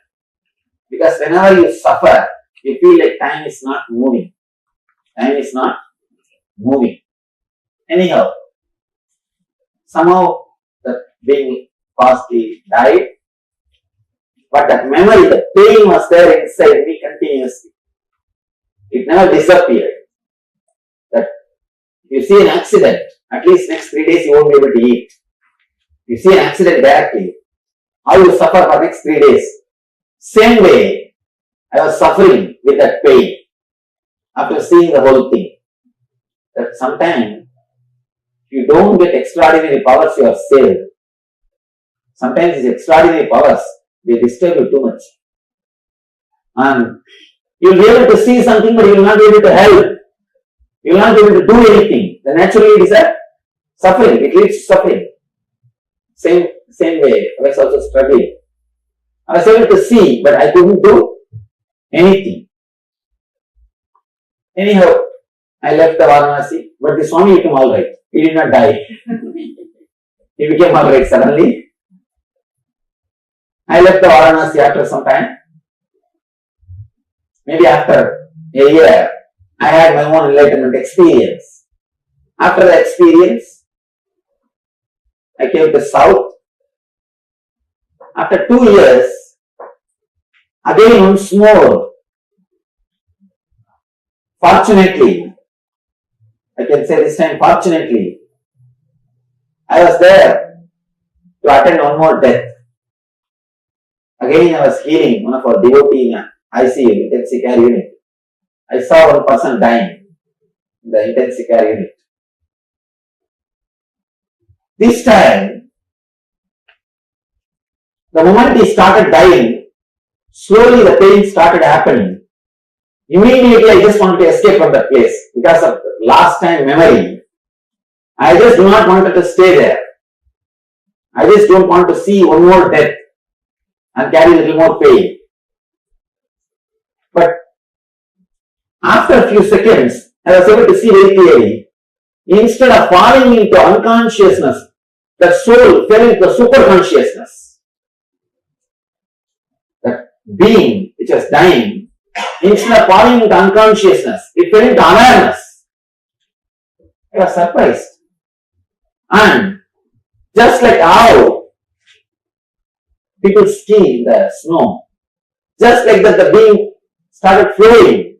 Because whenever you suffer, you feel like time is not moving. Time is not moving. Anyhow, somehow the being firstly died, but that memory, the pain was there inside me continuously. It never disappeared. That if you see an accident, at least next 3 days you won't be able to eat. You see an accident directly, how you suffer for next 3 days. Same way, I was suffering with that pain after seeing the whole thing. That sometimes you don't get extraordinary powers, you are saved. Sometimes these extraordinary powers, they disturb you too much. And you will be able to see something, but you will not be able to help. You will not be able to do anything. Then naturally it is a suffering. It leads to suffering. Same way, I was also struggling. I was able to see, but I couldn't do anything. Anyhow, I left the Varanasi, but the Swami became alright. He did not die. He became alright suddenly. I left the Varanasi after some time. Maybe after a year, I had my own enlightenment experience. After the experience, I came to South After 2 years, again once more, fortunately, I can say this time fortunately, I was there to attend one more death. Again I was healing one of our devotee in ICU, intensive care unit. I saw one person dying in the intensive care unit. This time, the moment he started dying, slowly the pain started happening. Immediately I just wanted to escape from that place because of last time memory. I just do not wanted to stay there. I just don't want to see one more death and carry a little more pain. But after a few seconds, I was able to see very clearly, instead of falling into unconsciousness, the soul fell into the superconsciousness. That being which was dying, instead of falling into unconsciousness, it fell into awareness. I was surprised. And just like how people ski in the snow, just like that the being started flowing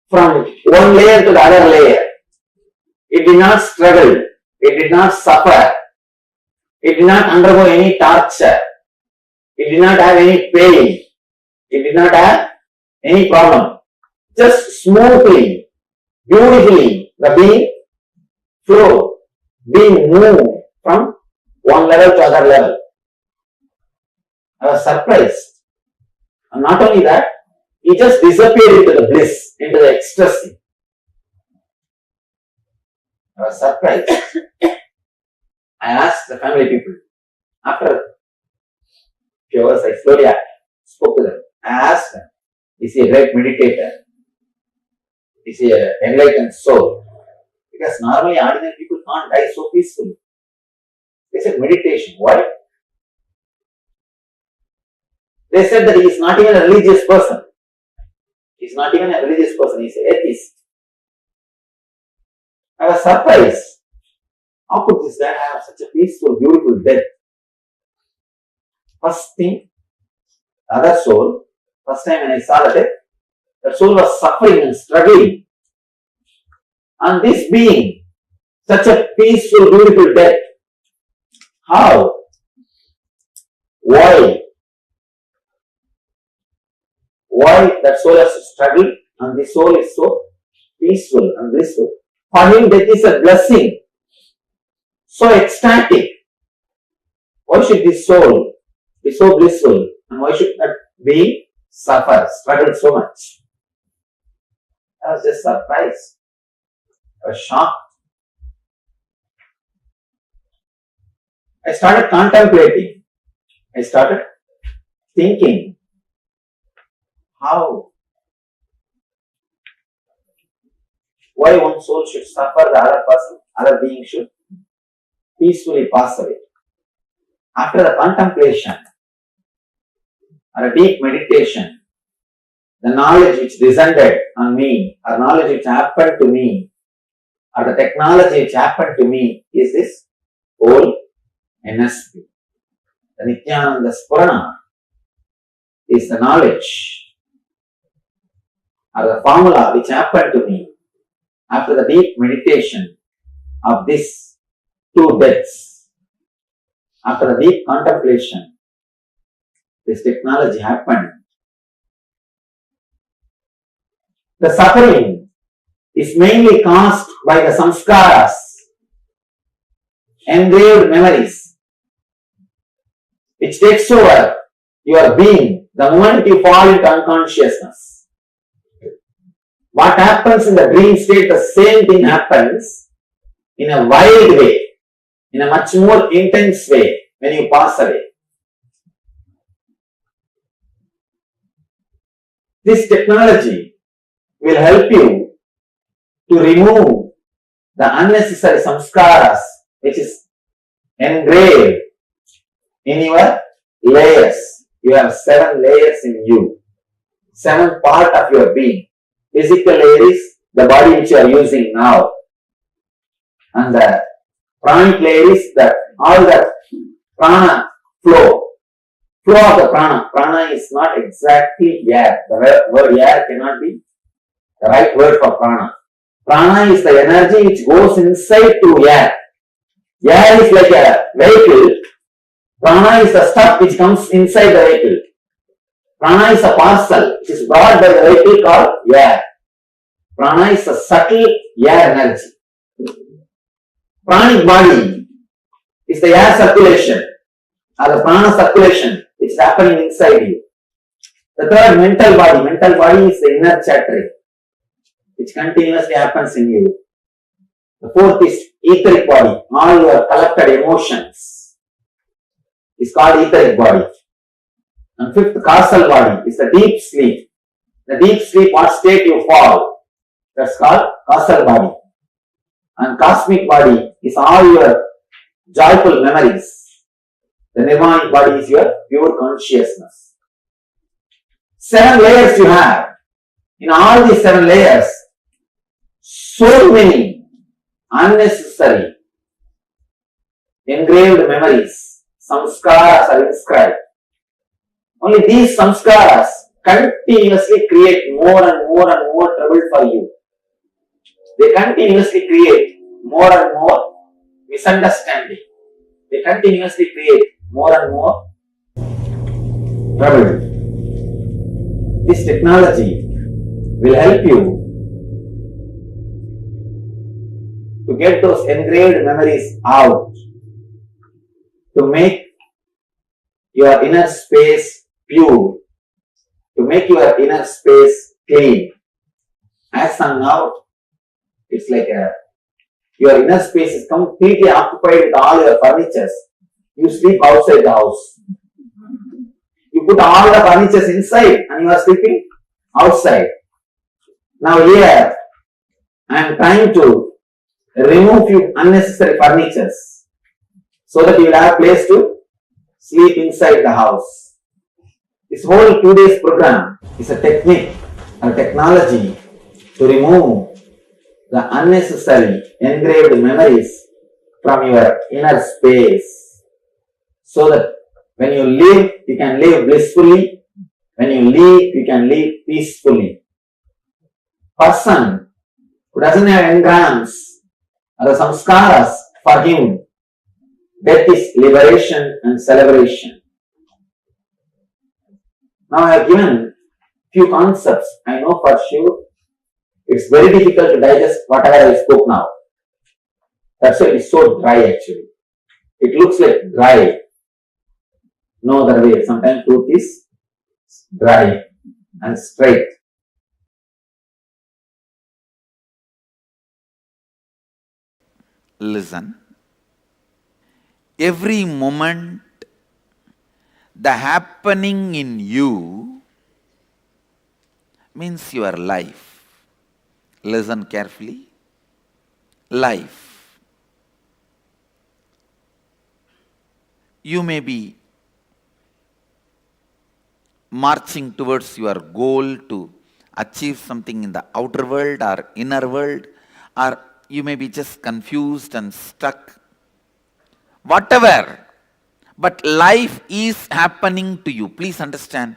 from one layer to the other layer. It did not struggle, it did not suffer, it did not undergo any torture, it did not have any pain, it did not have any problem. Just smoothly, beautifully, the being flow, being moved from one level to other level. I was surprised. And not only that, he just disappeared into the bliss, into the ecstasy. I was surprised. I asked the family people. After a few hours, I slowly spoke to them. I asked them, is he a great meditator? Is he an enlightened soul? Because normally ordinary people can't die so peacefully. They said meditation. Why? They said that he is not even a religious person. He is not even a religious person. He is an atheist. I was surprised. How could this guy have such a peaceful, beautiful death? First thing, the other soul, first time when I saw the death, the soul was suffering and struggling. And this being, such a peaceful, beautiful death, how? Why? Why that soul has to struggle and the soul is so peaceful and blissful? For him, death is a blessing, so ecstatic. Why should this soul be so blissful and why should that being suffer, struggle so much? I was just surprised. I was shocked. I started contemplating. I started thinking, how? Why one soul should suffer, the other person, other being should peacefully pass away. After the contemplation or a deep meditation, the knowledge which descended on me, or knowledge which happened to me, or the technology which happened to me is this whole NSP. The Nithyananda Spurana is the knowledge or the formula which happened to me after the deep meditation of these two deaths. After the deep contemplation, this technology happened. The suffering is mainly caused by the samskaras, engraved memories, which takes over your being the moment you fall into unconsciousness. What happens in the dream state, the same thing happens in a wild way, in a much more intense way when you pass away. This technology will help you to remove the unnecessary samskaras which is engraved in your layers. You have 7 layers in you, 7 parts of your being. Physical layer is the body which you are using now, and the pranic layer is that all the prana flow. Flow of the prana. Prana is not exactly air. The word air cannot be the right word for prana. Prana is the energy which goes inside to air. Air is like a vehicle. Prana is the stuff which comes inside the vehicle. Prana is a parcel which is brought by the vehicle called air. Prana is a subtle air energy. Pranic body is the air circulation or the prana circulation which is happening inside you. The third, mental body. Mental body is the inner chattering which continuously happens in you. The fourth is etheric body. All your collected emotions is called etheric body. And fifth, causal body is the deep sleep. The deep sleep, what state you fall, that's called causal body. And cosmic body is all your joyful memories. The nirvanic body is your pure consciousness. 7 layers you have. In all these 7 layers, so many unnecessary engraved memories, samskaras are inscribed. Only these samskaras continuously create more and more and more trouble for you. They continuously create more and more misunderstanding. They continuously create more and more trouble. This technology will help you to get those engraved memories out, to make your inner space pure, to make your inner space clean. As of now, it's like your inner space is completely occupied with all your furnitures. You sleep outside the house. You put all the furnitures inside and you are sleeping outside. Now here, I am trying to remove few unnecessary furnitures so that you will have a place to sleep inside the house. This whole 2 days program is a technique, a technology to remove the unnecessary engraved memories from your inner space so that when you live, you can live blissfully. When you live, you can live peacefully. Person who doesn't have engrams or the samskaras, for him, death is liberation and celebration. Now I have given few concepts. I know for sure it's very difficult to digest whatever I spoke now. That's why it is so dry actually. It looks like dry. No other way. Sometimes truth is dry and straight. Listen. Every moment, the happening in you means your life. Listen carefully. Life. You may be marching towards your goal to achieve something in the outer world or inner world, or you may be just confused and stuck. Whatever. But life is happening to you. Please understand,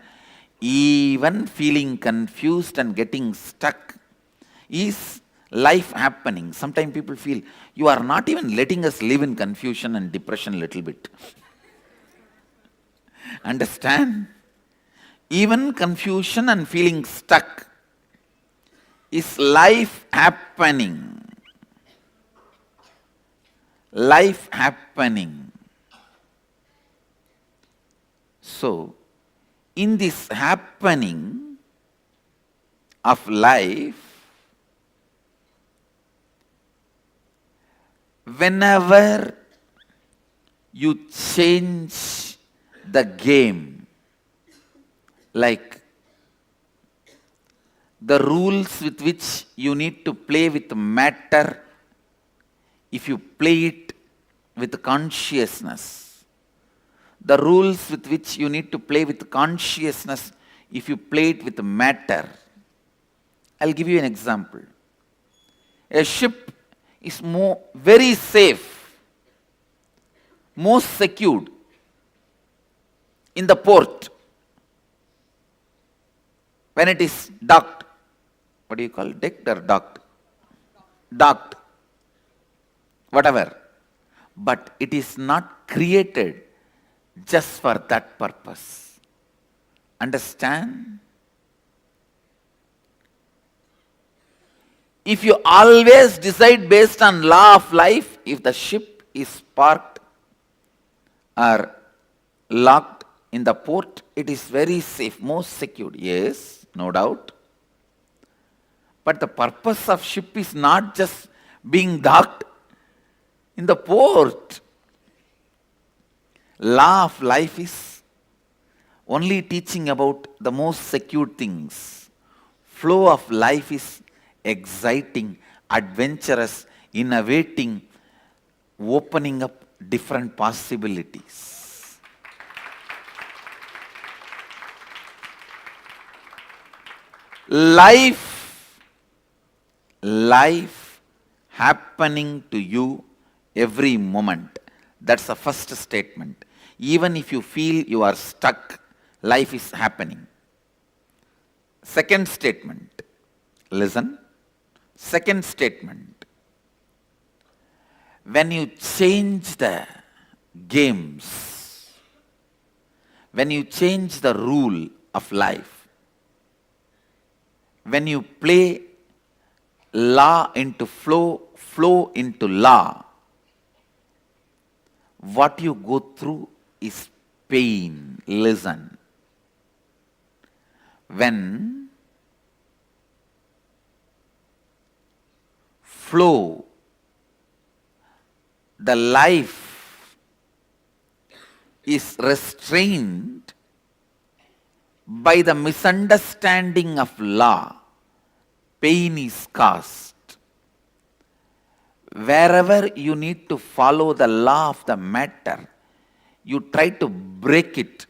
even feeling confused and getting stuck is life happening. Sometimes people feel, you are not even letting us live in confusion and depression a little bit. Understand? Even confusion and feeling stuck is life happening. Life happening. So, in this happening of life, whenever you change the game, like the rules with which you need to play with matter, if you play it with consciousness, the rules with which you need to play with consciousness, if you play it with matter. I'll give you an example. A ship is very safe, most secured in the port, when it is docked, what do you call it? Decked or docked? Docked, whatever. But it is not created just for that purpose. Understand? If you always decide based on law of life, if the ship is parked or locked in the port, it is very safe, most secure. Yes, no doubt. But the purpose of ship is not just being docked in the port. Law of life is only teaching about the most secure things. Flow of life is exciting, adventurous, innovating, opening up different possibilities. Life happening to you every moment. That's the first statement. Even if you feel you are stuck, life is happening. Second statement, listen. Second statement, when you change the games, when you change the rule of life, when you play law into flow, flow into law, what you go through is pain. Listen. When flow, the life is restrained by the misunderstanding of law, pain is caused. Wherever you need to follow the law of the matter, you try to break it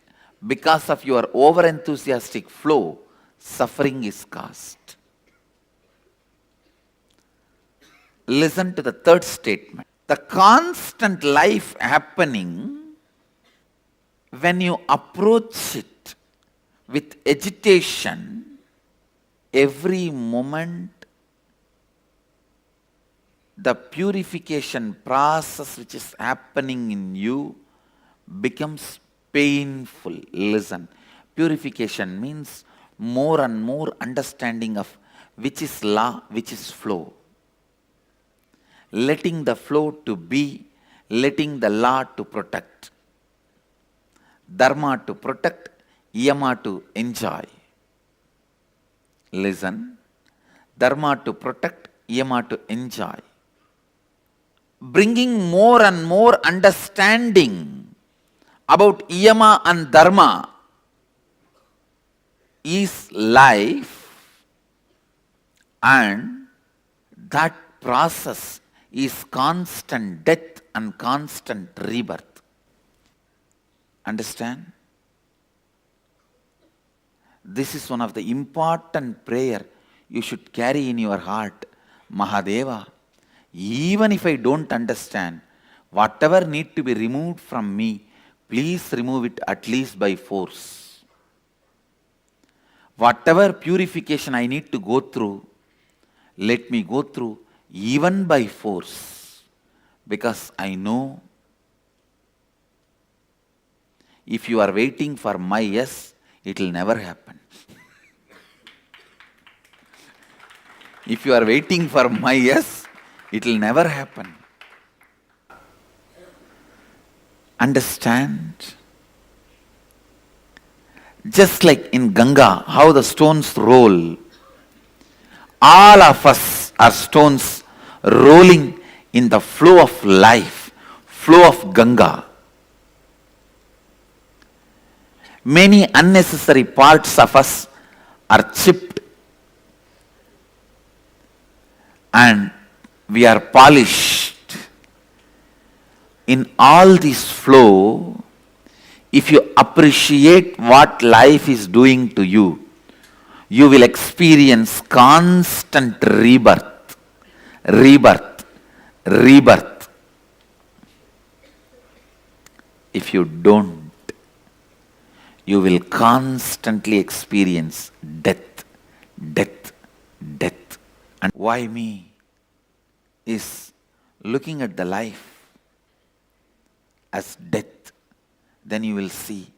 because of your over-enthusiastic flow, suffering is caused. Listen to the third statement. The constant life happening, when you approach it with agitation, every moment the purification process which is happening in you becomes painful. Listen, purification means more and more understanding of which is law, which is flow. Letting the flow to be, letting the law to protect. Dharma to protect, yama to enjoy. Listen, dharma to protect, yama to enjoy. Bringing more and more understanding about yama and dharma is life, and that process is constant death and constant rebirth. Understand? This is one of the important prayer you should carry in your heart. Mahadeva, even if I don't understand, whatever need to be removed from me, please remove it at least by force. Whatever purification I need to go through, let me go through even by force, because I know if you are waiting for my yes, it will never happen. If you are waiting for my yes, it will never happen. Understand? Just like in Ganga, how the stones roll, all of us are stones rolling in the flow of life, flow of Ganga. Many unnecessary parts of us are chipped and we are polished. In all this flow, if you appreciate what life is doing to you, you will experience constant rebirth, rebirth, rebirth. If you don't, you will constantly experience death, death, death. And why me is looking at the life as death, then you will see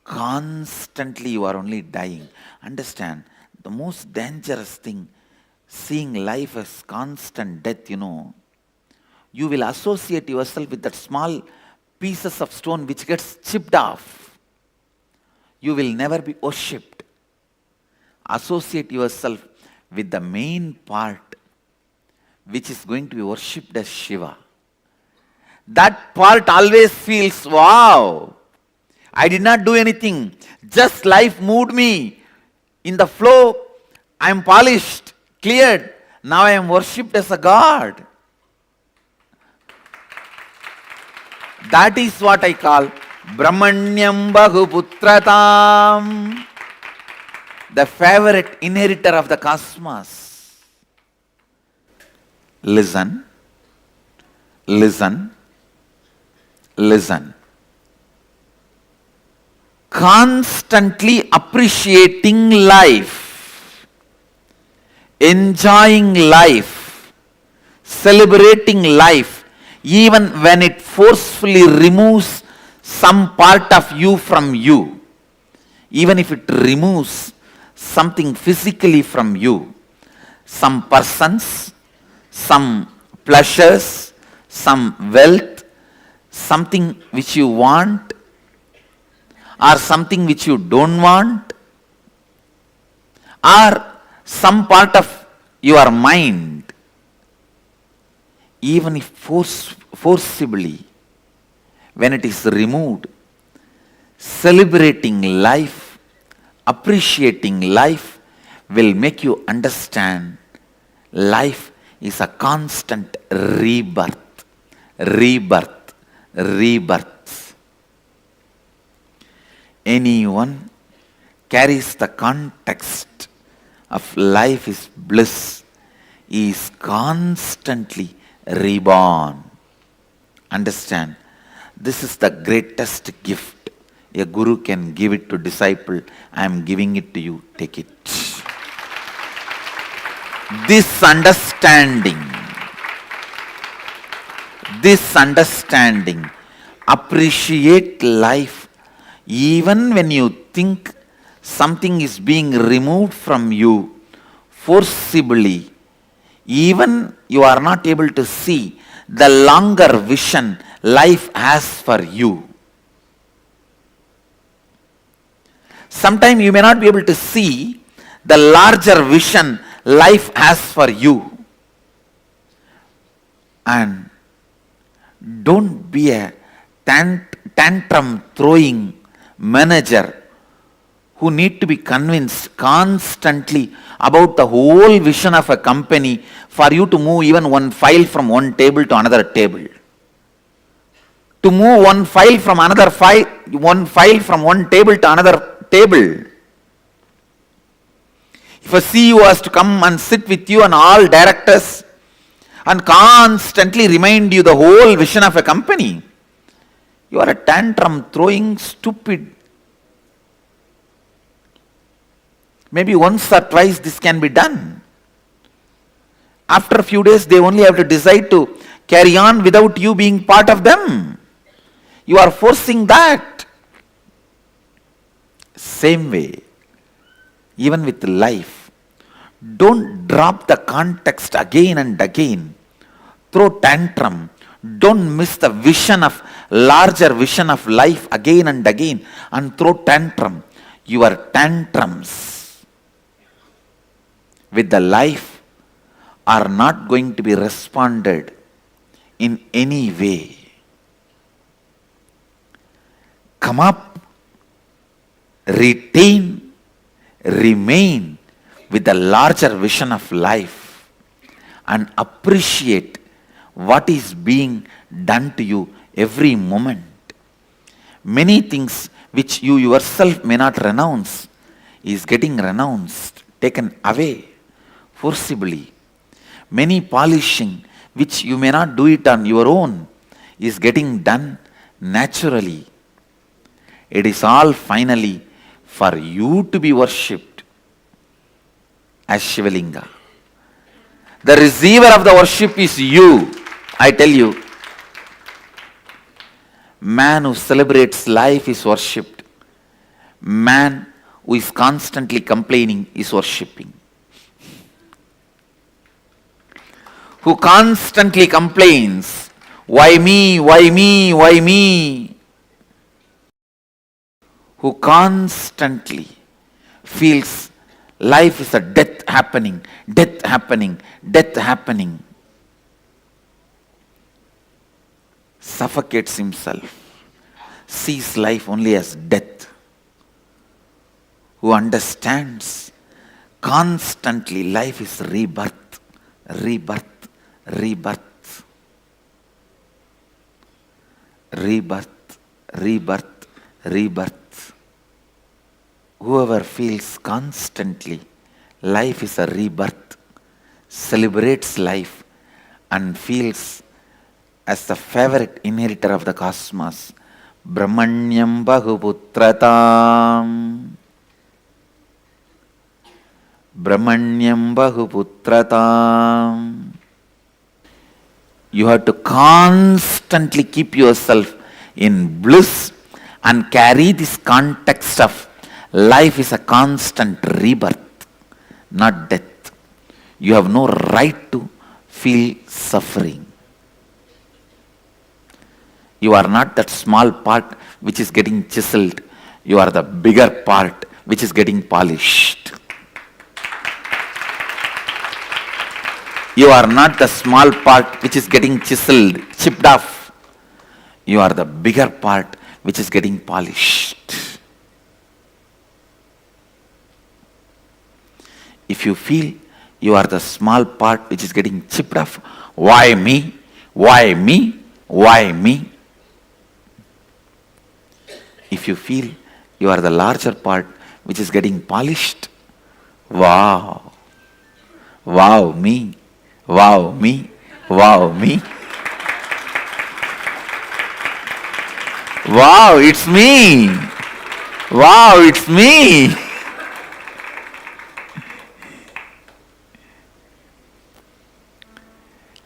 constantly you are only dying. Understand, the most dangerous thing, seeing life as constant death, you will associate yourself with that small pieces of stone which gets chipped off. You will never be worshipped. Associate yourself with the main part which is going to be worshipped as Shiva. That part always feels, wow, I did not do anything. Just life moved me. In the flow, I am polished, cleared. Now I am worshipped as a god. That is what I call Brahmanyam Bahuputratam, the favorite inheritor of the cosmos. Listen, listen, listen. Constantly appreciating life, enjoying life, celebrating life, even when it forcefully removes some part of you from you, even if it removes something physically from you, some persons, some pleasures, some wealth, something which you want, or something which you don't want, or some part of your mind, even if forcibly, when it is removed, celebrating life, appreciating life will make you understand life is a constant rebirth, rebirth, rebirth. Anyone carries the context of life is bliss, is constantly reborn. Understand, this is the greatest gift a guru can give it to disciple. I am giving it to you, take it. This understanding, appreciate life even when you think something is being removed from you forcibly, even you are not able to see the longer vision life has for you. Sometimes you may not be able to see the larger vision life has for you. And don't be a tantrum throwing manager who need to be convinced constantly about the whole vision of a company for you to move even one file from one table to another table. To move one file from one table to another table. If a CEO has to come and sit with you and all directors and constantly remind you the whole vision of a company, you are a tantrum throwing stupid. Maybe once or twice this can be done. After a few days, they only have to decide to carry on without you being part of them. You are forcing that. Same way, even with life, don't drop the context again and again. Throw tantrum. Don't miss the vision of larger vision of life again and again and throw tantrum. Your tantrums with the life are not going to be responded in any way. Come up, retain, remain with the larger vision of life and appreciate what is being done to you every moment. Many things which you yourself may not renounce is getting renounced, taken away forcibly. Many polishing which you may not do it on your own is getting done naturally. It is all finally for you to be worshipped as Shivalinga. The receiver of the worship is you. I tell you, man who celebrates life is worshipped. Man who is constantly complaining is worshipping. Who constantly complains, why me, why me, why me? Who constantly feels life is a death happening, death happening, death happening, suffocates himself, sees life only as death, who understands constantly life is rebirth, rebirth, rebirth, rebirth, rebirth, rebirth. Whoever feels constantly life is a rebirth, celebrates life and feels as the favorite inheritor of the cosmos, Brahmanyam Bahuputratam. Brahmanyam Bahuputratam. You have to constantly keep yourself in bliss and carry this context of life is a constant rebirth, not death. You have no right to feel suffering. You are not that small part which is getting chiseled. You are the bigger part which is getting polished. You are not the small part which is getting chiseled, chipped off. You are the bigger part which is getting polished. If you feel you are the small part which is getting chipped off, why me? Why me? Why me? If you feel you are the larger part which is getting polished, wow, wow me, wow me, wow me. Wow, it's me. Wow, it's me.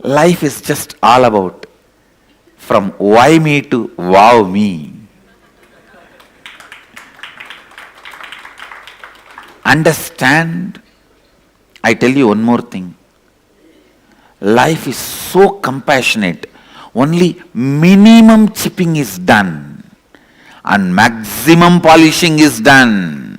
Life is just all about from why me to wow me. Understand, I tell you one more thing. Life is so compassionate. Only minimum chipping is done and maximum polishing is done.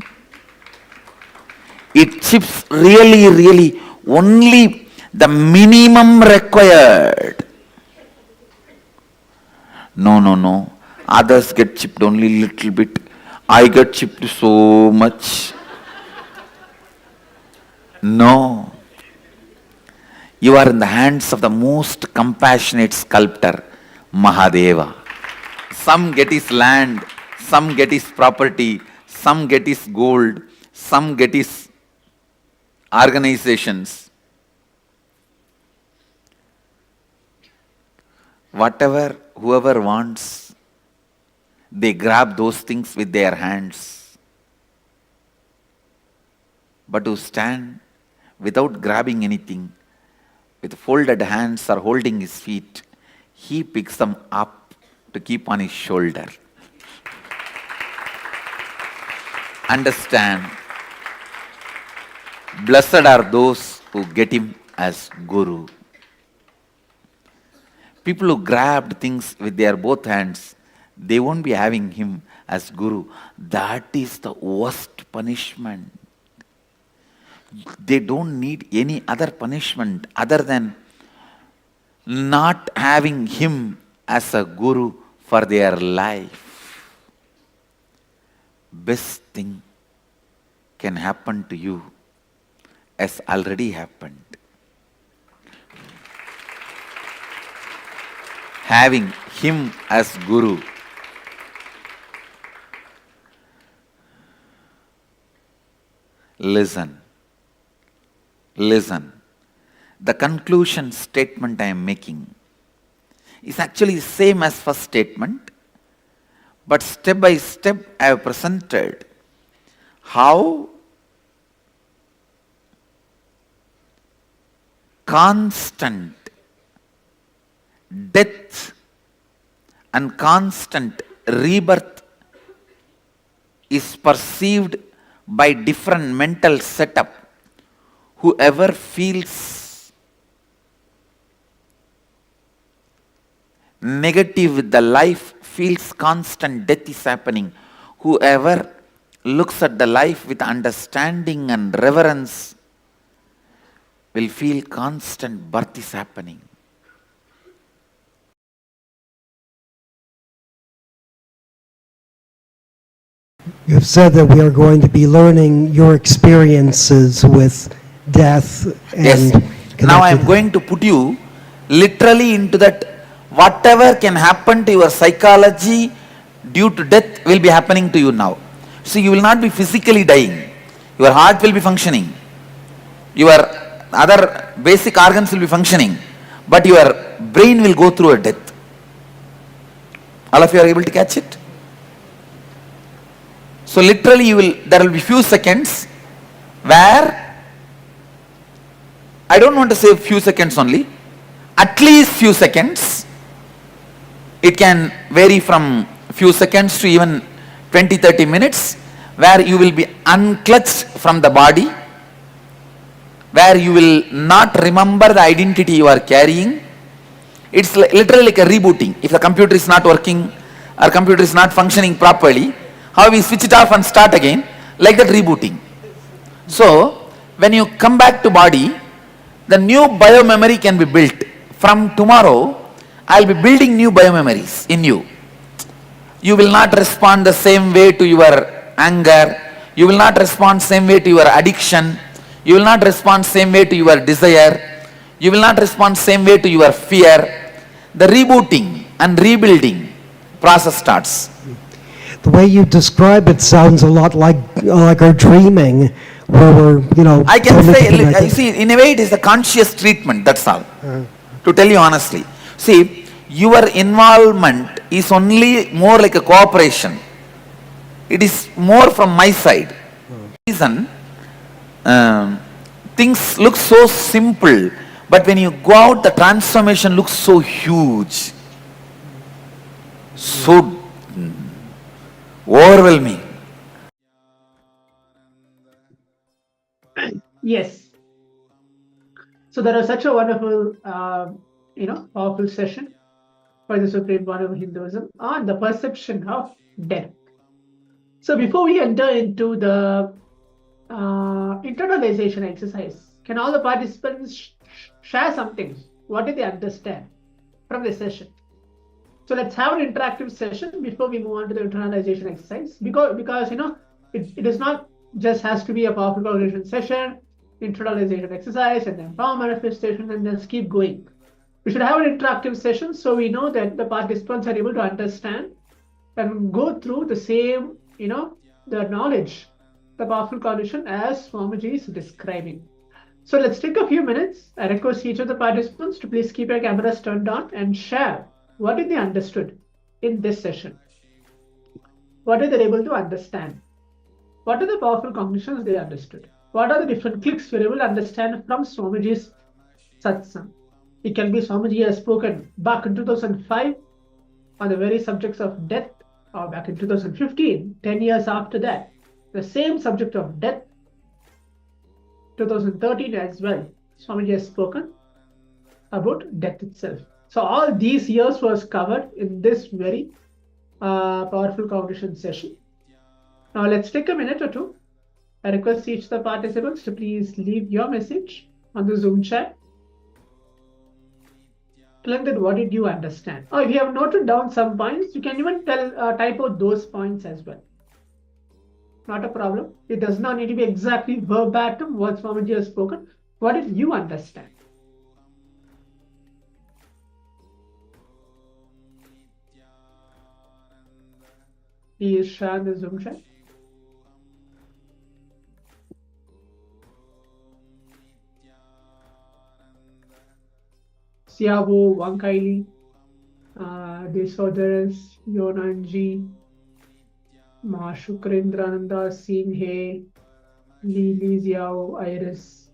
It chips really, really only the minimum required. No. Others get chipped only little bit. I get chipped so much. No. You are in the hands of the most compassionate sculptor, Mahadeva. Some get his land, some get his property, some get his gold, some get his organizations. Whatever, whoever wants, they grab those things with their hands. But to stand without grabbing anything, with folded hands or holding his feet, he picks them up to keep on his shoulder. Understand, blessed are those who get him as Guru. People who grabbed things with their both hands, they won't be having him as Guru. That is the worst punishment. They don't need any other punishment other than not having him as a Guru for their life. Best thing can happen to you has already happened. Having him as Guru. Listen. The conclusion statement I am making is actually the same as first statement, but step by step I have presented how constant death and constant rebirth is perceived by different mental setup. Whoever feels negative with the life feels constant death is happening. Whoever looks at the life with understanding and reverence will feel constant birth is happening. You've said that we are going to be learning your experiences with death and Yes. Now I am going to put you literally into that. Whatever can happen to your psychology due to death will be happening to you now. So you will not be physically dying. Your heart will be functioning. Your other basic organs will be functioning. But your brain will go through a death. All of you are able to catch it? So literally there will be few seconds where, I don't want to say few seconds only, at least few seconds. It can vary from few seconds to even 20-30 minutes, where you will be unclutched from the body, where you will not remember the identity you are carrying. It's literally like a rebooting. If the computer is not working or computer is not functioning properly, how we switch it off and start again, like that rebooting. So when you come back to body, the new biomemory can be built. From tomorrow, I'll be building new biomemories in you. You will not respond the same way to your anger. You will not respond same way to your addiction. You will not respond same way to your desire. You will not respond same way to your fear. The rebooting and rebuilding process starts. the way you describe it sounds a lot like our dreaming, where we're, I can say, you see, in a way it is a conscious treatment, that's all. To tell you honestly. See, your involvement is only more like a cooperation. It is more from my side. Reason, things look so simple, but when you go out, the transformation looks so huge, so overwhelming. Yes. So that was such a wonderful, powerful session for the Supreme Pontiff of Hinduism on the perception of death. So before we enter into the internalization exercise, can all the participants share something? What did they understand from the session? So let's have an interactive session before we move on to the internalization exercise, because it does not just has to be a powerful cognition session, internalization exercise, and then power manifestation, and then keep going. We should have an interactive session so we know that the participants are able to understand and go through the same, the knowledge, the powerful cognition as Swamiji is describing. So let's take a few minutes. I request each of the participants to please keep your cameras turned on and share what did they understood in this session. What are they able to understand? What are the powerful cognitions they understood? What are the different clicks you're able to understand from Swamiji's Satsang? It can be Swamiji has spoken back in 2005 on the very subjects of death, or back in 2015, 10 years after that. The same subject of death, 2013 as well. Swamiji has spoken about death itself. So all these years was covered in this very powerful cognition session. Now let's take a minute or two. I request each of the participants to please leave your message on the Zoom chat. Tell them what did you understand. Or if you have noted down some points, you can even type out those points as well. Not a problem. It does not need to be exactly verbatim what Swamiji has spoken. What did you understand? Please share the Zoom chat. Siabo, Wankaili, Disorders, Yonanji, Ma Shukrendrananda Singh He, Lili Ziao Iris.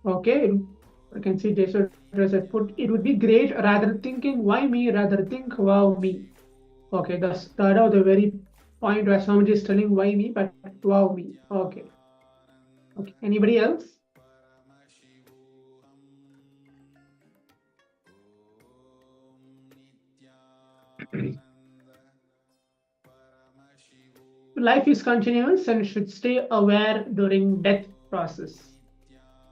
Okay, I can see Jason has put, it would be great rather thinking why me, rather think wow me. Okay, that's that out the very point where Swamiji is telling why me, but wow me. Okay. Okay. Anybody else? Life is continuous and should stay aware during death process.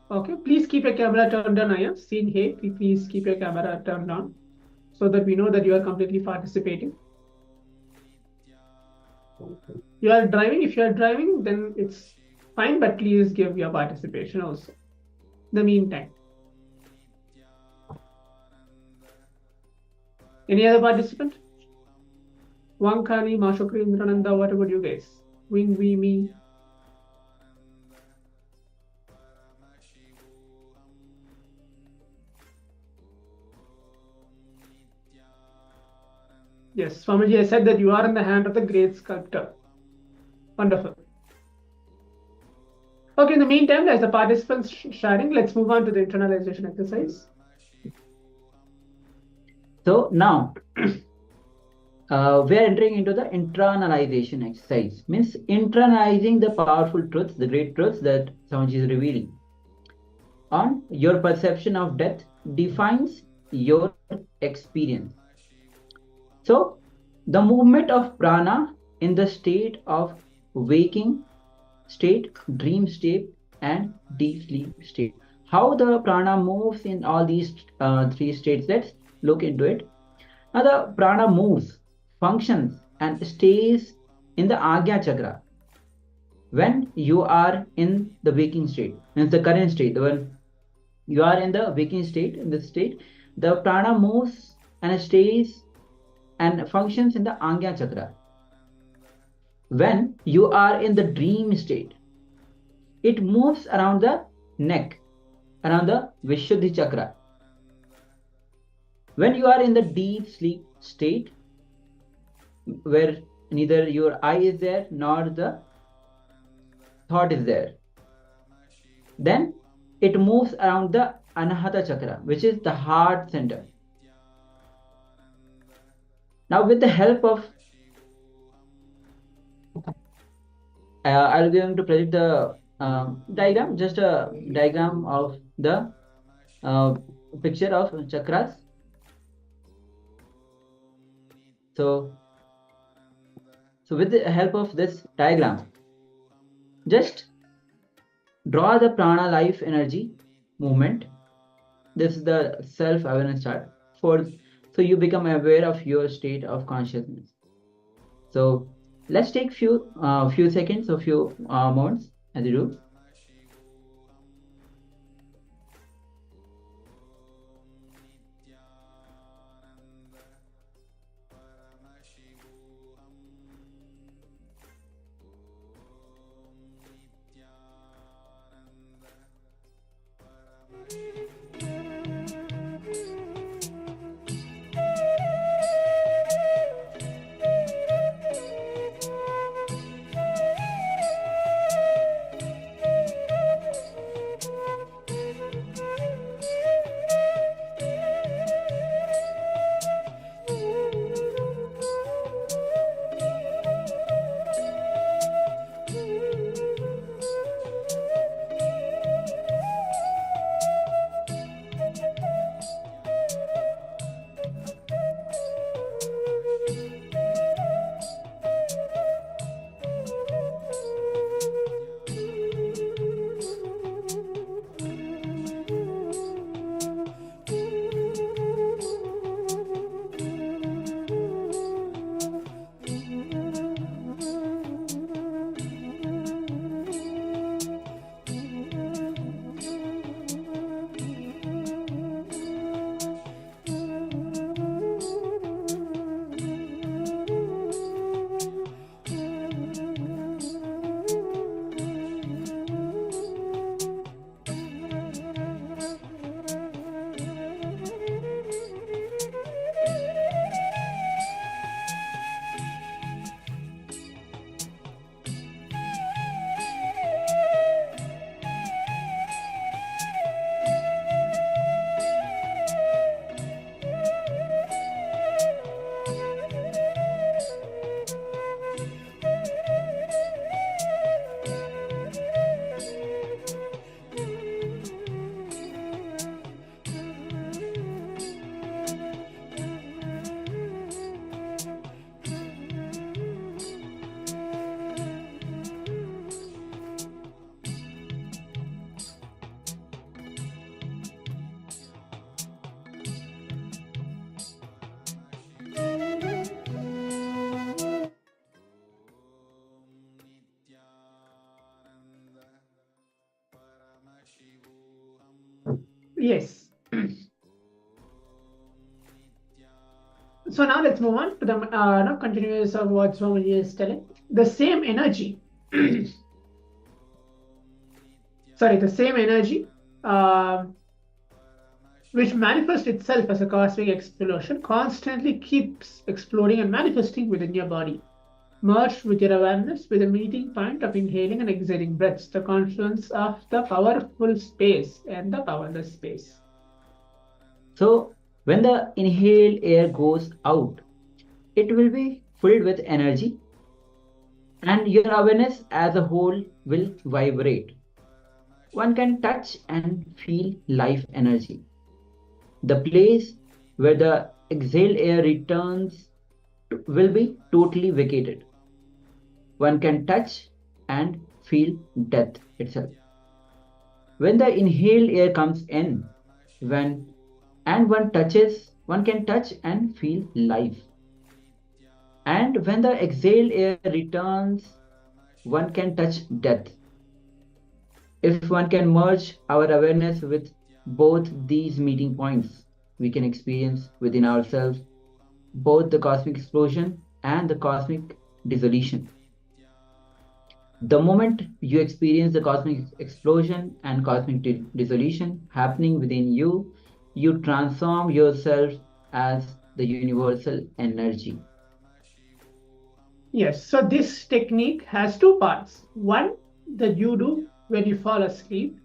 Okay, please keep your camera turned on. I am seeing here. Please keep your camera turned on so that we know that you are completely participating. You are driving. If you are driving, then it's fine, but please give your participation also. In the meantime. Any other participant? Wankani, Mashokri, Internanda, what about you guys? Wing, we, me. Yes, Swamiji has said that you are in the hand of the great sculptor. Wonderful. Okay, in the meantime, as the participants sharing, let's move on to the internalization exercise. So now we are entering into the internalization exercise. Means internalizing the powerful truths, the great truths that Swamiji is revealing. On your perception of death defines your experience. So the movement of prana in the state of waking state, dream state, and deep sleep state. How the prana moves in all these three states, let's look into it. Now the prana moves, functions, and stays in the Agya chakra when you are in the waking state. Means the current state, when you are in the waking state, in this state, the prana moves and stays and functions in the Agya chakra. When you are in the dream state, it moves around the neck, around the Vishuddhi chakra. When you are in the deep sleep state, where neither your eye is there nor the thought is there, then it moves around the Anahata chakra, which is the heart center. Now with the help of I'll be going to project the diagram, just a diagram of the picture of chakras. So with the help of this diagram, just draw the prana life energy movement. This is the self-awareness chart so you become aware of your state of consciousness. So let's take few seconds or few moments as you do. Yes. So now let's move on to the continuous of what Swamiji is telling. The same energy, which manifests itself as a cosmic explosion, constantly keeps exploding and manifesting within your body. Merged with your awareness with a meeting point of inhaling and exhaling breaths, the confluence of the powerful space and the powerless space. So when the inhaled air goes out, it will be filled with energy, and your awareness as a whole will vibrate. One can touch and feel life energy. The place where the exhaled air returns will be totally vacated. One can touch and feel death itself. When the inhaled air comes in, one can touch and feel life. And when the exhaled air returns, one can touch death. If one can merge our awareness with both these meeting points, we can experience within ourselves both the cosmic explosion and the cosmic dissolution. The moment you experience the cosmic explosion and cosmic dissolution happening within you, you transform yourself as the universal energy. Yes, so this technique has two parts. One that you do when you fall asleep,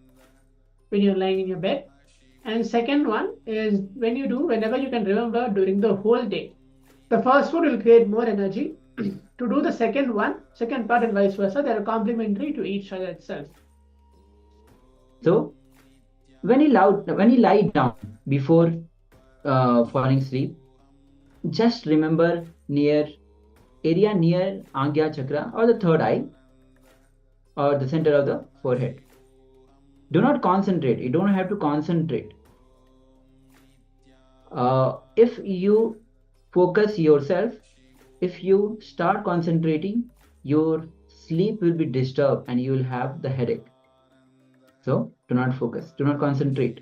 when you're lying in your bed. And second one is when you do whenever you can remember during the whole day. The first one will create more energy. To do the second part and vice versa, they are complementary to each other itself. So when you lie down before falling asleep, just remember area near Angya Chakra or the third eye or the center of the forehead. Do not concentrate. You don't have to concentrate. If you focus yourself, if you start concentrating, your sleep will be disturbed and you will have the headache. So do not focus, do not concentrate.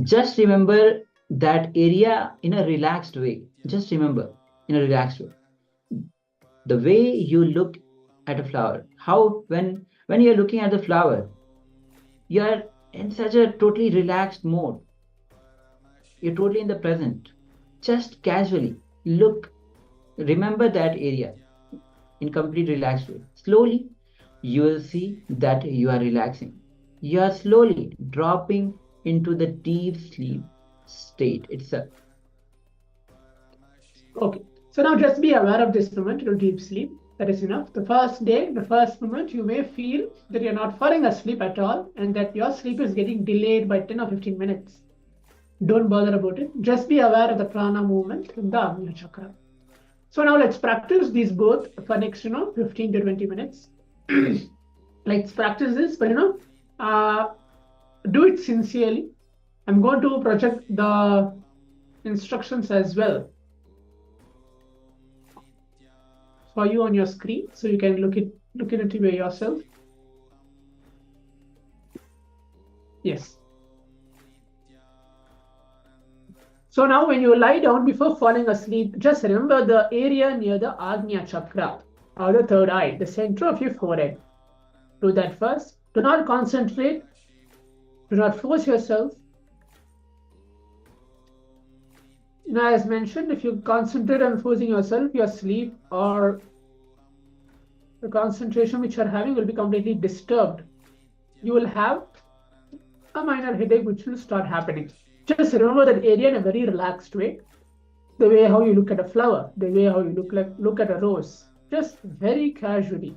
Just remember that area in a relaxed way. Just remember in a relaxed way. The way you look at a flower, how when you're looking at the flower, you are in such a totally relaxed mode. You're totally in the present. Just casually look, remember that area in complete relaxed way. Slowly, you will see that you are relaxing. You are slowly dropping into the deep sleep state itself. Okay, so now just be aware of this moment, your deep sleep. That is enough. The first moment, you may feel that you're not falling asleep at all and that your sleep is getting delayed by 10 or 15 minutes. Don't bother about it. Just be aware of the prana movement in the Agnya Chakra. So now let's practice these both for next, 15 to 20 minutes. Let's practice this, but do it sincerely. I'm going to project the instructions as well for you on your screen, so you can look at it yourself. Yes. So now when you lie down before falling asleep, just remember the area near the Agnya Chakra or the third eye, the center of your forehead. Do that first. Do not concentrate. Do not force yourself. As mentioned, if you concentrate on forcing yourself, your sleep or the concentration which you are having will be completely disturbed. You will have a minor headache which will start happening. Just remember that area in a very relaxed way. The way how you look at a flower, the way how you look at a rose, just very casually.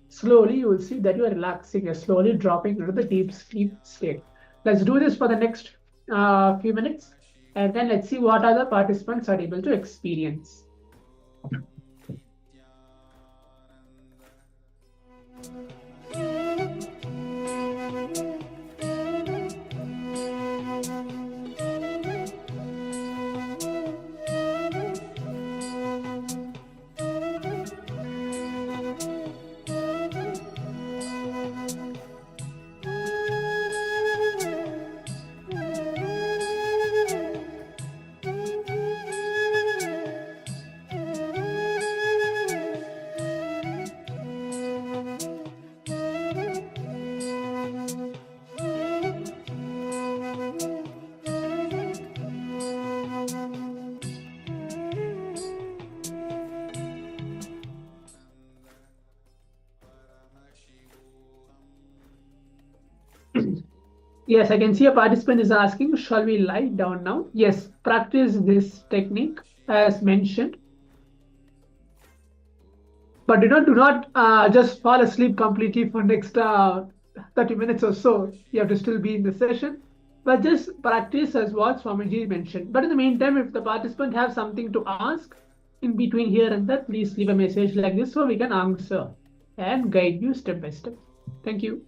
Slowly you will see that you are relaxing, you're slowly dropping into the deep sleep state. Let's do this for the next few minutes, and then let's see what other participants are able to experience. Yes, I can see a participant is asking, shall we lie down now? Yes, practice this technique as mentioned. But do not just fall asleep completely for next 30 minutes or so. You have to still be in the session. But just practice as what Swamiji mentioned. But in the meantime, if the participant have something to ask in between here and there, please leave a message like this so we can answer and guide you step by step. Thank you.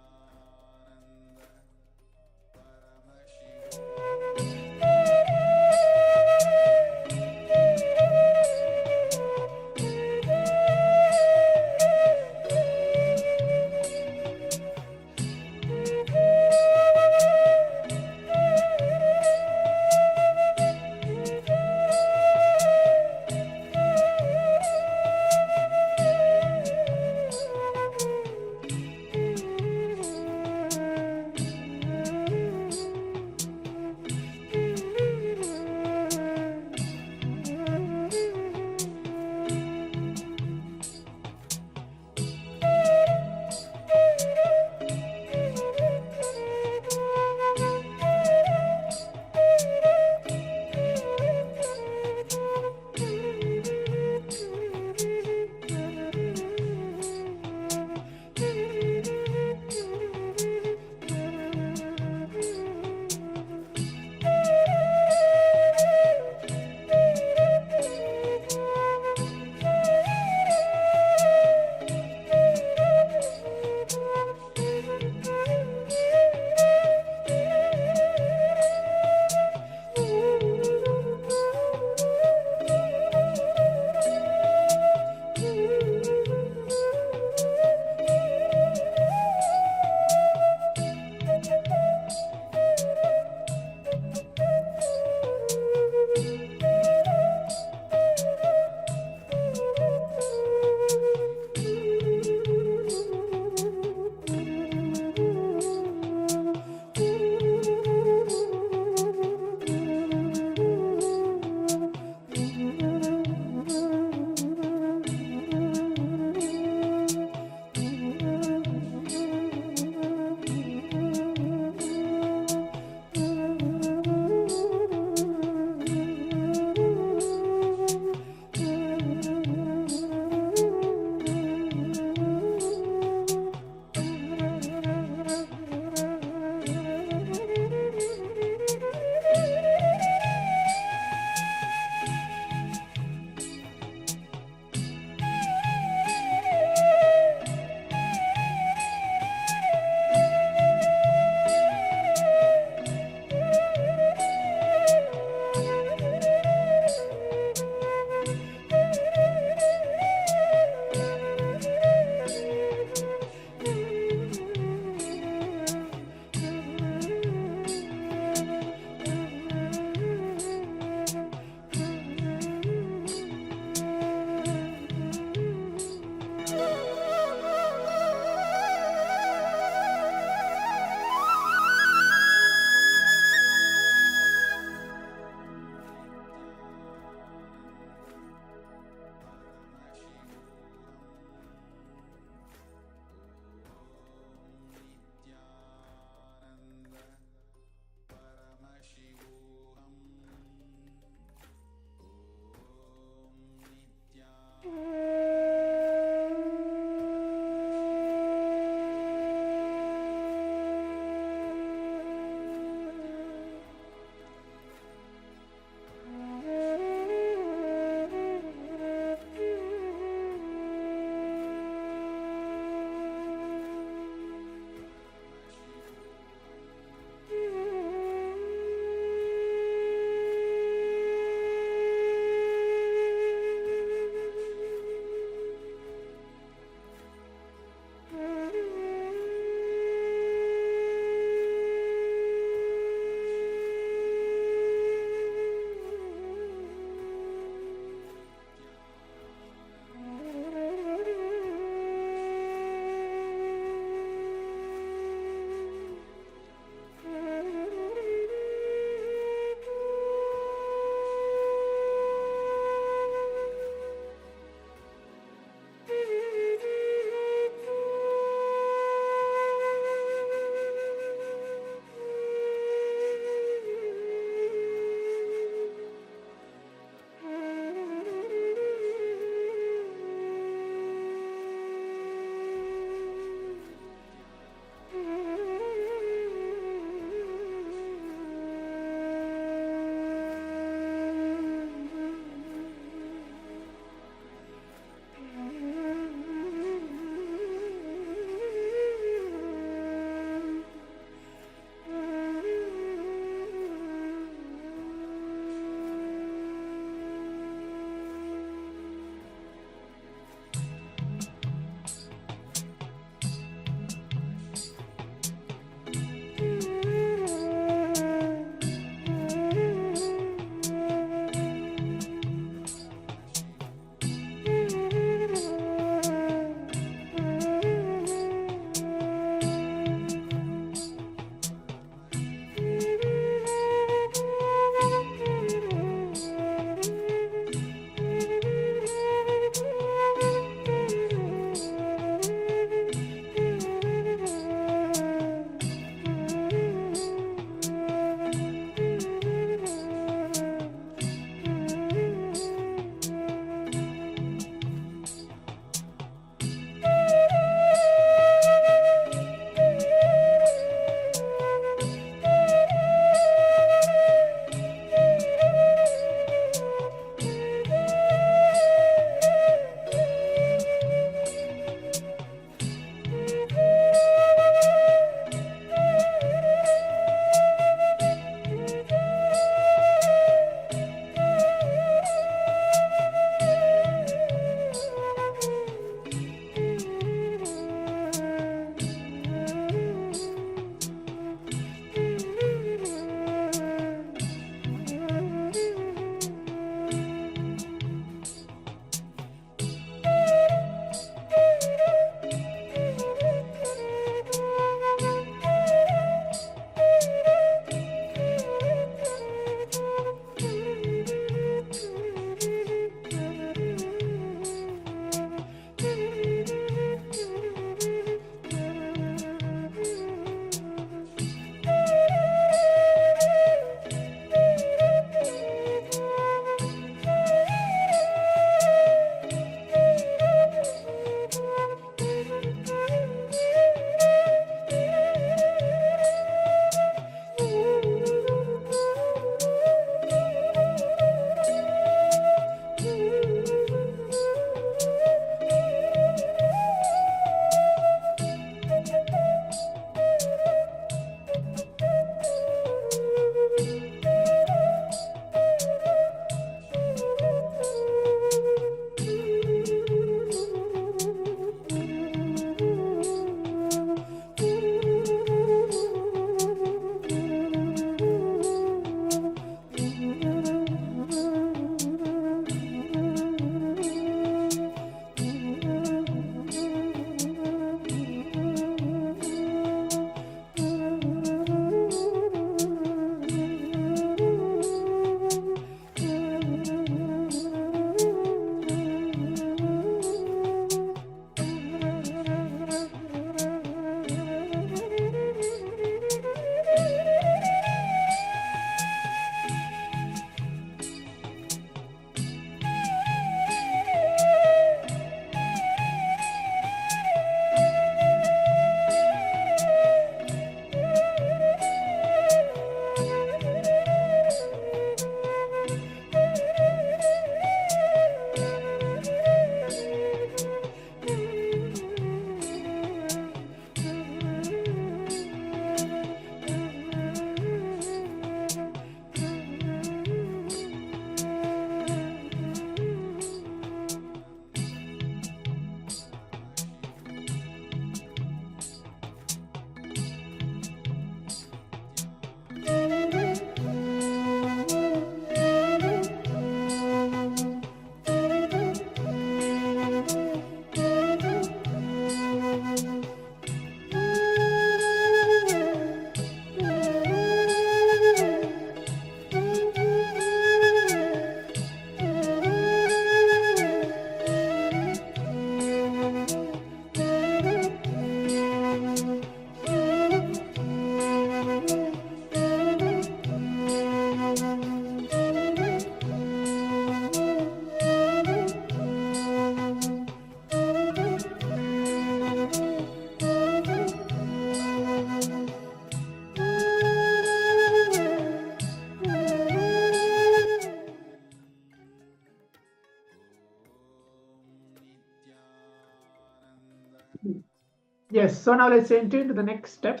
Yes, so now let's enter into the next step.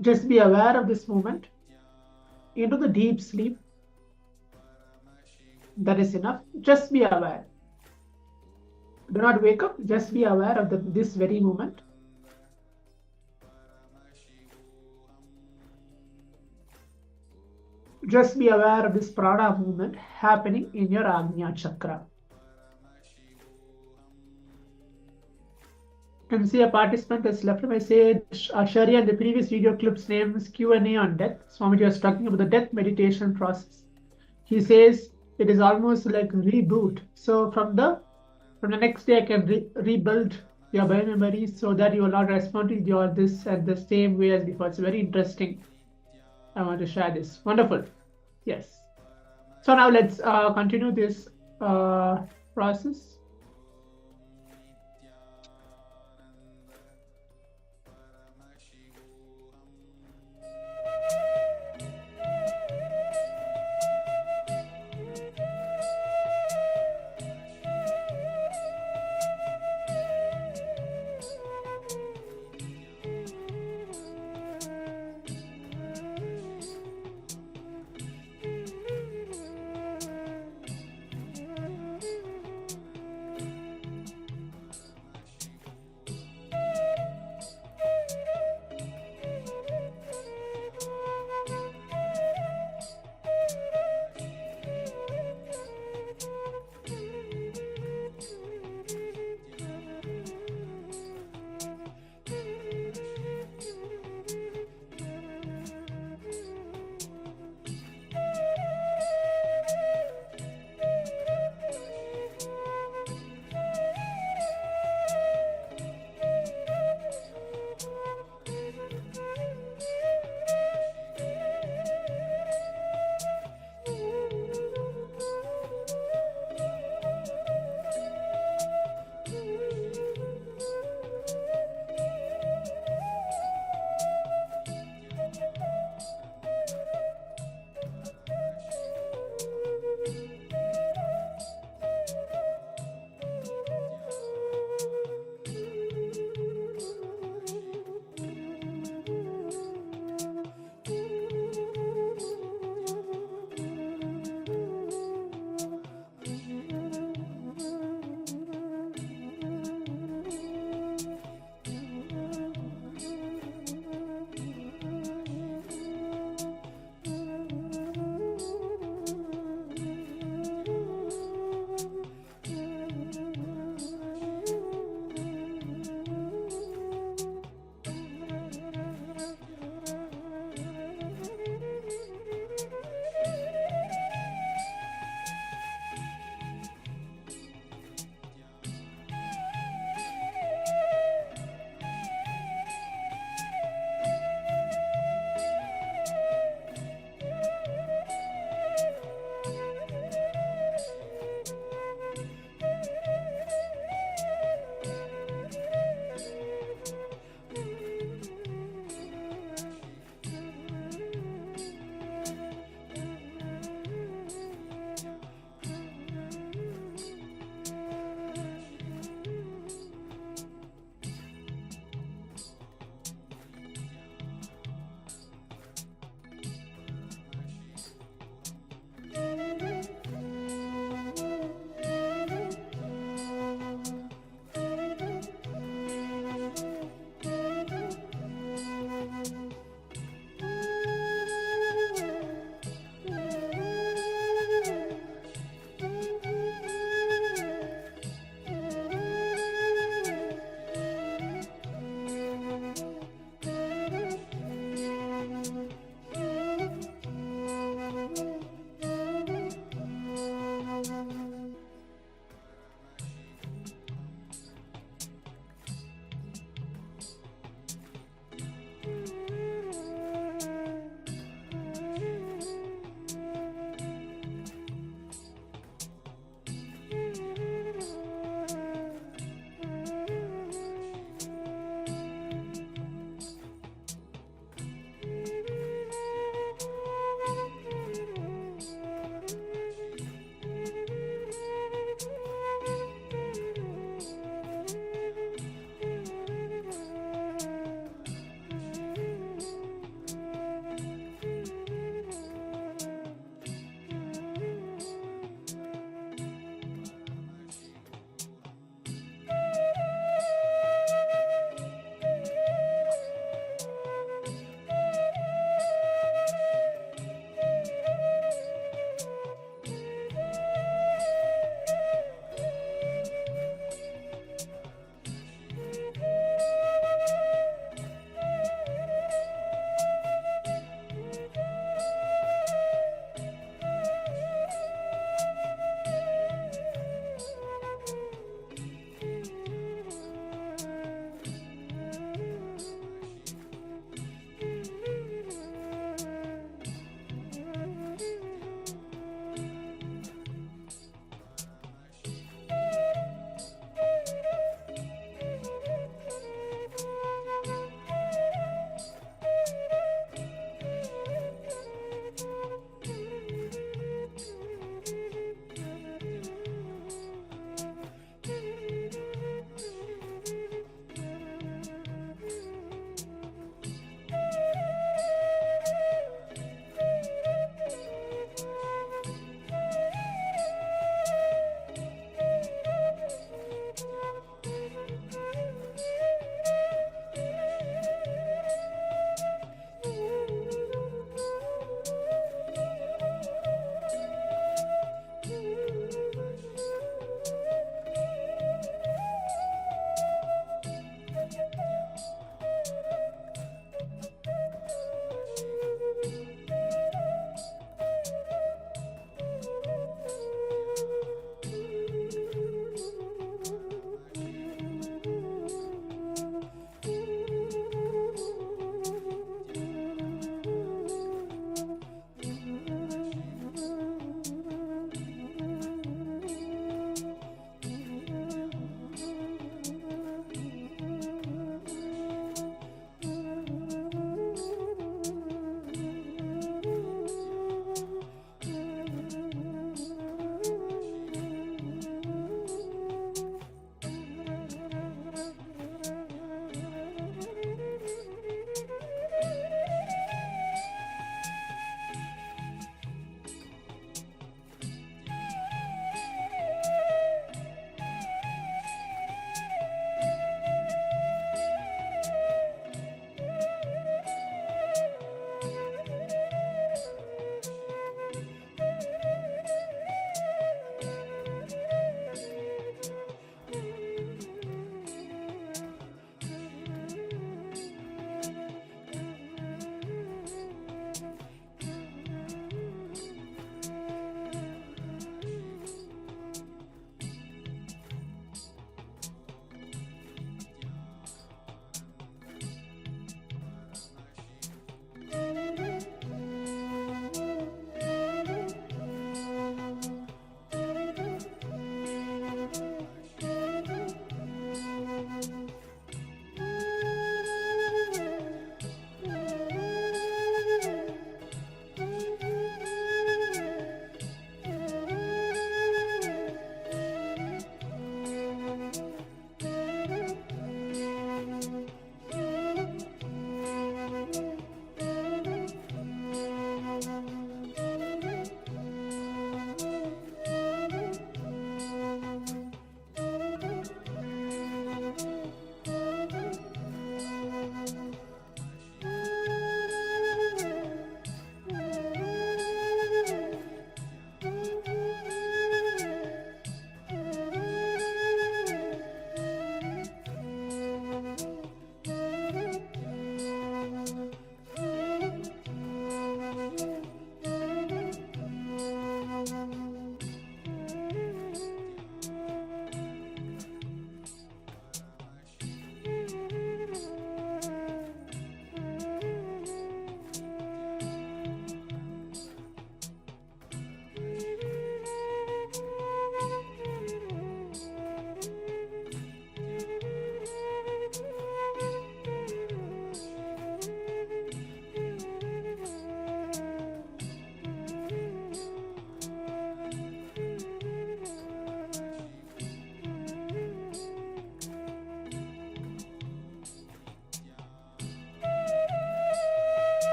Just be aware of this moment into the deep sleep. That is enough. Just be aware. Do not wake up. Just be aware of this very moment. Just be aware of this prana movement happening in your Agnya chakra. You can see a participant has left a message. Sharya, in the previous video clip's name is Q&A on death. Swamiji was talking about the death meditation process. He says it is almost like reboot. So from the next day, I can rebuild your biomemories so that you will not respond to your this at the same way as before. It's very interesting. I want to share this. Wonderful. Yes. So now let's continue this process.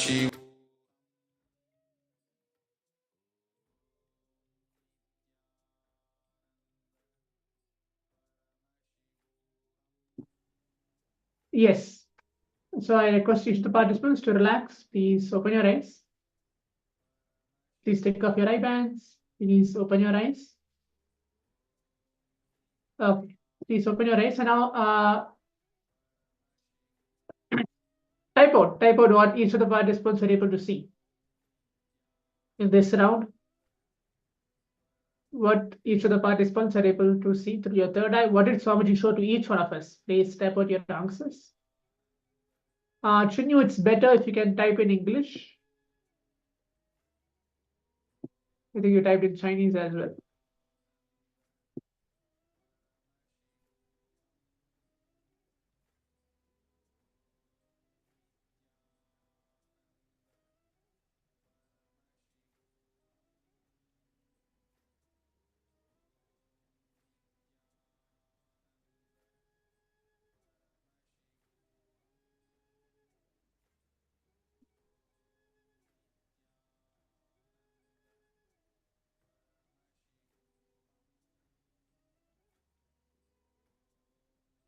Paramashivoham Yes. So I request each of the participants to relax. Please open your eyes. Please take off your eye bands. Please open your eyes. Okay. Please open your eyes. And now type out what each of the participants are able to see in this round. What each of the participants are able to see through your third eye. What did Swamiji show to each one of us? Please type out your answers. Chinyu, it's better if you can type in English. I think you typed in Chinese as well.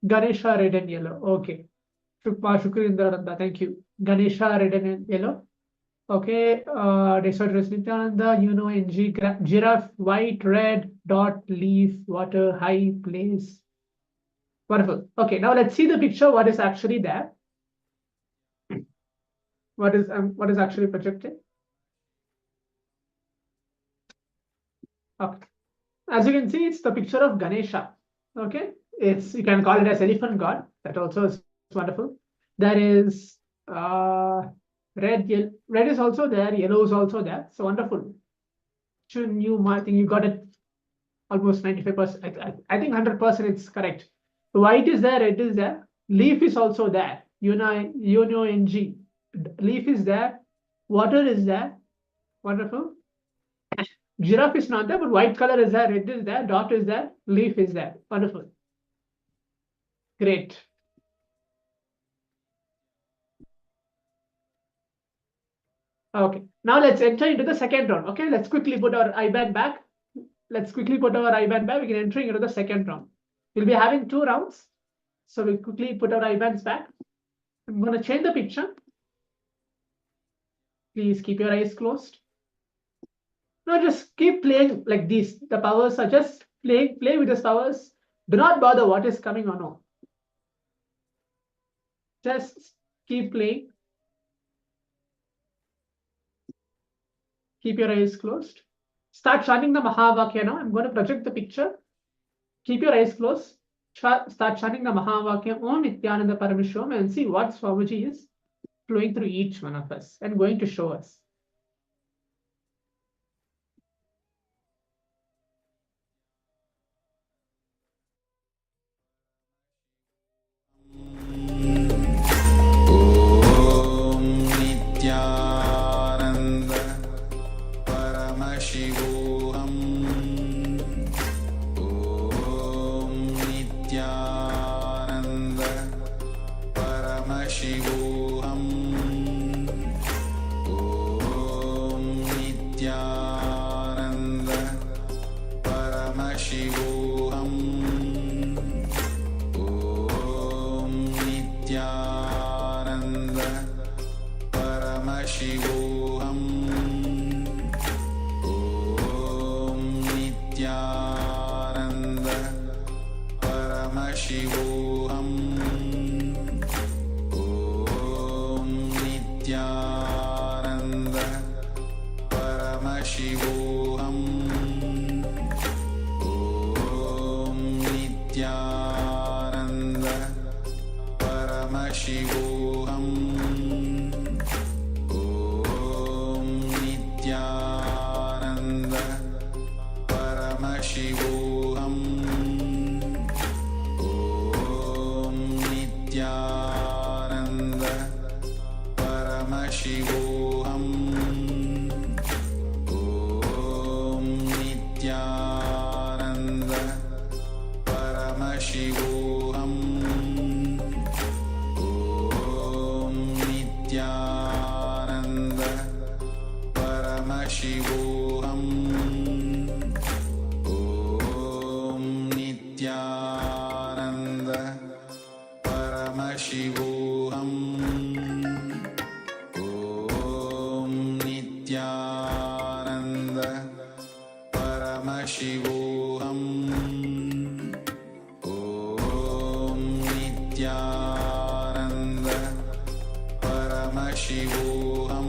Ganesha, red and yellow. Okay. Shukrindarananda, thank you. Ganesha, red and yellow. Okay. Deeksha, Nityananda, NG, giraffe, white, red, dot, leaf, water, high, place. Wonderful. Okay, now let's see the picture. What is actually there? What is actually projected? Okay. As you can see, it's the picture of Ganesha. Okay. You can call it as elephant god. That also is wonderful. There is red is also there, yellow is also there. So wonderful. I think you got it almost 95%. I think 100% it's correct. White is there, red is there. Leaf is also there. NG. Leaf is there. Water is there. Wonderful. Giraffe is not there, but white color is there, red is there, dot is there, leaf is there. Wonderful. Great. Okay, now let's enter into the second round. Okay, let's quickly put our IBAN back. We can entering into the second round. We'll be having 2 rounds. So we'll quickly put our IBANs back. I'm going to change the picture. Please keep your eyes closed. Now just keep playing like this. The powers are just play with these powers. Do not bother what is coming or no. Just keep playing. Keep your eyes closed. Start chanting the Mahavakya now. I'm going to project the picture. Keep your eyes closed. Start chanting the Mahavakya Om Nityananda Paramashivham and see what Swamiji is flowing through each one of us and going to show us. Om Nityananda Paramashivham. Om Nityananda Paramashivham. Om Nityananda Paramashivham. Om Nityananda Paramashivham. Om Nityananda Paramashivham. Om Nityananda Paramashivham. Om Nityananda Paramashivham. Om Nityananda Paramashivham. Om Nityananda Paramashivham. Om Nityananda Paramashivham. Om Nityananda Paramashivoham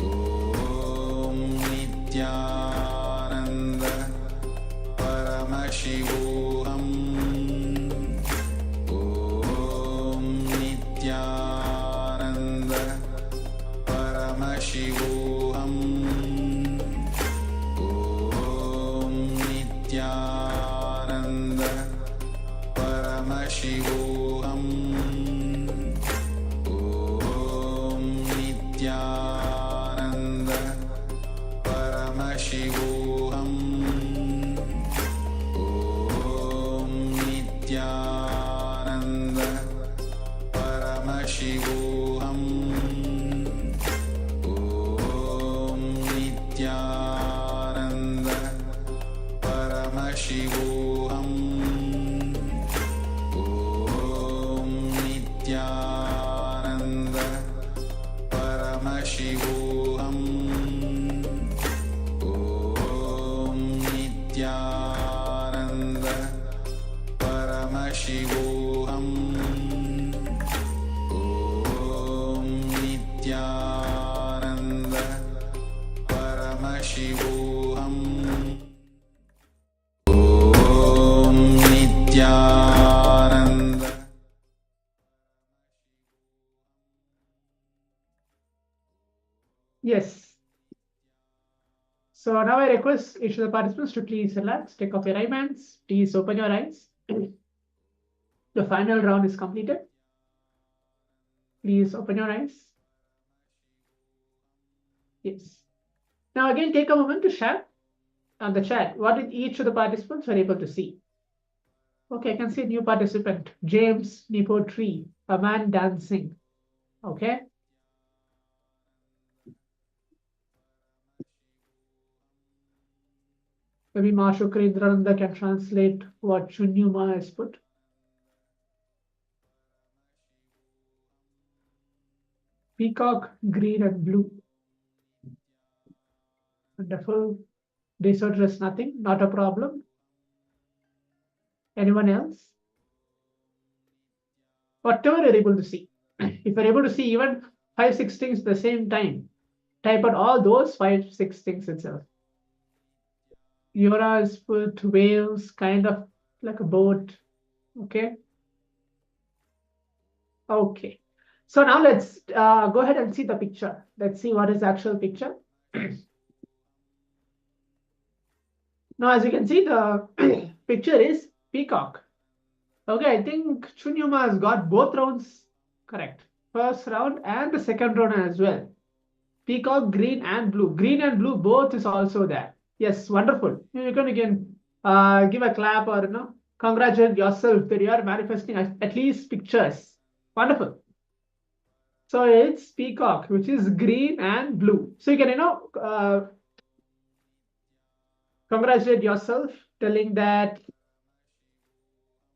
Om Nityananda Paramashivoham Om Nityananda Paramashivoham Om Nityananda Paramashivoham Om Nityananda Paramashivoham Om Nityananda Paramashivoham Om Nityananda Paramashivoham Om Nityananda Paramashivoham Om Nityananda Paramashivoham Om Nityananda Paramashivoham Om Nityananda. Yes. So now I request each of the participants to please relax, take off your eye bands, please open your eyes. The final round is completed. Please open your eyes. Yes. Now again, take a moment to share on the chat what did each of the participants were able to see. Okay, I can see a new participant, James Nipo Tree, a man dancing. Okay. Maybe Mashukri Indrananda can translate what Chunyuma has put. Peacock, green and blue. Wonderful. Desert dress, nothing, not a problem. Anyone else? Whatever you're able to see. If you're able to see even 5-6 things at the same time, type out all those 5-6 things itself. Yora's put whales, kind of like a boat. Okay. Okay. So now let's go ahead and see the picture. Let's see what is the actual picture. Now, as you can see, the picture is peacock. Okay, I think Chunyuma has got both rounds correct. First round and the second round as well. Peacock, green and blue. Green and blue both is also there. Yes, wonderful. You can again give a clap or congratulate yourself that you are manifesting at least pictures. Wonderful. So it's peacock, which is green and blue. So you can congratulate yourself, telling that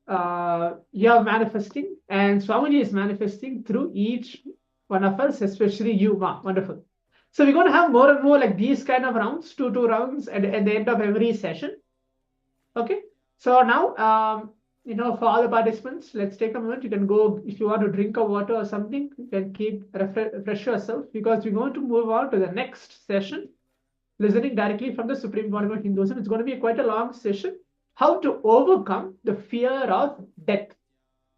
you are manifesting and Swamiji is manifesting through each one of us, especially you, Ma. Wonderful. So we're going to have more and more like these kind of rounds, two rounds at the end of every session. Okay. So now, for all the participants, let's take a moment. You can go, if you want to drink a water or something, you can keep refresh yourself, because we're going to move on to the next session, listening directly from the Supreme Pontiff of Hinduism. It's going to be quite a long session. How to overcome the fear of death.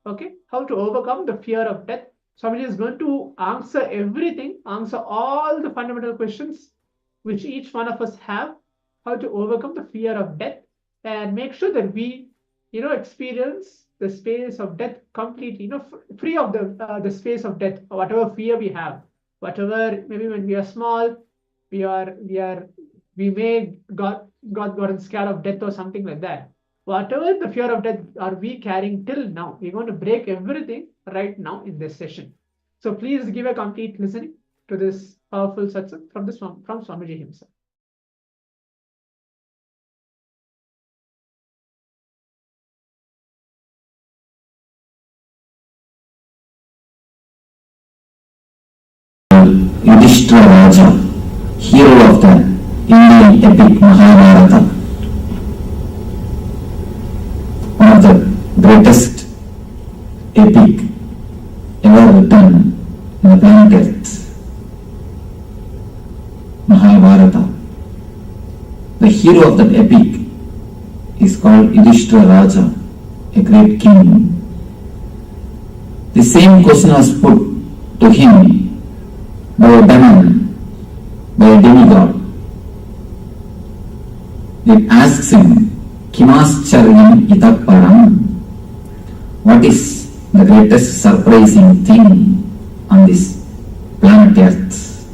Okay. How to overcome the fear of death. Swamiji is going to answer everything, answer all the fundamental questions which each one of us have, how to overcome the fear of death, and make sure that we, experience the space of death completely, free of the space of death, or whatever fear we have, whatever, maybe when we are small, we may gotten scared of death or something like that. Whatever the fear of death are we carrying till now, we're going to break everything right now in this session. So please give a complete listening to this powerful satsang from Swamiji himself. Yudhishthira Raja, hero of the Indian epic Mahabharata, one of the greatest epic ever written on the planet Earth, Mahabharata. The hero of that epic is called Yudhishthira Raja, a great king. The same question was put to him by a demon, by a demigod. It asks him, Kimascharyam ita param? What is the greatest surprising thing on this planet Earth?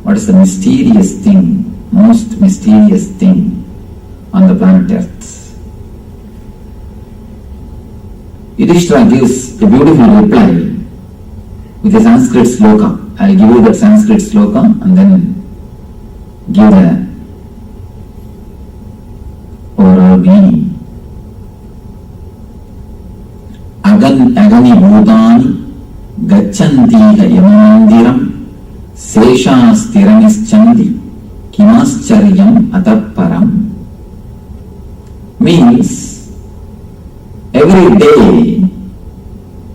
What is the mysterious thing, most mysterious thing on the planet Earth? Yudhishthira gives a beautiful reply with a Sanskrit sloka. I will give you that Sanskrit sloka and then give the overall meaning. Agani bhutani gachantiha yamandiram seshas tiranischandi kimascharyam ataparam. Means every day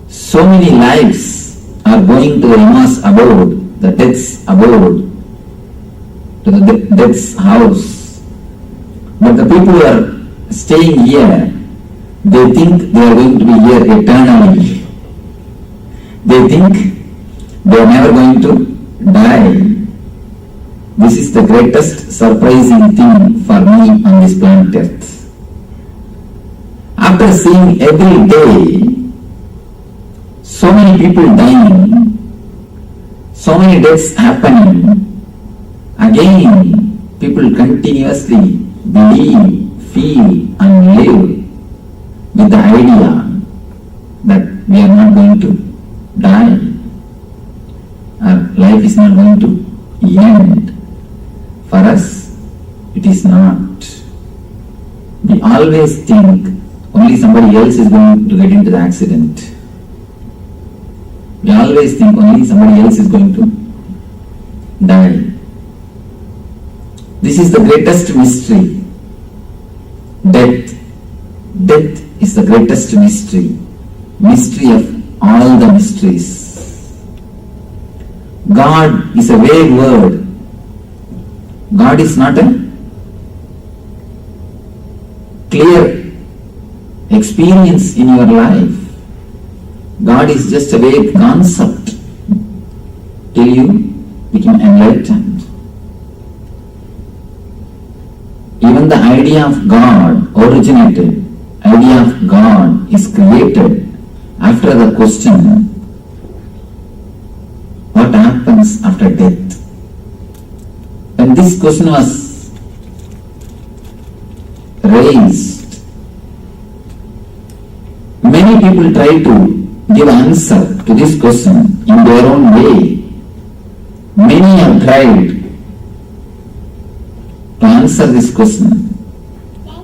so many lives are going to the Yama's abode, the death's abode, to the death's house. But the people who are staying here, they think they are going to be here eternally. They think they are never going to die. This is the greatest surprising thing for me on this planet Earth. After seeing every day so many people dying, so many deaths happening, again people continuously believe, feel and live with the idea that we are not going to die, our life is not going to end. For us, it is not. We always think only somebody else is going to get into the accident. We always think only somebody else is going to die. This is the greatest mystery. Death. Death is the greatest mystery. Mystery of all the mysteries. God is a vague word. God is not a clear experience in your life. God is just a vague concept till you become enlightened. Even the idea of God originated, idea of God is created after the question, what happens after death? When this question was raised, many people try to give answer to this question in their own way. Many have tried to answer this question.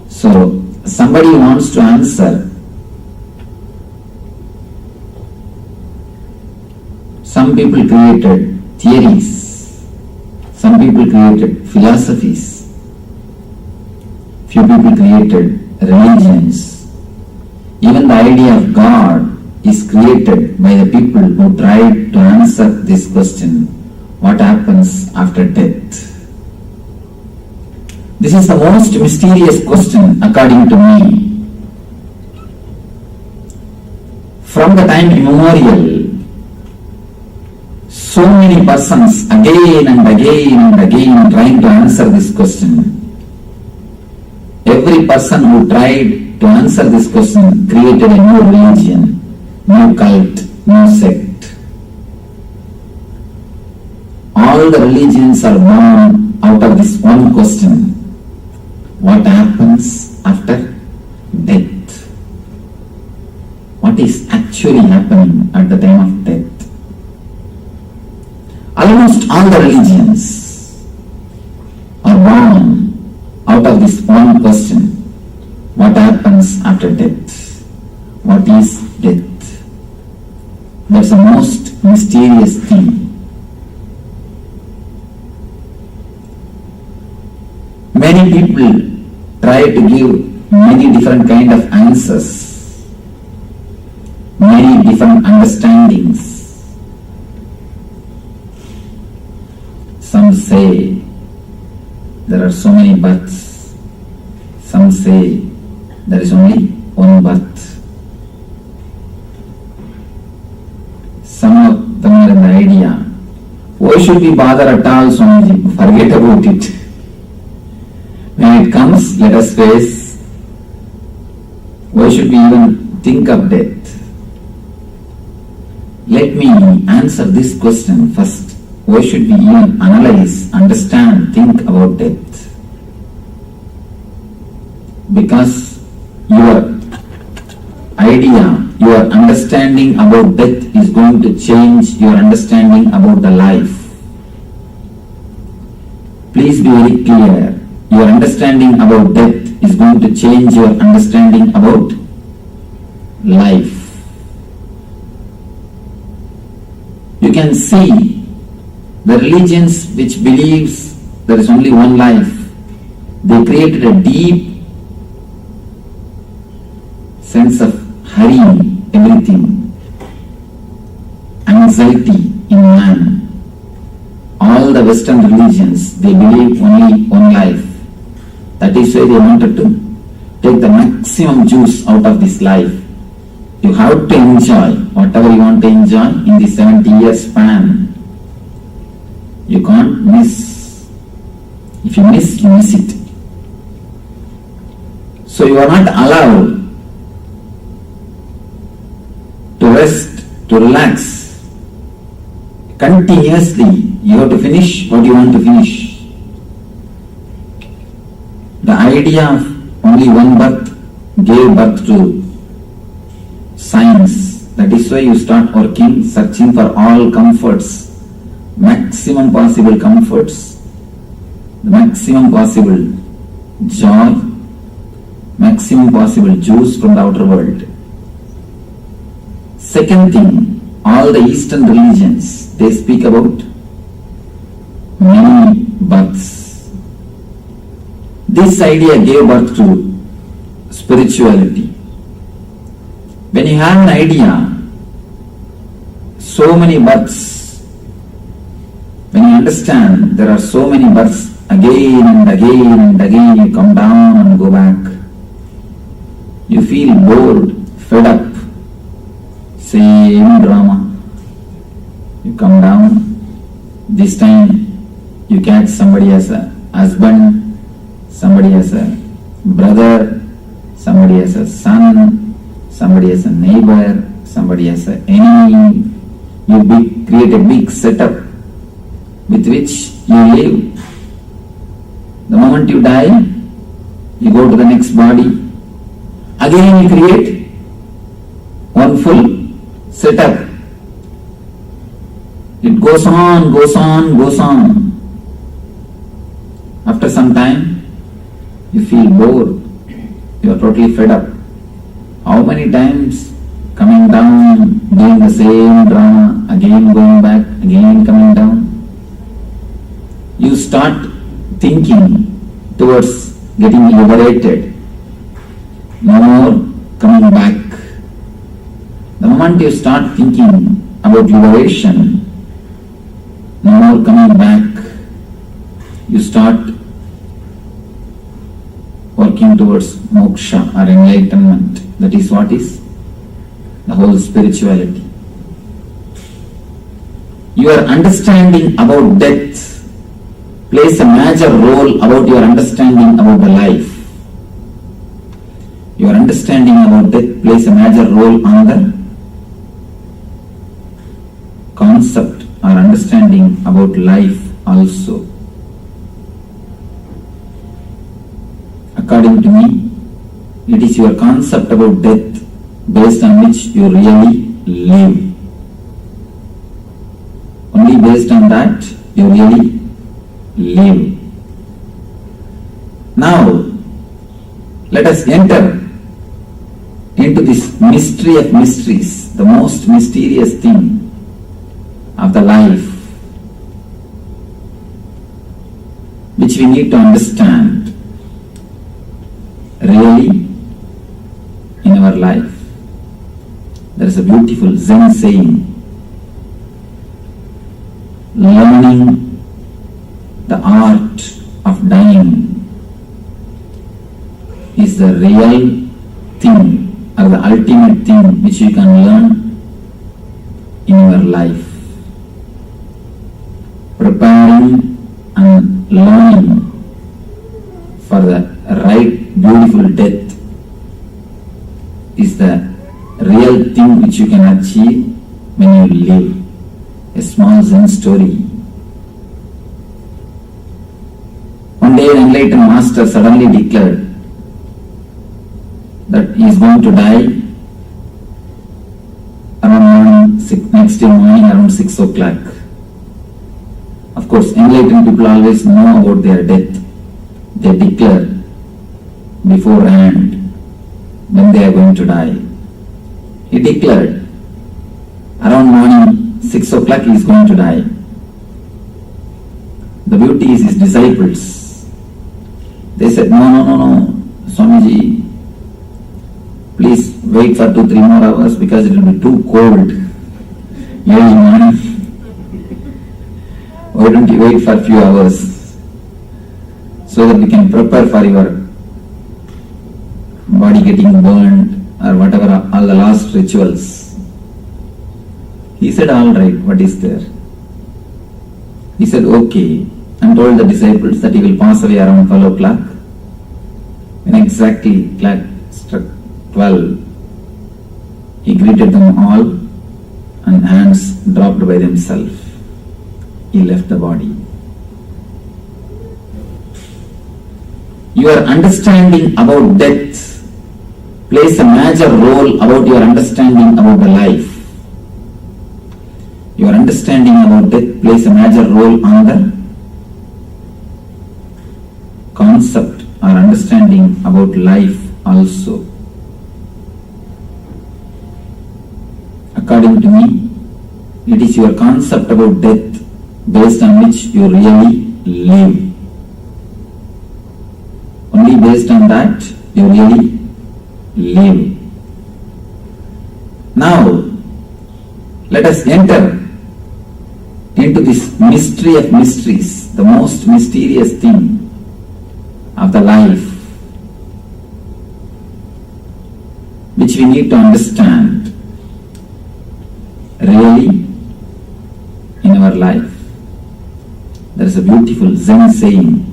So, somebody wants to answer. Some people created theories. Some people created philosophies. Few people created religions. Even the idea of God is created by the people who tried to answer this question, what happens after death? This is the most mysterious question according to me. From the time immemorial, so many persons again and again and again trying to answer this question. Every person who tried to answer this question created a new religion, new cult, new sect. All the religions are born out of this one question. What happens after death? What is actually happening at the time of death? Almost all the religions are born out of this one question. What happens after death? What is death? That's the most mysterious thing. Many people try to give many different kind of answers, many different understandings, Some say there are so many births. Some say there is only one birth. Some of them are in the idea, why should we bother at all, Swamiji? Forget about it. When it comes, let us face. Why should we even think of death? Let me answer this question first. Why should we even analyze, understand, think about death? Because your idea, your understanding about death is going to change your understanding about the life. Please be very clear. Your understanding about death is going to change your understanding about life. You can see the religions which believes there is only one life, they created a deep sense of hurrying everything, anxiety in man. All the Western religions, they believe only one life. That is why they wanted to take the maximum juice out of this life. You have to enjoy whatever you want to enjoy in the 70-year span. You can't miss. If you miss, you miss it. So you are not allowed to rest, to relax. Continuously, you have to finish what you want to finish. The idea of only one birth gave birth to science. That is why you start working, searching for all comforts, maximum possible comforts, the maximum possible joy, maximum possible juice from the outer world. Second thing, all the Eastern religions, they speak about many births. This idea gave birth to spirituality. When you have an idea, so many births, when you understand there are so many births, again and again and again you come down and go back. You feel bored, fed up, same drama. You come down, this time you catch somebody as a husband, somebody as a brother, somebody as a son, somebody as a neighbor, somebody as an enemy. You create a big setup with which you live. The moment you die, you go to the next body. Again you create one full setup. It goes on, goes on, goes on. After some time, you feel bored. You are totally fed up. How many times coming down, doing the same drama, again going back, again coming down? You start thinking towards getting liberated. No more coming back. The moment you start thinking about liberation, no more coming back, you start working towards moksha or enlightenment. That is what is the whole spirituality. Your understanding about death plays a major role about your understanding about the life. Your understanding about death plays a major role on the concept or understanding about life also. According to me, it is your concept about death based on which you really live. Only based on that you really live. Now, let us enter into this mystery of mysteries, the most mysterious thing of the life, which we need to understand really in our life. There is a beautiful Zen saying, learning art of dying is the real thing or the ultimate thing which you can learn in your life. Preparing and learning for the right beautiful death is the real thing which you can achieve when you live. A small Zen story. One day an enlightened master suddenly declared that he is going to die next day morning around 6 o'clock. Of course, enlightened people always know about their death. They declare beforehand when they are going to die. He declared around morning 6 o'clock he is going to die. The beauty is his disciples. They said, no, Swamiji, please wait for 2-3 more hours because it will be too cold early morning. Why don't you wait for a few hours so that we can prepare for your body getting burned or whatever, all the last rituals. He said, all right, what is there? He said, okay, and told the disciples that he will pass away around 12 o'clock. When exactly clock struck 12, he greeted them all and hands dropped by themselves. He left the body. Your understanding about death plays a major role about your understanding about the life. Your understanding about death plays a major role on the concept or understanding about life also. According to me, it is your concept about death based on which you really live. Only based on that you really live. Now, let us enter into this mystery of mysteries, the most mysterious thing of the life, which we need to understand really in our life. There is a beautiful Zen saying,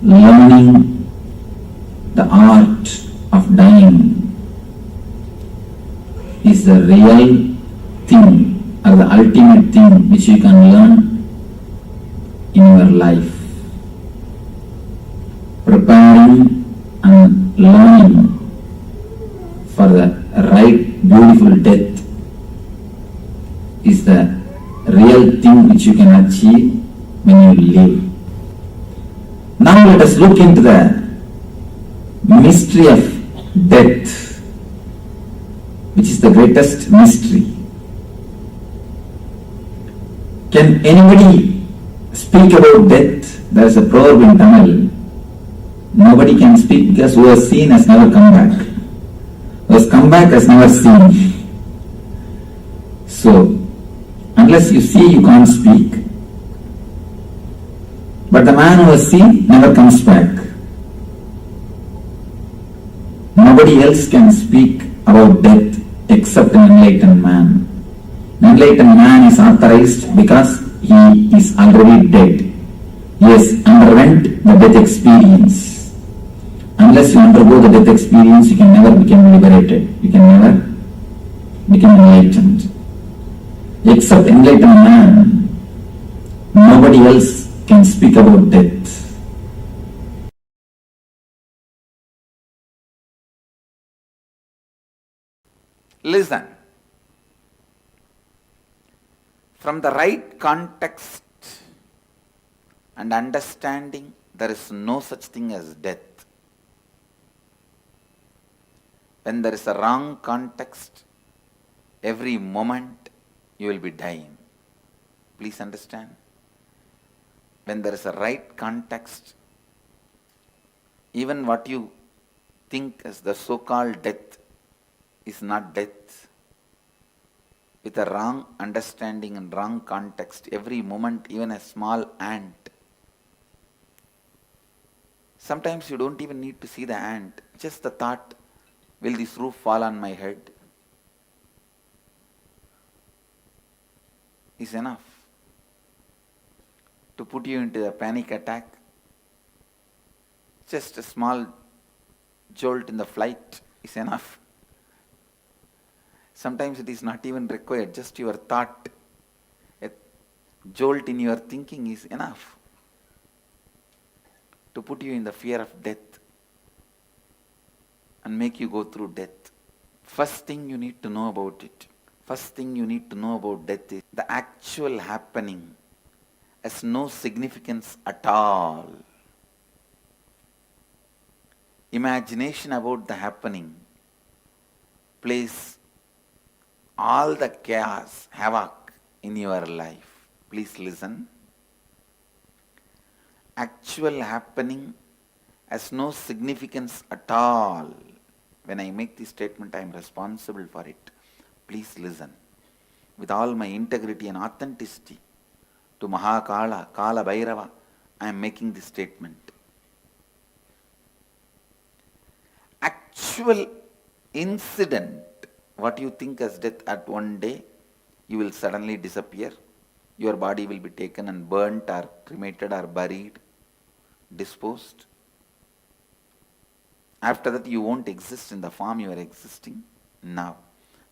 learning the art of dying is the real thing or the ultimate thing which you can learn in your life. Preparing and learning for the right beautiful death is the real thing which you can achieve when you live. Now let us look into the mystery of death, which is the greatest mystery. Can anybody speak about death? There is a proverb in Camel. Nobody can speak because who has seen has never come back. Who has come back has never seen. So, unless you see, you can't speak. But the man who has seen never comes back. Nobody else can speak about death except an enlightened man. An enlightened man is authorized because he is already dead. He has underwent the death experience. Unless you undergo the death experience, you can never become liberated. You can never become enlightened. Except enlightened man, nobody else can speak about death. Listen. From the right context and understanding, there is no such thing as death. When there is a wrong context, every moment you will be dying. Please understand. When there is a right context, even what you think as the so-called death is not death. with a wrong understanding and wrong context. Every moment, even a small ant. Sometimes you don't even need to see the ant. Just the thought, will this roof fall on my head, is enough to put you into a panic attack. Just a small jolt in the flight is enough. Sometimes it is not even required, just your thought, a jolt in your thinking is enough to put you in the fear of death and make you go through death. First thing you need to know about it, first thing you need to know about death is the actual happening has no significance at all. Imagination about the happening plays all the chaos, havoc in your life. Please listen. Actual happening has no significance at all. When I make this statement, I am responsible for it. Please listen. With all my integrity and authenticity, to Mahakala, Kalabhairava, I am making this statement. Actual incident, what you think as death at one day, you will suddenly disappear. Your body will be taken and burnt or cremated or buried, disposed. After that, you won't exist in the form you are existing now.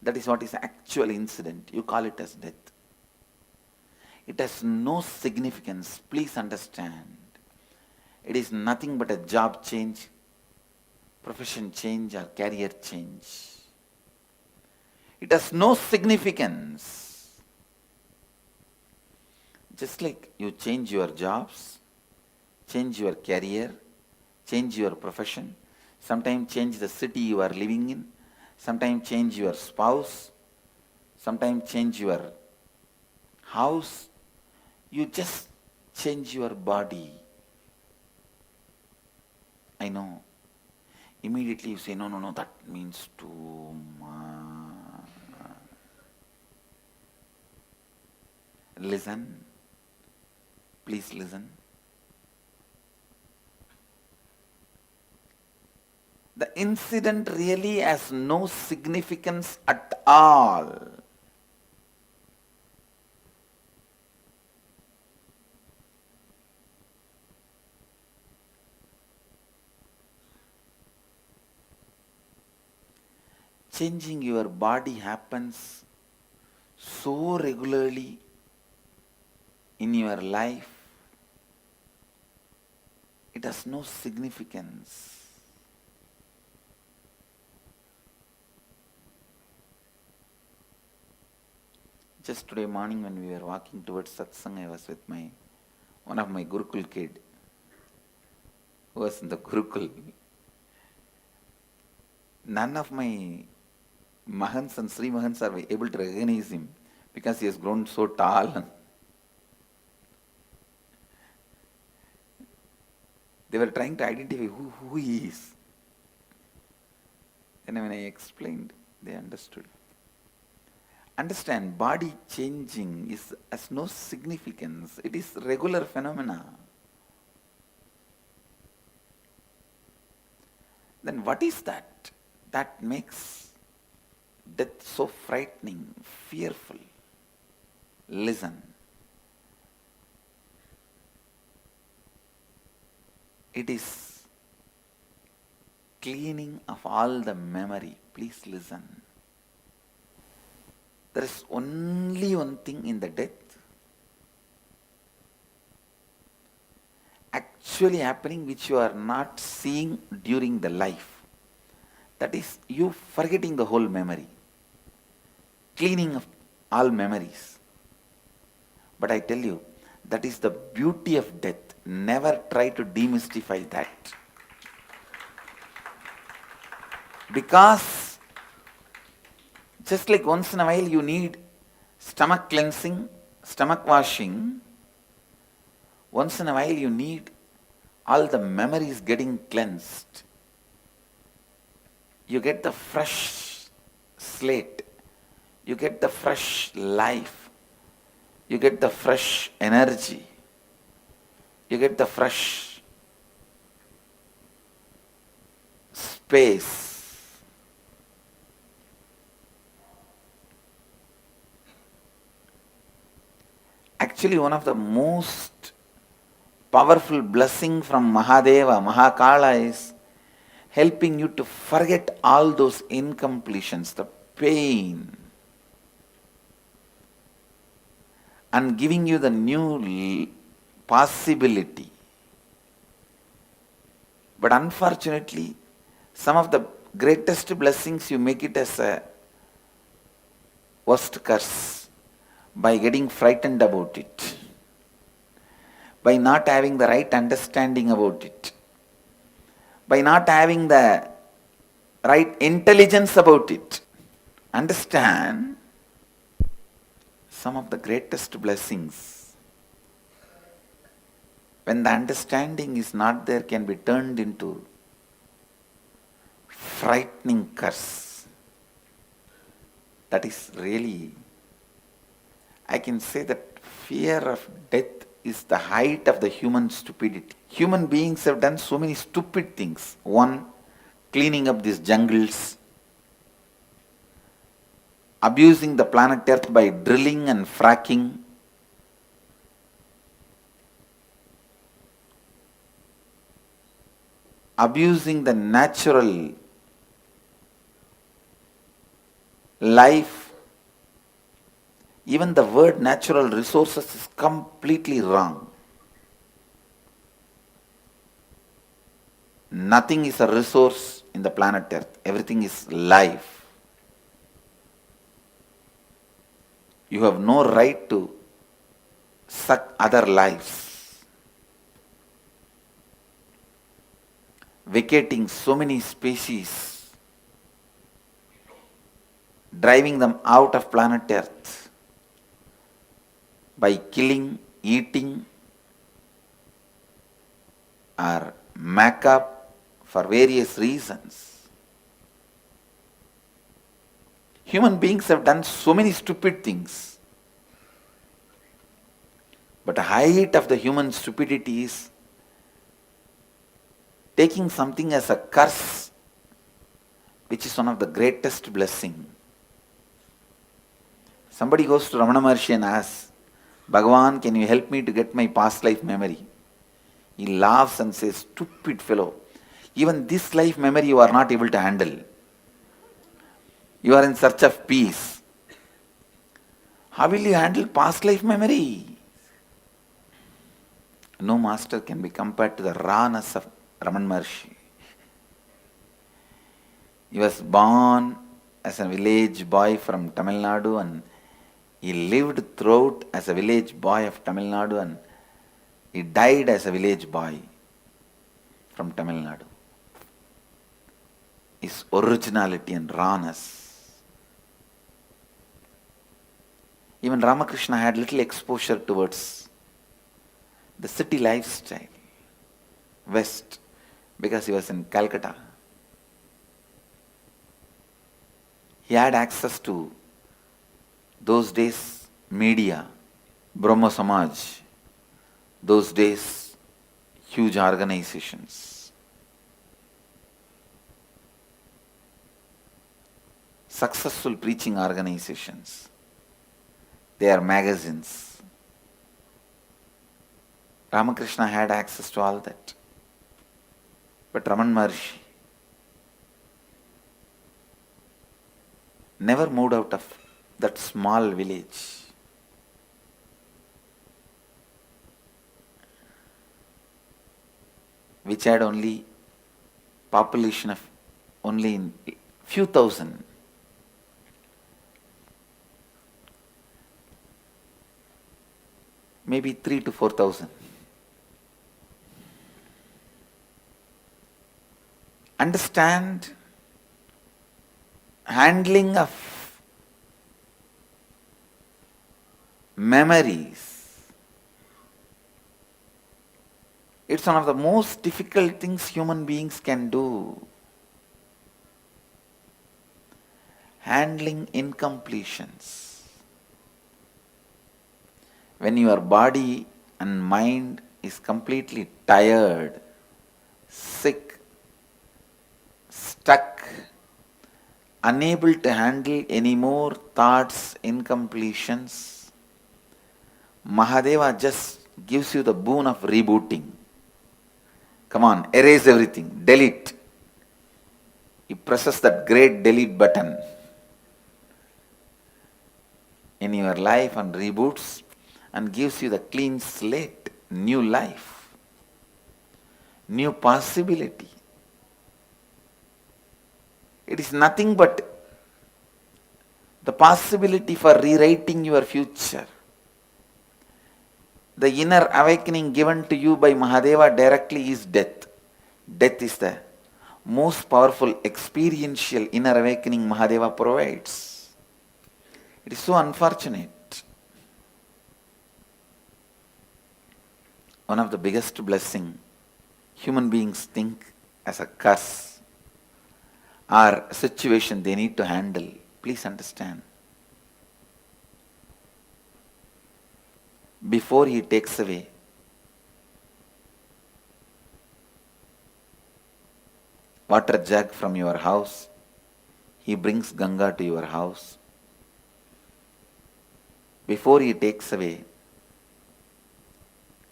That is what is actual incident. You call it as death. It has no significance. Please understand. It is nothing but a job change, profession change, or career change. It has no significance. Just like you change your jobs, change your career, change your profession, sometimes change the city you are living in, sometimes change your spouse, sometimes change your house, you just change your body. I know. Immediately you say, no, that means too much. Listen. Please listen. The incident really has no significance at all. Changing your body happens so regularly in your life, it has no significance. Just today morning when we were walking towards Satsang, I was with one of my Gurukul kid who was in the Gurukul. None of my Mahants and Sri Mahants are able to recognize him because he has grown so tall. They were trying to identify who he is. And when I explained, they understood. Understand, body changing has no significance. It is regular phenomena. Then what is that? That makes death so frightening, fearful. Listen. It is cleaning of all the memory. Please listen. There is only one thing in the death actually happening which you are not seeing during the life. That is you forgetting the whole memory. Cleaning of all memories. But I tell you, that is the beauty of death. Never try to demystify that. Because just like once in a while you need stomach cleansing, stomach washing, once in a while you need all the memories getting cleansed. You get the fresh slate. you get the fresh life, you get the fresh energy, you get the fresh space. Actually, one of the most powerful blessing from Mahadeva, Mahakala is helping you to forget all those incompletions, the pain, and giving you the new possibility. But unfortunately, some of the greatest blessings you make it as a worst curse by getting frightened about it, by not having the right understanding about it, by not having the right intelligence about it. Understand, some of the greatest blessings, when the understanding is not there, can be turned into frightening curse. That is really, I can say that fear of death is the height of the human stupidity. Human beings have done so many stupid things. One, cleaning up these jungles, abusing the planet Earth by drilling and fracking, abusing the natural life. Even the word natural resources is completely wrong. Nothing is a resource in the planet Earth. Everything is life. You have no right to suck other lives. Vacating so many species, driving them out of planet Earth by killing, eating, or makeup for various reasons. Human beings have done so many stupid things. But the height of the human stupidity is taking something as a curse, which is one of the greatest blessing. Somebody goes to Ramana Maharshi and asks, Bhagavan, can you help me to get my past life memory? He laughs and says, stupid fellow, even this life memory you are not able to handle. You are in search of peace. How will you handle past life memory? No master can be compared to the rawness of Ramana Maharshi. He was born as a village boy from Tamil Nadu, and he lived throughout as a village boy of Tamil Nadu, and he died as a village boy from Tamil Nadu. His originality and rawness. Even Ramakrishna had little exposure towards the city lifestyle, West, because he was in Calcutta. He had access to those days media, Brahma Samaj, those days huge organizations, successful preaching organizations, their magazines. Ramakrishna had access to all that. But Ramana Maharshi never moved out of that small village. Which had only population of only in few thousand. Maybe 3,000 to 4,000. Understand, handling of memories, it's one of the most difficult things human beings can do. handling incompletions. When your body and mind is completely tired, sick, stuck, unable to handle any more thoughts, incompletions, Mahadeva just gives you the boon of rebooting. Come on, erase everything, delete. He presses that great delete button in your life and reboots and gives you the clean slate, new life, new possibility. It is nothing but the possibility for rewriting your future. The inner awakening given to you by Mahadeva directly is death. Death is the most powerful experiential inner awakening Mahadeva provides. It is so unfortunate. One of the biggest blessing human beings think as a curse or a situation they need to handle. Please understand. Before he takes away water jug from your house, he brings Ganga to your house. Before he takes away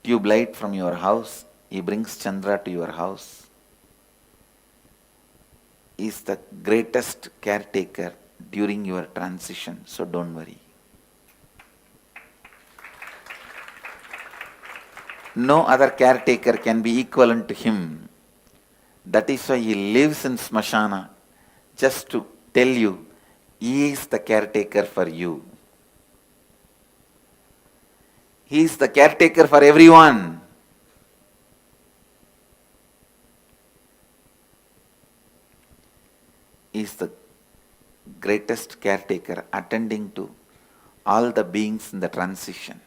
tube light from your house, he brings Chandra to your house. He is the greatest caretaker during your transition, so don't worry. No other caretaker can be equivalent to him. That is why he lives in Smashana, just to tell you, he is the caretaker for you. He is the caretaker for everyone. He is the greatest caretaker attending to all the beings in the transition.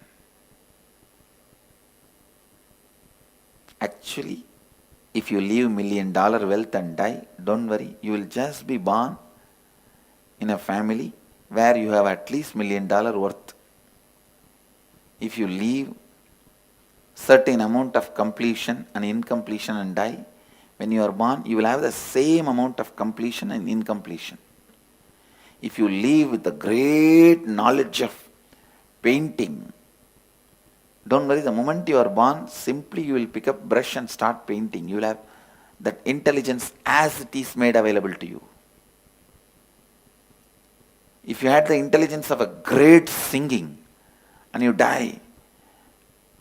Actually, if you leave $1 million wealth and die, don't worry, you will just be born in a family where you have at least $1 million worth. If you leave certain amount of completion and incompletion and die, when you are born, you will have the same amount of completion and incompletion. If you leave with the great knowledge of painting, don't worry, the moment you are born, simply you will pick up brush and start painting. You will have that intelligence as it is made available to you. If you had the intelligence of a great singing and you die,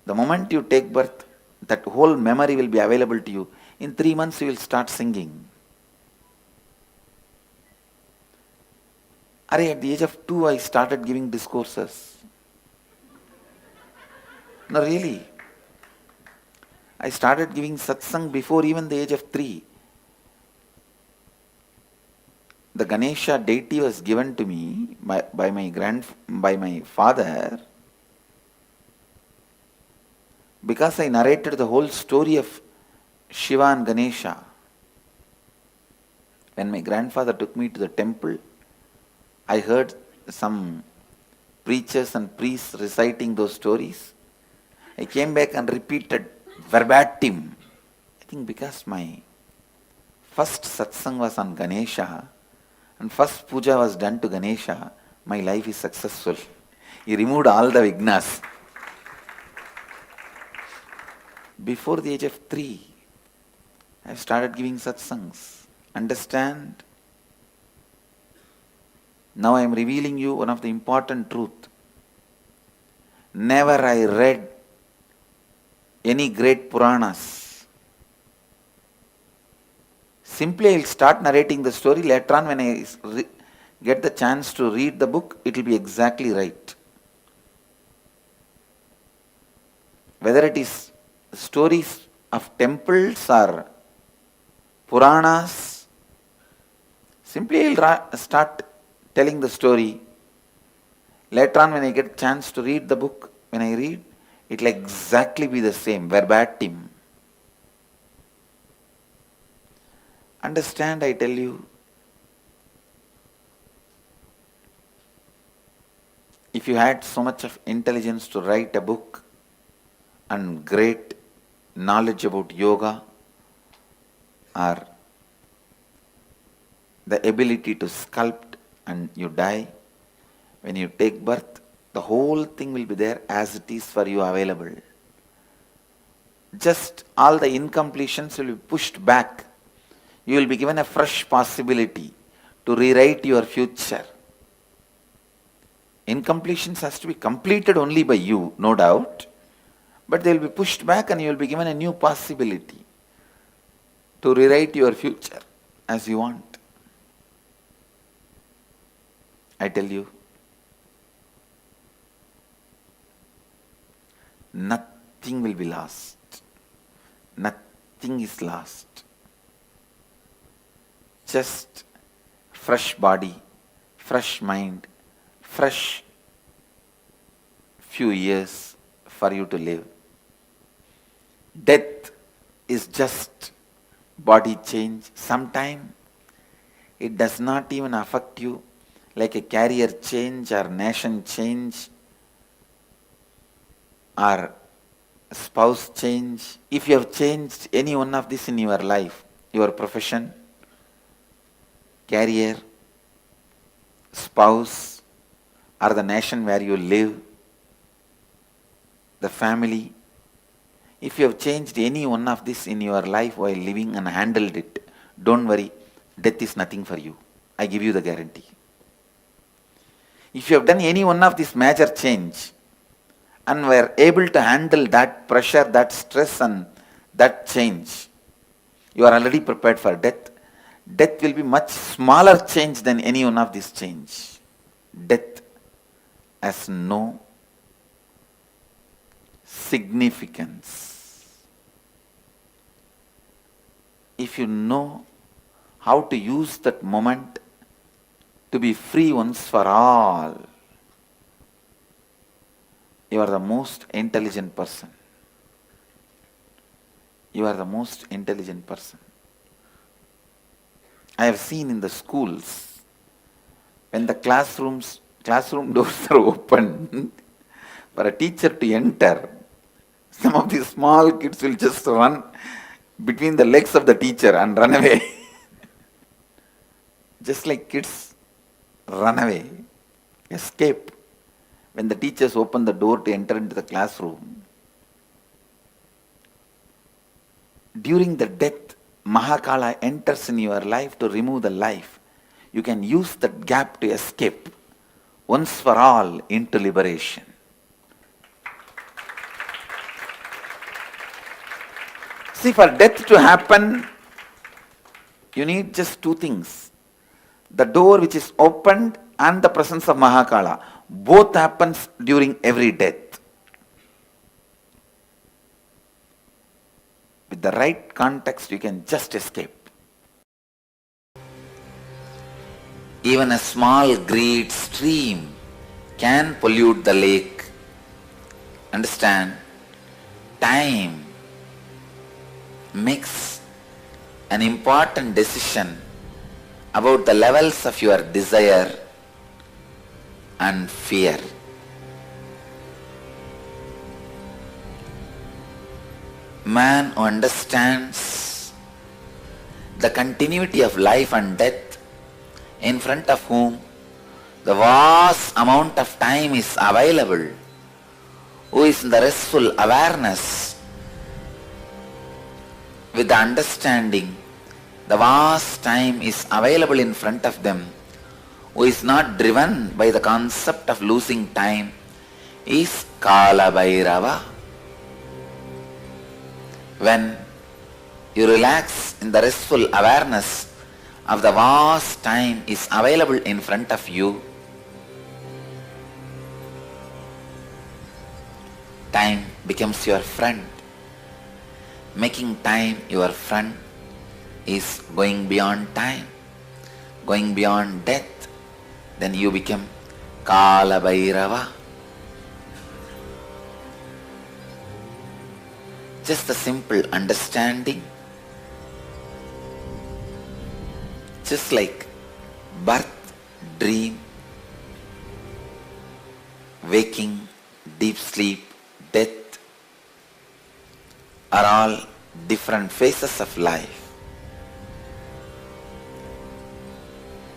the moment you take birth, that whole memory will be available to you. In 3 months you will start singing. At the age of 2 I started giving discourses. No, really. I started giving satsang before even the age of 3. The Ganesha deity was given to me by my father because I narrated the whole story of Shiva and Ganesha. When my grandfather took me to the temple, I heard some preachers and priests reciting those stories. I came back and repeated verbatim. I think because my first satsang was on Ganesha and first puja was done to Ganesha, my life is successful. He removed all the vignas. Before the age of 3, I started giving satsangs. Understand? Now I am revealing you one of the important truth. Never I read any great Puranas. Simply I will start narrating the story. Later on when I get the chance to read the book, it will be exactly right. Whether it is stories of temples or Puranas, simply I will start telling the story. Later on when I get a chance to read the book, when I read, it will exactly be the same, verbatim. Understand, I tell you. If you had so much of intelligence to write a book and great knowledge about yoga or the ability to sculpt and you die, when you take birth, the whole thing will be there as it is for you available. Just all the incompletions will be pushed back. You will be given a fresh possibility to rewrite your future. Incompletions has to be completed only by you, no doubt, but they will be pushed back and you will be given a new possibility to rewrite your future as you want. I tell you, nothing will be lost. Nothing is lost. Just fresh body, fresh mind, fresh few years for you to live. Death is just body change. Sometime it does not even affect you like a career change or nation change or spouse change. If you have changed any one of this in your life, your profession, career, spouse, or the nation where you live, the family, if you have changed any one of this in your life while living and handled it, don't worry, death is nothing for you. I give you the guarantee. If you have done any one of this major change and were able to handle that pressure, that stress and that change, you are already prepared for death. Death will be much smaller change than any one of this change. Death has no significance. If you know how to use that moment to be free once for all, you are the most intelligent person. You are the most intelligent person. I have seen in the schools, when the classroom doors are open for a teacher to enter, some of these small kids will just run between the legs of the teacher and run away. Just like kids run away, escape when the teachers open the door to enter into the classroom. During the death, Mahakala enters in your life to remove the life. You can use that gap to escape once for all into liberation. See, for death to happen, you need just two things. The door which is opened and the presence of Mahakala. Both happens during every death. With the right context, you can just escape. Even a small great stream can pollute the lake. Understand? Time makes an important decision about the levels of your desire and fear. Man who understands the continuity of life and death, in front of whom the vast amount of time is available, who is in the restful awareness, with the understanding the vast time is available in front of them, who is not driven by the concept of losing time, is Kalabhairava. When you relax in the restful awareness of the vast time is available in front of you, time becomes your friend. Making time your friend is going beyond time, going beyond death. Then you become Kalabhairava. Just a simple understanding, just like birth, dream, waking, deep sleep, death are all different phases of life.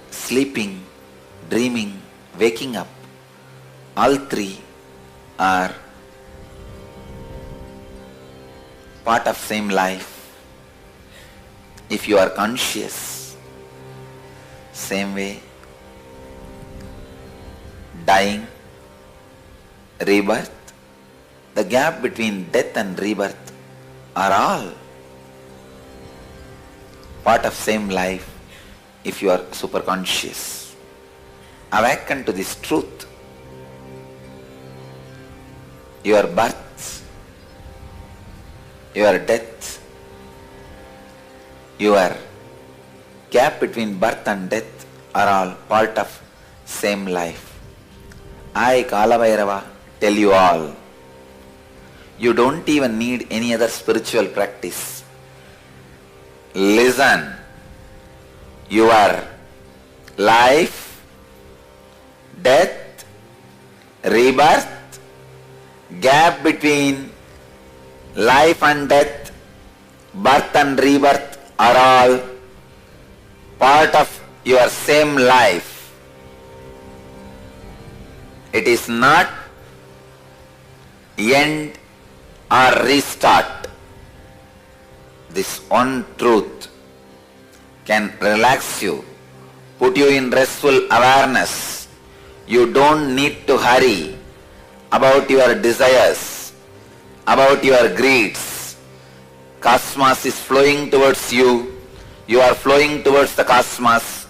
Sleeping, dreaming, waking up, all three are part of same life. If you are conscious, same way, dying, rebirth, the gap between death and rebirth are all part of same life if you are super conscious. Awaken to this truth. Your birth, your death, your gap between birth and death are all part of same life. I, Kalabhairava, tell you all, you don't even need any other spiritual practice. Listen, your life, death, rebirth, gap between life and death, birth and rebirth are all part of your same life. It is not end or restart. This one truth can relax you, put you in restful awareness. You don't need to hurry about your desires, about your greeds. Cosmos is flowing towards you. You are flowing towards the cosmos.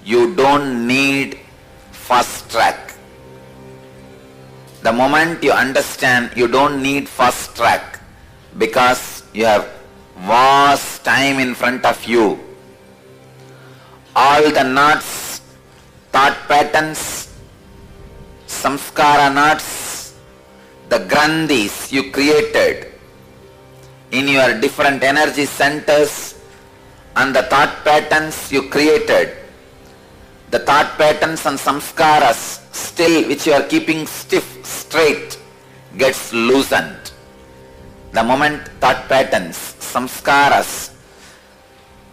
You don't need fast track. The moment you understand you don't need fast track because you have vast time in front of you. All the knots, thought patterns, samskara knots, the grandhis you created in your different energy centers and the thought patterns you created, the thought patterns and samskaras still which you are keeping stiff, straight, gets loosened. The moment thought patterns, samskaras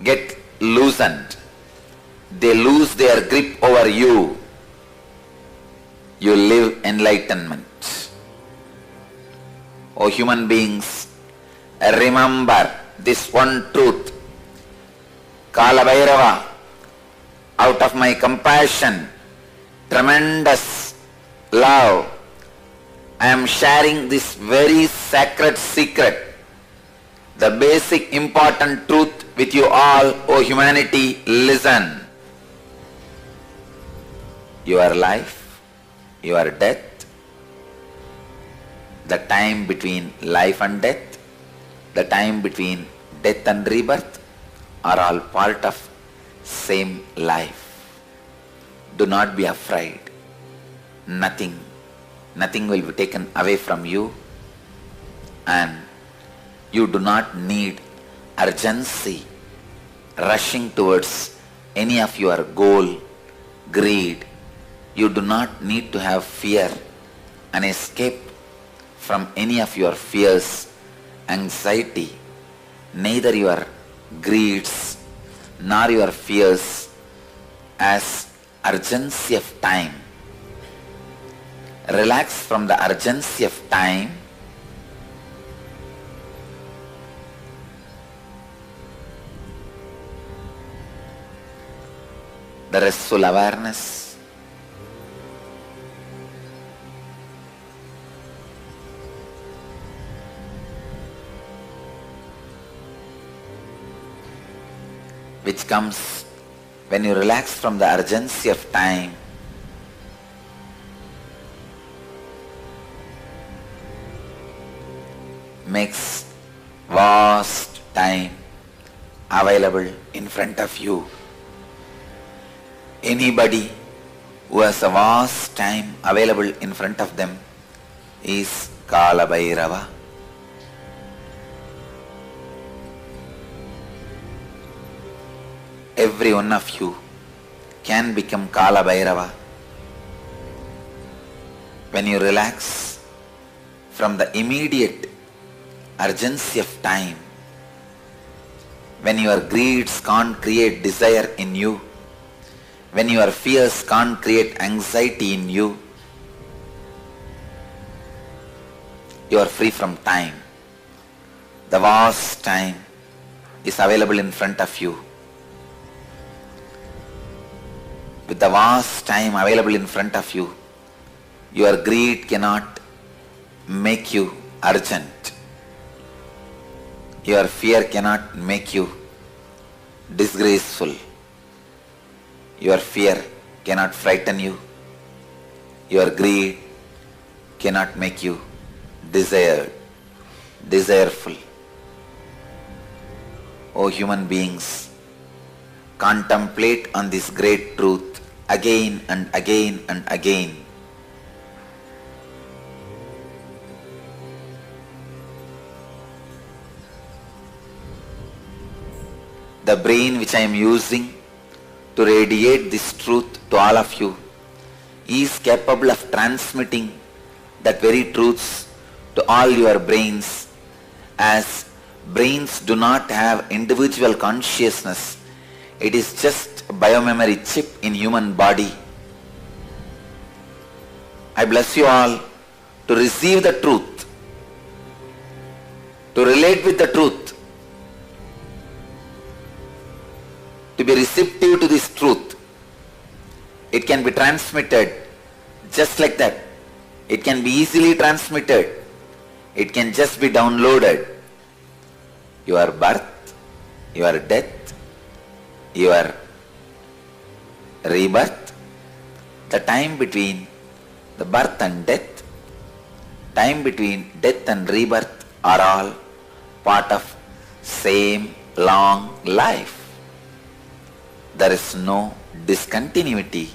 get loosened, they lose their grip over you. You live enlightenment. O human beings, remember this one truth. Kalabhairava, out of my compassion, tremendous love, I am sharing this very sacred secret, the basic important truth with you all. O humanity, listen. Your life, your death, the time between life and death, the time between death and rebirth are all part of same life. Do not be afraid. Nothing will be taken away from you, and you do not need urgency rushing towards any of your goal, greed. You do not need to have fear and escape from any of your fears, anxiety, neither your greeds nor your fears as urgency of time. Relax from the urgency of time. The restful awareness. Which comes when you relax from the urgency of time. Makes vast time available in front of you. Anybody who has a vast time available in front of them is Kalabhairava. Every one of you can become Kalabhairava. when you relax from the immediate urgency of time, when your greeds can't create desire in you, when your fears can't create anxiety in you, you are free from time. The vast time is available in front of you. With the vast time available in front of you, your greed cannot make you urgent. Your fear cannot make you disgraceful. Your fear cannot frighten you. Your greed cannot make you desireful. O human beings, contemplate on this great truth again and again and again. The brain which I am using to radiate this truth to all of you is capable of transmitting that very truths to all your brains, as brains do not have individual consciousness. It is just a biomemory chip in human body. I bless you all to receive the truth, to relate with the truth, to be receptive to this truth. It can be transmitted just like that. It can be easily transmitted. It can just be downloaded. Your birth, your death, your rebirth, the time between the birth and death, time between death and rebirth are all part of same long life. There is no discontinuity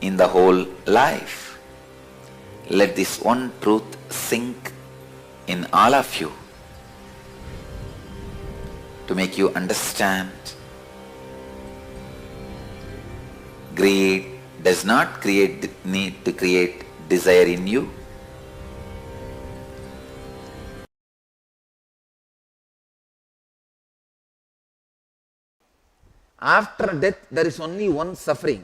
in the whole life. Let this one truth sink in all of you to make you understand. Greed does not create the need to create desire in you. After death, there is only one suffering.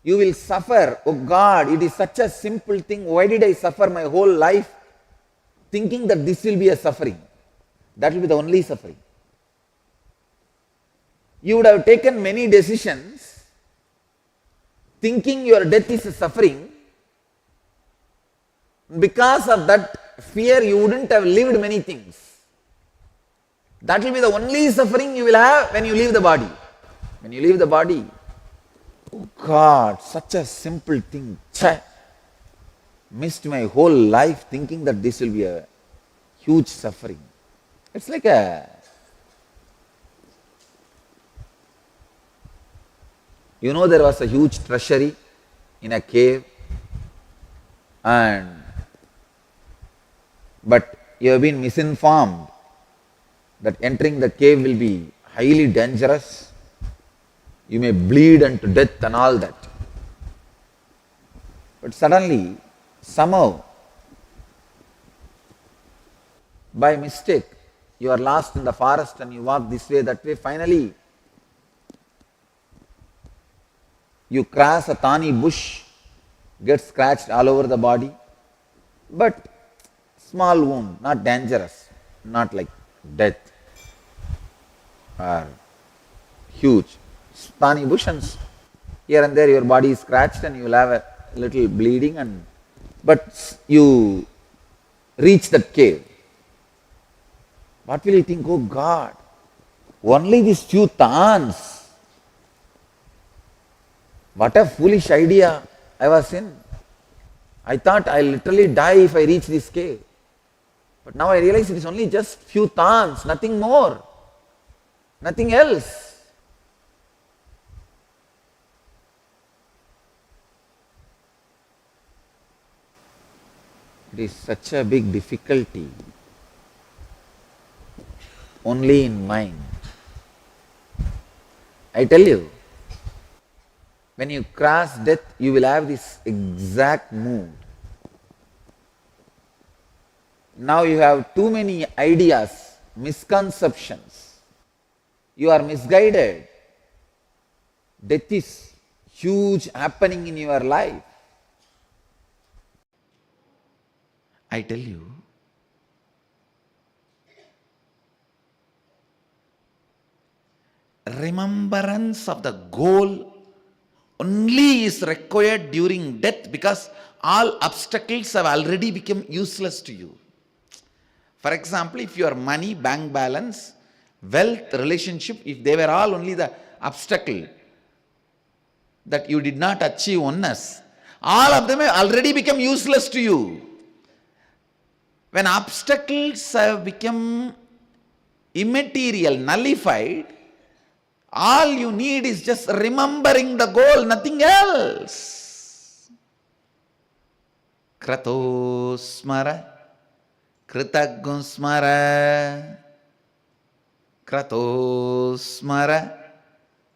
You will suffer. Oh God, it is such a simple thing. Why did I suffer my whole life thinking that this will be a suffering? That will be the only suffering. You would have taken many decisions thinking your death is a suffering. Because of that fear, you wouldn't have lived many things. That will be the only suffering you will have when you leave the body. When you leave the body, oh God, such a simple thing. Missed my whole life thinking that this will be a huge suffering. It's like there was a huge treasury in a cave, but you have been misinformed that entering the cave will be highly dangerous. You may bleed unto death and all that. But suddenly, somehow, by mistake, you are lost in the forest and you walk this way, that way. Finally, you cross a thorny bush, get scratched all over the body, but small wound, not dangerous, not like death or huge. Thorny bush, and here and there your body is scratched and you will have a little bleeding, but you reach that cave. What will you think? Oh God, only these few thorns. What a foolish idea I was in. I thought I'll literally die if I reach this cave. But now I realize it is only just few thorns, nothing more, nothing else. It is such a big difficulty only in mind. I tell you, When you cross death, you will have this exact mood. Now you have too many ideas, misconceptions. You are misguided. Death is huge happening in your life. I tell you, remembrance of the goal only is required during death because all obstacles have already become useless to you. For example, if your money, bank balance, wealth, relationship, if they were all only the obstacle that you did not achieve oneness, all of them have already become useless to you. When obstacles have become immaterial, nullified, all you need is just remembering the goal, nothing else. Krato smara, kritaggun smara, krato smara,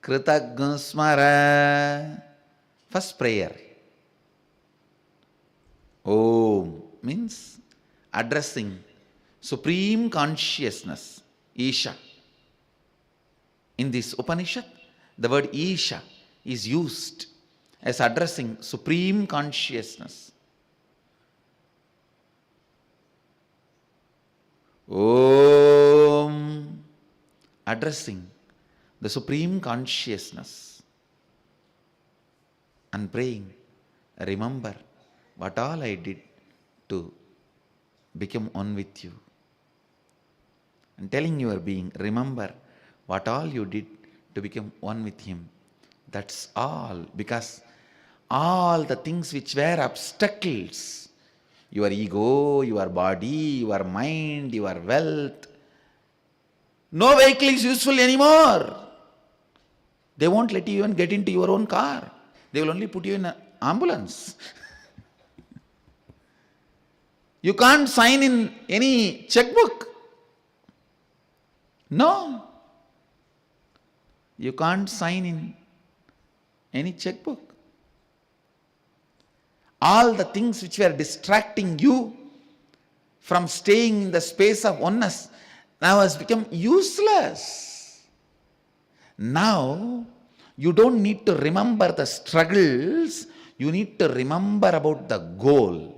kritaggun smara. First prayer. Om means addressing Supreme Consciousness, Isha. In this Upanishad, the word Isha is used as addressing Supreme Consciousness. Om, addressing the Supreme Consciousness and praying, remember what all I did to become one with you. And telling your being, remember what all you did to become one with him. That's all, because all the things which were obstacles, your ego, your body, your mind, your wealth, no vehicle is useful anymore. They won't let you even get into your own car. They will only put you in an ambulance. You can't sign in any checkbook. No. You can't sign in any checkbook. All the things which were distracting you from staying in the space of oneness now has become useless. Now, you don't need to remember the struggles, you need to remember about the goal.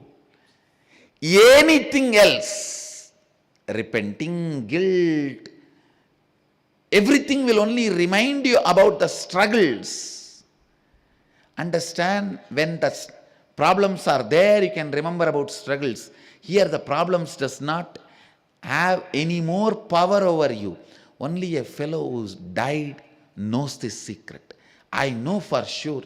Anything else, repenting, guilt, everything will only remind you about the struggles. Understand, when the problems are there, you can remember about struggles. Here the problems does not have any more power over you. Only a fellow who's died knows this secret. I know for sure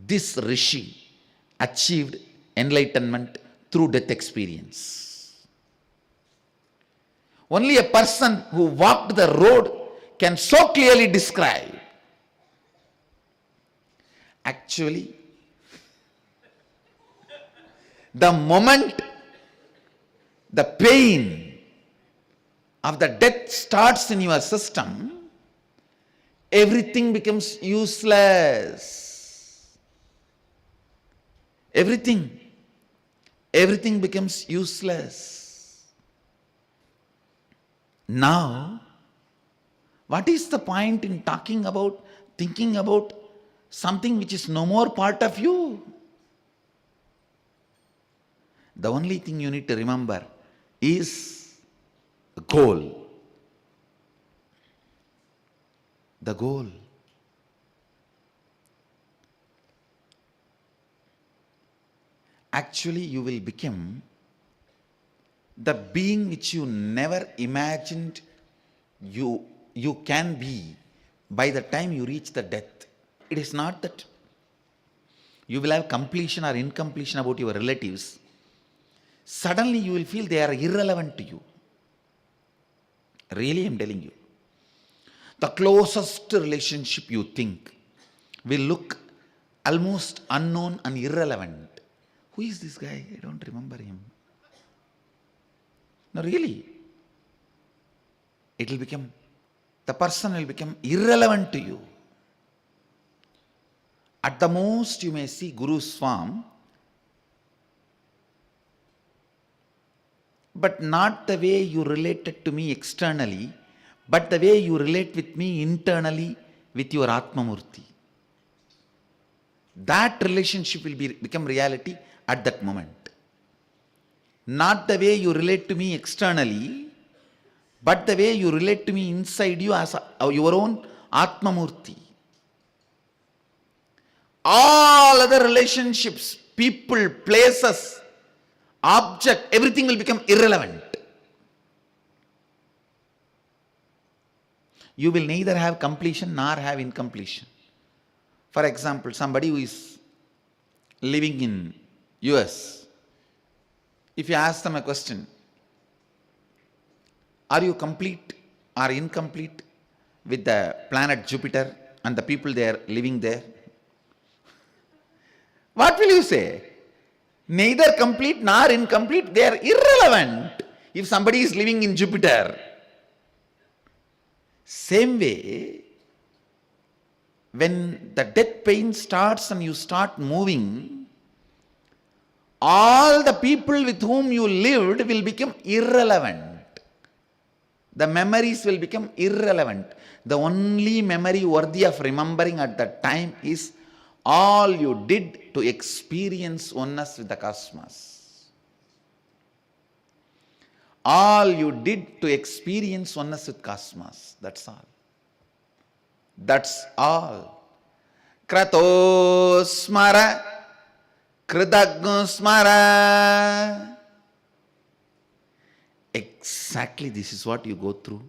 this Rishi achieved enlightenment through death experience. Only a person who walked the road can so clearly describe. Actually, the moment the pain of the death starts in your system, everything becomes useless. Everything becomes useless. Now, what is the point in talking about, thinking about something which is no more part of you? The only thing you need to remember is the goal. The goal. Actually, you will become the being which you never imagined you can be by the time you reach the death. It is not that you will have completion or incompletion about your relatives. Suddenly you will feel they are irrelevant to you. Really, I am telling you. The closest relationship you think will look almost unknown and irrelevant. Who is this guy? I don't remember him. No, really. It will become, the person will become irrelevant to you. At the most, you may see Guru's form, but not the way you related to me externally, but the way you relate with me internally with your Atma Murthy. That relationship will become reality at that moment. Not the way you relate to me externally, but the way you relate to me inside you as your own Atma Murthy. All other relationships, people, places, object, everything will become irrelevant. You will neither have completion nor have incompletion. For example, somebody who is living in US, if you ask them a question, are you complete or incomplete with the planet Jupiter and the people there living there? What will you say? Neither complete nor incomplete, they are irrelevant if somebody is living in Jupiter. Same way, when the death pain starts and you start moving, all the people with whom you lived will become irrelevant. The memories will become irrelevant. The only memory worthy of remembering at that time is all you did to experience oneness with the cosmos. All you did to experience oneness with cosmos. That's all. That's all. Krato smara, kridagno smara. Exactly this is what you go through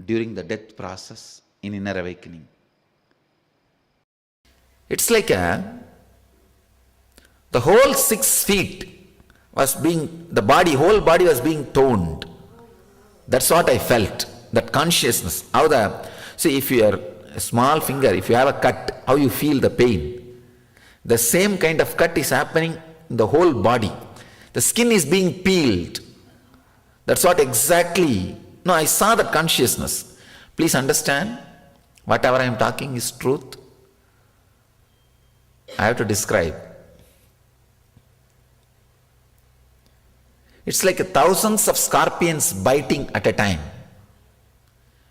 during the death process in inner awakening. It's like the whole 6 feet was being, whole body was being toned. That's what I felt, that consciousness. See, if you are a small finger, if you have a cut, how you feel the pain. The same kind of cut is happening in the whole body. The skin is being peeled. That's what exactly, I saw that consciousness. Please understand, whatever I am talking is truth. I have to describe. It's like thousands of scorpions biting at a time.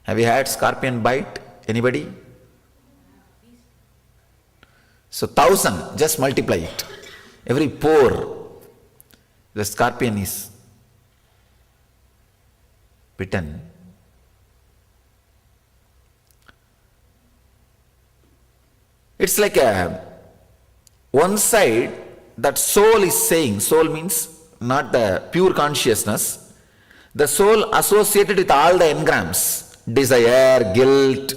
Have you had scorpion bite? Anybody? So 1,000, just multiply it. Every pore, the scorpion is bitten. It's like one side, that soul is saying, soul means not the pure consciousness, the soul associated with all the engrams, desire, guilt,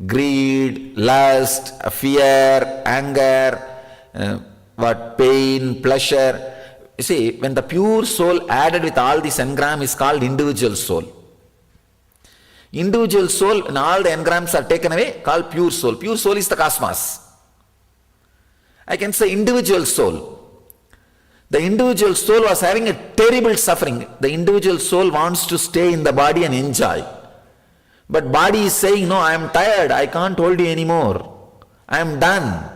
greed, lust, fear, anger, pain, pleasure. You see, when the pure soul added with all these engrams is called individual soul. Individual soul, and all the engrams are taken away, called pure soul. Pure soul is the cosmos. I can say individual soul. The individual soul was having a terrible suffering. The individual soul wants to stay in the body and enjoy. But body is saying, no, I am tired, I can't hold you anymore. I am done.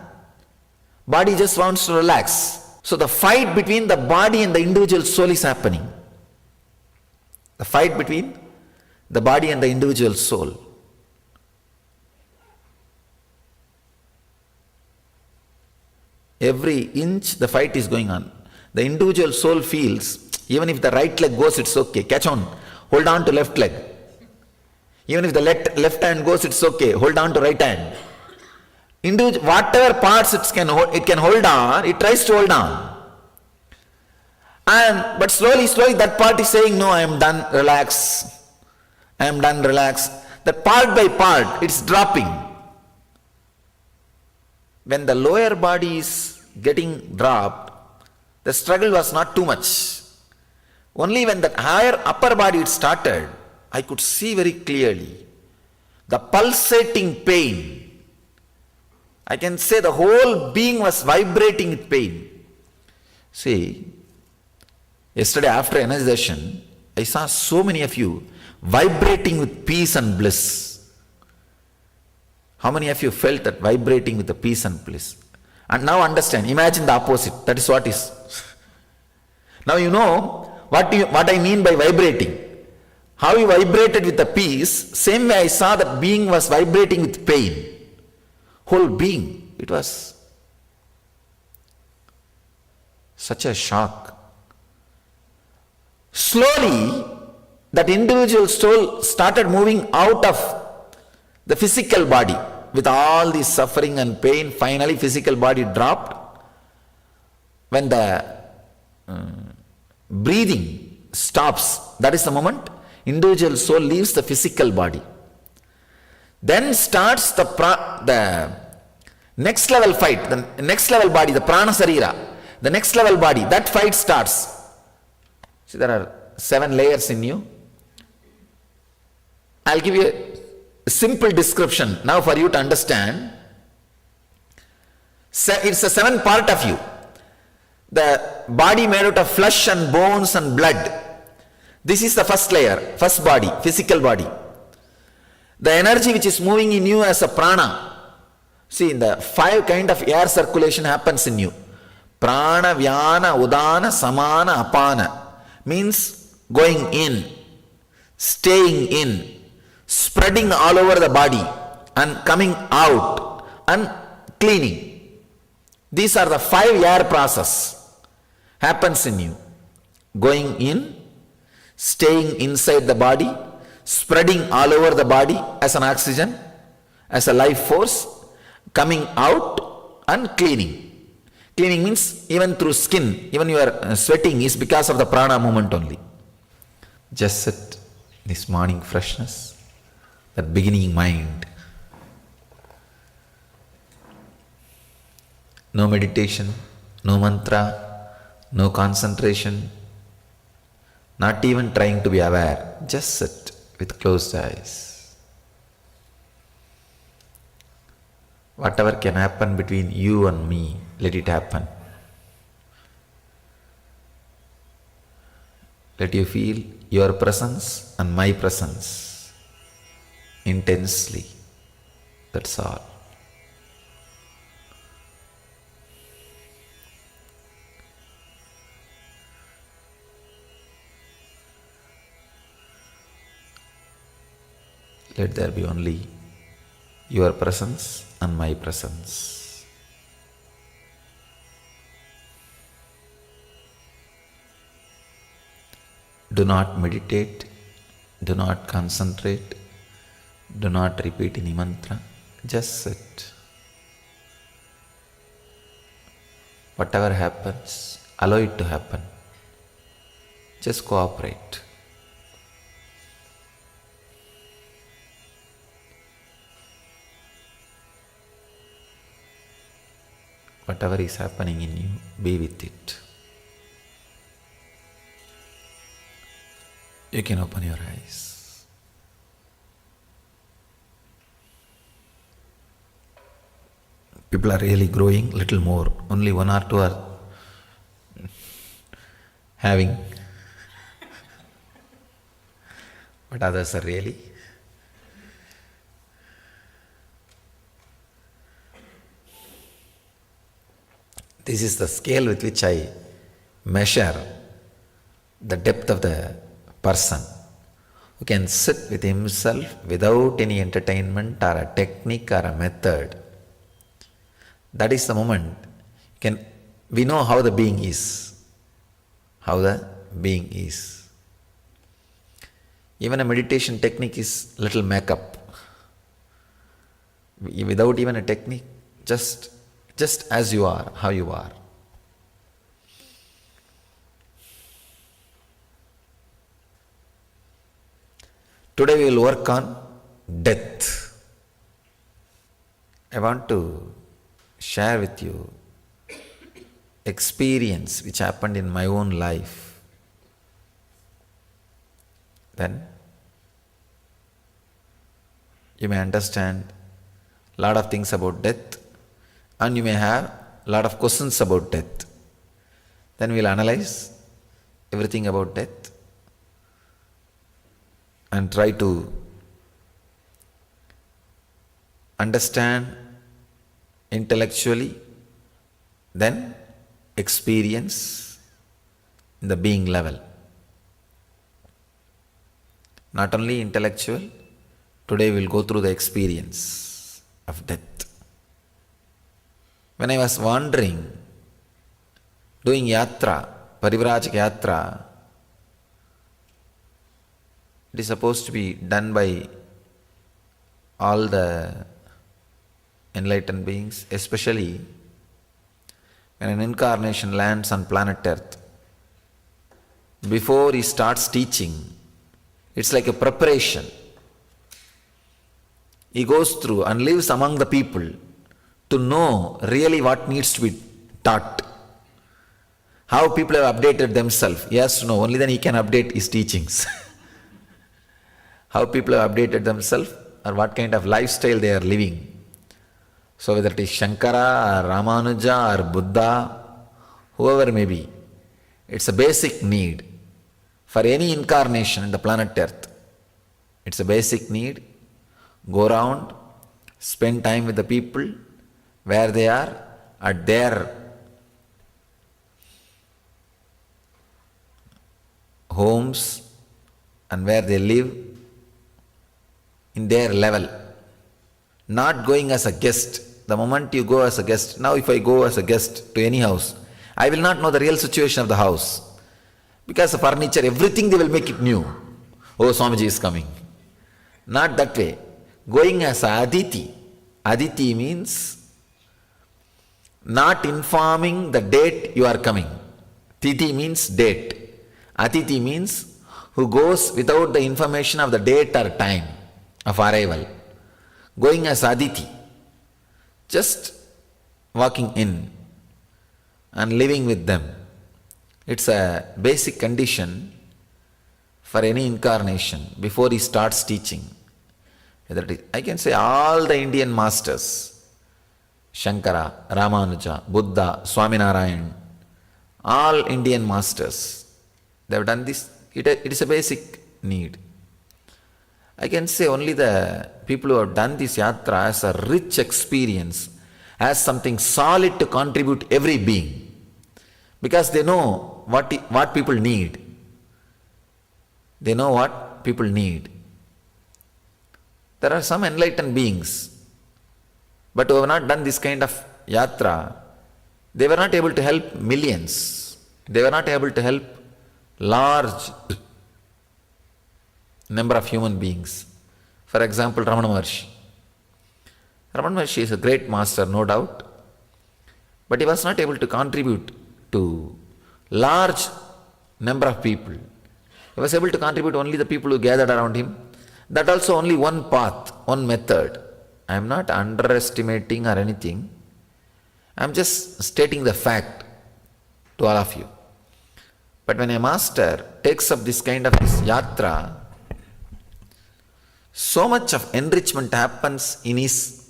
Body just wants to relax. So the fight between the body and the individual soul is happening. The fight between the body and the individual soul. Every inch the fight is going on. The individual soul feels, even if the right leg goes, it's okay, catch on, hold on to left leg. Even if the left hand goes, it's okay, hold on to right hand. Whatever parts it can hold on, it tries to hold on. But slowly that part is saying, no, I am done, relax. I am done, relax. That part by part, it's dropping. When the lower body is getting dropped, the struggle was not too much. Only when that higher upper body started, I could see very clearly the pulsating pain. I can say the whole being was vibrating with pain. See, yesterday after energization, I saw so many of you vibrating with peace and bliss. How many of you felt that vibrating with the peace and bliss? And now understand, imagine the opposite. That is what is. Now you know what I mean by vibrating. How you vibrated with the peace, same way I saw that being was vibrating with pain. Whole being, it was such a shock. Slowly, that individual soul started moving out of the physical body with all the suffering and pain. Finally, physical body dropped. When the breathing stops, that is the moment individual soul leaves the physical body. Then starts the next level fight, the next level body, the prana sarira, the next level body, that fight starts. See, there are 7 layers in you. I'll give you a simple description now for you to understand. It's a 7 part of you. The body made out of flesh and bones and blood. This is the first layer, first body, physical body. The energy which is moving in you as a prana. See, in the 5 kind of air circulation happens in you. Prana, vyana, udana, samana, apana. Means going in, staying in, spreading all over the body and coming out and cleaning. These are the 5 air process happens in you. Going in, staying inside the body, spreading all over the body as an oxygen, as a life force, coming out and cleaning. Cleaning means even through skin, even your sweating is because of the prana movement only. Just sit, this morning freshness, that beginning mind. No meditation, no mantra, no concentration, not even trying to be aware. Just sit with closed eyes. Whatever can happen between you and me, let it happen. Let you feel your presence and my presence intensely. That's all. Let there be only your presence and my presence. Do not meditate, do not concentrate, do not repeat any mantra, just sit. Whatever happens, allow it to happen. Just cooperate. Whatever is happening in you, be with it. You can open your eyes. People are really growing little more. Only 1 or 2 are having. But others are really. This is the scale with which I measure the depth of the person who can sit with himself without any entertainment or a technique or a method. That is the moment we know how the being is. How the being is. Even a meditation technique is little makeup. Without even a technique, just as you are, how you are. Today we will work on death. I want to share with you experience which happened in my own life. Then you may understand a lot of things about death, and you may have a lot of questions about death. Then we will analyze everything about death and try to understand intellectually, then experience in the being level. Not only intellectual, today we will go through the experience of death. When I was wandering, doing yatra, parivrajaka yatra, it is supposed to be done by all the enlightened beings, especially when an incarnation lands on planet Earth. Before he starts teaching, it's like a preparation. He goes through and lives among the people to know really what needs to be taught. How people have updated themselves, he has to know, only then he can update his teachings. How people have updated themselves or what kind of lifestyle they are living. So whether it is Shankara or Ramanuja or Buddha, whoever may be, it's a basic need for any incarnation in the planet Earth. It's a basic need. Go around, spend time with the people where they are at their homes and where they live in their level. Not going as a guest. The moment you go as a guest, now if I go as a guest to any house, I will not know the real situation of the house. Because the furniture, everything they will make it new. Oh, Swamiji is coming. Not that way. Going as a aditi. Aditi means not informing the date you are coming. Titi means date. Atiti means who goes without the information of the date or time of arrival. Going as aditi. Just walking in and living with them. It's a basic condition for any incarnation before he starts teaching. I can say all the Indian masters, Shankara, Ramanuja, Buddha, Swaminarayan, all Indian masters, they have done this. It is a basic need. I can say only the people who have done this yatra as a rich experience, as something solid to contribute every being. Because they know what people need. They know what people need. There are some enlightened beings, but who have not done this kind of yatra. They were not able to help millions. They were not able to help large number of human beings. For example, Ramana Maharshi. Ramana Maharshi is a great master, no doubt, but he was not able to contribute to large number of people. He was able to contribute only the people who gathered around him. That also only one path, one method. I am not underestimating or anything. I am just stating the fact to all of you. But when a master takes up this kind of this yatra, so much of enrichment happens in his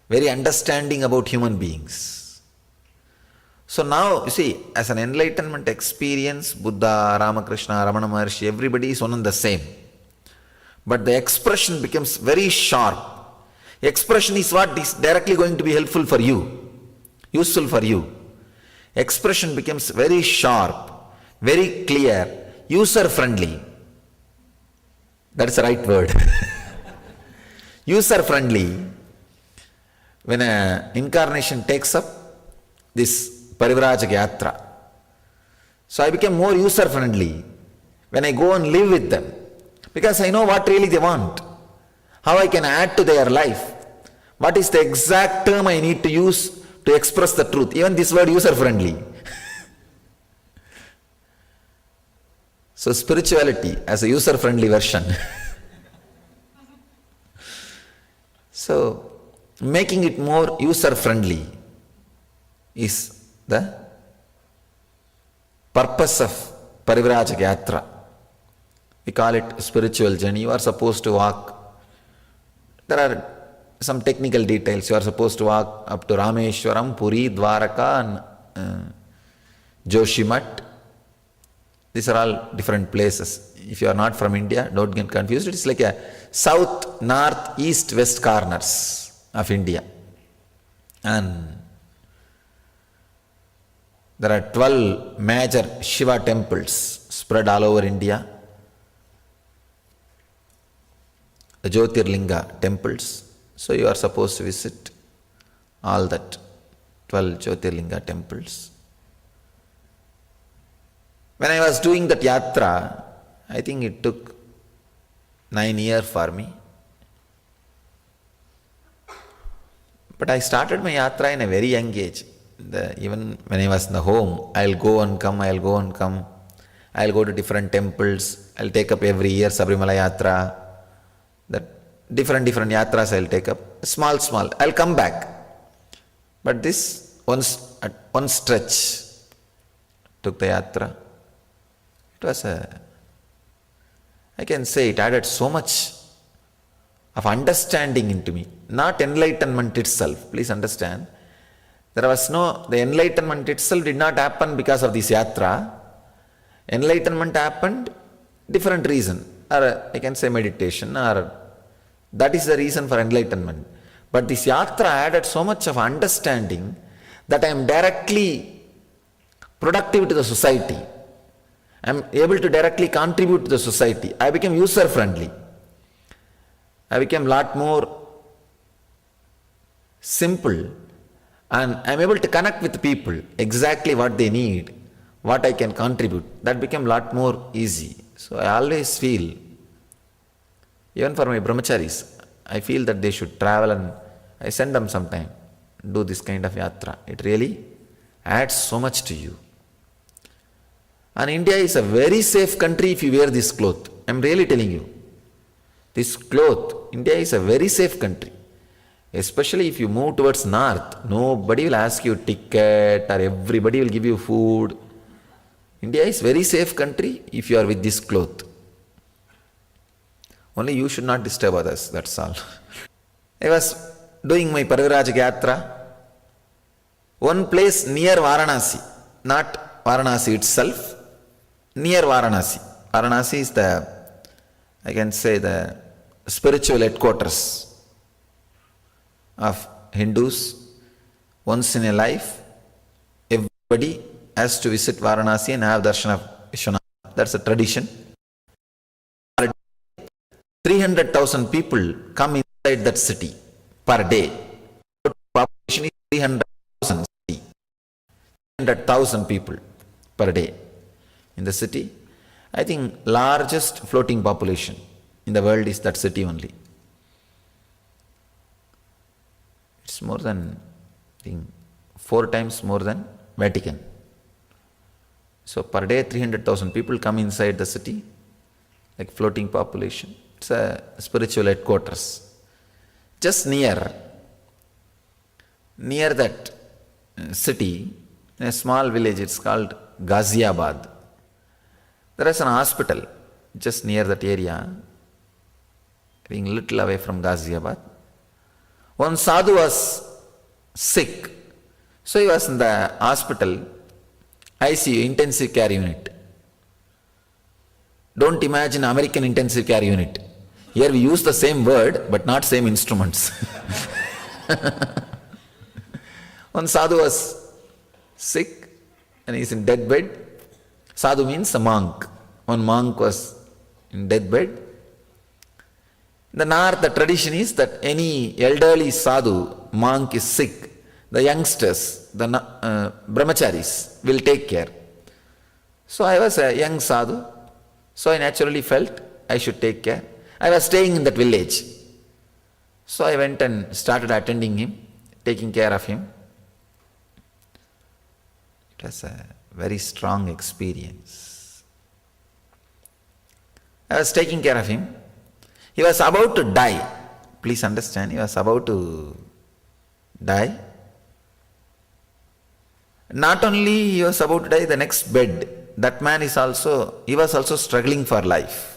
very understanding about human beings. So now, you see, as an enlightenment experience, Buddha, Ramakrishna, Ramana Maharshi, everybody is one and the same. But the expression becomes very sharp. Expression is what is directly going to be helpful for you, useful for you. Expression becomes very sharp, very clear, user-friendly. That's the right word. User-friendly. When an incarnation takes up this Parivrajaka Yatra. So I became more user-friendly when I go and live with them. Because I know what really they want. How I can add to their life. What is the exact term I need to use to express the truth. Even this word user-friendly. So spirituality as a user-friendly version. So making it more user-friendly is the purpose of Parivrajaka Yatra. We call it spiritual journey. You are supposed to walk. There are some technical details. You are supposed to walk up to Rameshwaram, Puri, Dwaraka and Joshimat. These are all different places. If you are not from India, don't get confused. It is like a south, north, east, west corners of India. And there are 12 major Shiva temples spread all over India. The Jyotirlinga temples. So you are supposed to visit all that 12 Jyotirlinga temples. When I was doing that yatra, I think it took 9 years for me. But I started my yatra in a very young age. Even when I was in the home, I'll go and come. I'll go to different temples. I'll take up every year Sabrimala yatra. That different yatras I'll take up. Small. I'll come back. But this at one stretch took the yatra. It was I can say it added so much of understanding into me. Not enlightenment itself. Please understand. The enlightenment itself did not happen because of this yatra. Enlightenment happened different reason. Or I can say meditation, or that is the reason for enlightenment. But this yatra added so much of understanding that I am directly productive to the society. I am able to directly contribute to the society. I became user-friendly. I became a lot more simple, and I am able to connect with people, exactly what they need, what I can contribute. That became a lot more easy. So I always feel, even for my brahmacharis, I feel that they should travel, and I send them sometime, do this kind of yatra. It really adds so much to you. And India is a very safe country if you wear this cloth. I am really telling you. This cloth, India is a very safe country. Especially if you move towards north, nobody will ask you ticket, or everybody will give you food. India is very safe country if you are with this cloth. Only you should not disturb others, that's all. I was doing my Parivrajak Yatra. One place near Varanasi, not Varanasi itself, near Varanasi. Varanasi is I can say the spiritual headquarters of Hindus. Once in a life, everybody has to visit Varanasi and have darshan of Vishwanath. That's a tradition. 300,000 people come inside that city per day. The population is 300,000. 300,000 people per day in the city. I think largest floating population in the world is that city only. It's more than, I think, 4 times more than Vatican. So per day 300,000 people come inside the city, like floating population. It's a spiritual headquarters. Just near that city, in a small village, it's called Ghaziabad. There is an hospital just near that area, being little away from Ghaziabad. One sadhu was sick, so he was in the hospital, ICU, intensive care unit. Don't imagine American intensive care unit. Here we use the same word, but not same instruments. One sadhu was sick and he is in dead bed. Sadhu means a monk. One monk was in dead bed. In the north, the tradition is that any elderly sadhu, monk is sick, the youngsters, the brahmacharis will take care. So I was a young sadhu, so I naturally felt I should take care. I was staying in that village. So I went and started attending him, taking care of him. It was a very strong experience. I was taking care of him. He was about to die. Please understand, he was about to die. Not only he was about to die, the next bed, that man he was also struggling for life.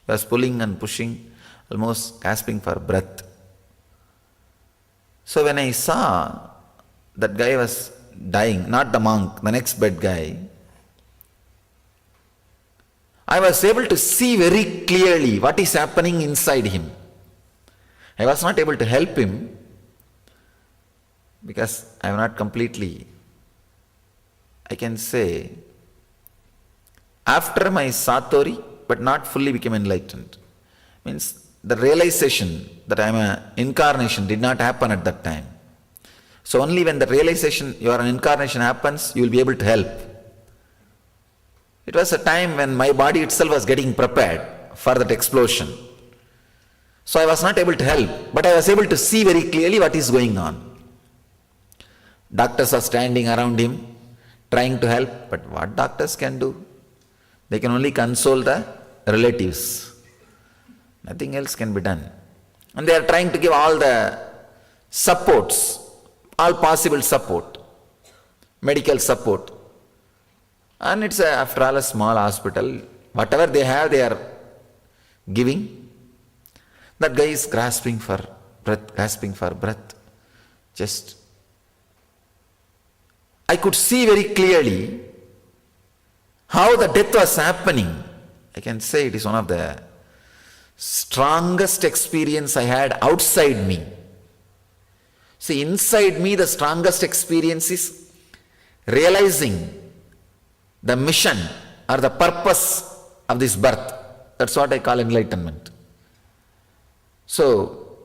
He was pulling and pushing, almost gasping for breath. So when I saw that guy was dying, not the monk, the next bed guy, I was able to see very clearly what is happening inside him. I was not able to help him, because I have not completely, I can say, after my Satori, but not fully became enlightened. Means the realization that I am an incarnation did not happen at that time. So only when the realization you are an incarnation happens, you will be able to help. It was a time when my body itself was getting prepared for that explosion. So I was not able to help, but I was able to see very clearly what is going on. Doctors are standing around him, trying to help, but what doctors can do? They can only console the relatives. Nothing else can be done. And they are trying to give all the supports, all possible support, medical support. And it's after all a small hospital. Whatever they have, they are giving. That guy is grasping for breath. Just, I could see very clearly how the death was happening. I can say it is one of the strongest experience I had outside me. See, inside me the strongest experience is realizing the mission or the purpose of this birth. That's what I call enlightenment. So,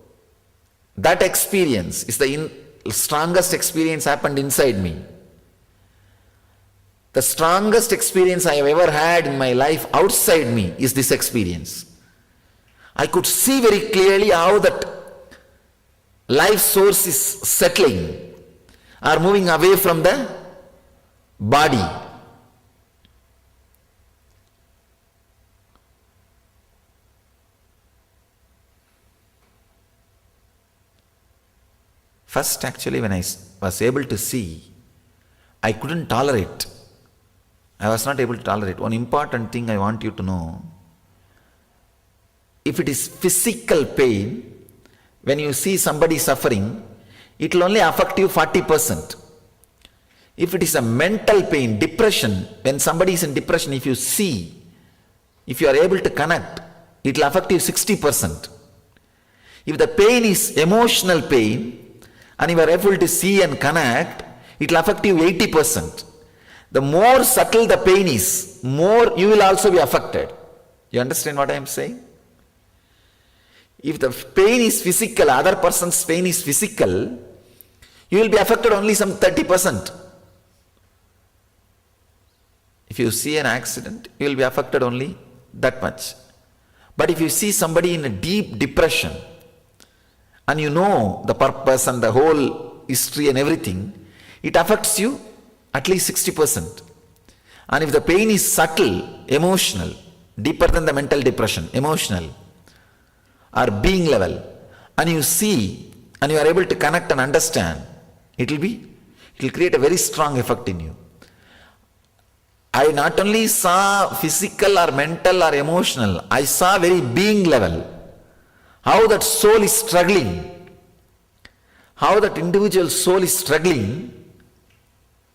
that experience is the strongest experience happened inside me. The strongest experience I have ever had in my life outside me is this experience. I could see very clearly how that life source is settling or moving away from the body. First, actually, when I was able to see, I couldn't tolerate. I was not able to tolerate. One important thing I want you to know, if it is physical pain, when you see somebody suffering, it will only affect you 40%. If it is a mental pain, depression, when somebody is in depression, if you see, if you are able to connect, it will affect you 60%. If the pain is emotional pain, and you are able to see and connect, it will affect you 80%. The more subtle the pain is, more you will also be affected. You understand what I am saying? If the pain is physical, other person's pain is physical, you will be affected only some 30%. If you see an accident, you will be affected only that much. But if you see somebody in a deep depression, and you know the purpose and the whole history and everything, it affects you at least 60%. And if the pain is subtle, emotional, deeper than the mental depression, emotional, or being level, and you see, and you are able to connect and understand, it will create a very strong effect in you. I not only saw physical or mental or emotional, I saw very being level, how that soul is struggling, how that individual soul is struggling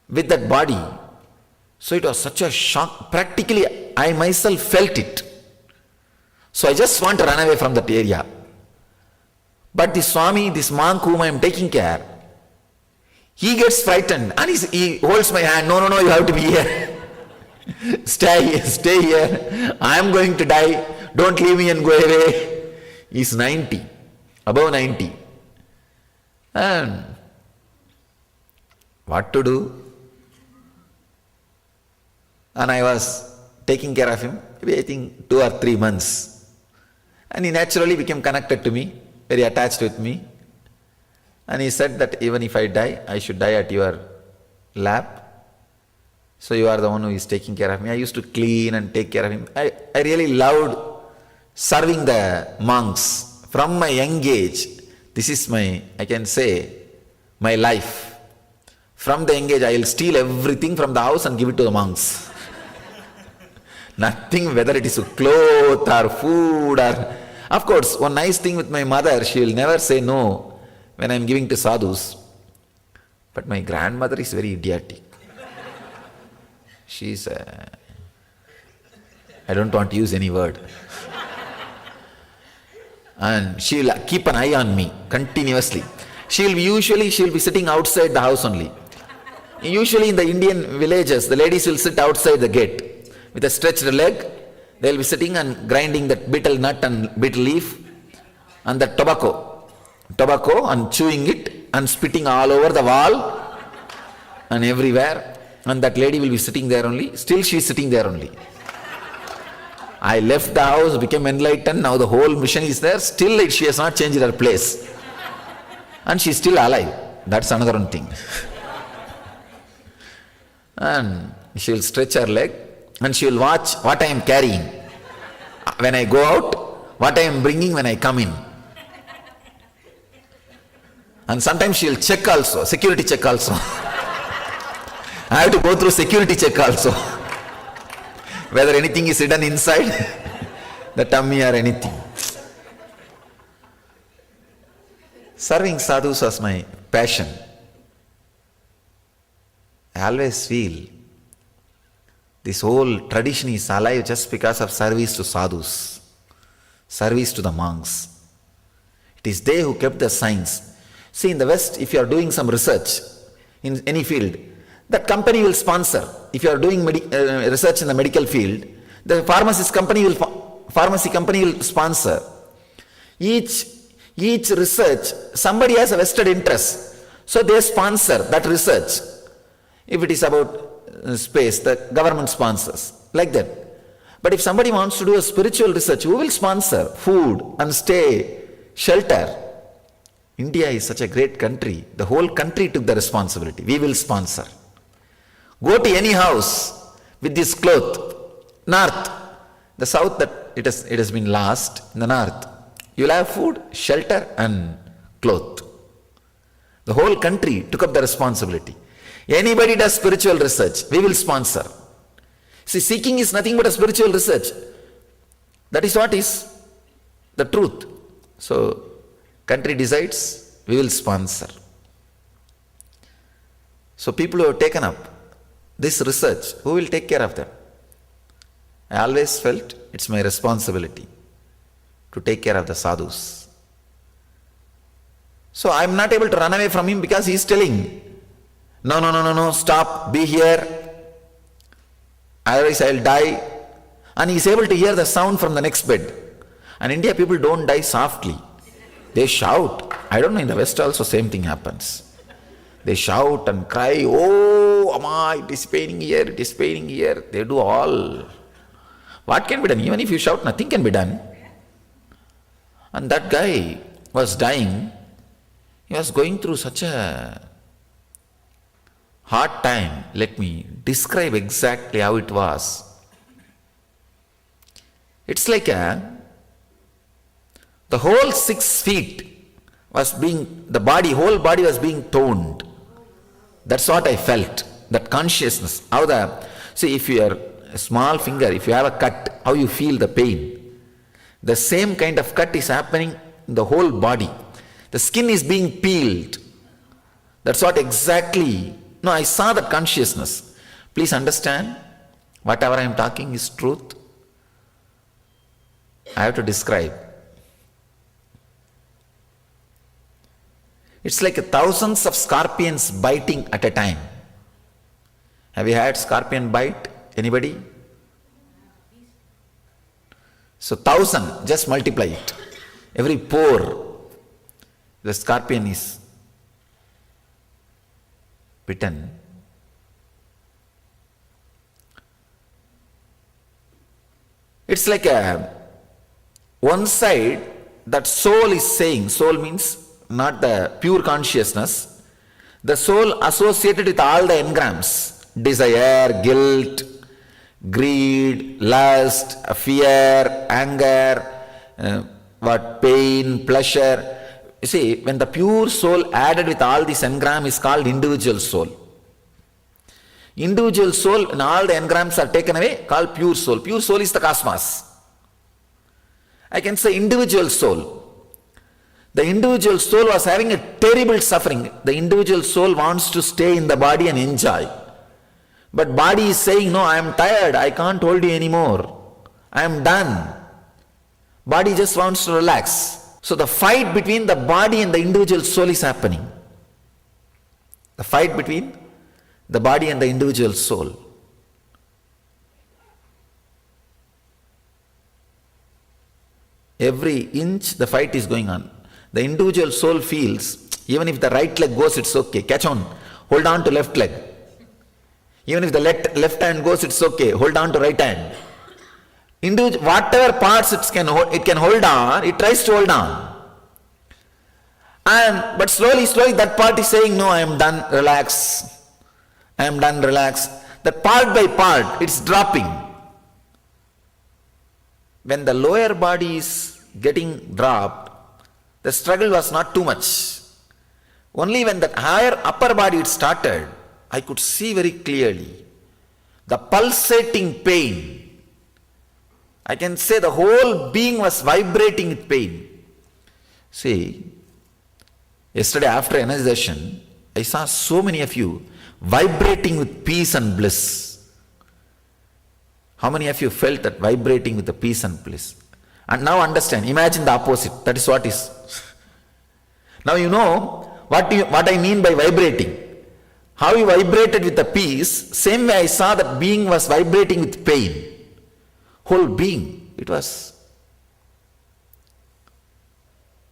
with that body. So it was such a shock. Practically, I myself felt it. So I just want to run away from that area. But the Swami, this monk whom I am taking care, he gets frightened and he holds my hand. No, you have to be here. Stay here. I am going to die. Don't leave me and go away. He's 90, above 90. And what to do? And I was taking care of him, maybe I think 2 or 3 months. And he naturally became connected to me, very attached with me. And he said that even if I die, I should die at your lap. So you are the one who is taking care of me. I used to clean and take care of him. I really loved serving the monks from my young age. This is my, I can say, my life. From the young age, I will steal everything from the house and give it to the monks. Nothing, whether it is clothes or food or... Of course, one nice thing with my mother, she will never say no when I am giving to sadhus. But my grandmother is very idiotic. She is... I don't want to use any word. And she will keep an eye on me continuously. she'll be sitting outside the house only. Usually in the Indian villages, the ladies will sit outside the gate with a stretched leg. They'll be sitting and grinding that betel nut and betel leaf and the tobacco and chewing it and spitting all over the wall and everywhere. And that lady will be sitting there only. Still she is sitting there only. I left the house, became enlightened, now the whole mission is there. Still she has not changed her place. And she is still alive. That's another one thing. And she will stretch her leg and she will watch what I am carrying. When I go out, what I am bringing when I come in. And sometimes she will check also, security check also. I have to go through security check also. Whether anything is hidden inside the tummy or anything. Serving sadhus was my passion. I always feel this whole tradition is alive just because of service to sadhus, service to the monks. It is they who kept the science. See, in the West, if you are doing some research in any field, that company will sponsor. If you are doing research in the medical field, the pharmacy company will sponsor. Each research, somebody has a vested interest, so they sponsor that research. If it is about space, the government sponsors, like that. But if somebody wants to do a spiritual research, who will sponsor? Food and stay, shelter. India is such a great country. The whole country took the responsibility. We will sponsor. Go to any house with this cloth. North, the south, that it has been lost. In the north, you will have food, shelter and cloth. The whole country took up the responsibility. Anybody does spiritual research, we will sponsor. See, seeking is nothing but a spiritual research. That is what is the truth. So, country decides, we will sponsor. So, people who have taken up this research, who will take care of them? I always felt it's my responsibility to take care of the sadhus. So, I am not able to run away from him because he is telling, no, stop, be here, otherwise I will die. And he is able to hear the sound from the next bed. And India people don't die softly. They shout. I don't know, in the West also same thing happens. They shout and cry, oh, Amma, it is paining here, it is paining here. They do all. What can be done? Even if you shout, nothing can be done. And that guy was dying. He was going through such a hard time. Let me describe exactly how it was. It's like the whole 6 feet was being, whole body was being toned. That's what I felt, that consciousness. See, if you are a small finger, if you have a cut, how you feel the pain. The same kind of cut is happening in the whole body. The skin is being peeled. That's what exactly. No, I saw that consciousness. Please understand, whatever I am talking is truth. I have to describe. It's like thousands of scorpions biting at a time. Have you had scorpion bite? Anybody? So 1,000, just multiply it. Every pore, the scorpion is bitten. It's like one side, that soul is saying, soul means not the pure consciousness, the soul associated with all the engrams, desire, guilt, greed, lust, fear, anger, pain, pleasure. You see, when the pure soul added with all these engrams is called individual soul. Individual soul, when all the engrams are taken away, called pure soul. Pure soul is the cosmos. I can say individual soul. The individual soul was having a terrible suffering. The individual soul wants to stay in the body and enjoy. But body is saying, no, I am tired, I can't hold you anymore. I am done. Body just wants to relax. So the fight between the body and the individual soul is happening. The fight between the body and the individual soul. Every inch the fight is going on. The individual soul feels, even if the right leg goes, it's okay. Catch on. Hold on to left leg. Even if the left hand goes, it's okay. Hold on to right hand. Whatever parts it can hold on, it tries to hold on. But slowly that part is saying, no, I am done, relax. I am done, relax. That part by part, it's dropping. When the lower body is getting dropped, the struggle was not too much. Only when that higher upper body it started, I could see very clearly the pulsating pain. I can say the whole being was vibrating with pain. See, yesterday after energization, I saw so many of you vibrating with peace and bliss. How many of you felt that vibrating with the peace and bliss? And now understand, imagine the opposite. That is what is. Now you know what I mean by vibrating. How you vibrated with the peace, same way I saw that being was vibrating with pain. Whole being, it was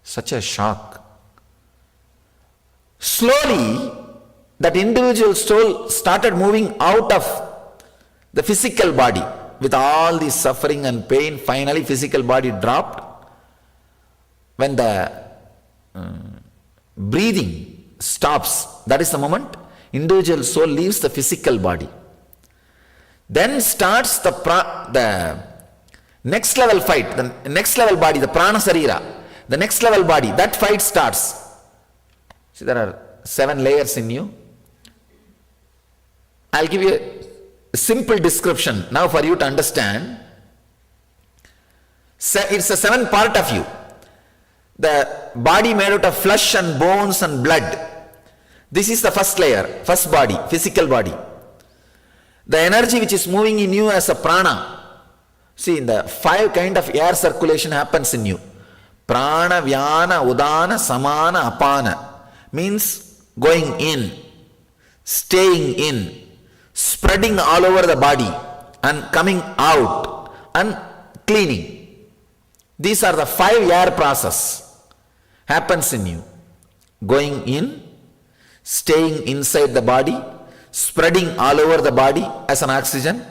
such a shock. Slowly, that individual soul started moving out of the physical body with all the suffering and pain. Finally, physical body dropped. When the breathing stops, that is the moment individual soul leaves the physical body. Then starts the next level fight, the next level body, the prana sarira, the next level body, that fight starts. See, there are 7 layers in you. I'll give you a simple description now for you to understand. It's a 7 part of you. The body made out of flesh and bones and blood. This is the first layer, first body, physical body. The energy which is moving in you as a prana. See, in the 5 kind of air circulation happens in you. Prana, vyana, udana, samana, apana. Means going in, staying in, spreading all over the body and coming out and cleaning. These are the 5 air process happens in you. Going in, staying inside the body, spreading all over the body as an oxygen,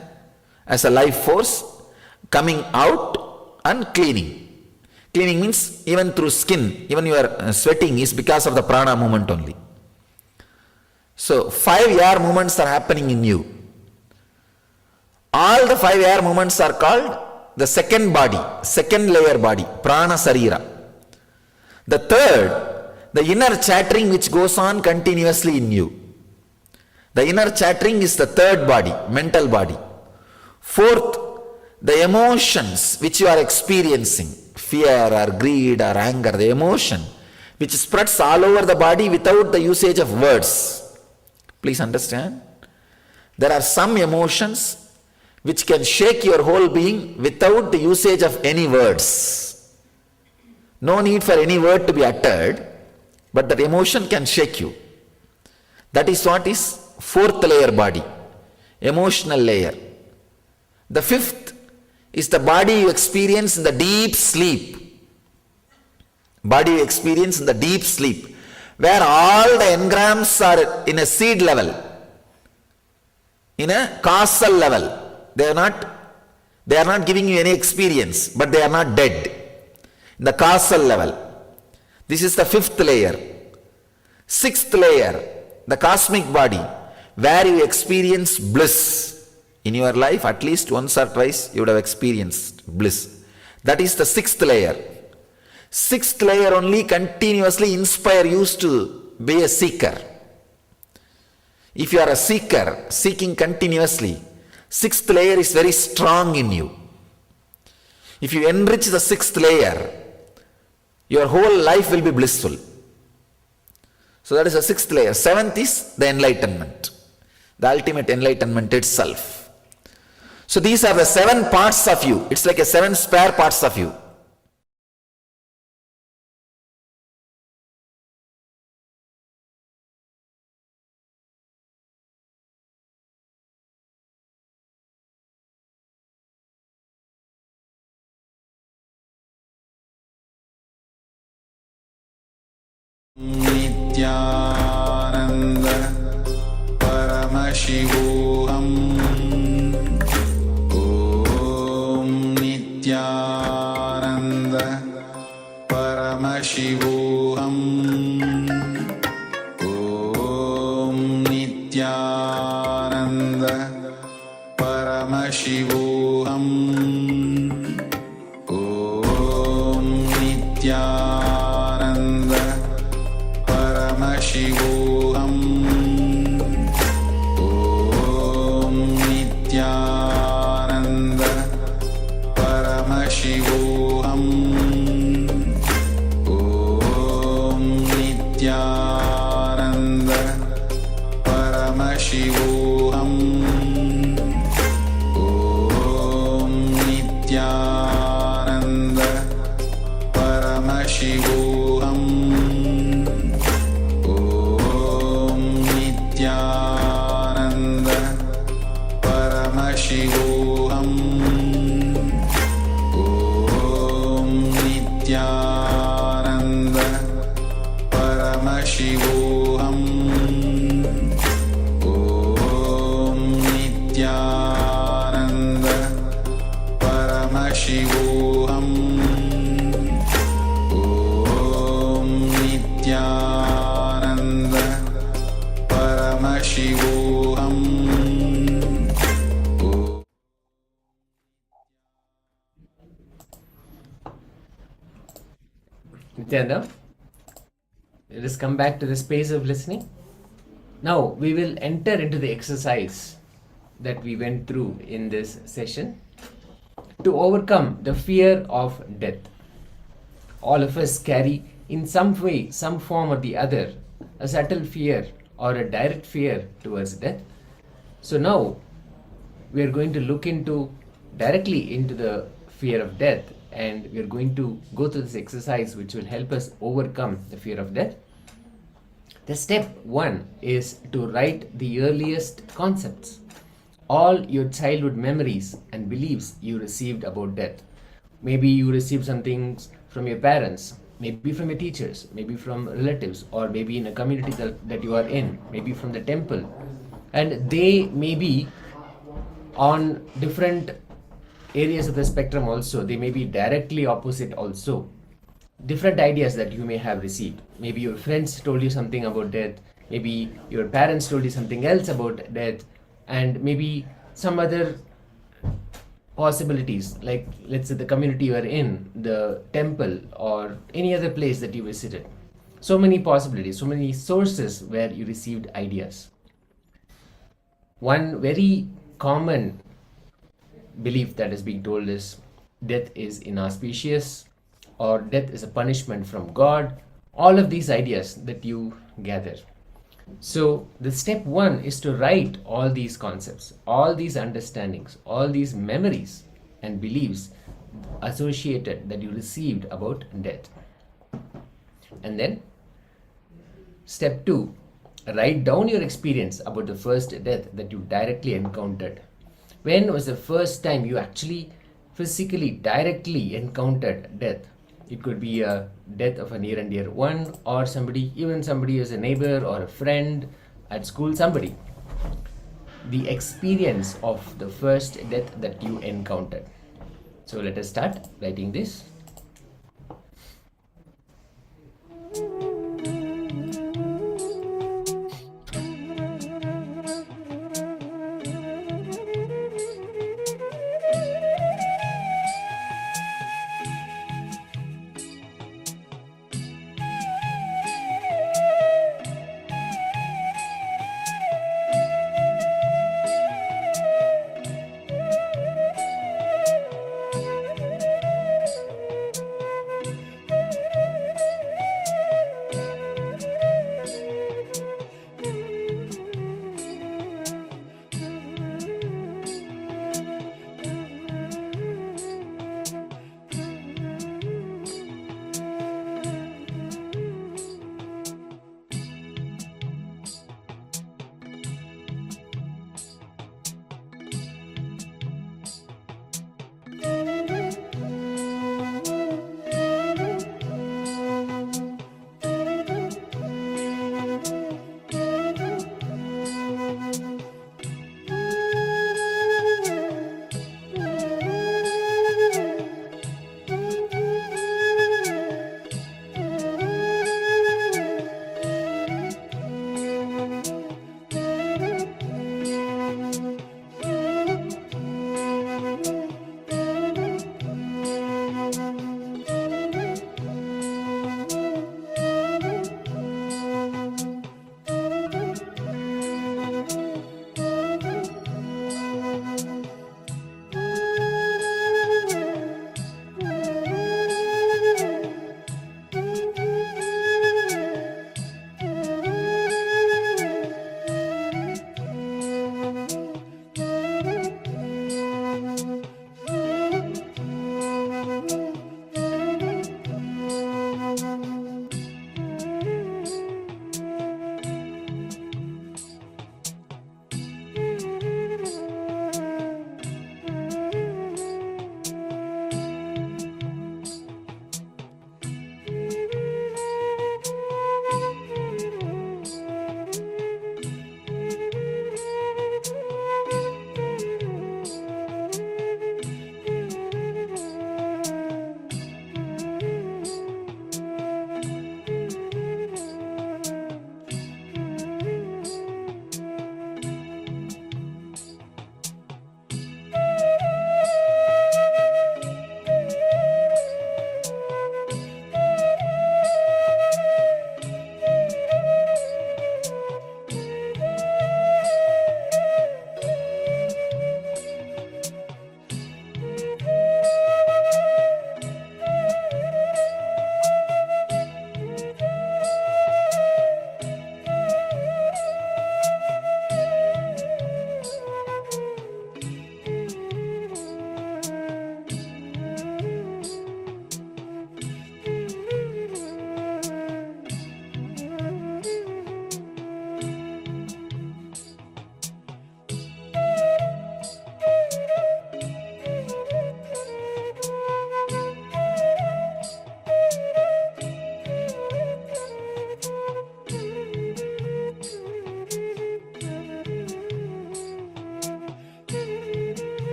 as a life force, coming out and cleaning. Cleaning means even through skin, even your sweating is because of the prana movement only. So 5 air movements are happening in you. All the 5 air movements are called the second body, second layer body, prana sarira. The third, the inner chattering which goes on continuously in you. The inner chattering is the third body, mental body. Fourth, the emotions which you are experiencing, fear or greed or anger, the emotion which spreads all over the body without the usage of words. Please understand. There are some emotions which can shake your whole being without the usage of any words. No need for any word to be uttered, but that emotion can shake you. That is what is 4th layer body, emotional layer. The 5th is the body you experience in the deep sleep. Body you experience in the deep sleep, where all the engrams are in a seed level, in a causal level. They are not giving you any experience, but they are not dead. In the causal level. This is the 5th layer. 6th layer, the cosmic body, where you experience bliss. In your life, at least once or twice, you would have experienced bliss. That is the 6th layer. 6th layer only continuously inspire you to be a seeker. If you are a seeker, seeking continuously, 6th layer is very strong in you. If you enrich the 6th layer, your whole life will be blissful. So that is the 6th layer. 7th is the enlightenment, the ultimate enlightenment itself. So these are the 7 parts of you. It's like a 7 spare parts of you. Nityananda Paramashivoham Om Nityananda Paramashivoham Om Nityananda Paramashivoham Om Nityananda Paramashivoham Om Nityananda Paramashivoham Om Nityananda Paramashivoham Om Nityananda Paramashivoham Om Nityananda Paramashivoham Om Nityananda Paramashivoham Om Nityananda Paramashivoham Om Nityananda Paramashivoham Nityananda, let us come back to the space of listening. Now we will enter into the exercise that we went through in this session to overcome the fear of death. All of us carry in some way, some form or the other, a subtle fear or a direct fear towards death. So now we are going to look directly into the fear of death, and we are going to go through this exercise which will help us overcome the fear of death. The step one is to write the earliest concepts, all your childhood memories and beliefs you received about death. Maybe you received some things from your parents, maybe from your teachers, maybe from relatives, or maybe in a community that you are in, maybe from the temple. And they may be on different areas of the spectrum also. They may be directly opposite also. Different ideas that you may have received. Maybe your friends told you something about death, maybe your parents told you something else about death, and maybe some other possibilities, like let's say the community you are in, the temple, or any other place that you visited. So many possibilities, so many sources where you received ideas. One very common belief that is being told is death is inauspicious, or death is a punishment from God. All of these ideas that you gather. So the step one is to write all these concepts, all these understandings, all these memories and beliefs associated that you received about death. And then step two, write down your experience about the first death that you directly encountered. When was the first time you actually physically directly encountered death? It could be a death of a near and dear one, or somebody, even somebody as a neighbor or a friend at school, somebody. The experience of the first death that you encountered. So let us start writing this.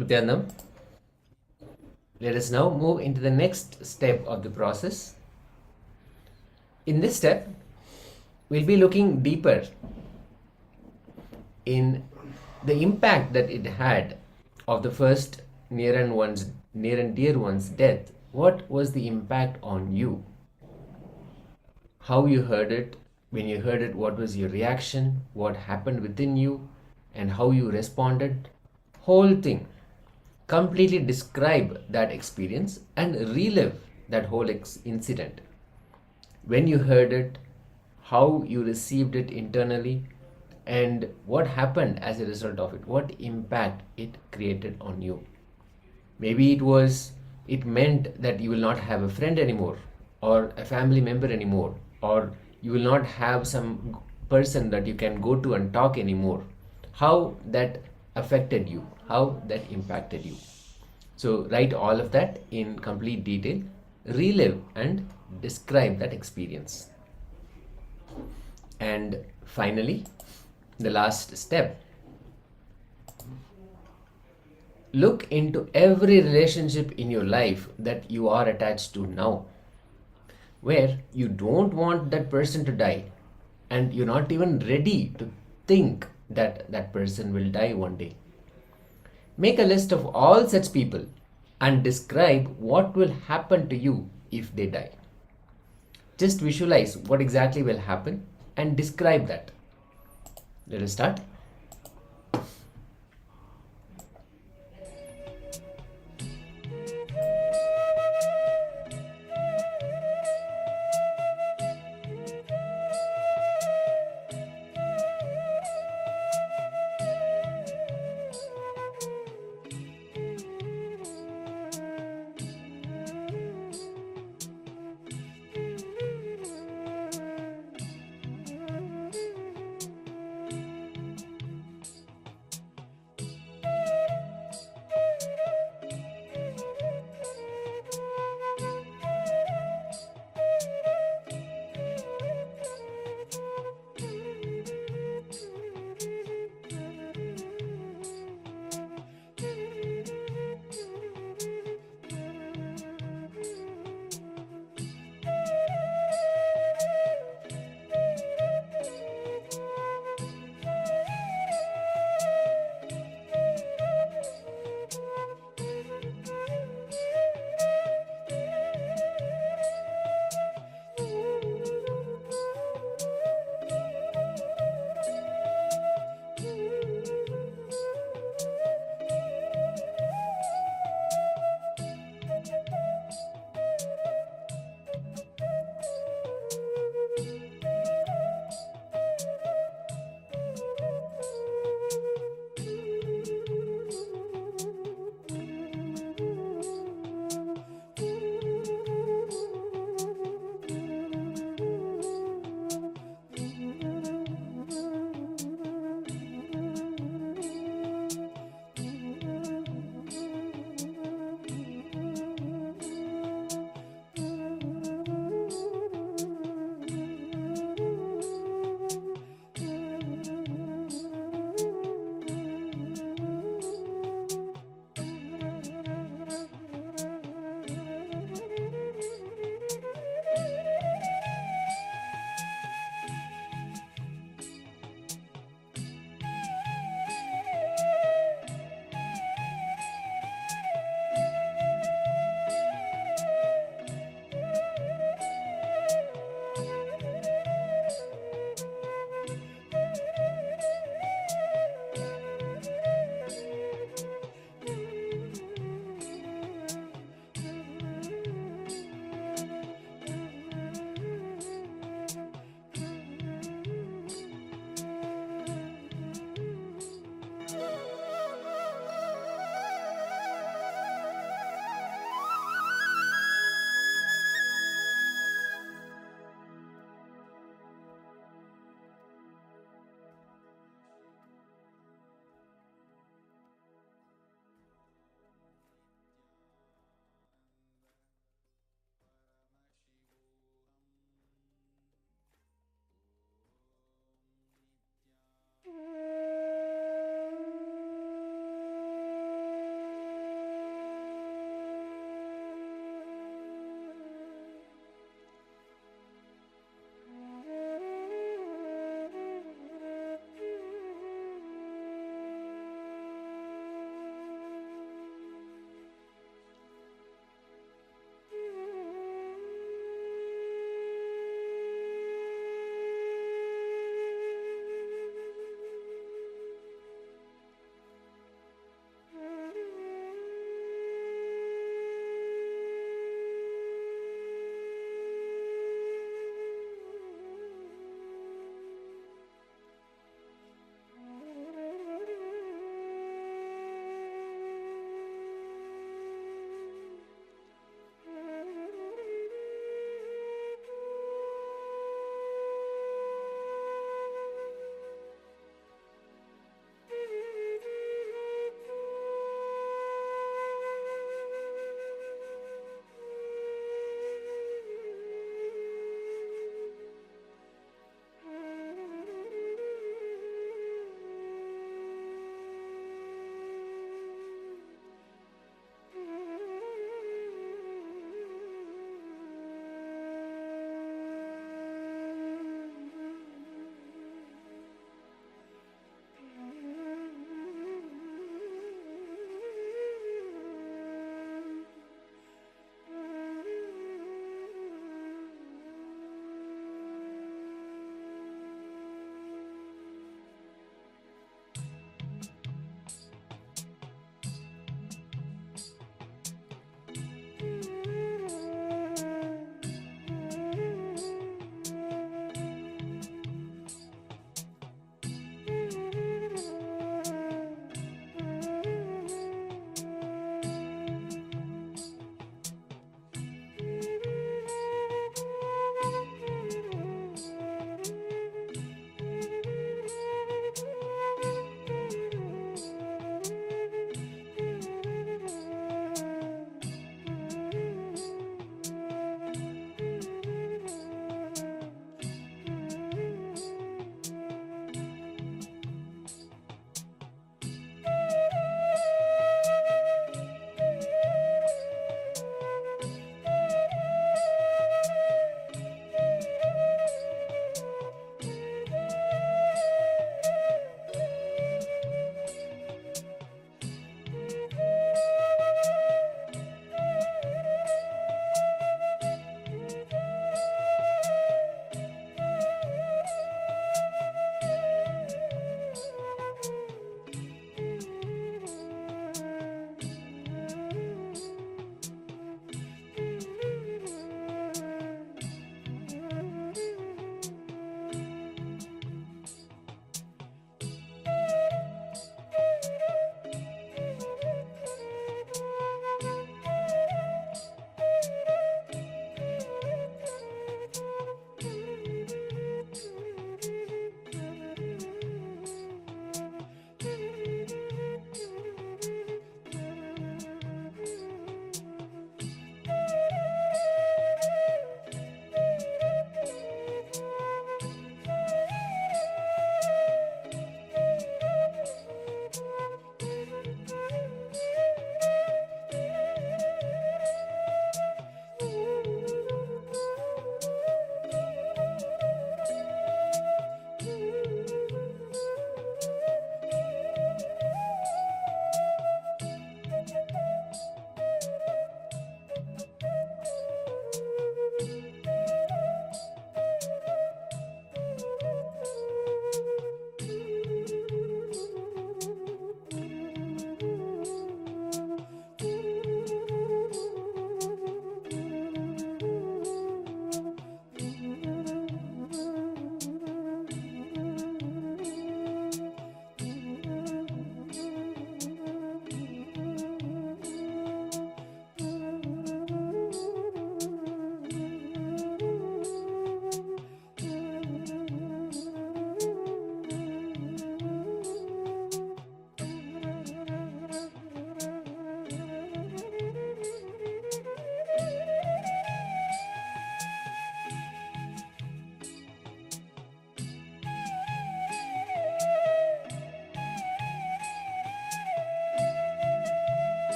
Nityanam, let us now move into the next step of the process. In this step, we'll be looking deeper in the impact that it had of the first near and dear one's death. What was the impact on you? How you heard it, when you heard it, what was your reaction, what happened within you, and how you responded. Whole thing. Completely describe that experience and relive that whole incident. When you heard it, how you received it internally, and what happened as a result of it, what impact it created on you. Maybe it meant that you will not have a friend anymore, or a family member anymore, or you will not have some person that you can go to and talk anymore. How that affected you, how that impacted you. So write all of that in complete detail, relive and describe that experience. And finally, the last step, look into every relationship in your life that you are attached to now, where you don't want that person to die, and you're not even ready to think that that person will die one day. Make a list of all such people and describe what will happen to you if they die. Just visualize what exactly will happen and describe that. Let us start.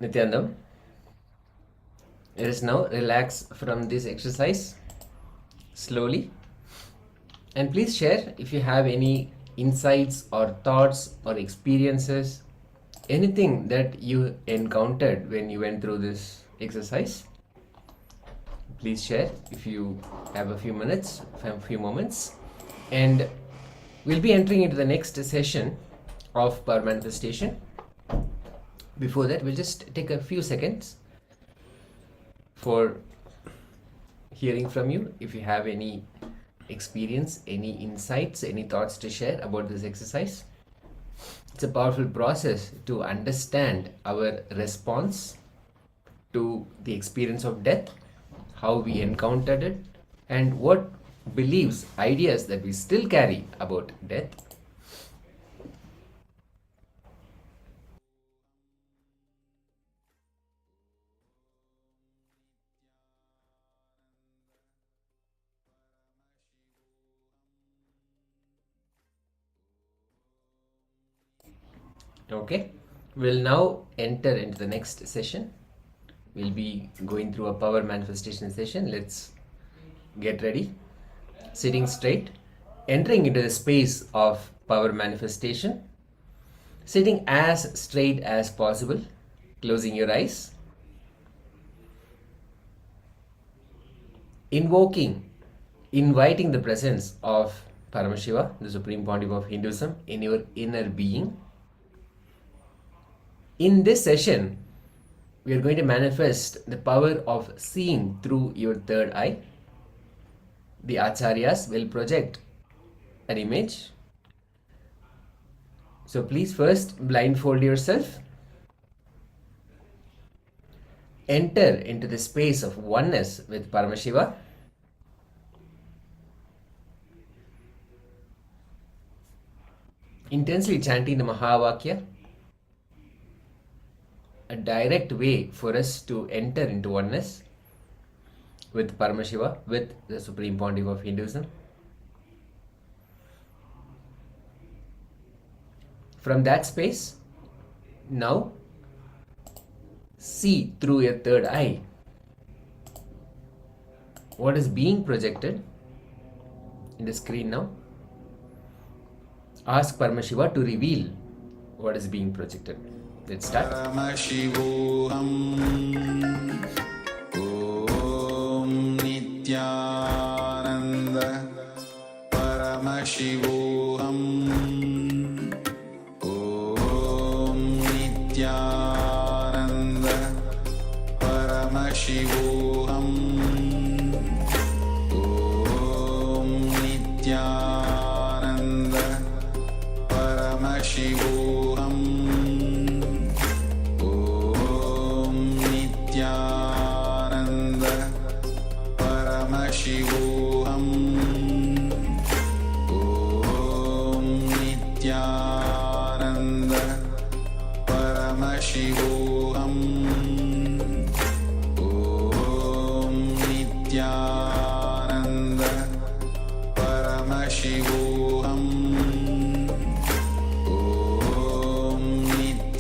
Nityanandam. Let us now relax from this exercise slowly. And please share if you have any insights or thoughts or experiences, anything that you encountered when you went through this exercise. Please share if you have a few minutes, a few moments. And we'll be entering into the next session of power manifestation. Before that, we'll just take a few seconds for hearing from you. If you have any experience, any insights, any thoughts to share about this exercise. It's a powerful process to understand our response to the experience of death, how we encountered it, and what beliefs, ideas that we still carry about death. Okay, we'll now enter into the next session. We'll be going through a power manifestation session. Let's get ready. Sitting straight, entering into the space of power manifestation. Sitting as straight as possible, closing your eyes. Inviting the presence of Paramashiva, the Supreme Pontiff of Hinduism, in your inner being. In this session, we are going to manifest the power of seeing through your third eye. The Acharyas will project an image. So please first blindfold yourself. Enter into the space of oneness with Paramashiva. Intensely chanting the Mahavakya. A direct way for us to enter into oneness with Paramashiva, with the Supreme Pontiff of Hinduism. From that space, now see through your third eye what is being projected in the screen now. Ask Paramashiva to reveal what is being projected. Let's start. Paramashivoham Om Nityananda Paramashivoham Om Nityananda Paramashivoham Om Nityananda Paramashivoham Paramashivoham Om Nityananda Paramashivoham Om Nityananda Paramashivoham Om Nityananda Paramashivoham Paramashivoham Om Nityananda Paramashivoham Om Nityananda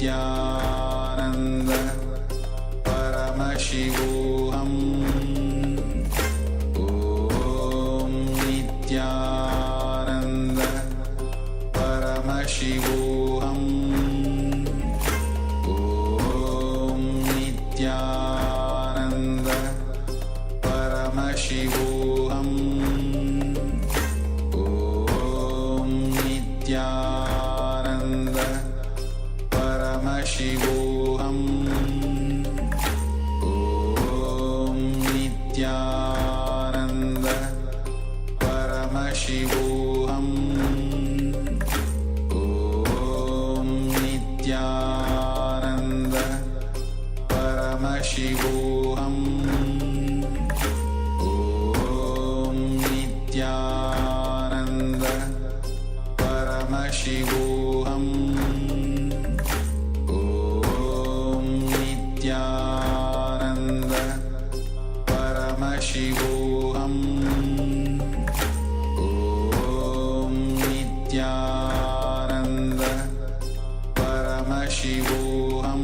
Paramashivoham Om Nityananda Paramashivoham Nityananda Paramashivoham Om Nityananda Paramashivoham Om Nityananda Paramashivoham Om Nityananda Paramashivoham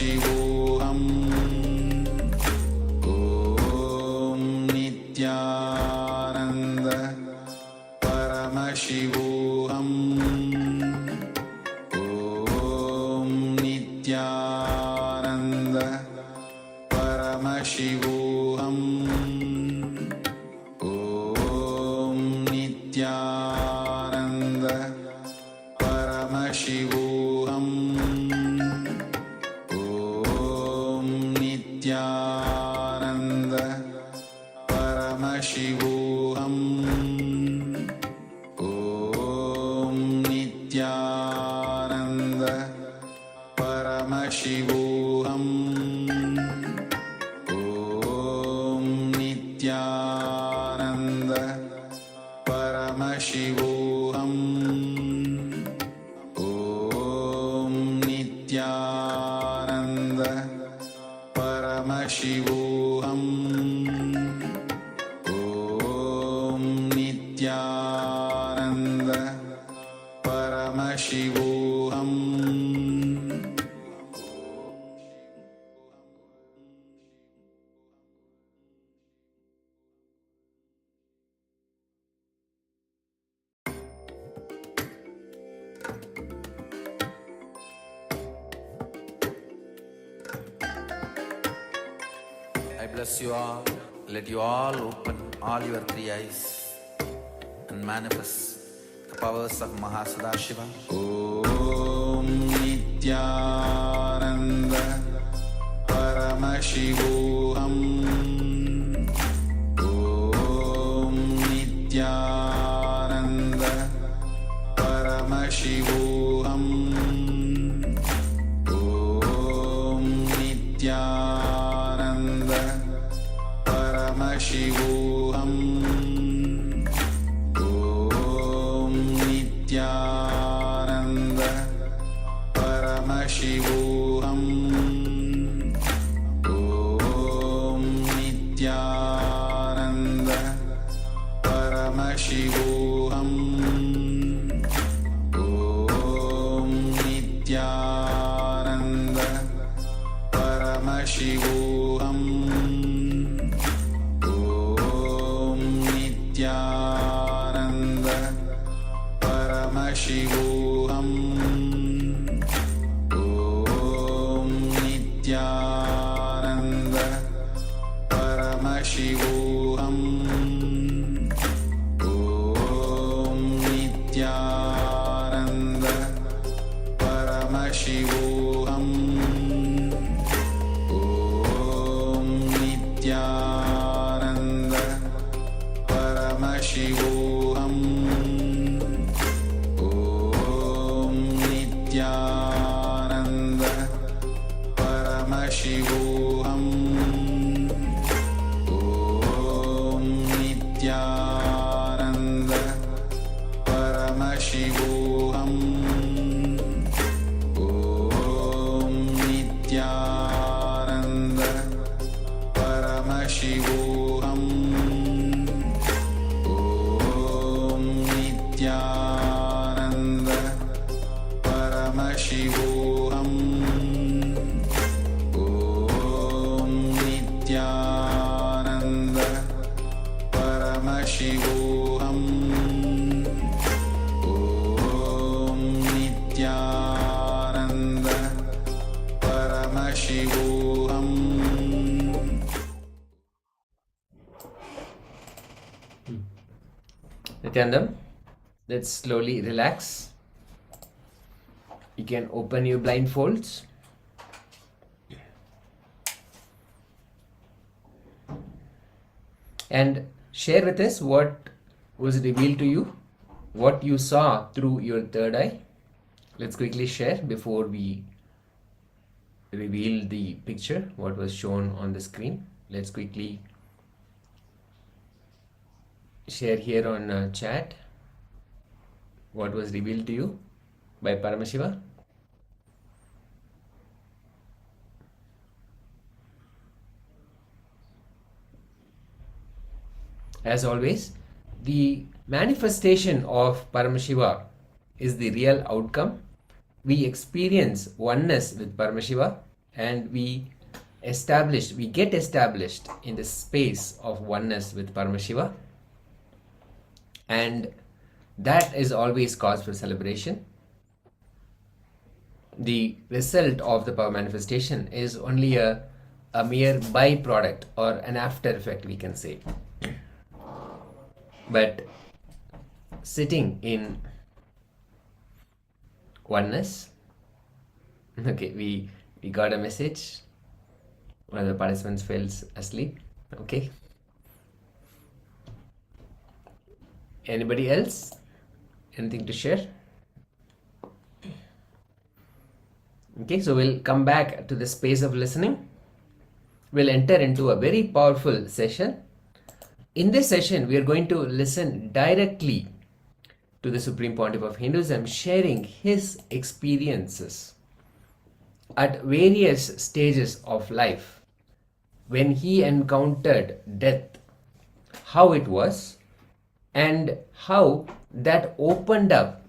Paramashivoham Om Nityananda Paramashivoham Om Nityananda Paramashivoham Om Nityananda Paramashivoham Om Nityananda Paramashivoham Om Nityananda Paramashivoham Om Nityananda Paramashivoham Om Nityananda Paramashivoham Om Nityananda Paramashivoham I bless you all. Let you all open all your three eyes and manifest the powers of Mahasadashiva. Om Nityananda Paramashivoham Om Nityananda Paramashivoham Om Nityananda Paramashivoham Om Nityananda Paramashivoham Om Nityananda Paramashivoham Om Nityananda Paramashivoham Om Nityananda Paramashivoham Om Nityananda Paramashivoham Om Nityananda Paramashivoham Om Nityananda Paramashivoham Om Nityananda Paramashivoham Om Nityananda Paramashivoham Om Nityananda Paramashivoham Om Nityananda Paramashivoham Om Nityananda Paramashivoham Om Nityananda Paramashivoham. Nityanandam, let's slowly relax. You can open your blindfolds. And share with us what was revealed to you, what you saw through your third eye. Let's quickly share before we reveal the picture, what was shown on the screen. Let's quickly share here on chat what was revealed to you by Paramashiva. As always, the manifestation of Paramashiva is the real outcome. We experience oneness with Paramashiva and we get established in the space of oneness with Paramashiva, and that is always cause for celebration. The result of the power manifestation is only a mere byproduct or an after effect, we can say. But sitting in oneness, okay, we got a message. One of the participants fell asleep. Okay. Anybody else? Anything to share? Okay, so we'll come back to the space of listening. We'll enter into a very powerful session. In this session, we are going to listen directly to the Supreme Pontiff of Hinduism, sharing his experiences at various stages of life when he encountered death, how it was, and how that opened up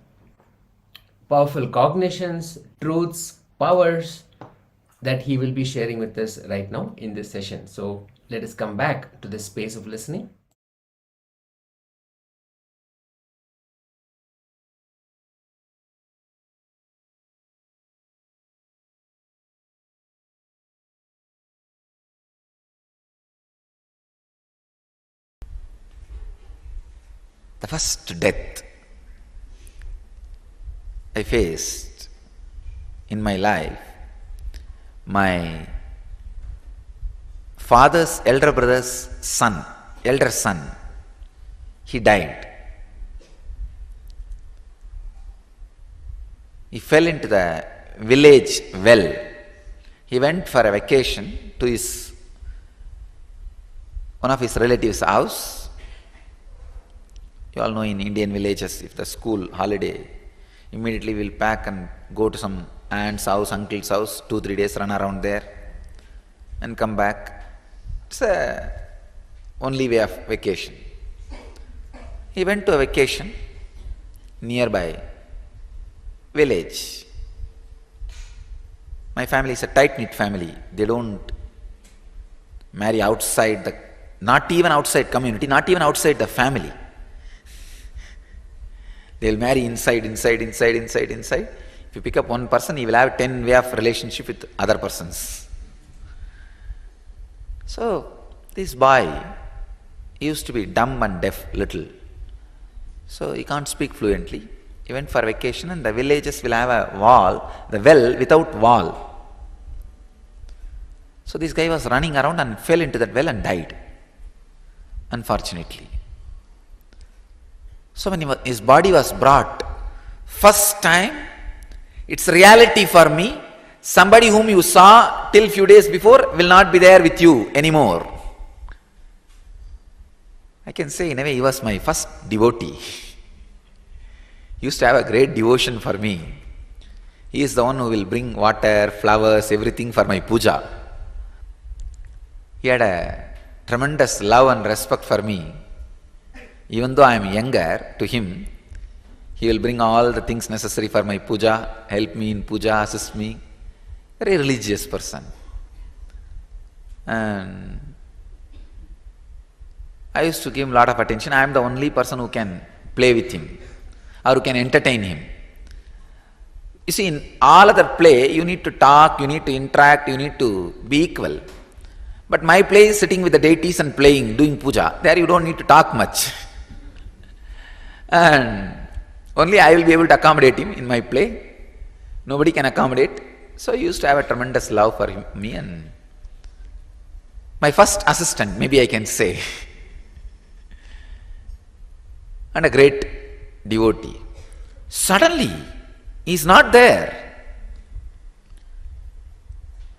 powerful cognitions, truths, powers that he will be sharing with us right now in this session. So let us come back to the space of listening. The first death I faced in my life, my father's elder brother's elder son, he died. He fell into the village well. He went for a vacation to one of his relatives' house. You all know in Indian villages, if the school holiday, immediately we'll pack and go to some aunt's house, uncle's house, 2-3 days run around there and come back. It's a only way of vacation. He went to a vacation nearby village. My family is a tight-knit family. They don't marry outside not even outside community, not even outside the family. They'll marry inside. If you pick up one person, he will have 10 way of relationship with other persons. So, this boy used to be dumb and deaf little. So, he can't speak fluently. He went for vacation and the villages will have a wall, the well without wall. So, this guy was running around and fell into that well and died, unfortunately. So when his body was brought, first time, it's reality for me, somebody whom you saw till few days before will not be there with you anymore. I can say in a way he was my first devotee. He used to have a great devotion for me. He is the one who will bring water, flowers, everything for my puja. He had a tremendous love and respect for me. Even though I am younger, to him, he will bring all the things necessary for my puja, help me in puja, assist me. Very religious person. And I used to give him a lot of attention. I am the only person who can play with him or who can entertain him. You see, in all other play, you need to talk, you need to interact, you need to be equal. But my play is sitting with the deities and playing, doing puja. There you don't need to talk much. And only I will be able to accommodate him in my play. Nobody can accommodate. So I used to have a tremendous love for me and my first assistant, maybe I can say, and a great devotee. Suddenly, he is not there.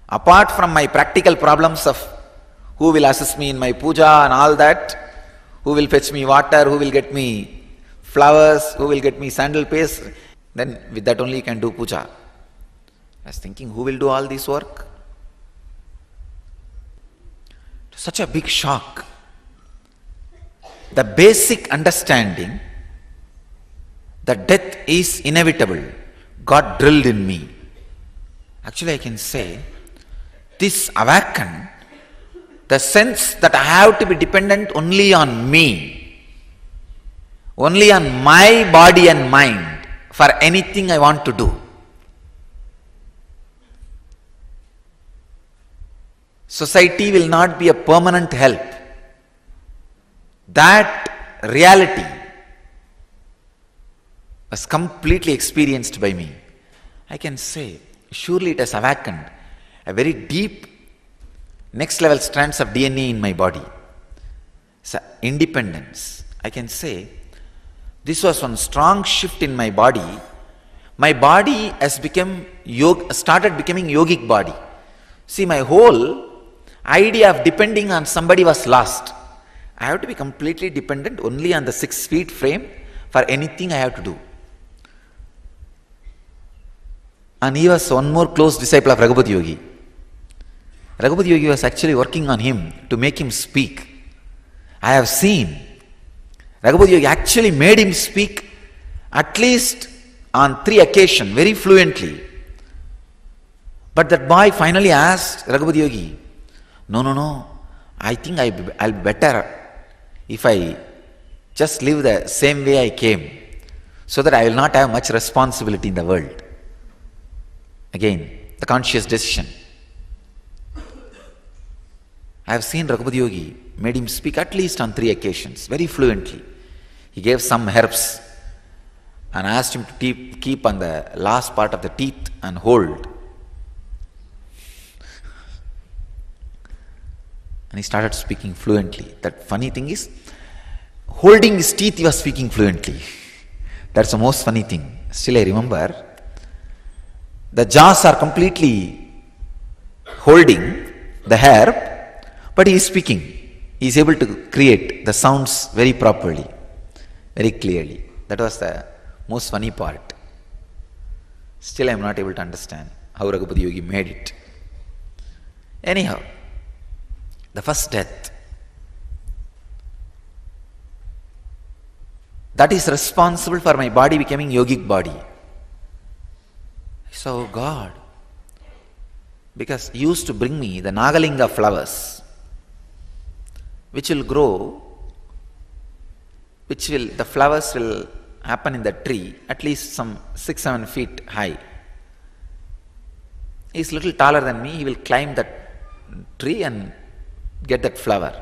Apart from my practical problems of who will assist me in my puja and all that, who will fetch me water, who will get me flowers, who will get me sandal paste, then with that only you can do puja. I was thinking, who will do all this work? Such a big shock. The basic understanding that death is inevitable got drilled in me. Actually, I can say, this awakened the sense that I have to be dependent only on me, only on my body and mind for anything I want to do. Society will not be a permanent help. That reality was completely experienced by me. I can say, surely it has awakened a very deep next level strands of DNA in my body. So independence. I can say, this was one strong shift in my body. My body has started becoming yogic body. See, my whole idea of depending on somebody was lost. I have to be completely dependent only on the 6 feet frame for anything I have to do. And he was one more close disciple of Raghupati Yogi. Raghupati Yogi was actually working on him to make him speak. I have seen Raghupati Yogi actually made him speak at least on 3 occasions very fluently. But that boy finally asked Raghupati Yogi, no, I think I'll be better if I just live the same way I came, so that I will not have much responsibility in the world. Again, the conscious decision. I have seen Raghupati Yogi made him speak at least on 3 occasions, very fluently. He gave some herbs and asked him to keep on the last part of the teeth and hold. And he started speaking fluently. That funny thing is, holding his teeth he was speaking fluently. That's the most funny thing. Still I remember, the jaws are completely holding the herb, but he is speaking. He is able to create the sounds very properly, very clearly. That was the most funny part. Still I am not able to understand how Raghupati Yogi made it. Anyhow, the first death, that is responsible for my body becoming yogic body. So God, because He used to bring me the Nagalinga flowers, which will grow, the flowers will happen in the tree at least some 6-7 feet high. He is little taller than me, he will climb that tree and get that flower.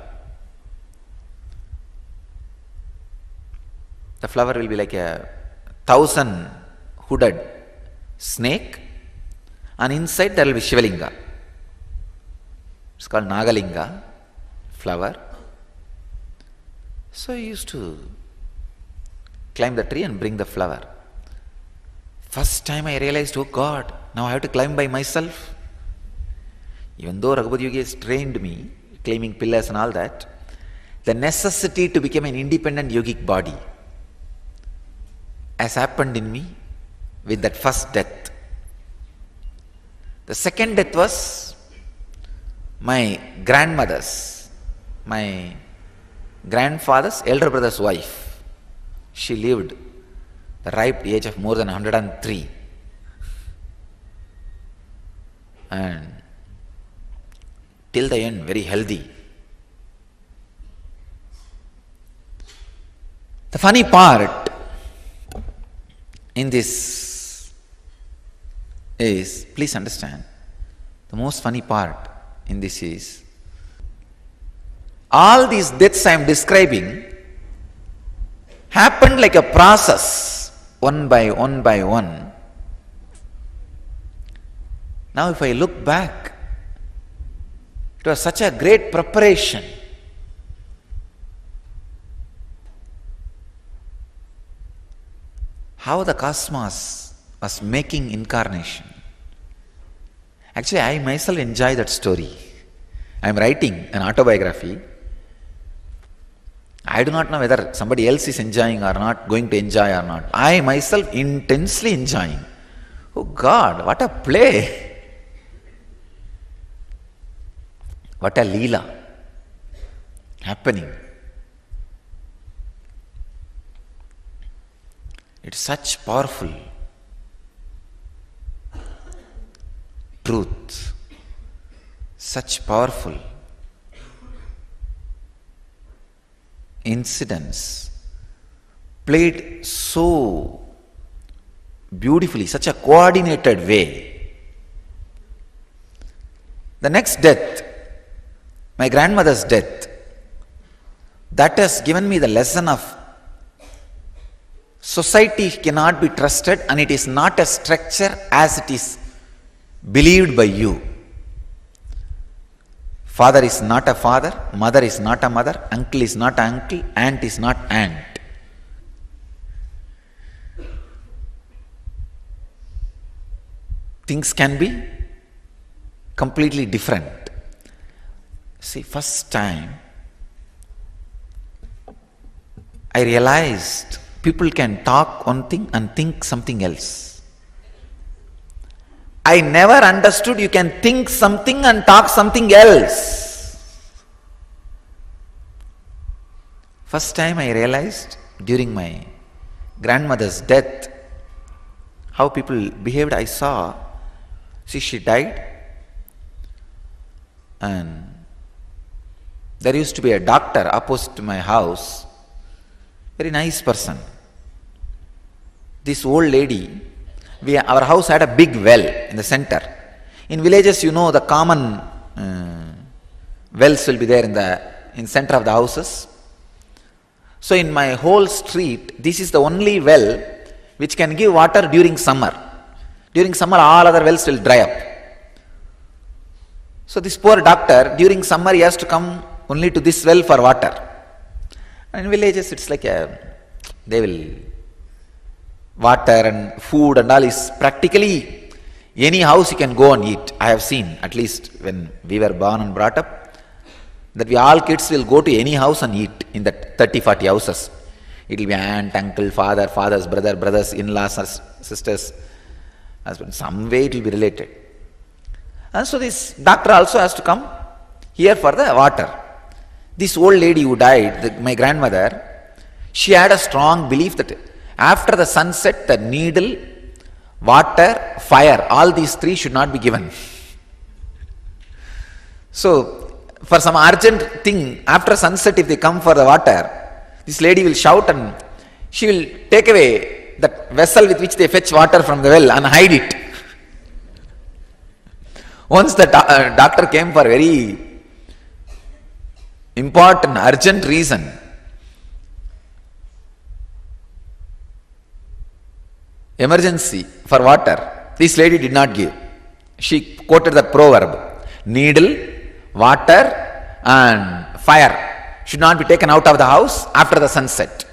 The flower will be like a 1,000 hooded snake, and inside there will be Shivalinga. It's called Nagalinga flower. So he used to climb the tree and bring the flower. First time I realized, oh God, now I have to climb by myself. Even though Raghupati Yogi has trained me, claiming pillars and all that, the necessity to become an independent yogic body has happened in me with that first death. The second death was my grandmother's, my grandfather's elder brother's wife. She lived the ripe age of more than 103. And till the end, very healthy. The funny part in this is, please understand, the most funny part in this is, all these deaths I am describing happened like a process, one by one by one. Now if I look back, it was such a great preparation. How the cosmos was making incarnation. Actually, I myself enjoy that story. I am writing an autobiography. I do not know whether somebody else is enjoying or not, going to enjoy or not. I myself intensely enjoying. Oh God, what a play! What a leela happening. It's such powerful truth, such powerful incidents played so beautifully, such a coordinated way. The next death, my grandmother's death, that has given me the lesson of society cannot be trusted and it is not a structure as it is believed by you. Father is not a father, mother is not a mother, uncle is not uncle, aunt is not aunt. Things can be completely different. See, first time I realized people can talk one thing and think something else. I never understood you can think something and talk something else. First time I realized during my grandmother's death how people behaved. I saw, see, she died and there used to be a doctor opposite to my house, very nice person. This old lady, our house had a big well in the center. In villages, you know, the common wells will be there in center of the houses. So in my whole street, this is the only well which can give water during summer. During summer, all other wells will dry up. So this poor doctor, during summer, he has to come only to this well for water. And in villages, it's like they will water and food and all is practically any house you can go and eat. I have seen, at least when we were born and brought up, that we all kids will go to any house and eat in that 30-40 houses. It will be aunt, uncle, father, father's brother, brothers, in-laws, sisters. Husband. Some way it will be related. And so this doctor also has to come here for the water. This old lady who died, my grandmother, she had a strong belief that after the sunset, the needle, water, fire, all these three should not be given. So, for some urgent thing, after sunset, if they come for the water, this lady will shout and she will take away that vessel with which they fetch water from the well and hide it. Once the doctor came for very important, urgent reason, emergency for water, this lady did not give. She quoted the proverb, needle, water and fire should not be taken out of the house after the sunset.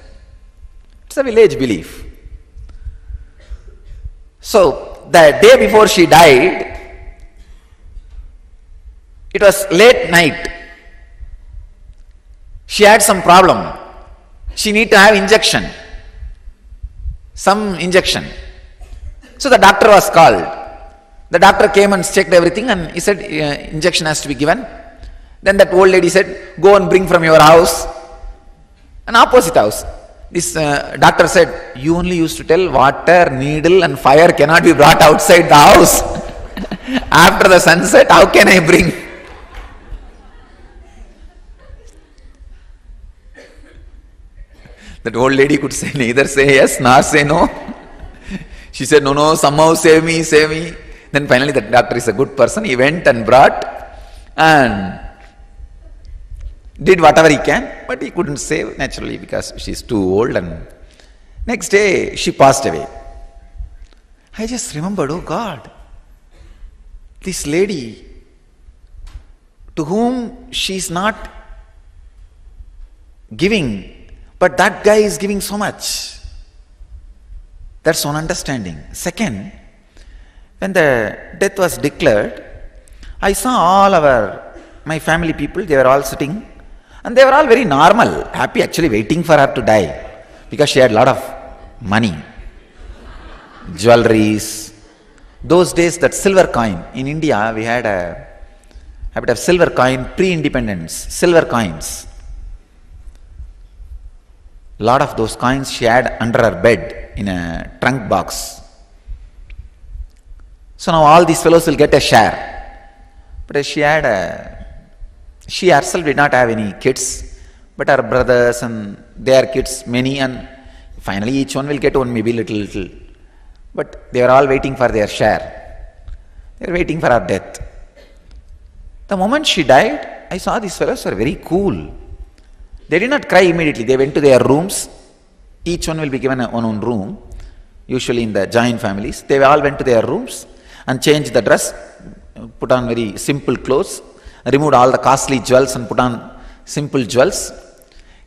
It's a village belief. So, the day before she died, it was late night. She had some problem. She need to have injection. Some injection. So the doctor was called. The doctor came and checked everything and he said injection has to be given. Then that old lady said, go and bring from your house. An opposite house. This doctor said, you only used to tell water, needle and fire cannot be brought outside the house. After the sunset, how can I bring? That old lady could say neither say yes nor say no. She said, no, somehow save me, save me. Then finally the doctor is a good person. He went and brought and did whatever he can, but he couldn't save naturally because she's too old. And next day she passed away. I just remembered, oh God, this lady to whom she's not giving, but that guy is giving so much. That's one understanding. Second, when the death was declared, I saw all my family people, they were all sitting and they were all very normal, happy, actually waiting for her to die because she had a lot of money, jewelries. Those days, that silver coin, in India we had a habit of silver coin, pre-independence, silver coins. Lot of those coins she had under her bed in a trunk box. So now all these fellows will get a share. But she herself did not have any kids, but her brothers and their kids, many, and finally each one will get one, maybe little. But they were all waiting for their share. They were waiting for her death. The moment she died, I saw these fellows were very cool. They did not cry immediately. They went to their rooms. Each one will be given one own room, usually in the joint families. They all went to their rooms and changed the dress, put on very simple clothes, removed all the costly jewels and put on simple jewels,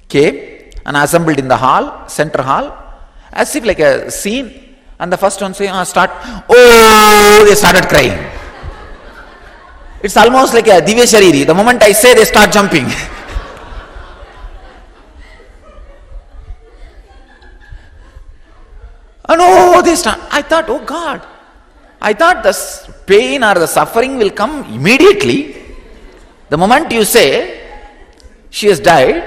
came and assembled in the hall, center hall, as if like a scene. And the first one say, start, oh, they started crying. It's almost like a Divya Shariri. The moment I say, they start jumping. And oh, they start. I thought, oh God. I thought the pain or the suffering will come immediately. The moment you say, she has died.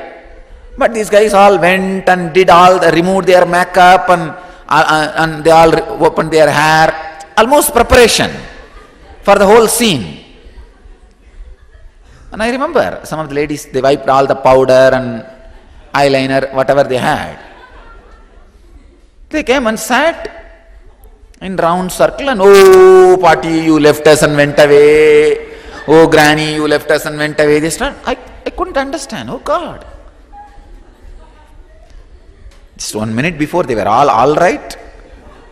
But these guys all went and did all, removed their makeup and they all opened their hair. Almost preparation for the whole scene. And I remember some of the ladies, they wiped all the powder and eyeliner, whatever they had. They came and sat in round circle and, oh, Pati, you left us and went away. Oh, Granny, you left us and went away. They started, I couldn't understand. Oh, God. Just 1 minute before, they were all right.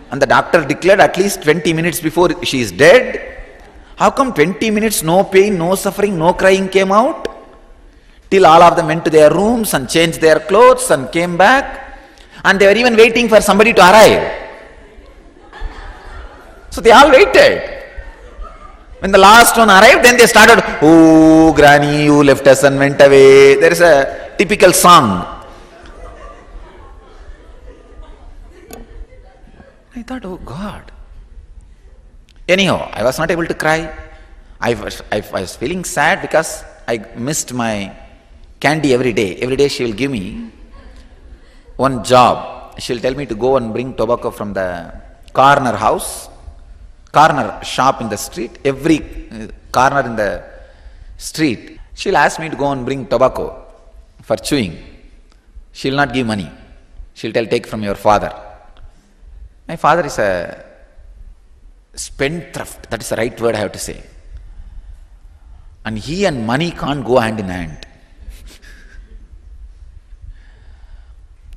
And the doctor declared at least 20 minutes before she is dead. How come 20 minutes, no pain, no suffering, no crying came out? Till all of them went to their rooms and changed their clothes and came back. And they were even waiting for somebody to arrive. So they all waited. When the last one arrived, then they started, oh, Granny, you left us and went away. There is a typical song. I thought, oh God. Anyhow, I was not able to cry. I was feeling sad because I missed my candy every day. Every day she will give me one job. She will tell me to go and bring tobacco from the corner shop in the street. Every corner in the street, she will ask me to go and bring tobacco for chewing. She will not give money. She will tell, take from your father. My father is a spendthrift, that is the right word I have to say. And he and money can't go hand in hand.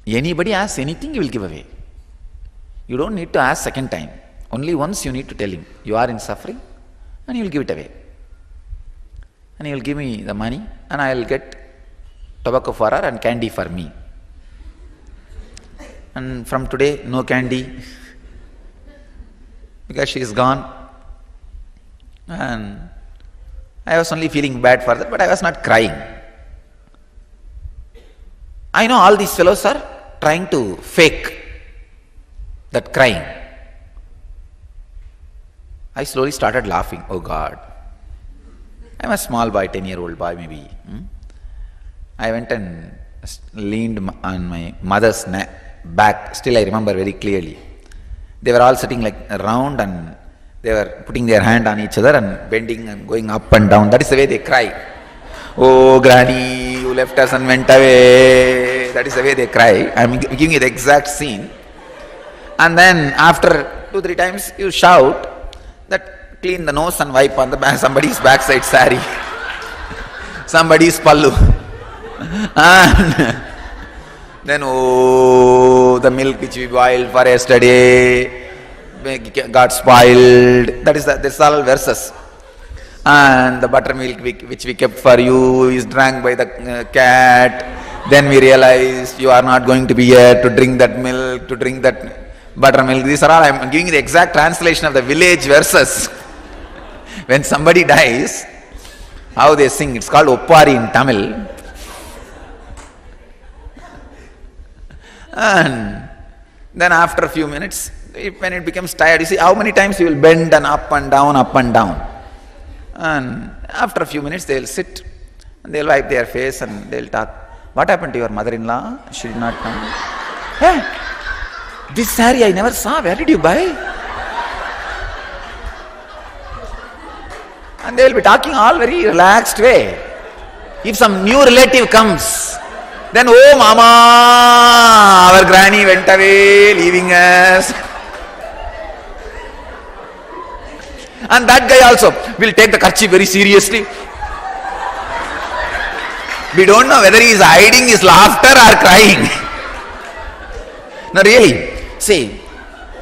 Anybody asks anything, he will give away. You don't need to ask second time. Only once you need to tell him, you are in suffering, and he will give it away. And he will give me the money, and I will get tobacco for her and candy for me. And from today, no candy, because she is gone. And I was only feeling bad for that, but I was not crying. I know all these fellows are trying to fake that crying. I slowly started laughing. Oh God. I'm a small boy, 10-year-old boy maybe. I went and leaned on my mother's back. Still I remember very clearly. They were all sitting like around and they were putting their hand on each other and bending and going up and down. That is the way they cry. Oh, Granny, you left us and went away. That is the way they cry. I am giving you the exact scene. And then after 2-3 times you shout that clean the nose and wipe on the back, somebody's backside sari, somebody's pallu. And then, oh, the milk which we boiled for yesterday got spoiled. That's all verses. And the buttermilk which we kept for you is drank by the cat. Then we realized you are not going to be here to drink that milk, to drink that buttermilk. These are all, I am giving you the exact translation of the village verses. When somebody dies, how they sing, it's called Oppari in Tamil. And then after a few minutes, when it becomes tired, you see how many times you will bend and up and down, up and down. And after a few minutes, they will sit and they will wipe their face and they will talk. What happened to your mother-in-law? She did not come. Hey, this saree I never saw. Where did you buy? And they will be talking all very relaxed way. If some new relative comes, then, oh mama, our granny went away, leaving us. And that guy also will take the kerchief very seriously. We don't know whether he is hiding his laughter or crying. No, really. See,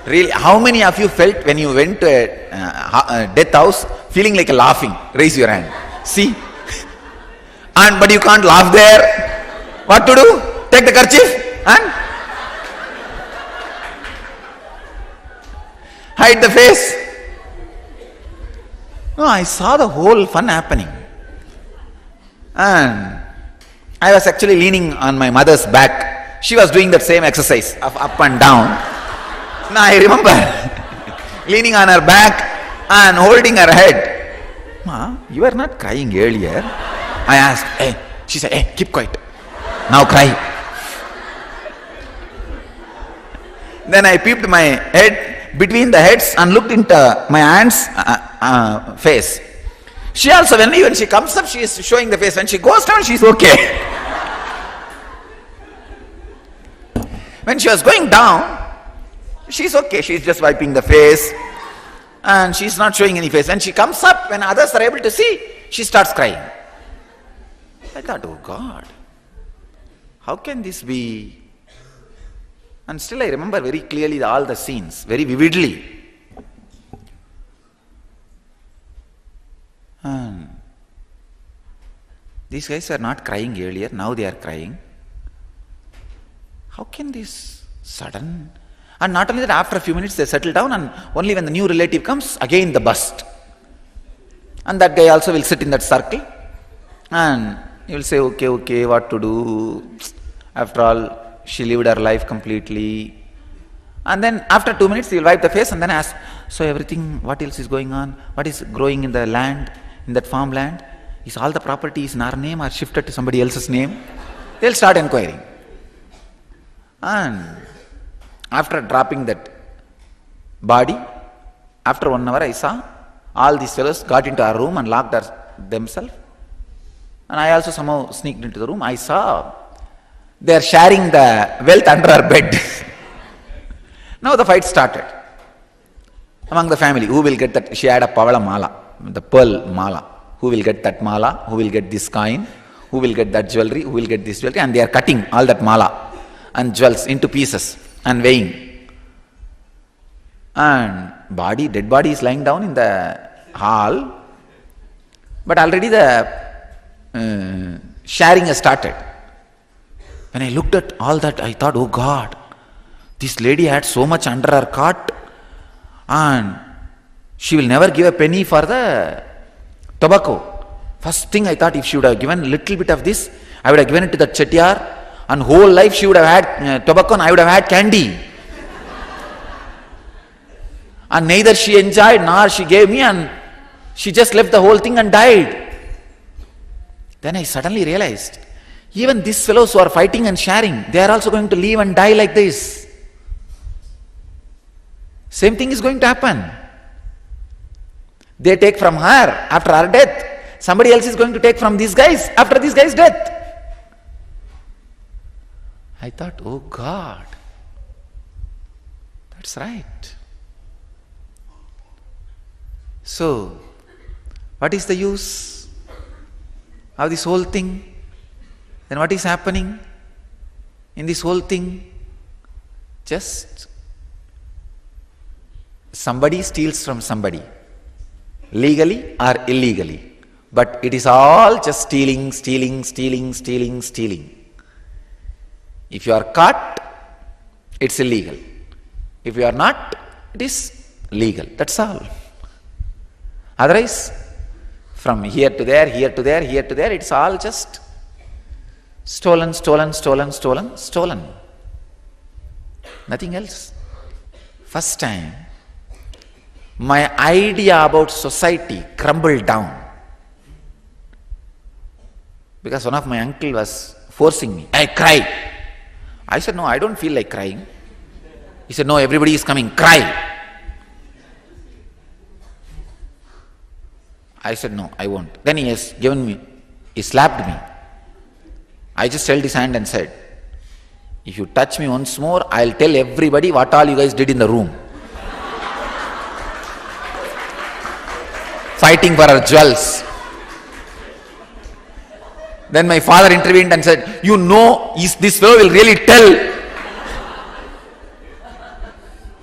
really, how many of you felt when you went to a death house feeling like laughing? Raise your hand. See? But you can't laugh there. What to do? Take the kerchief and hide the face. No, I saw the whole fun happening. And I was actually leaning on my mother's back. She was doing that same exercise of up and down. Now I remember leaning on her back and holding her head. Ma, you were not crying earlier. I asked, hey. She said, hey, keep quiet. Now cry. Then I peeped my head between the heads and looked into my aunt's face. She also, when she comes up, she is showing the face. When she goes down, she is okay. When she was going down, she is okay. She is just wiping the face and she is not showing any face. When she comes up, when others are able to see, she starts crying. I thought, oh God, how can this be? And still I remember very clearly all the scenes, very vividly. And these guys are not crying earlier, now they are crying. How can this sudden? And not only that, after a few minutes they settle down, and only when the new relative comes, again the burst. And that guy also will sit in that circle and he will say, okay, what to do? After all, she lived her life completely. And then after 2 minutes, he will wipe the face and then ask, so everything, what else is going on? What is growing in the land, in that farmland? Is all the properties in our name or shifted to somebody else's name? They will start inquiring. And after dropping that body, after 1 hour, I saw all these fellows got into our room and locked themselves. And I also somehow sneaked into the room. I saw they are sharing the wealth under our bed. Now the fight started among the family. Who will get that? She had a pavala mala, the pearl mala. Who will get that mala? Who will get this coin? Who will get that jewelry? Who will get this jewelry? And they are cutting all that mala and jewels into pieces and weighing. And dead body is lying down in the hall. But already the sharing has started. When I looked at all that, I thought, oh God, this lady had so much under her cot and she will never give a penny for the tobacco. First thing I thought, if she would have given a little bit of this, I would have given it to the chettiar, and whole life she would have had tobacco and I would have had candy. And neither she enjoyed nor she gave me, and she just left the whole thing and died. Then I suddenly realized, even these fellows who are fighting and sharing, they are also going to live and die like this. Same thing is going to happen. They take from her after her death. Somebody else is going to take from these guys after this guy's death. I thought, oh God, that's right. So, what is the use of this whole thing? Then what is happening in this whole thing? Just somebody steals from somebody, legally or illegally. But it is all just stealing. If you are caught, it's illegal. If you are not, it is legal. That's all. Otherwise, from here to there, it's all just stolen. Nothing else. First time, my idea about society crumbled down. Because one of my uncle was forcing me. I cry. I said, no, I don't feel like crying. He said, no, everybody is coming, cry. I said, no, I won't. Then he has given me, he slapped me. I just held his hand and said, if you touch me once more, I'll tell everybody what all you guys did in the room. Fighting for our jewels. Then my father intervened and said, you know, this fellow will really tell.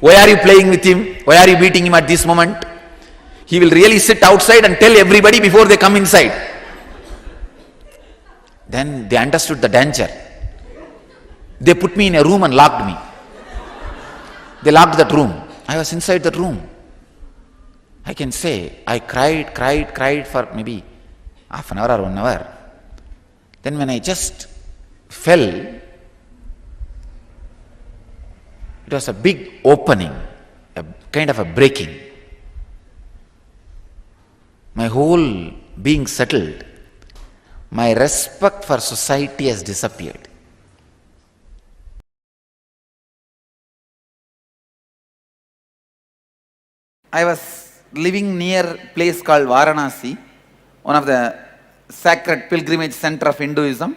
Why are you playing with him? Why are you beating him at this moment? He will really sit outside and tell everybody before they come inside. Then they understood the danger. They put me in a room and locked me. They locked that room. I was inside that room. I can say, I cried for maybe half an hour or 1 hour. Then when I just fell, it was a big opening, a kind of a breaking. My whole being settled. My respect for society has disappeared. I was living near a place called Varanasi, one of the sacred pilgrimage center of Hinduism,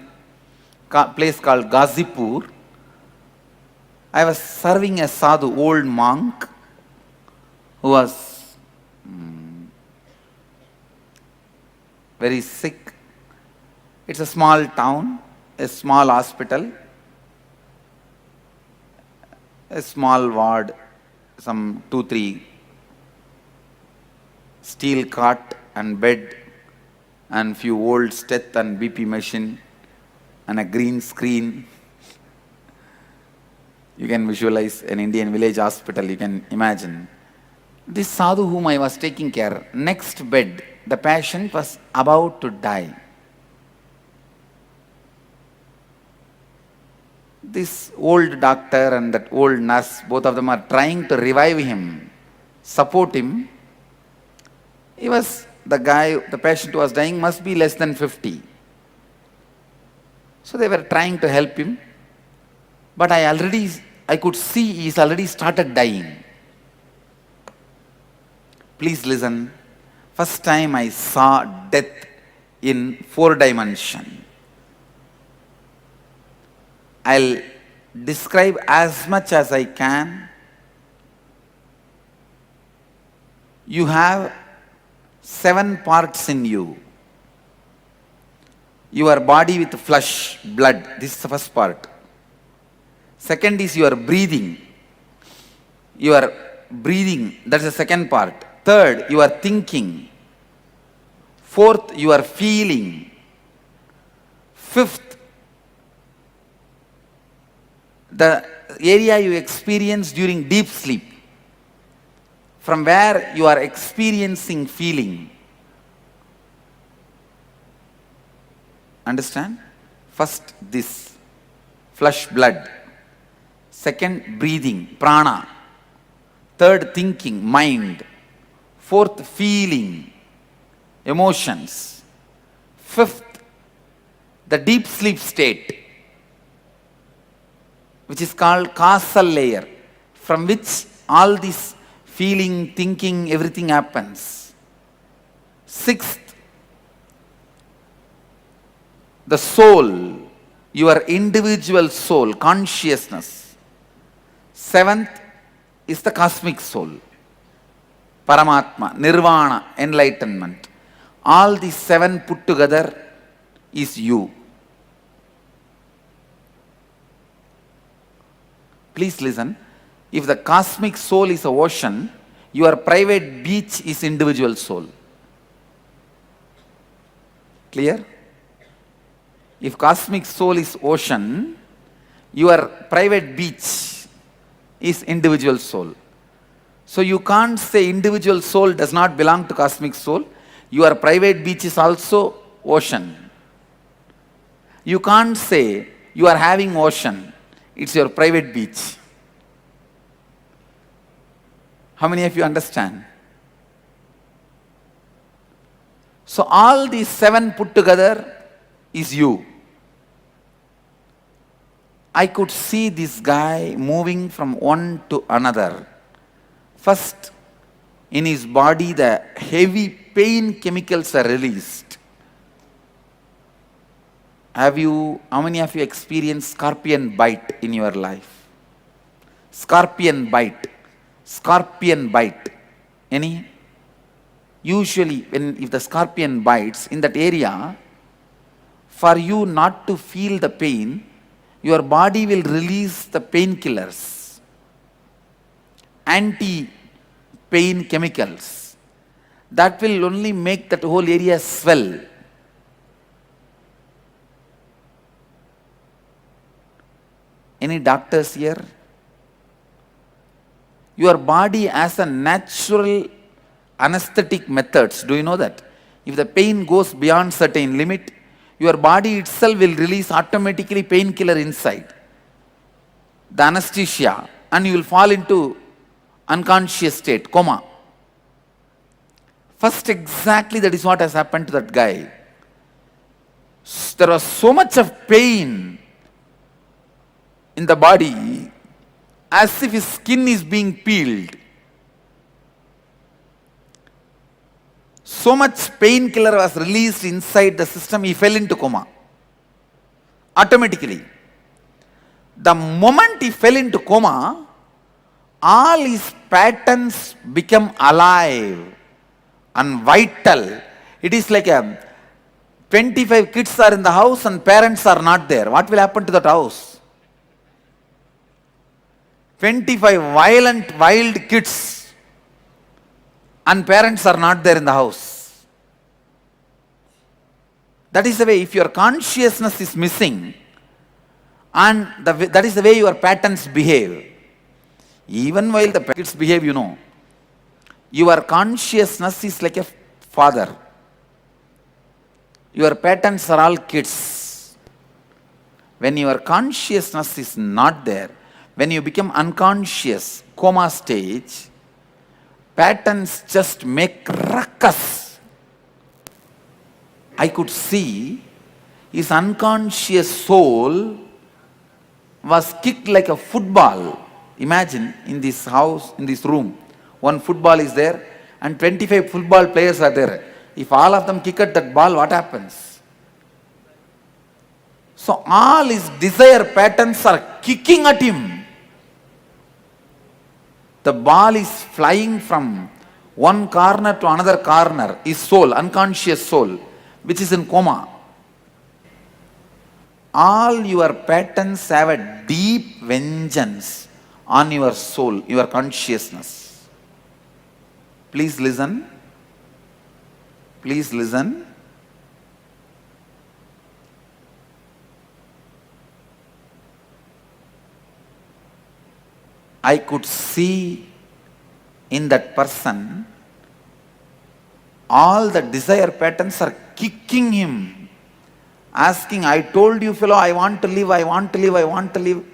place called Ghazipur. I was serving a sadhu, old monk, who was very sick. It's a small town, a small hospital, a small ward, some 2-3 steel cot and bed and few old steth and BP machine and a green screen. You can visualize an Indian village hospital, you can imagine. This sadhu whom I was taking care, next bed, the patient was about to die. This old doctor and that old nurse, both of them are trying to revive him, support him. He was, the guy, the patient who was dying must be less than 50. So they were trying to help him. But I could see he's already started dying. Please listen. First time I saw death in 4 dimension. I'll describe as much as I can. You have 7 parts in you. Your body with flesh, blood. This is the first part. Second is your breathing. Your breathing, that's the second part. Third, your thinking. Fourth, your feeling. Fifth, the area you experience during deep sleep, from where you are experiencing feeling. Understand? First, this flesh, blood. Second, breathing, prana. Third, thinking, mind. Fourth, feeling, emotions. Fifth, the deep sleep state, which is called causal layer, from which all this feeling, thinking, everything happens. Sixth, the soul, your individual soul, consciousness. Seventh is the cosmic soul, Paramatma, Nirvana, enlightenment. All these 7 put together is you. Please listen. If the cosmic soul is an ocean, your private beach is individual soul. Clear? If cosmic soul is ocean, your private beach is individual soul. So you can't say individual soul does not belong to cosmic soul. Your private beach is also ocean. You can't say you are having ocean. It's your private beach. How many of you understand? So all these 7 put together is you. I could see this guy moving from one to another. First, in his body, the heavy pain chemicals are released. How many of you experienced scorpion bite in your life? Scorpion bite. Scorpion bite. Any? Usually, if the scorpion bites in that area, for you not to feel the pain, your body will release the painkillers, anti-pain chemicals. That will only make that whole area swell. Any doctors here? Your body has a natural anesthetic methods. Do you know that? If the pain goes beyond certain limit, your body itself will release automatically painkiller inside the anesthesia, and you will fall into unconscious state, coma. First, exactly that is what has happened to that guy. There was so much of pain in the body, as if his skin is being peeled. So much painkiller was released inside the system, he fell into coma. Automatically. The moment he fell into coma, all his patterns become alive and vital. It is like 25 kids are in the house and parents are not there. What will happen to that house? 25 violent, wild kids and parents are not there in the house. That is the way, if your consciousness is missing, and that is the way your patterns behave. Even while the kids behave, you know, your consciousness is like a father. Your patterns are all kids. When your consciousness is not there, when you become unconscious, coma stage, patterns just make ruckus. I could see his unconscious soul was kicked like a football. Imagine in this house, in this room, one football is there and 25 football players are there. If all of them kick at that ball, what happens? So all his desire patterns are kicking at him. The ball is flying from one corner to another corner. His soul, unconscious soul, which is in coma. All your patterns have a deep vengeance on your soul, your consciousness. Please listen. Please listen. I could see in that person all the desire patterns are kicking him, asking, I told you fellow, I want to live, I want to live, I want to live.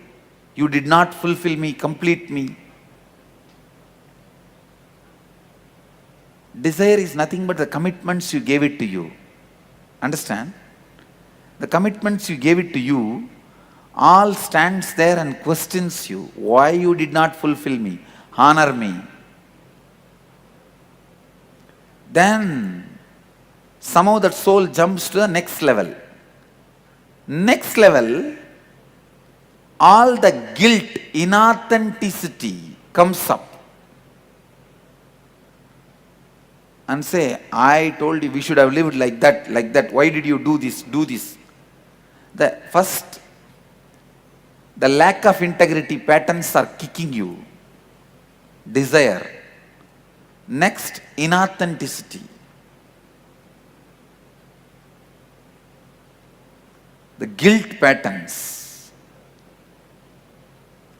You did not fulfill me, complete me. Desire is nothing but the commitments you gave it to you. Understand? The commitments you gave it to you, all stands there and questions you. Why you did not fulfill me? Honor me. Then somehow that soul jumps to the next level. Next level, all the guilt, inauthenticity comes up. And say, I told you we should have lived like that, like that. Why did you do this, do this? The first, the lack of integrity patterns are kicking you. Desire. Next, inauthenticity. The guilt patterns.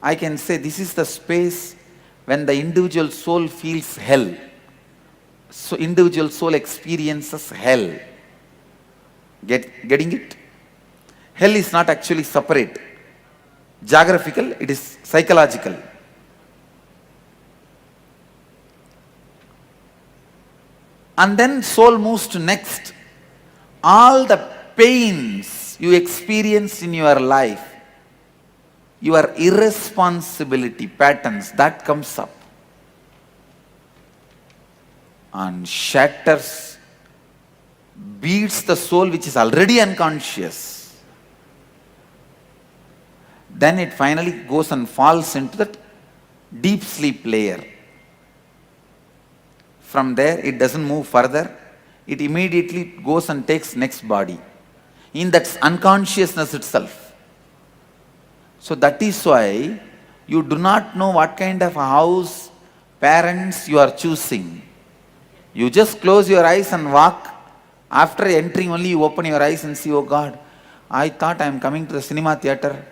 I can say this is the space when the individual soul feels hell. So individual soul experiences hell. Getting it? Hell is not actually separate. Geographical, it is psychological. And then soul moves to next. All the pains you experience in your life, your irresponsibility patterns, that comes up. and shatters, beats the soul which is already unconscious. Then it finally goes and falls into that deep sleep layer. From there, it doesn't move further. It immediately goes and takes next body in that unconsciousness itself. So that is why you do not know what kind of a house, parents you are choosing. You just close your eyes and walk. After entering only you open your eyes and see, oh God, I thought I am coming to the cinema theatre.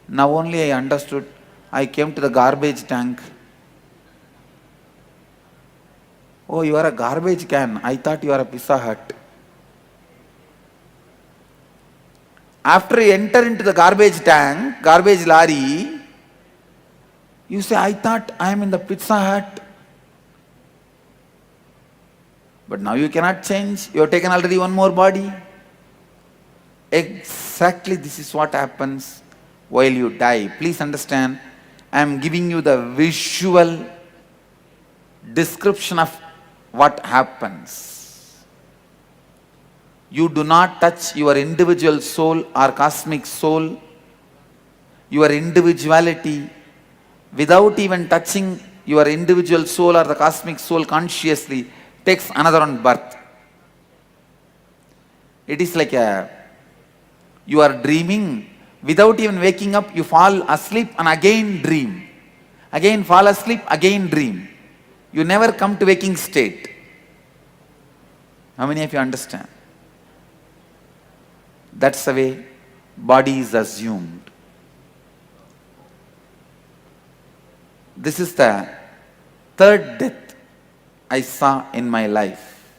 Now only I understood. I came to the garbage tank. Oh, you are a garbage can. I thought you are a Pizza Hut. After you enter into the garbage tank, garbage lorry, you say, I thought I am in the Pizza Hut. But now you cannot change. You have taken already one more body. Exactly this is what happens while you die. Please understand, I am giving you the visual description of what happens. You do not touch your individual soul or cosmic soul, your individuality, without even touching your individual soul or the cosmic soul consciously, takes another one birth. It is like you are dreaming, without even waking up, you fall asleep and again dream. Again fall asleep, again dream. You never come to waking state. How many of you understand? That's the way body is assumed. This is the third death I saw in my life.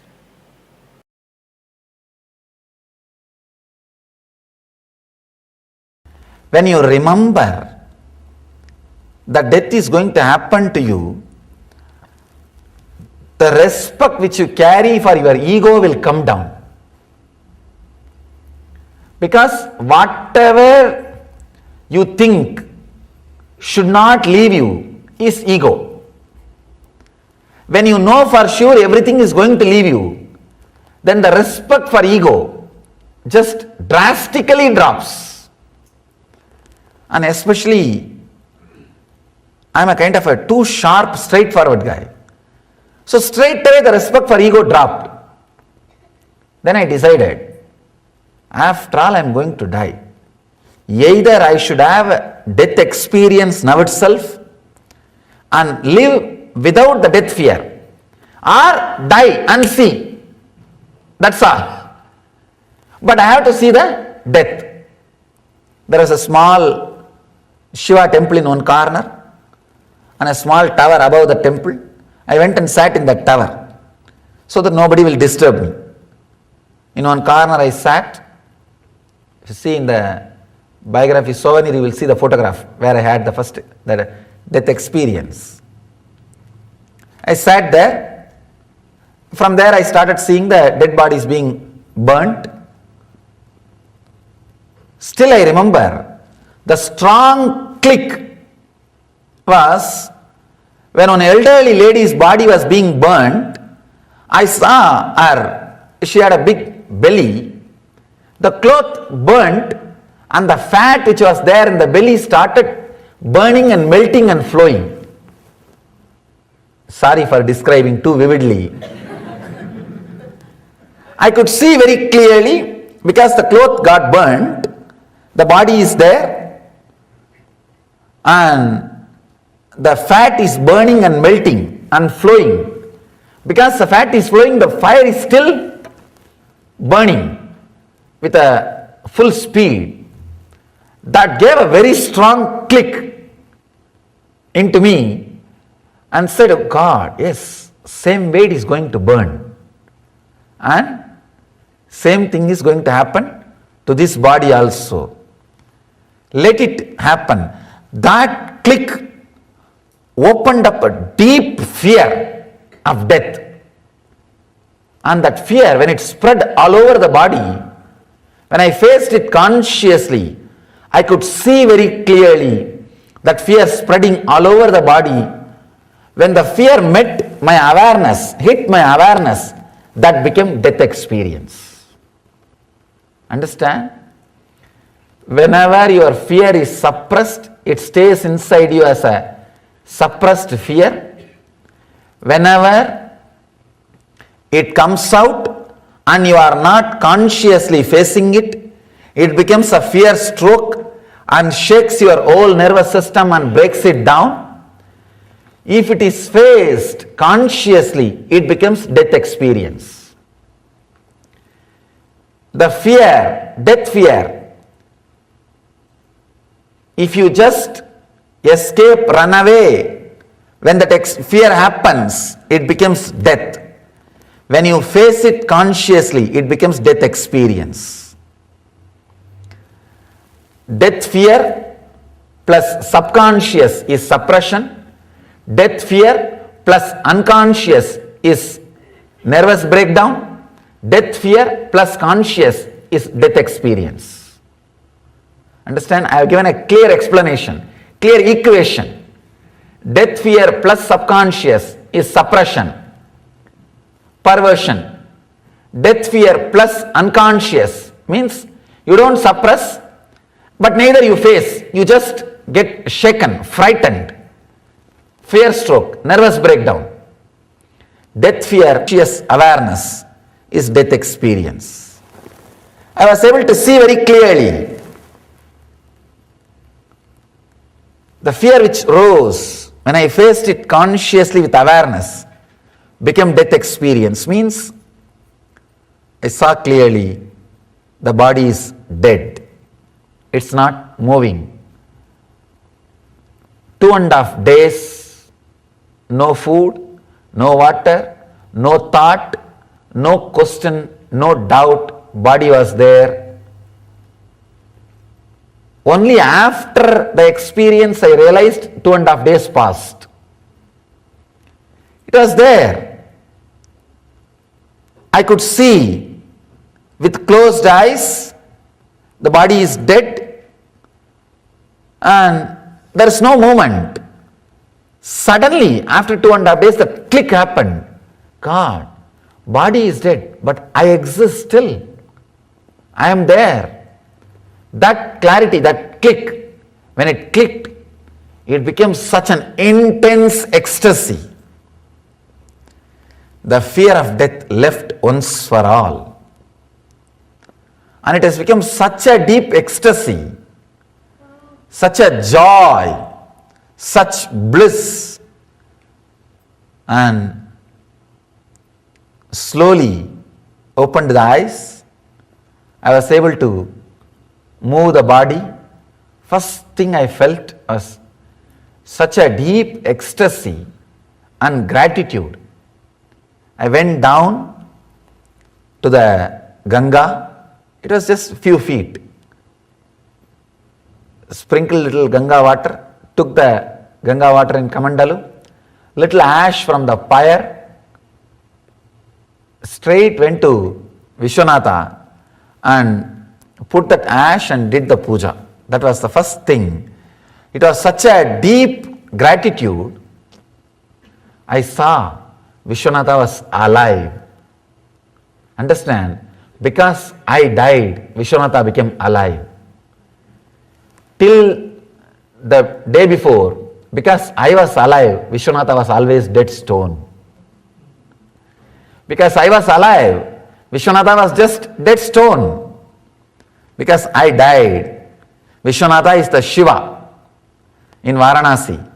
When you remember that death is going to happen to you, the respect which you carry for your ego will come down. Because whatever you think should not leave you is ego. When you know for sure everything is going to leave you, then the respect for ego just drastically drops. And especially, I am a kind of a too sharp, straightforward guy. So straight away the respect for ego dropped. Then I decided, after all I am going to die. Either I should have death experience now itself and live without the death fear, or die and see. That's all. But I have to see the death. There is a small Shiva temple in one corner and a small tower above the temple. I went and sat in that tower so that nobody will disturb me. In one corner I sat. If you see in the biography souvenir, you will see the photograph where I had the first death experience. I sat there. From there I started seeing the dead bodies being burnt. Still I remember the strong click was when an elderly lady's body was being burnt. I saw her, she had a big belly. The cloth burnt and the fat which was there in the belly started burning and melting and flowing. Sorry for describing too vividly. I could see very clearly because the cloth got burnt, the body is there and the fat is burning and melting and flowing. Because the fat is flowing, the fire is still burning with a full speed. That gave a very strong click into me and said, oh God, yes, same way it is going to burn. And same thing is going to happen to this body also. Let it happen. That click opened up a deep fear of death. And that fear, when it spread all over the body, when I faced it consciously, I could see very clearly that fear spreading all over the body When the fear met my awareness, hit my awareness, that became death experience. Understand? Whenever your fear is suppressed, it stays inside you as a suppressed fear. Whenever it comes out and you are not consciously facing it, it becomes a fear stroke and shakes your whole nervous system and breaks it down. If it is faced consciously, it becomes death experience. The fear, death fear, if you just escape, run away, when that fear happens, it becomes death. When you face it consciously, it becomes death experience. Death fear plus subconscious is suppression. Death fear plus unconscious is nervous breakdown. Death fear plus conscious is death experience. Understand? I have given a clear explanation, clear equation. Death fear plus subconscious is suppression, perversion. Death fear plus unconscious means you don't suppress, but neither you face, you just get shaken, frightened, fear stroke, nervous breakdown. Death fear, conscious awareness is death experience. I was able to see very clearly the fear which rose when I faced it consciously with awareness became death experience. Means I saw clearly the body is dead. It's not moving. 2.5 days, no food, no water, no thought, no question, no doubt, body was there. Only after the experience I realized 2.5 days passed. It was there. I could see with closed eyes, the body is dead and there is no movement. Suddenly, after 2.5 days, the click happened. God, body is dead, but I exist still. I am there. That clarity, that click, when it clicked, it became such an intense ecstasy. The fear of death left once for all. And it has become such a deep ecstasy, such a joy, such bliss. And slowly opened the eyes. I was able to move the body. First thing I felt was such a deep ecstasy and gratitude. I went down to the Ganga. It was just a few feet. Sprinkled little Ganga water, took the Ganga water in Kamandalu, little ash from the pyre, straight went to Vishwanatha and put that ash and did the puja. That was the first thing. It was such a deep gratitude. I saw Vishwanatha was alive. Understand? Because I died, Vishwanatha became alive. Till the day before, because I was alive, Vishwanatha was always dead stone. Because I was alive, Vishwanatha was just dead stone. Because I died, Vishwanatha is the Shiva in Varanasi.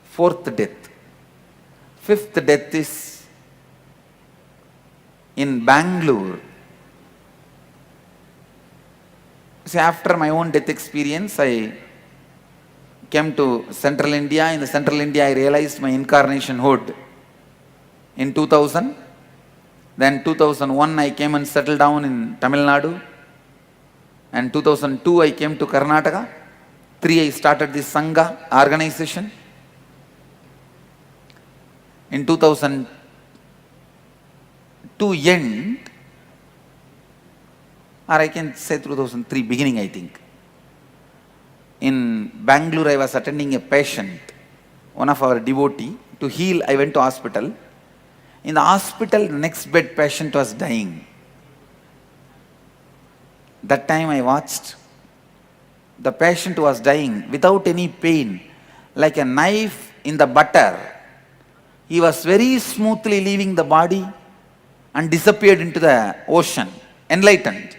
Fourth death. Fifth death is in Bangalore. See, after my own death experience, I came to Central India. In the Central India, I realized my incarnation hood. In 2000, then 2001, I came and settled down in Tamil Nadu. And 2002, I came to Karnataka. 3, I started this Sangha organization. In 2002 end, or I can say 2003 beginning, I think. In Bangalore, I was attending a patient, one of our devotee. To heal, I went to hospital. In the hospital, the next bed patient was dying. That time I watched. The patient was dying without any pain, like a knife in the butter. He was very smoothly leaving the body and disappeared into the ocean, enlightened.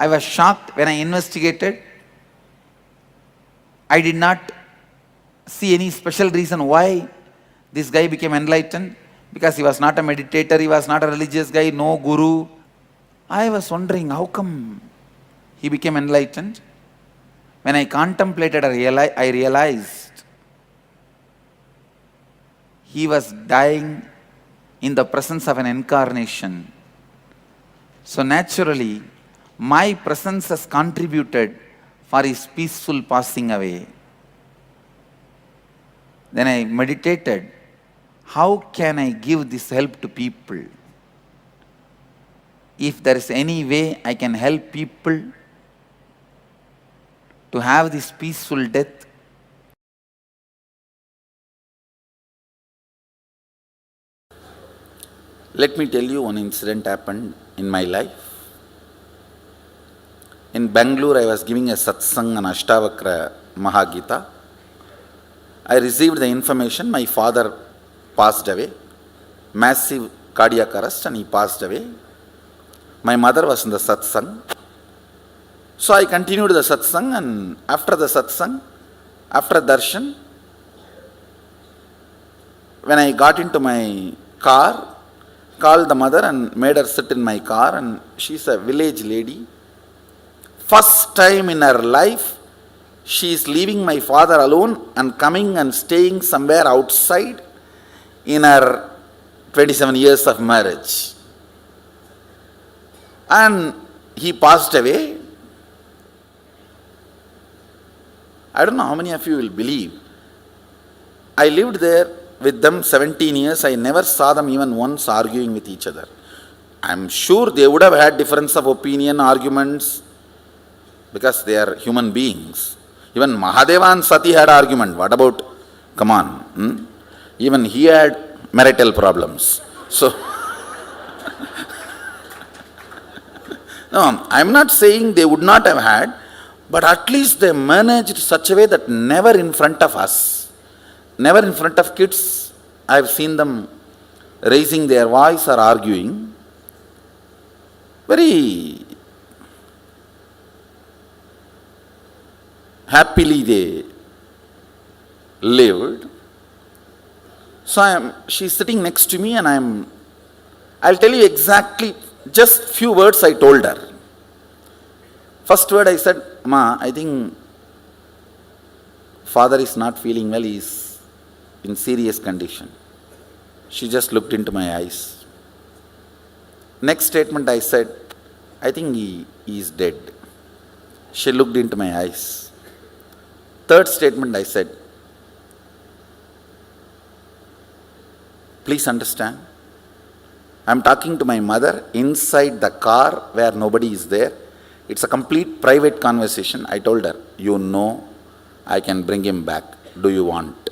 I was shocked when I investigated. I did not see any special reason why this guy became enlightened, because he was not a meditator, he was not a religious guy, no guru. I was wondering how come he became enlightened. When I contemplated, I realized he was dying in the presence of an incarnation. So naturally, my presence has contributed for his peaceful passing away. Then I meditated, how can I give this help to people? If there is any way I can help people to have this peaceful death, let me tell you one incident happened in my life. In Bangalore, I was giving a Satsang on Ashtavakra Mahagita. I received the information my father passed away, massive cardiac arrest, and he passed away. My mother was in the Satsang. So I continued the Satsang, and after the Satsang, after Darshan, when I got into my car, called the mother and made her sit in my car, and she's a village lady. First time in her life, she is leaving my father alone and coming and staying somewhere outside in her 27 years of marriage. And he passed away. I don't know how many of you will believe. I lived there with them 17 years. I never saw them even once arguing with each other. I'm sure they would have had difference of opinion, arguments, because they are human beings. Even Mahadeva and Sati had argument. What about, come on, even he had marital problems. So, no, I'm not saying they would not have had, but at least they managed such a way that never in front of us, never in front of kids, I've seen them raising their voice or arguing. Very happily they lived. So she's sitting next to me, and I'll tell you exactly, just few words I told her. First word I said, Ma, I think father is not feeling well, he is in serious condition. She just looked into my eyes. Next statement I said, I think he is dead. She looked into my eyes. Third statement I said, please understand, I'm talking to my mother inside the car where nobody is there. It's a complete private conversation. I told her, you know, I can bring him back. Do you want?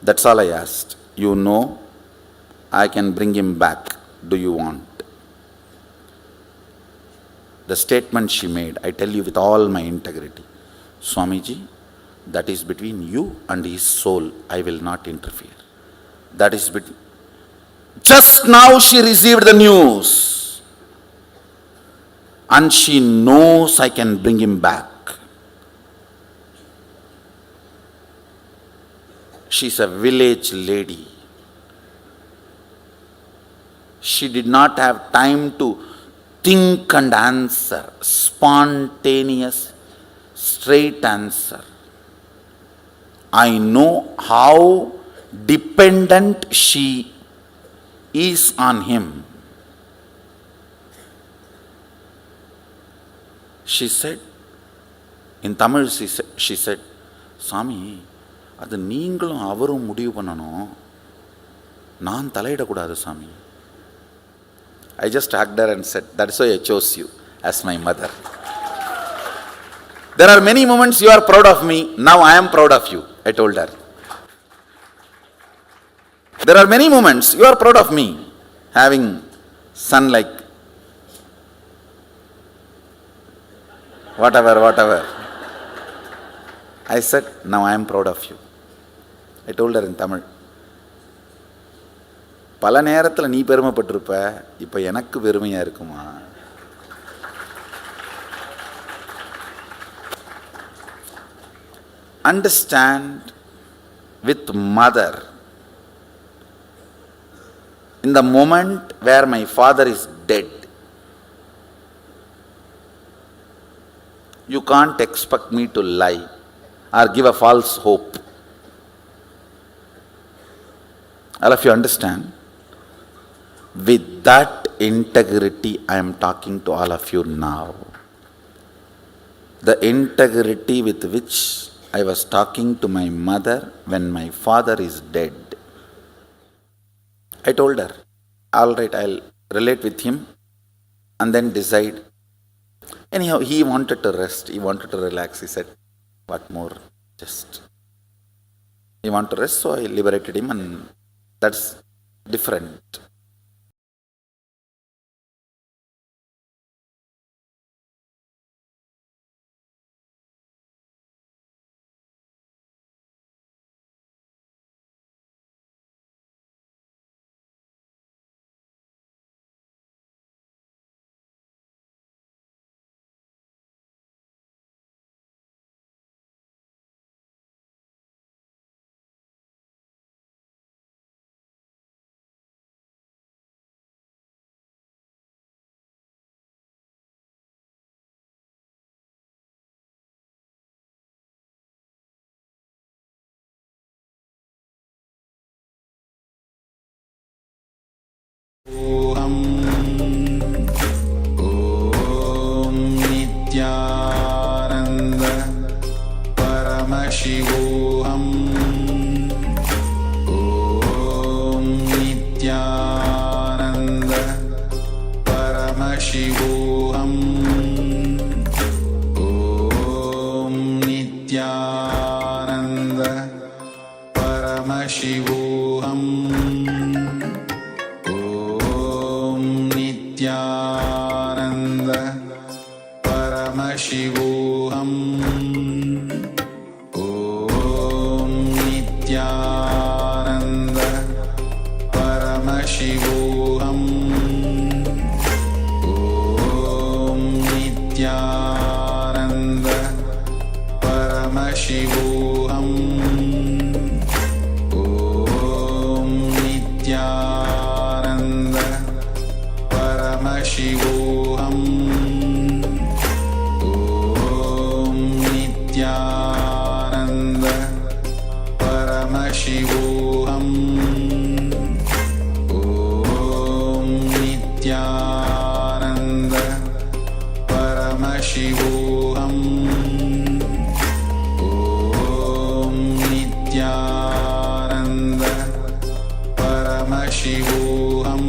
That's all I asked. You know, I can bring him back. Do you want? The statement she made, I tell you with all my integrity, Swamiji, that is between you and his soul. I will not interfere. That is between. Just now she received the news, and she knows I can bring him back. She's a village lady. She did not have time to think and answer, spontaneous, straight answer. I know how dependent she is on him. She said, in Tamil she said, Swami, அது நீங்களும் அவரும் முடிவு பண்ணணும், நான் தலையிடக்கூடாது சாமி. I just hugged her and said, that's why I chose you. as my mother. There are many moments you are proud of me, now I am proud of you, I told her. There are many moments you are proud of me, having son like whatever. I said, now I am proud of you. I told her in Tamil. பல நேரத்தில் நீ பெருமைப்பட்டிருப்ப, இப்போ எனக்கு பெருமையா இருக்குமா? Understand with mother, in the moment where my father is dead, you can't expect me to lie or give a false hope. All of you understand? With that integrity, I am talking to all of you now. The integrity with which I was talking to my mother when my father is dead. I told her, all right, I'll relate with him and then decide. Anyhow, he wanted to rest, he wanted to relax. He said, what more? He wanted to rest, so I liberated him, and that's different. Om Nityananda Paramashivoham. Om Nityananda Paramashivoham. Om Nityananda Paramashivoham. Nityananda Paramashivoham. Om Nityananda Paramashivoham. Om Nityananda Paramashivoham. Om Nityananda Paramashivoham. Om Nityananda Paramashivoham. Om Nityananda Paramashivoham. Om Nityananda Paramashivoham. Nityananda Paramashivoham. Om Nityananda Paramashivoham.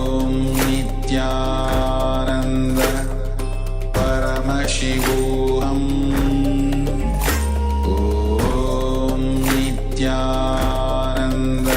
Om Nityananda Paramashivoham. Om Nityananda Paramashivoham. Om Nityananda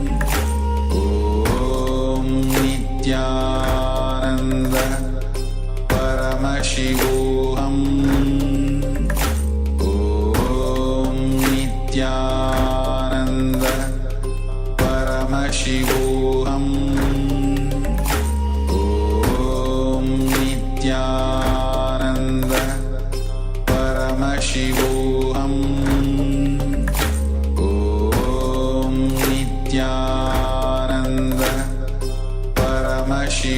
Paramashivoham. Om Nityananda Paramashivoham. Om Nityananda Paramashivoham. Om Nityananda Paramashivoham. Om Nityananda Paramashivoham.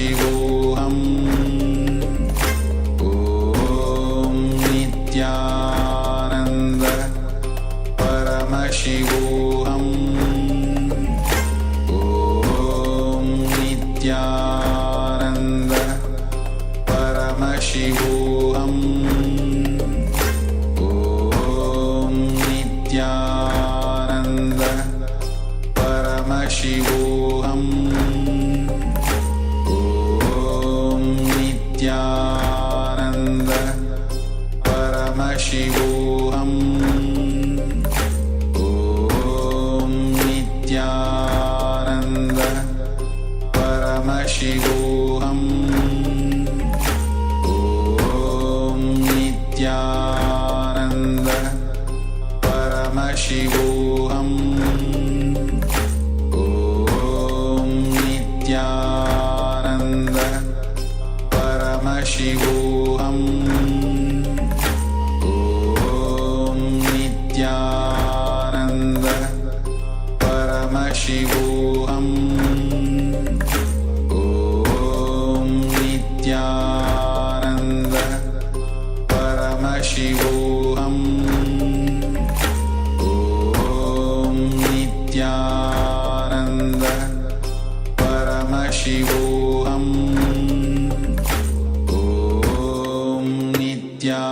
Paramashivoham Om Nityananda Paramashivoham Om Nityananda Paramashivoham Om Nityananda Paramashivoham Om Nityananda Paramashivoham Om Nityananda Paramashivoham Om Nityananda Paramashivoham Om Nityananda Paramashivoham Om Nityananda Paramashivoham Om Nityananda Paramashivoham Om Nityananda Paramashivoham Om Nitya.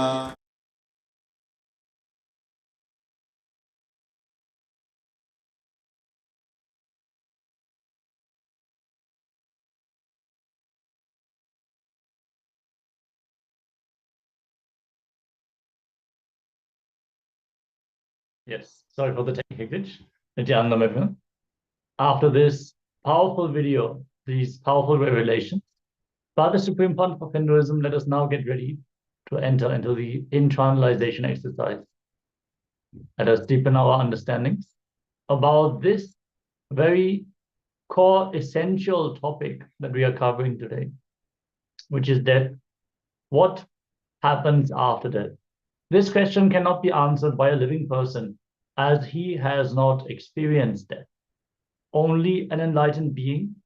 Yes, sorry for the technical glitch. Nityanandam, everyone. After this powerful video, these powerful revelations, by the Supreme Pontiff of Hinduism, let us now get ready to enter into the internalization exercise. Let us deepen our understandings about this very core, essential topic that we are covering today, which is death. What happens after death? This question cannot be answered by a living person, as he has not experienced death. Only an enlightened being,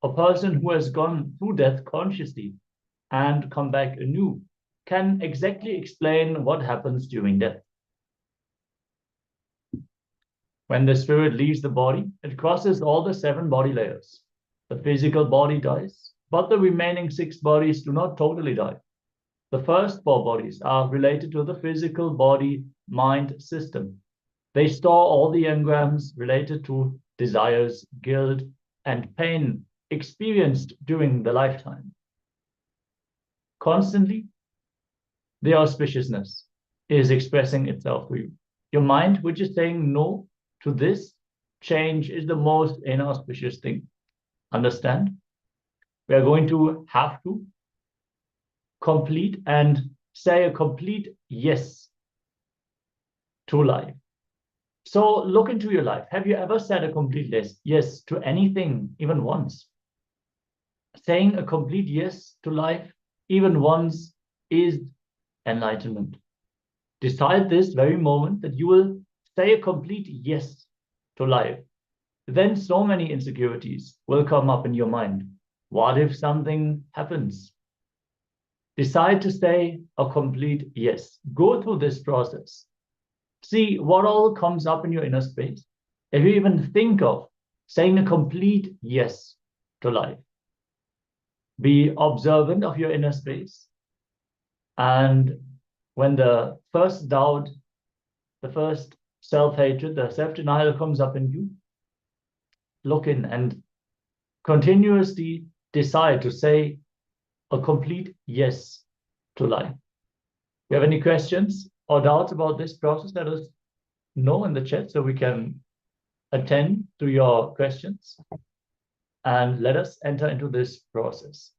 a person who has gone through death consciously and come back anew, can exactly explain what happens during death. When the spirit leaves the body, it crosses all the 7 body layers. The physical body dies, but the remaining 6 bodies do not totally die. The first 4 bodies are related to the physical body-mind system. They store all the engrams related to desires, guilt, and pain experienced during the lifetime. Constantly, the auspiciousness is expressing itself to you. Your mind, which is saying no to this change, is the most inauspicious thing. Understand? We are going to have to complete and say a complete yes to life. So look into your life. Have you ever said a complete yes to anything, even once? Saying a complete yes to life, even once, is enlightenment. Decide this very moment that you will say a complete yes to life. Then so many insecurities will come up in your mind. What if something happens? Decide to say a complete yes. Go through this process. See what all comes up in your inner space. If you even think of saying a complete yes to life, be observant of your inner space. And when the first doubt, the first self-hatred, the self-denial comes up in you, look in and continuously decide to say a complete yes to life. If you have any questions or doubts about this process, let us know in the chat so we can attend to your questions, and let us enter into this process.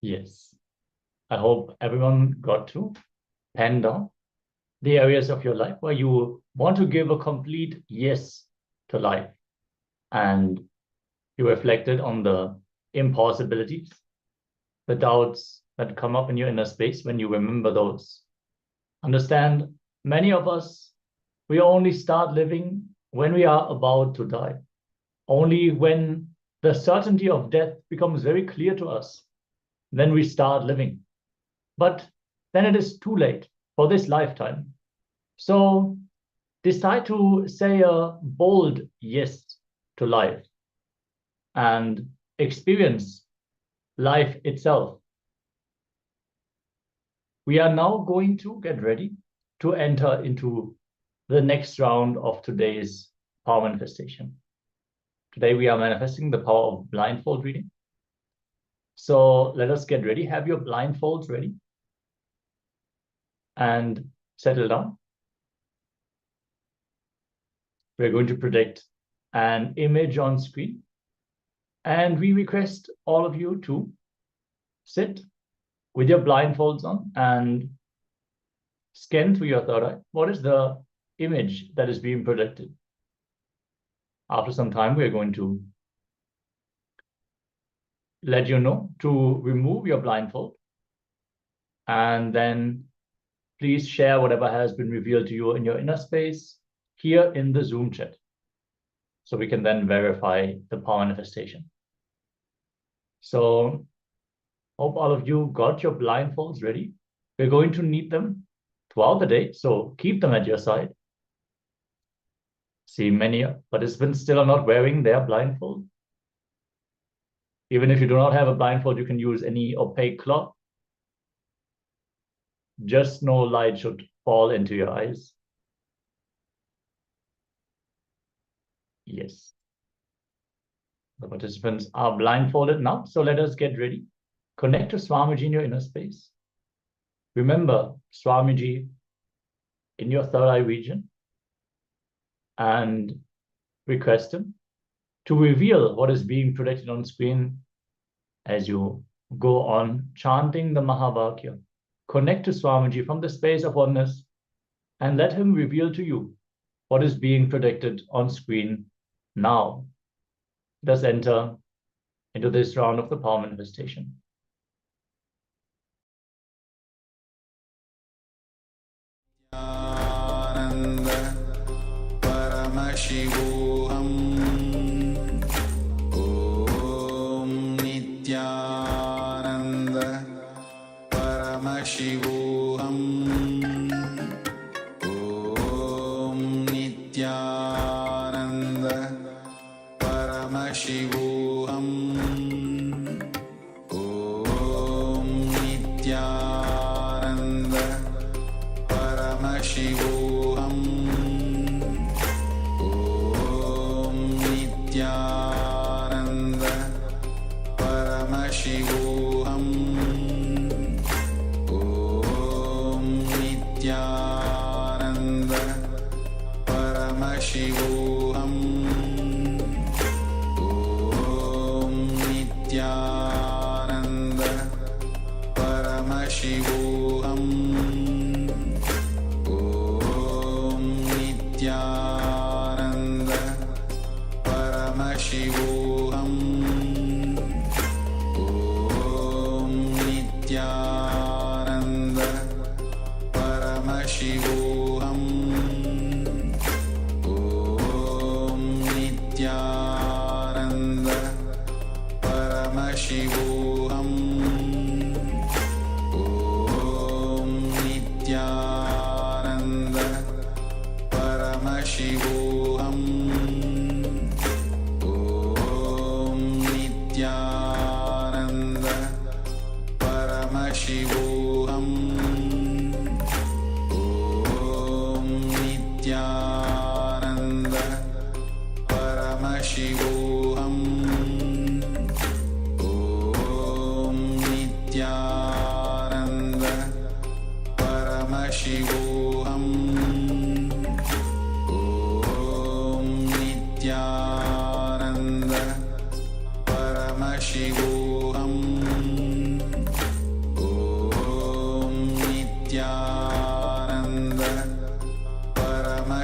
Yes. I hope everyone got to pen down the areas of your life where you want to give a complete yes to life. And you reflected on the impossibilities, the doubts that come up in your inner space when you remember those. Understand, many of us, we only start living when we are about to die. Only when the certainty of death becomes very clear to us, then we start living. But then it is too late for this lifetime. So decide to say a bold yes to life and experience life itself. We are now going to get ready to enter into the next round of today's power manifestation. Today we are manifesting the power of blindfold reading. So let us get ready. Have your blindfolds ready and settle down. We're going to project an image on screen, and we request all of you to sit with your blindfolds on and scan through your third eye. What is the image that is being projected? After some time, we're going to let you know to remove your blindfold, and then please share whatever has been revealed to you in your inner space here in the Zoom chat, so we can then verify the power manifestation. So hope all of you got your blindfolds ready. We're going to need them throughout the day, so keep them at your side. See, many participants still are not wearing their blindfold. Even if you do not have a blindfold, you can use any opaque cloth. Just no light should fall into your eyes. Yes. The participants are blindfolded now, so let us get ready. Connect to Swamiji in your inner space. Remember Swamiji in your third eye region and request him to reveal what is being projected on screen as you go on chanting the Mahavakya. Connect to Swamiji from the space of oneness and let him reveal to you what is being projected on screen now. Let us enter into this round of the power manifestation. Nanda Paramashivoham Om Nityananda Paramashivoham Om Nityananda Paramashivoham Om Nityananda Paramashivoham Om Nityananda Paramashivoham Om Nityananda Paramashivoham Om Nityananda Paramashivoham Om Nityananda Paramashivoham Om Nityananda Paramashivoham Om Nityananda Paramashivoham Om Nityananda Paramashivoham Om Nityananda Paramashivoham Om Nityananda Paramashivoham Om Nityananda Paramashivoham Om Nityananda Paramashivoham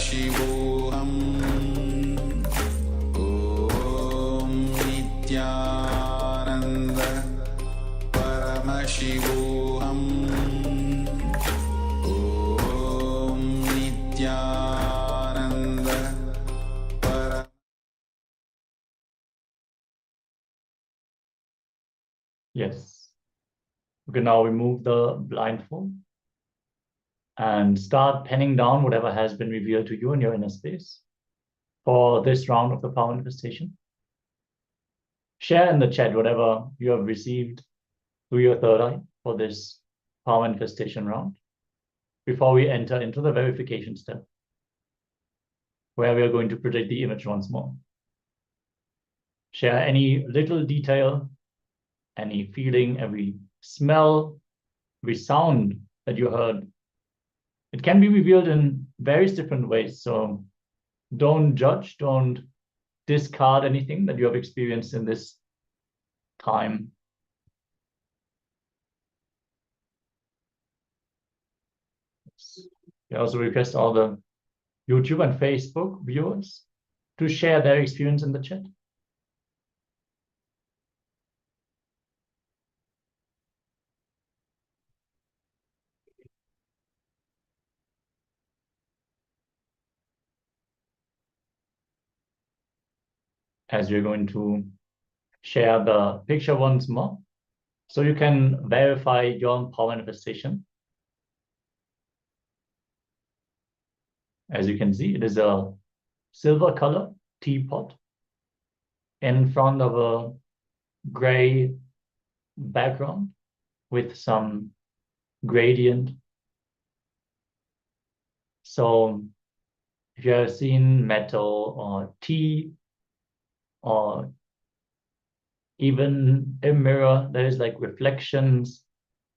Paramashivoham Om Nityananda Paramashivoham Om Nityananda Yes. Okay, now remove the blindfold and start penning down whatever has been revealed to you in your inner space for this round of the power manifestation. Share in the chat whatever you have received through your third eye for this power manifestation round before we enter into the verification step, where we are going to project the image once more. Share any little detail, any feeling, every smell, every sound that you heard. It can be revealed in various different ways, so don't judge, don't discard anything that you have experienced in this time. We also request all the YouTube and Facebook viewers to share their experience in the chat. As we're going to share the picture once more, so you can verify your power manifestation. As you can see, it is a silver color teapot in front of a gray background with some gradient. So if you have seen metal or tea or even a mirror, there is like reflections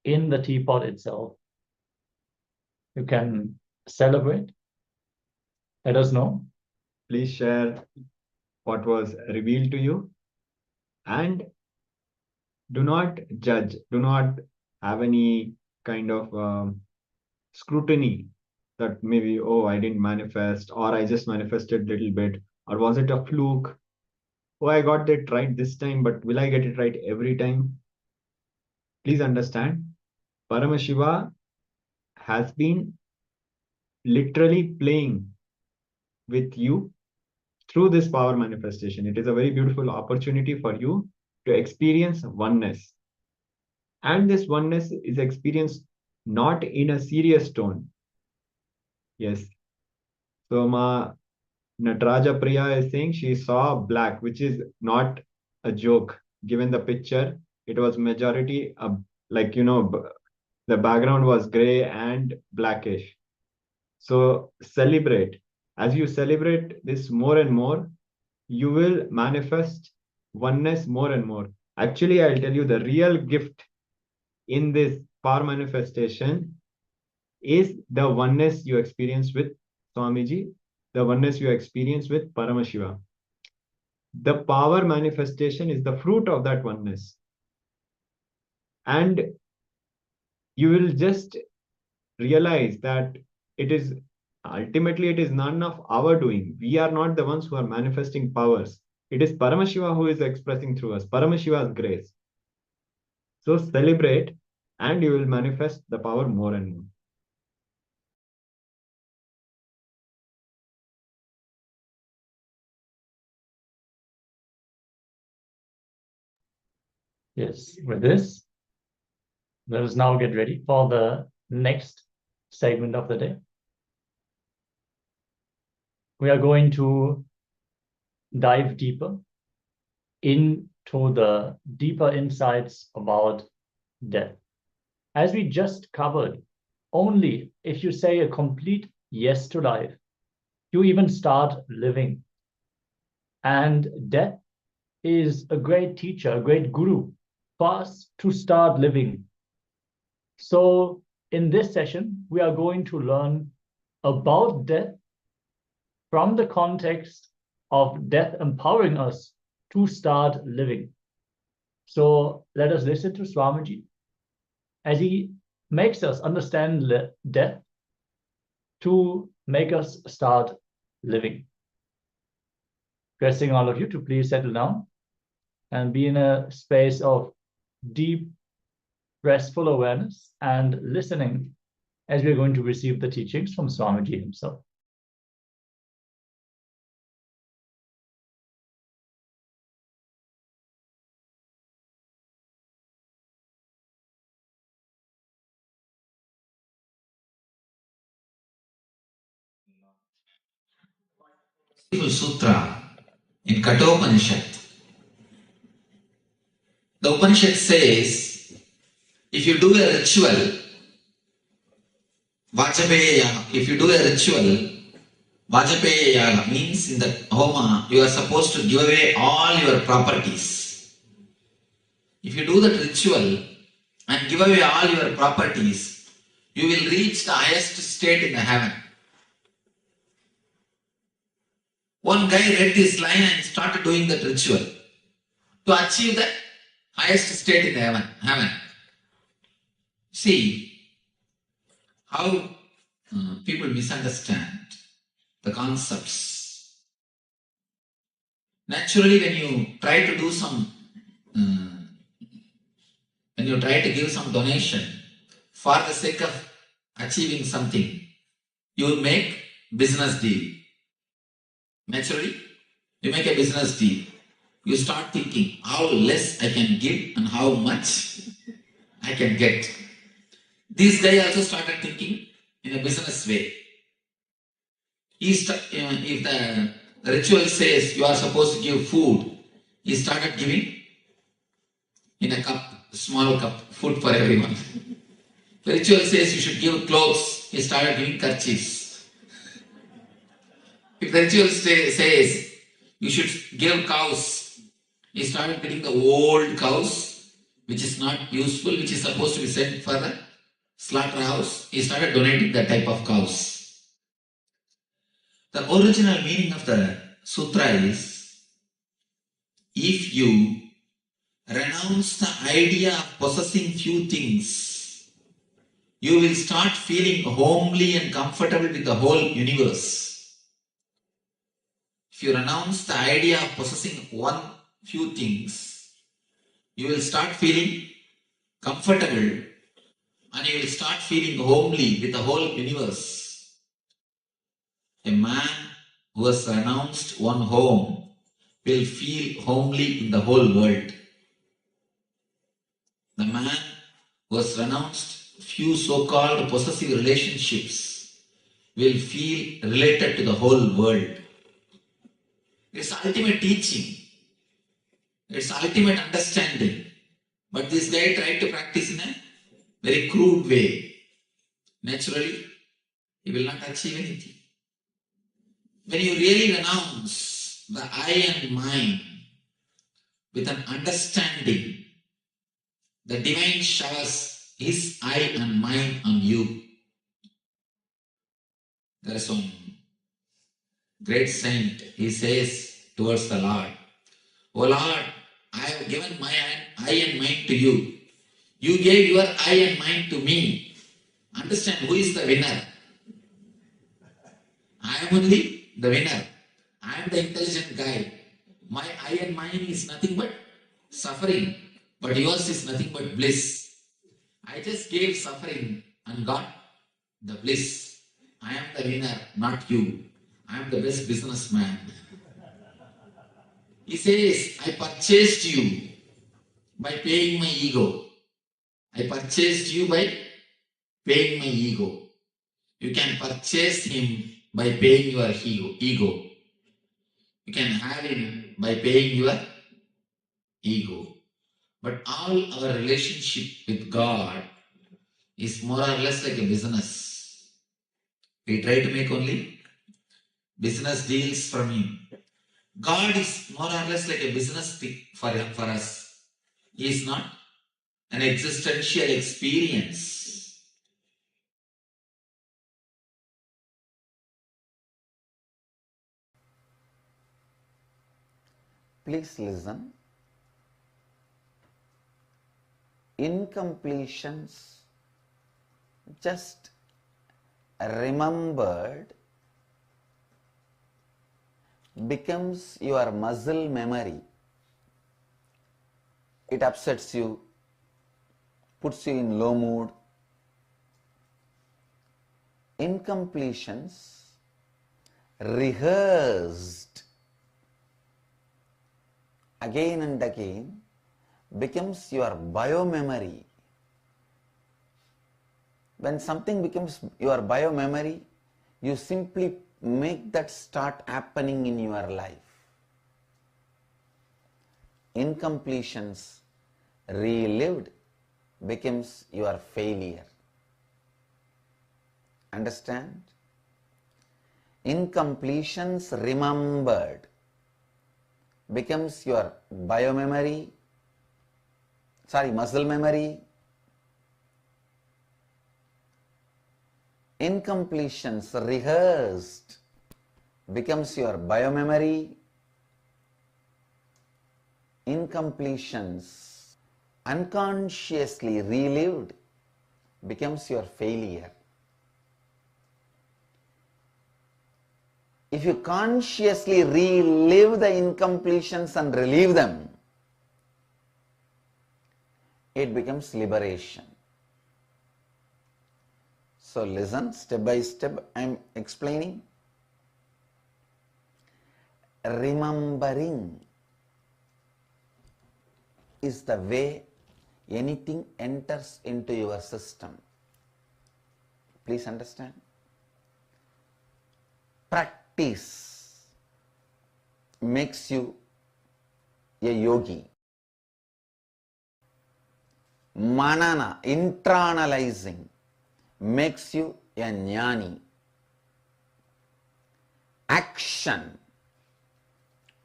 in the teapot itself. You can celebrate. Let us know. Please share what was revealed to you and do not judge. Do not have any kind of scrutiny that maybe, oh, I didn't manifest, or I just manifested a little bit, or was it a fluke? Oh, I got it right this time, but will I get it right every time? Please understand, Paramashiva has been literally playing with you through this power manifestation. It is a very beautiful opportunity for you to experience oneness. And this oneness is experienced not in a serious tone. Yes. So Nataraja Priya is saying she saw black, which is not a joke. Given the picture, it was majority like, the background was gray and blackish. So celebrate. As you celebrate this more and more, you will manifest oneness more and more. Actually, I'll tell you the real gift in this power manifestation is the oneness you experience with Swamiji, the oneness you experience with Paramashiva. The power manifestation is the fruit of that oneness. And you will just realize that ultimately it is none of our doing. We are not the ones who are manifesting powers. It is Paramashiva who is expressing through us, Paramashiva's grace. So celebrate and you will manifest the power more and more. Yes, with this, let us now get ready for the next segment of the day. We are going to dive deeper into the deeper insights about death. As we just covered, only if you say a complete yes to life, you even start living. And death is a great teacher, a great guru for us to start living. So in this session, we are going to learn about death from the context of death empowering us to start living. So let us listen to Swamiji as he makes us understand death to make us start living. Requesting all of you to please settle down and be in a space of deep, restful awareness and listening as we're going to receive the teachings from Swamiji himself. Sutra in Kathopanishad. The Upanishad says, if you do a ritual, Vajapeya, if you do a ritual, Vajapeya means in the Homa, you are supposed to give away all your properties. If you do that ritual and give away all your properties, you will reach the highest state in the heaven. One guy read this line and started doing that ritual to achieve the highest state in the heaven. See how people misunderstand the concepts. Naturally, when you try to do some, when you try to give some donation for the sake of achieving something, you will make business deal. Naturally, you make a business deal. You start thinking how less I can give and how much I can get. This guy also started thinking in a business way. If the ritual says you are supposed to give food, he started giving in a cup, small cup, food for everyone. The ritual says you should give clothes, he started giving kerchiefs. If the ritual says you should give cows, he started getting the old cows, which is not useful, which is supposed to be sent for the slaughterhouse. He started donating that type of cows. The original meaning of the sutra is, if you renounce the idea of possessing few things, you will start feeling homely and comfortable with the whole universe. If you renounce the idea of possessing few things, you will start feeling comfortable and you will start feeling homely with the whole universe. A man who has renounced one home will feel homely in the whole world. The man who has renounced few so-called possessive relationships will feel related to the whole world. It's ultimate teaching. It's ultimate understanding. But this guy tried to practice in a very crude way. Naturally, he will not achieve anything. When you really renounce the I and mine with an understanding, the divine showers his I and mine on you. There is one great saint, he says towards the Lord, "O Lord, I have given my I and mine to you. You gave your I and mine to me. Understand who is the winner? I am only the winner. I am the intelligent guy. My I and mine is nothing but suffering, but yours is nothing but bliss. I just gave suffering and got the bliss. I am the winner, not you. I am the best businessman." He says, I purchased you by paying my ego. I purchased you by paying my ego. You can purchase him by paying your ego. You can have him by paying your ego. But all our relationship with God is more or less like a business. We try to make only business deals from him. God is more or less like a business thing for us. He is not an existential experience. Please listen. Incompletions just remembered becomes your muscle memory. It upsets you, puts you in low mood. Incompletions rehearsed again and again becomes your biomemory. When something becomes your biomemory, you simply make that start happening in your life. Incompletions relived becomes your failure. Understand? Incompletions remembered becomes your biomemory, muscle memory. Incompletions rehearsed becomes your biomemory. Incompletions unconsciously relived becomes your failure. If you consciously relive the incompletions and relieve them, it becomes liberation. So listen, step by step I am explaining. Remembering is the way anything enters into your system. Please understand. Practice makes you a yogi. Manana, internalizing, makes you a jnani. Action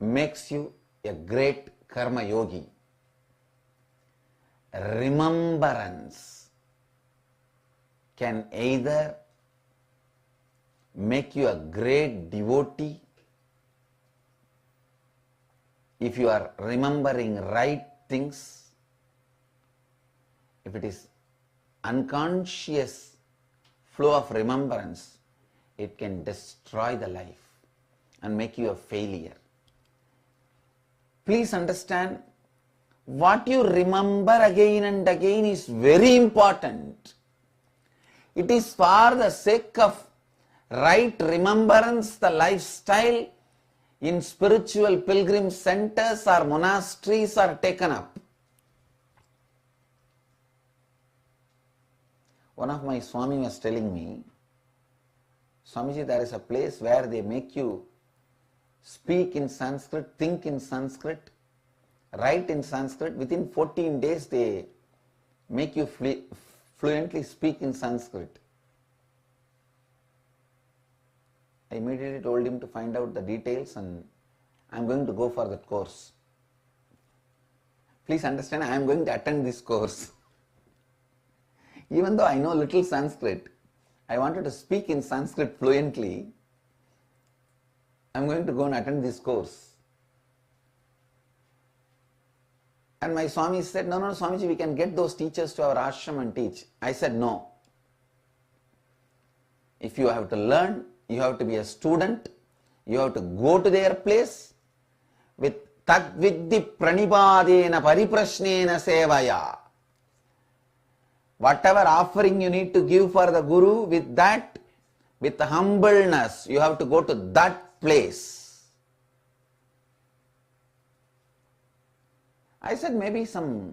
makes you a great karma yogi. Remembrance can either make you a great devotee if you are remembering right things. If it is unconscious flow of remembrance, it can destroy the life and make you a failure. Please understand, what you remember again and again is very important. It is for the sake of right remembrance the lifestyle in spiritual pilgrim centers or monasteries are taken up. One of my Swami was telling me, Swamiji, there is a place where they make you speak in Sanskrit, think in Sanskrit, write in Sanskrit. Within 14 days they make you fluently speak in Sanskrit. I immediately told him to find out the details and I am going to go for that course. Please understand, I am going to attend this course. Even though I know little Sanskrit, I wanted to speak in Sanskrit fluently. I am going to go and attend this course. And my Swami said, no, Swamiji, we can get those teachers to our ashram and teach. I said, no. If you have to learn, you have to be a student, you have to go to their place with tadviddi pranipadena pariprashnena sevaya. Whatever offering you need to give for the Guru, with that, with humbleness, you have to go to that place. I said maybe some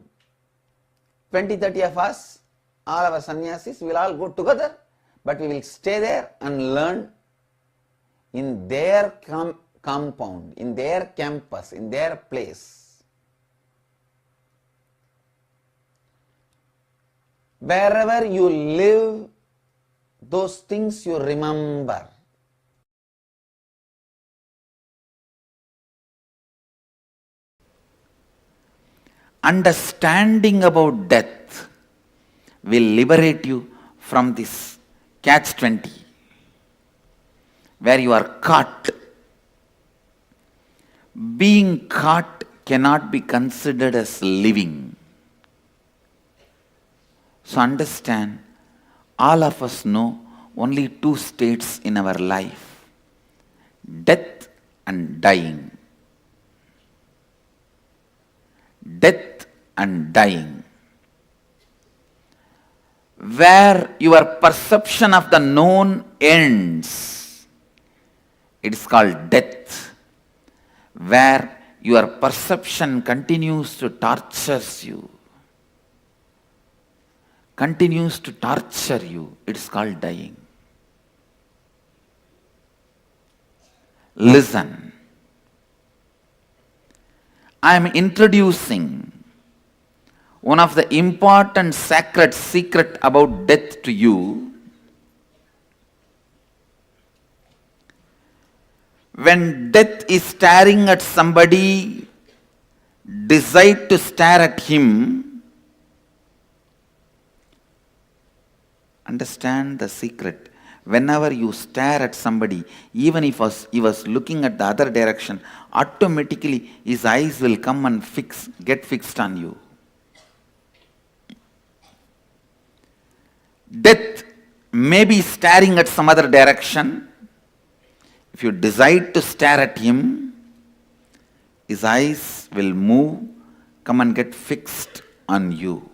20-30 of us, all our sannyasis, we will all go together, but we will stay there and learn in their compound, in their campus, in their place. Wherever you live, those things you remember. Understanding about death will liberate you from this catch-20, where you are caught. Being caught cannot be considered as living. So understand, all of us know only two states in our life, death and dying. Death and dying. Where your perception of the known ends, it is called death. Where your perception continues to torture you, it is called dying. Listen. I am introducing one of the important sacred secret about death to you. When death is staring at somebody, decide to stare at him. Understand the secret. Whenever you stare at somebody, even if he was looking at the other direction, automatically his eyes will come and get fixed on you. Death may be staring at some other direction. If you decide to stare at him, his eyes will move, come and get fixed on you.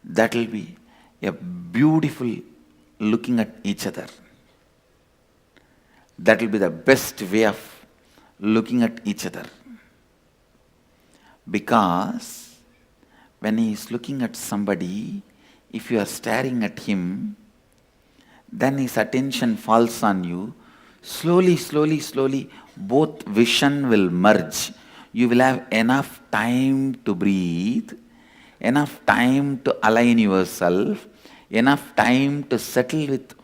That will be a beautiful looking at each other. That will be the best way of looking at each other. Because when he is looking at somebody, if you are staring at him, then his attention falls on you. Slowly, both vision will merge. You will have enough time to breathe, enough time to align yourself, enough time to settle with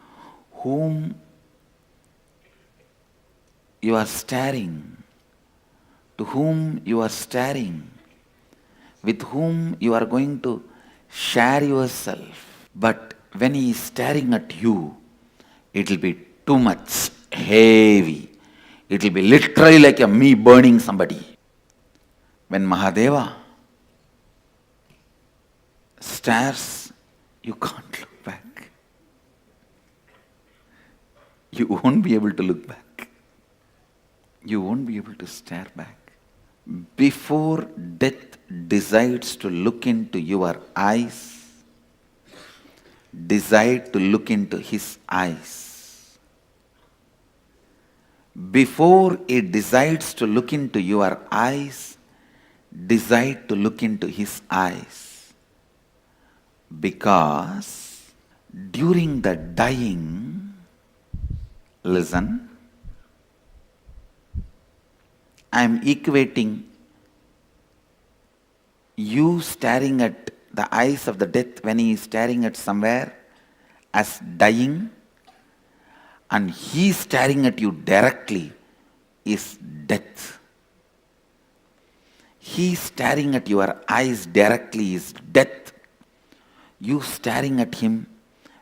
whom you are staring, to whom you are staring, with whom you are going to share yourself. But when he is staring at you, it will be too much heavy. It will be literally like me burning somebody. When Mahadeva stares, you can't look back. You won't be able to look back. You won't be able to stare back. Before death decides to look into your eyes, decide to look into his eyes. Before it decides to look into your eyes, decide to look into his eyes. Because during the dying, listen, I am equating you staring at the eyes of the death when he is staring at somewhere as dying, and he is staring at you directly is death. He staring at your eyes directly is death. You staring at him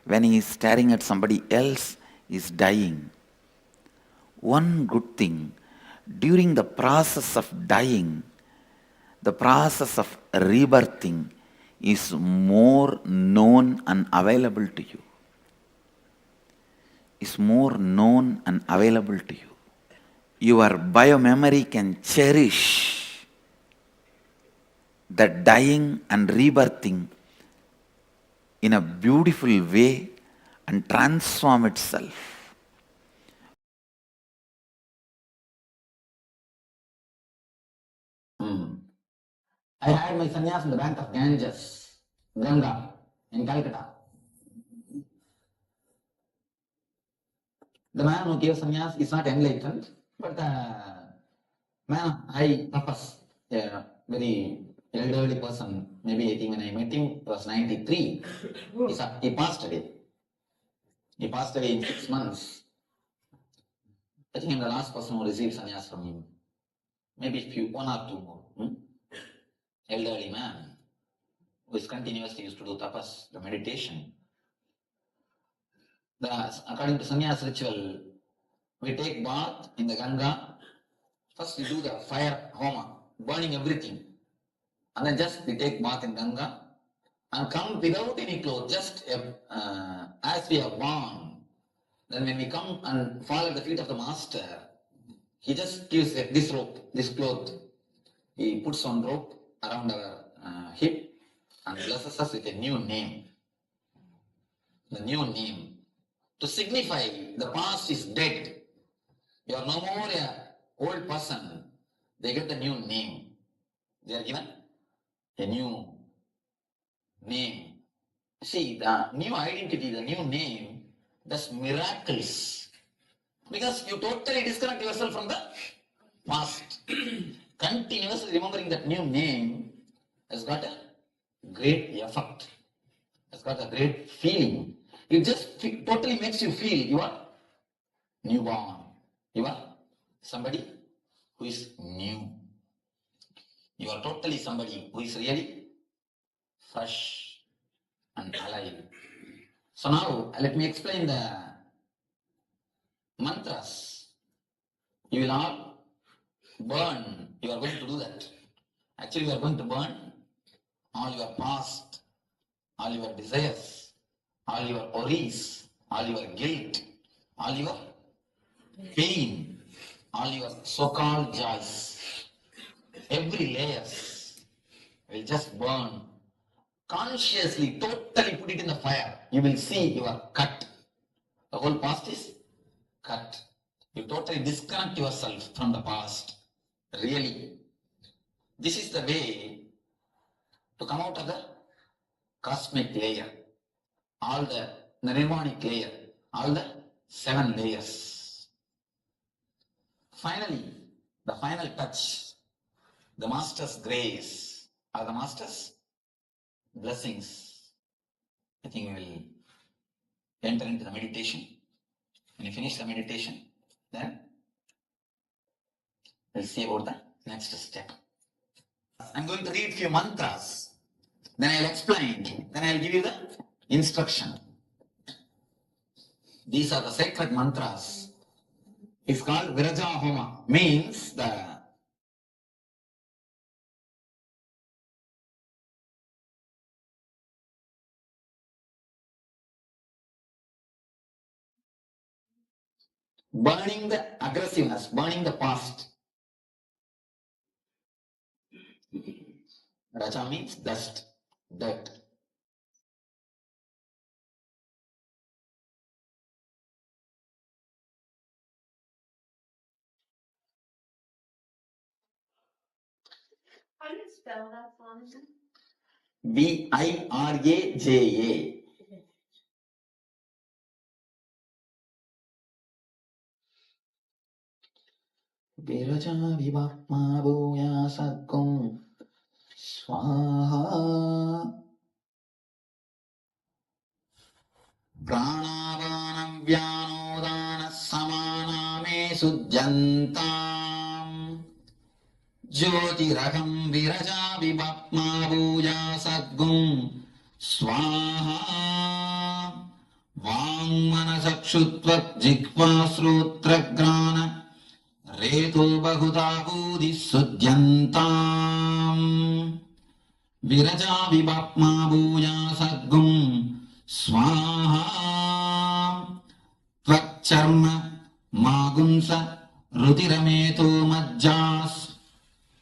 when he is staring at somebody else is dying. One good thing, during the process of dying, the process of rebirthing is more known and available to you. Is more known and available to you. Your biomemory can cherish the dying and rebirthing in a beautiful way and transform itself. I had my sannyas on the bank of Ganges, Ganga, in Calcutta. The man who gave sannyas is not enlightened, but the man of high tapas, a very elderly person, maybe I think when I met him, was 93. He passed away. He passed away in 6 months. I think I'm the last person who received sannyas from him. Maybe one or two more. Elderly man who is continuously used to do tapas, the meditation. According to sannyas ritual, we take bath in the Ganga. First we do the fire homa, burning everything. And then just we take bath in Ganga and come without any clothes, just as we are born. Then when we come and fall at the feet of the master, he just gives this rope, this cloth. He puts one rope around our hip and blesses us with a new name. The new name. To signify the past is dead. You are no more a old person. They get the new name. They are given a new name. See, the new identity, the new name, does miracles. Because you totally disconnect yourself from the past. Continuously remembering that new name has got a great effect. Has got a great feeling. It just totally makes you feel you are newborn. You are somebody who is new. You are totally somebody who is really fresh and alive. So now let me explain the mantras. You will all burn. You are going to do that. Actually, you are going to burn all your past, all your desires, all your worries, all your guilt, all your pain, all your so-called joys. Every layers will just burn. Consciously, totally put it in the fire. You will see you are cut. The whole past is cut. You totally disconnect yourself from the past. Really. This is the way to come out of the cosmic layer. All the nirvanic layer. All the 7 layers. Finally, the final touch. The Master's grace or the Master's blessings. I think we will enter into the meditation. When you finish the meditation, then we'll see about the next step. I'm going to read few mantras. Then I'll explain. Then I'll give you the instruction. These are the sacred mantras. It's called Viraja Homa. Means the burning the aggressiveness, burning the past. Raja means dust, dirt. How do you spell that, Swamiji? Viraja. Viraja vibhakma bhuya sakkum swaha pranavanam vyanodana samaname sujjantam jyotiraham viraja vibhakma bhuya sakkum swaha vangmanasakshutvat jikva srutragrana Reto bahudahudi sudyantam Viraja vibhakma bhuya sadgum Swaha Tvakcharma magunsa Rutirameto majjas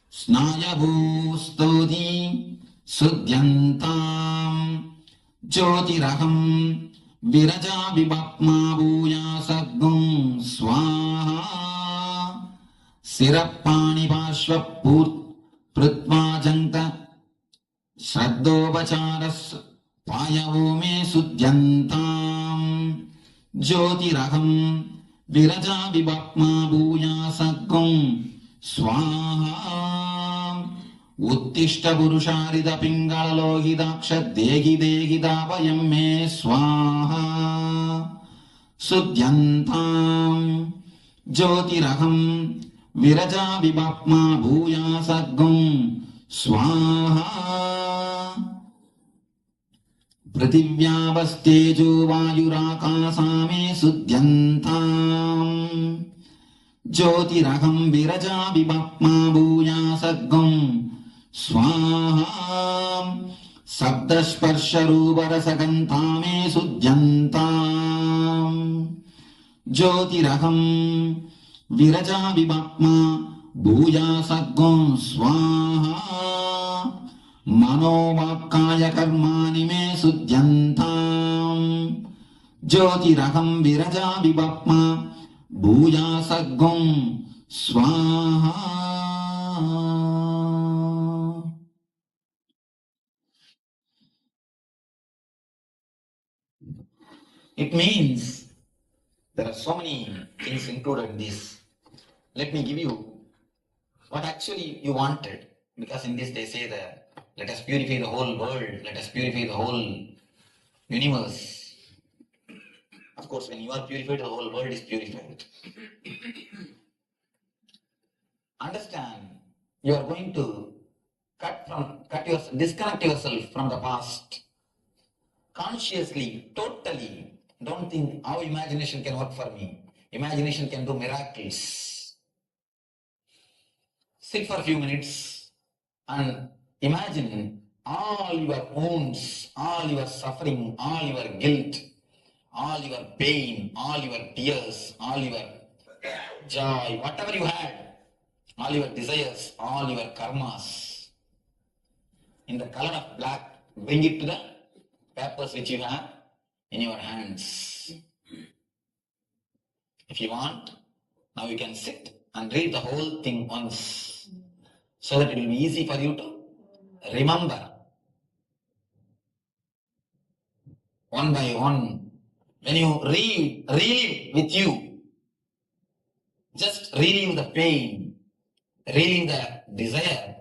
Snayabhustodhi sudyantam Jyotiraham Viraja vibhakma bhuya sadgum Swaha Sirappani Pashva Prutva Janta Shraddhopacharas Payavo me Sudyantam Jyotiraham Viraja vibhakma bhuya sagum Swaha Uttishta Purusharida Pingala Lohidaksha Dehi Dehi Davayam me Swaha Sudyantam Jyotiraham Viraja vibhakma bhuya sadgum Swaha Prativyavastejo vayurakasame sudyantam Jyotiraham viraja vibhakma bhuya sadgum Swaha Sabdasparsha ruparasagantame sudyantam ज्योतिरहं Viraja विपप्मा भूया सर्गं स्वाहा मनोवाक्काय कर्माणि मे सुध्यन्ताम् ज्योतिरहं विरजा विपप्मा भूया सर्गं स्वाहा. It means there are so many things included in this. Let me give you what actually you wanted, because in this they say that let us purify the whole world, let us purify the whole universe. Of course, when you are purified, the whole world is purified. Understand, you are going to disconnect yourself from the past. Consciously, totally. Don't think how imagination can work for me. Imagination can do miracles. Sit for a few minutes and imagine all your wounds, all your suffering, all your guilt, all your pain, all your tears, all your joy, whatever you had, all your desires, all your karmas, in the color of black, bring it to the papers which you have in your hands. If you want, now you can sit and read the whole thing once, so that it will be easy for you to remember one by one. When you read, relive with you. Just relive the pain, relive the desire,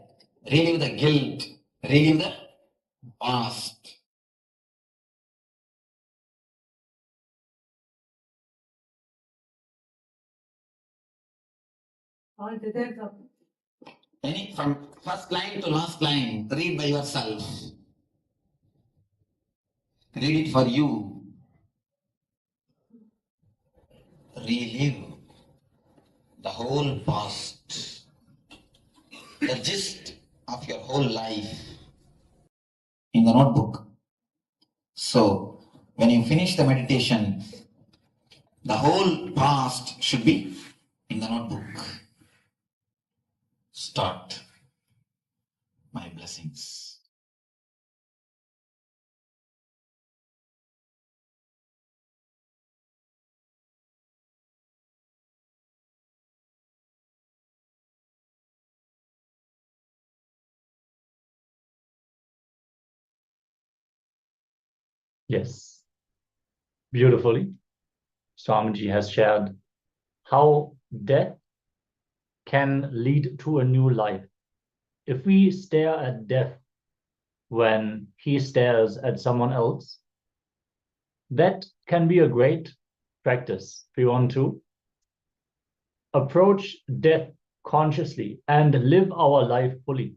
relive the guilt, relive the past. From first line to last line, read by yourself. Read it for you. Relive the whole past, the gist of your whole life in the notebook. So, when you finish the meditation, the whole past should be in the notebook. Start. My blessings. Yes, beautifully, Swamiji has shared how death can lead to a new life. If we stare at death when he stares at someone else, that can be a great practice if we want to approach death consciously and live our life fully.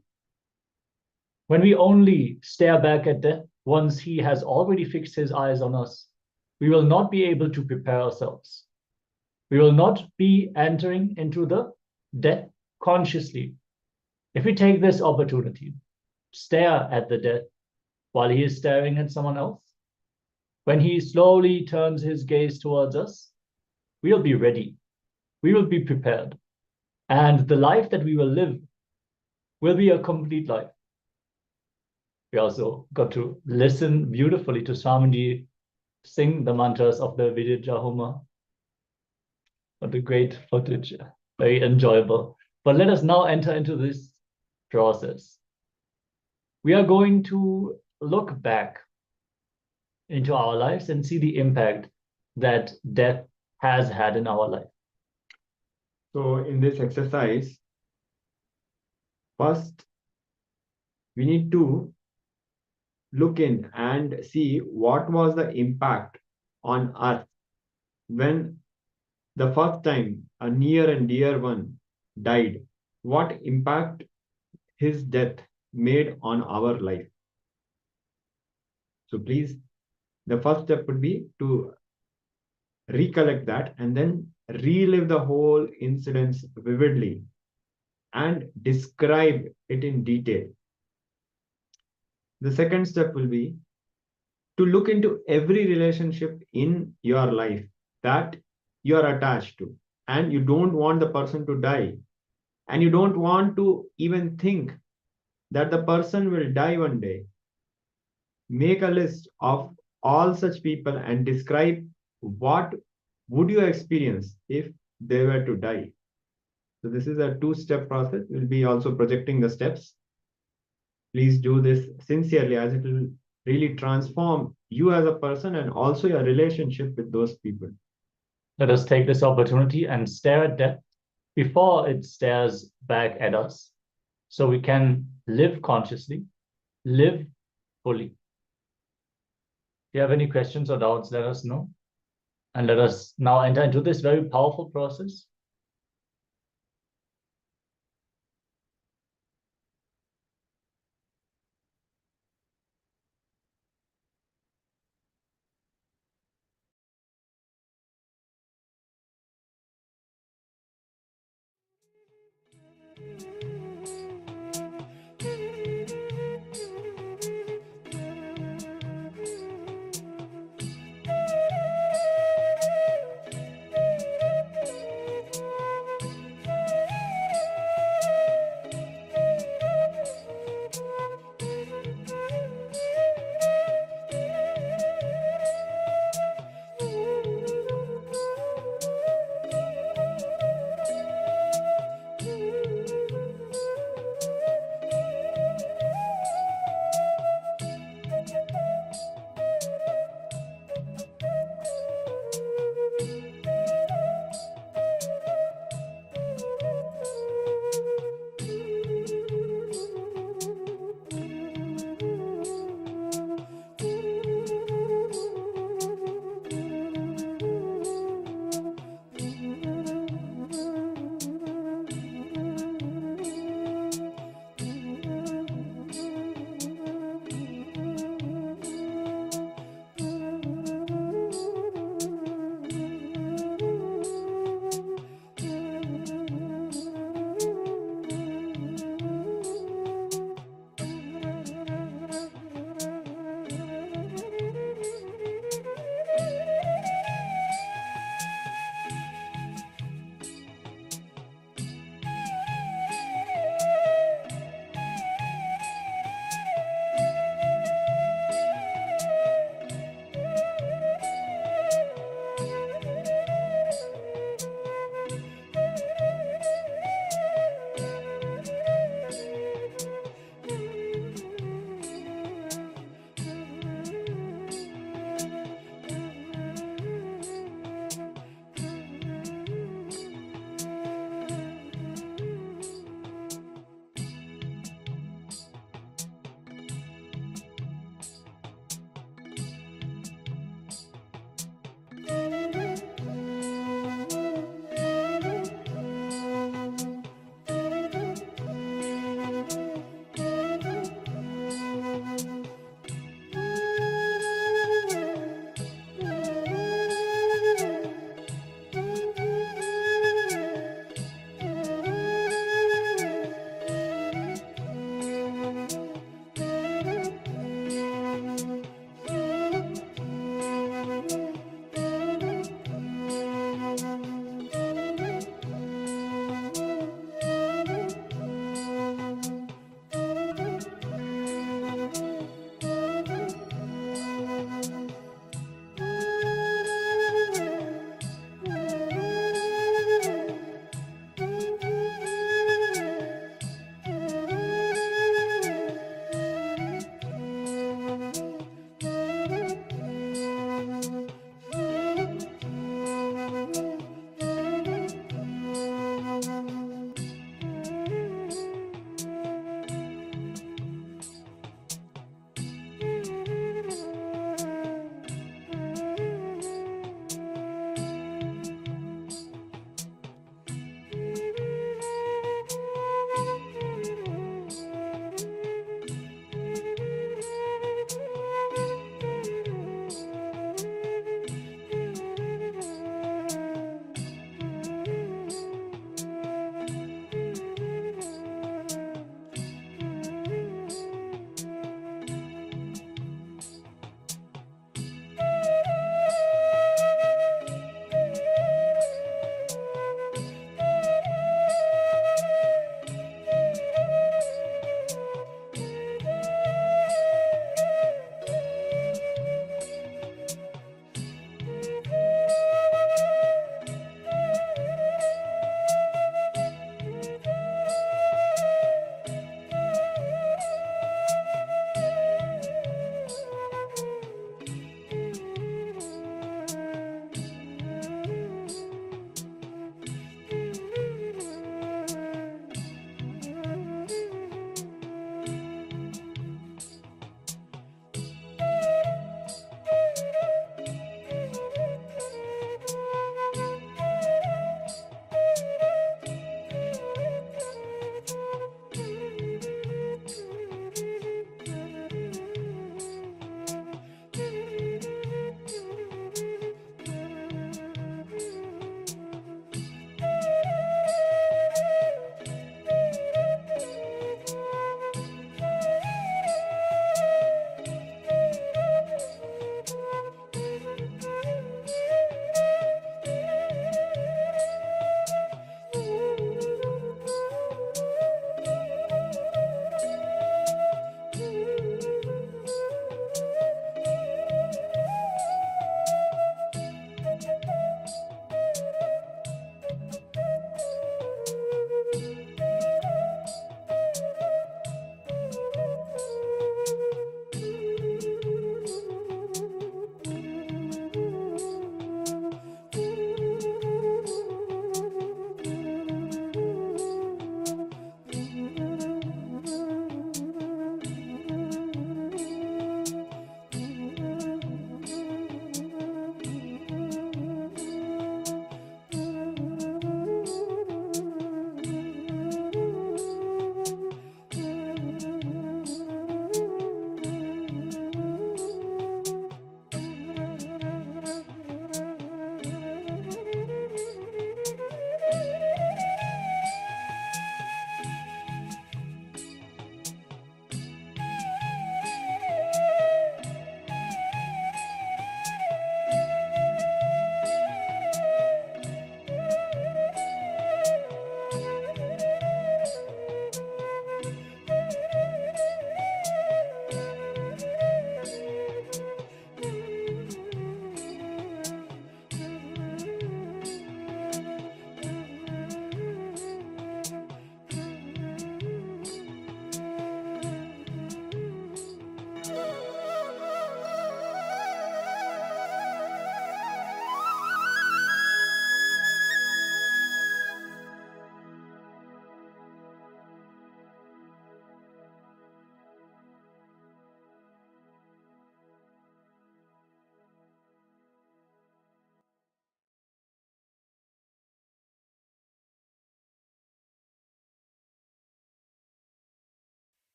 When we only stare back at death once he has already fixed his eyes on us, we will not be able to prepare ourselves. We will not be entering into the death consciously. If we take this opportunity, stare at the death while he is staring at someone else, when he slowly turns his gaze towards us, we'll be ready. We will be prepared. And the life that we will live will be a complete life. We also got to listen beautifully to Swamiji sing the mantras of the Vijaya Homa. What a great footage, very enjoyable. But let us now enter into this process. We are going to look back into our lives and see the impact that death has had in our life. So in this exercise, first we need to look in and see what was the impact on us when the first time a near and dear one died. What impact his death made on our life. So please, the first step would be to recollect that and then relive the whole incidents vividly and describe it in detail. The second step will be to look into every relationship in your life that you are attached to, and you don't want the person to die, and you don't want to even think that the person will die one day, make a list of all such people and describe what would you experience if they were to die. So this is a two-step process. We'll be also projecting the steps. Please do this sincerely, as it will really transform you as a person and also your relationship with those people. Let us take this opportunity and stare at death before it stares back at us, so we can live consciously, live fully. If you have any questions or doubts, let us know. And let us now enter into this very powerful process.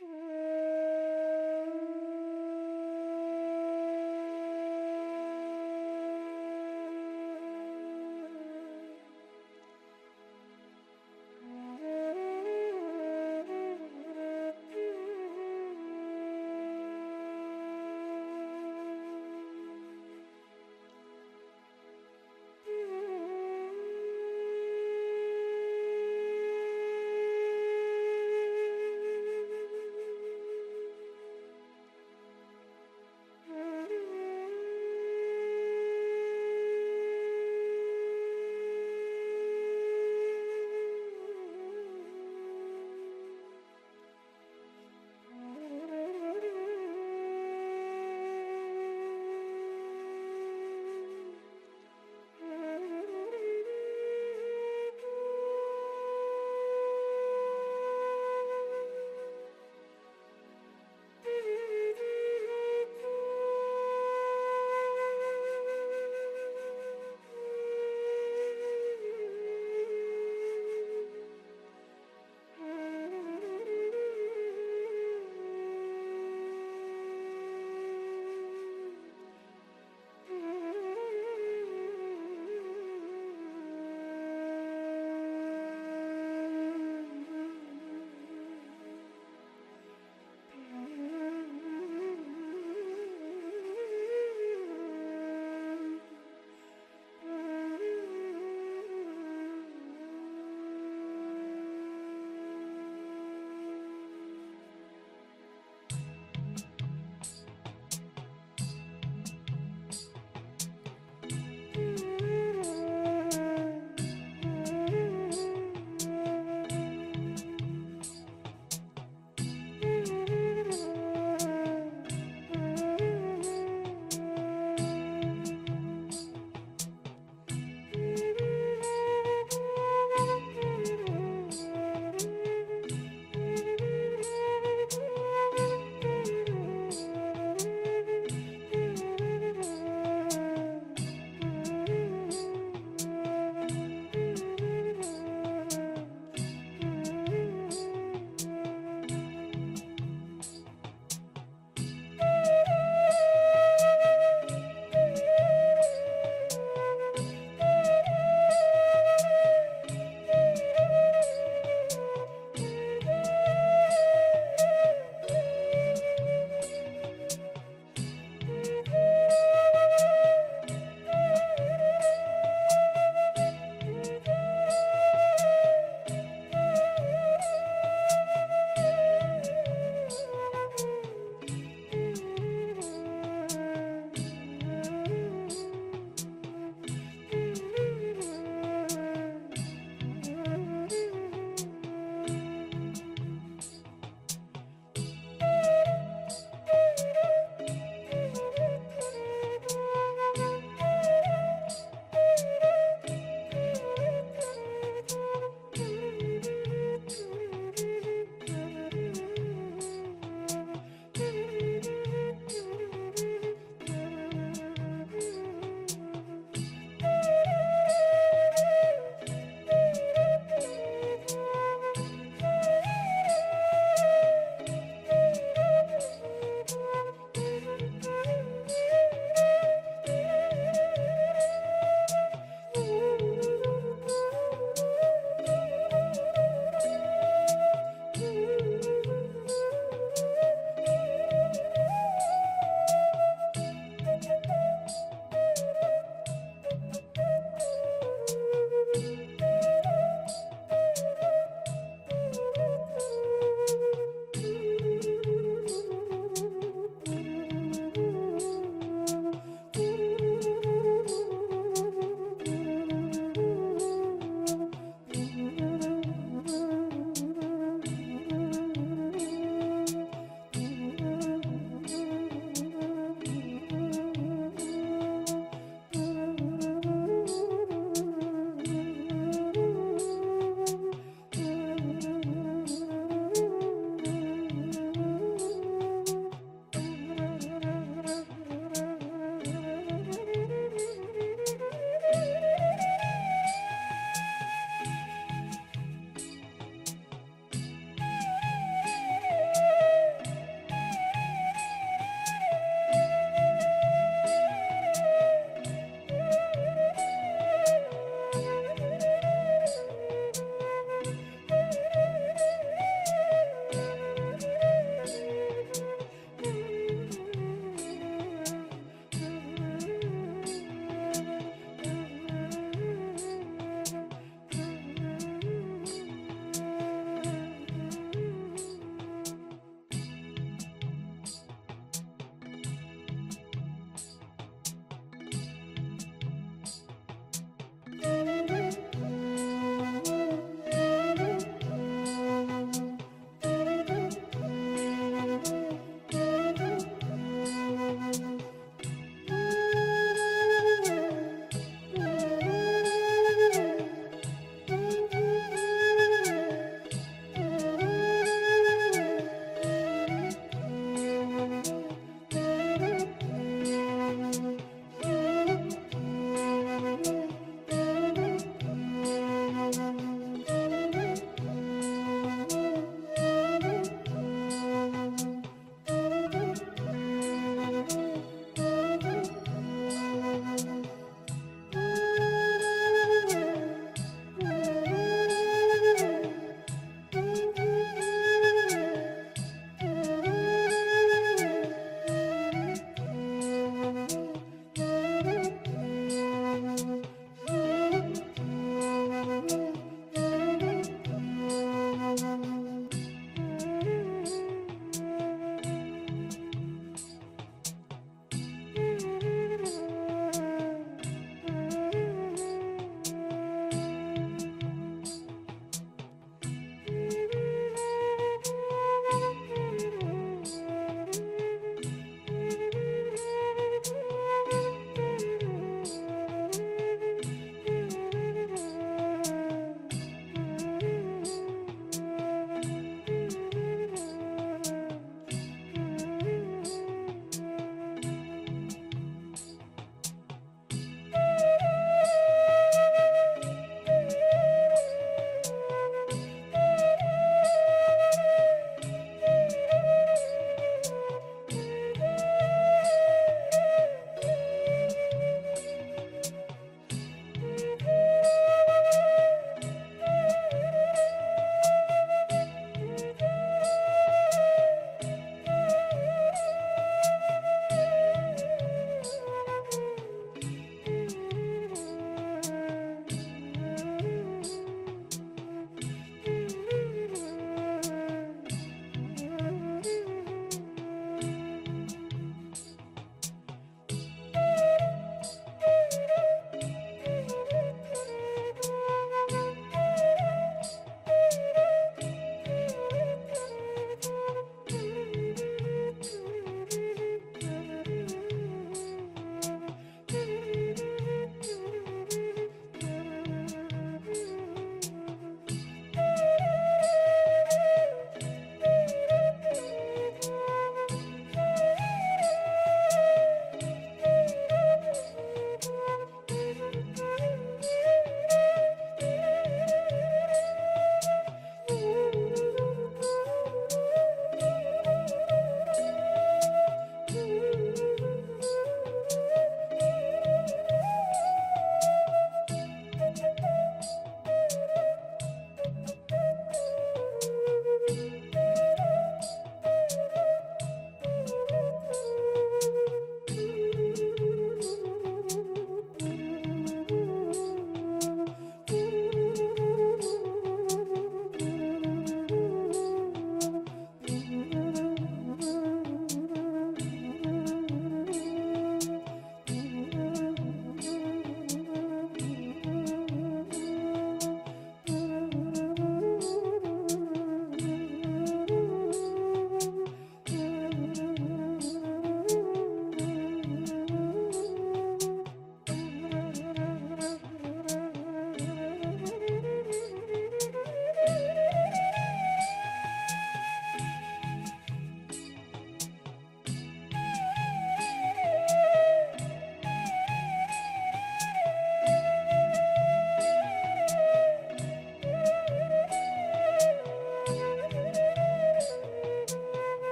you.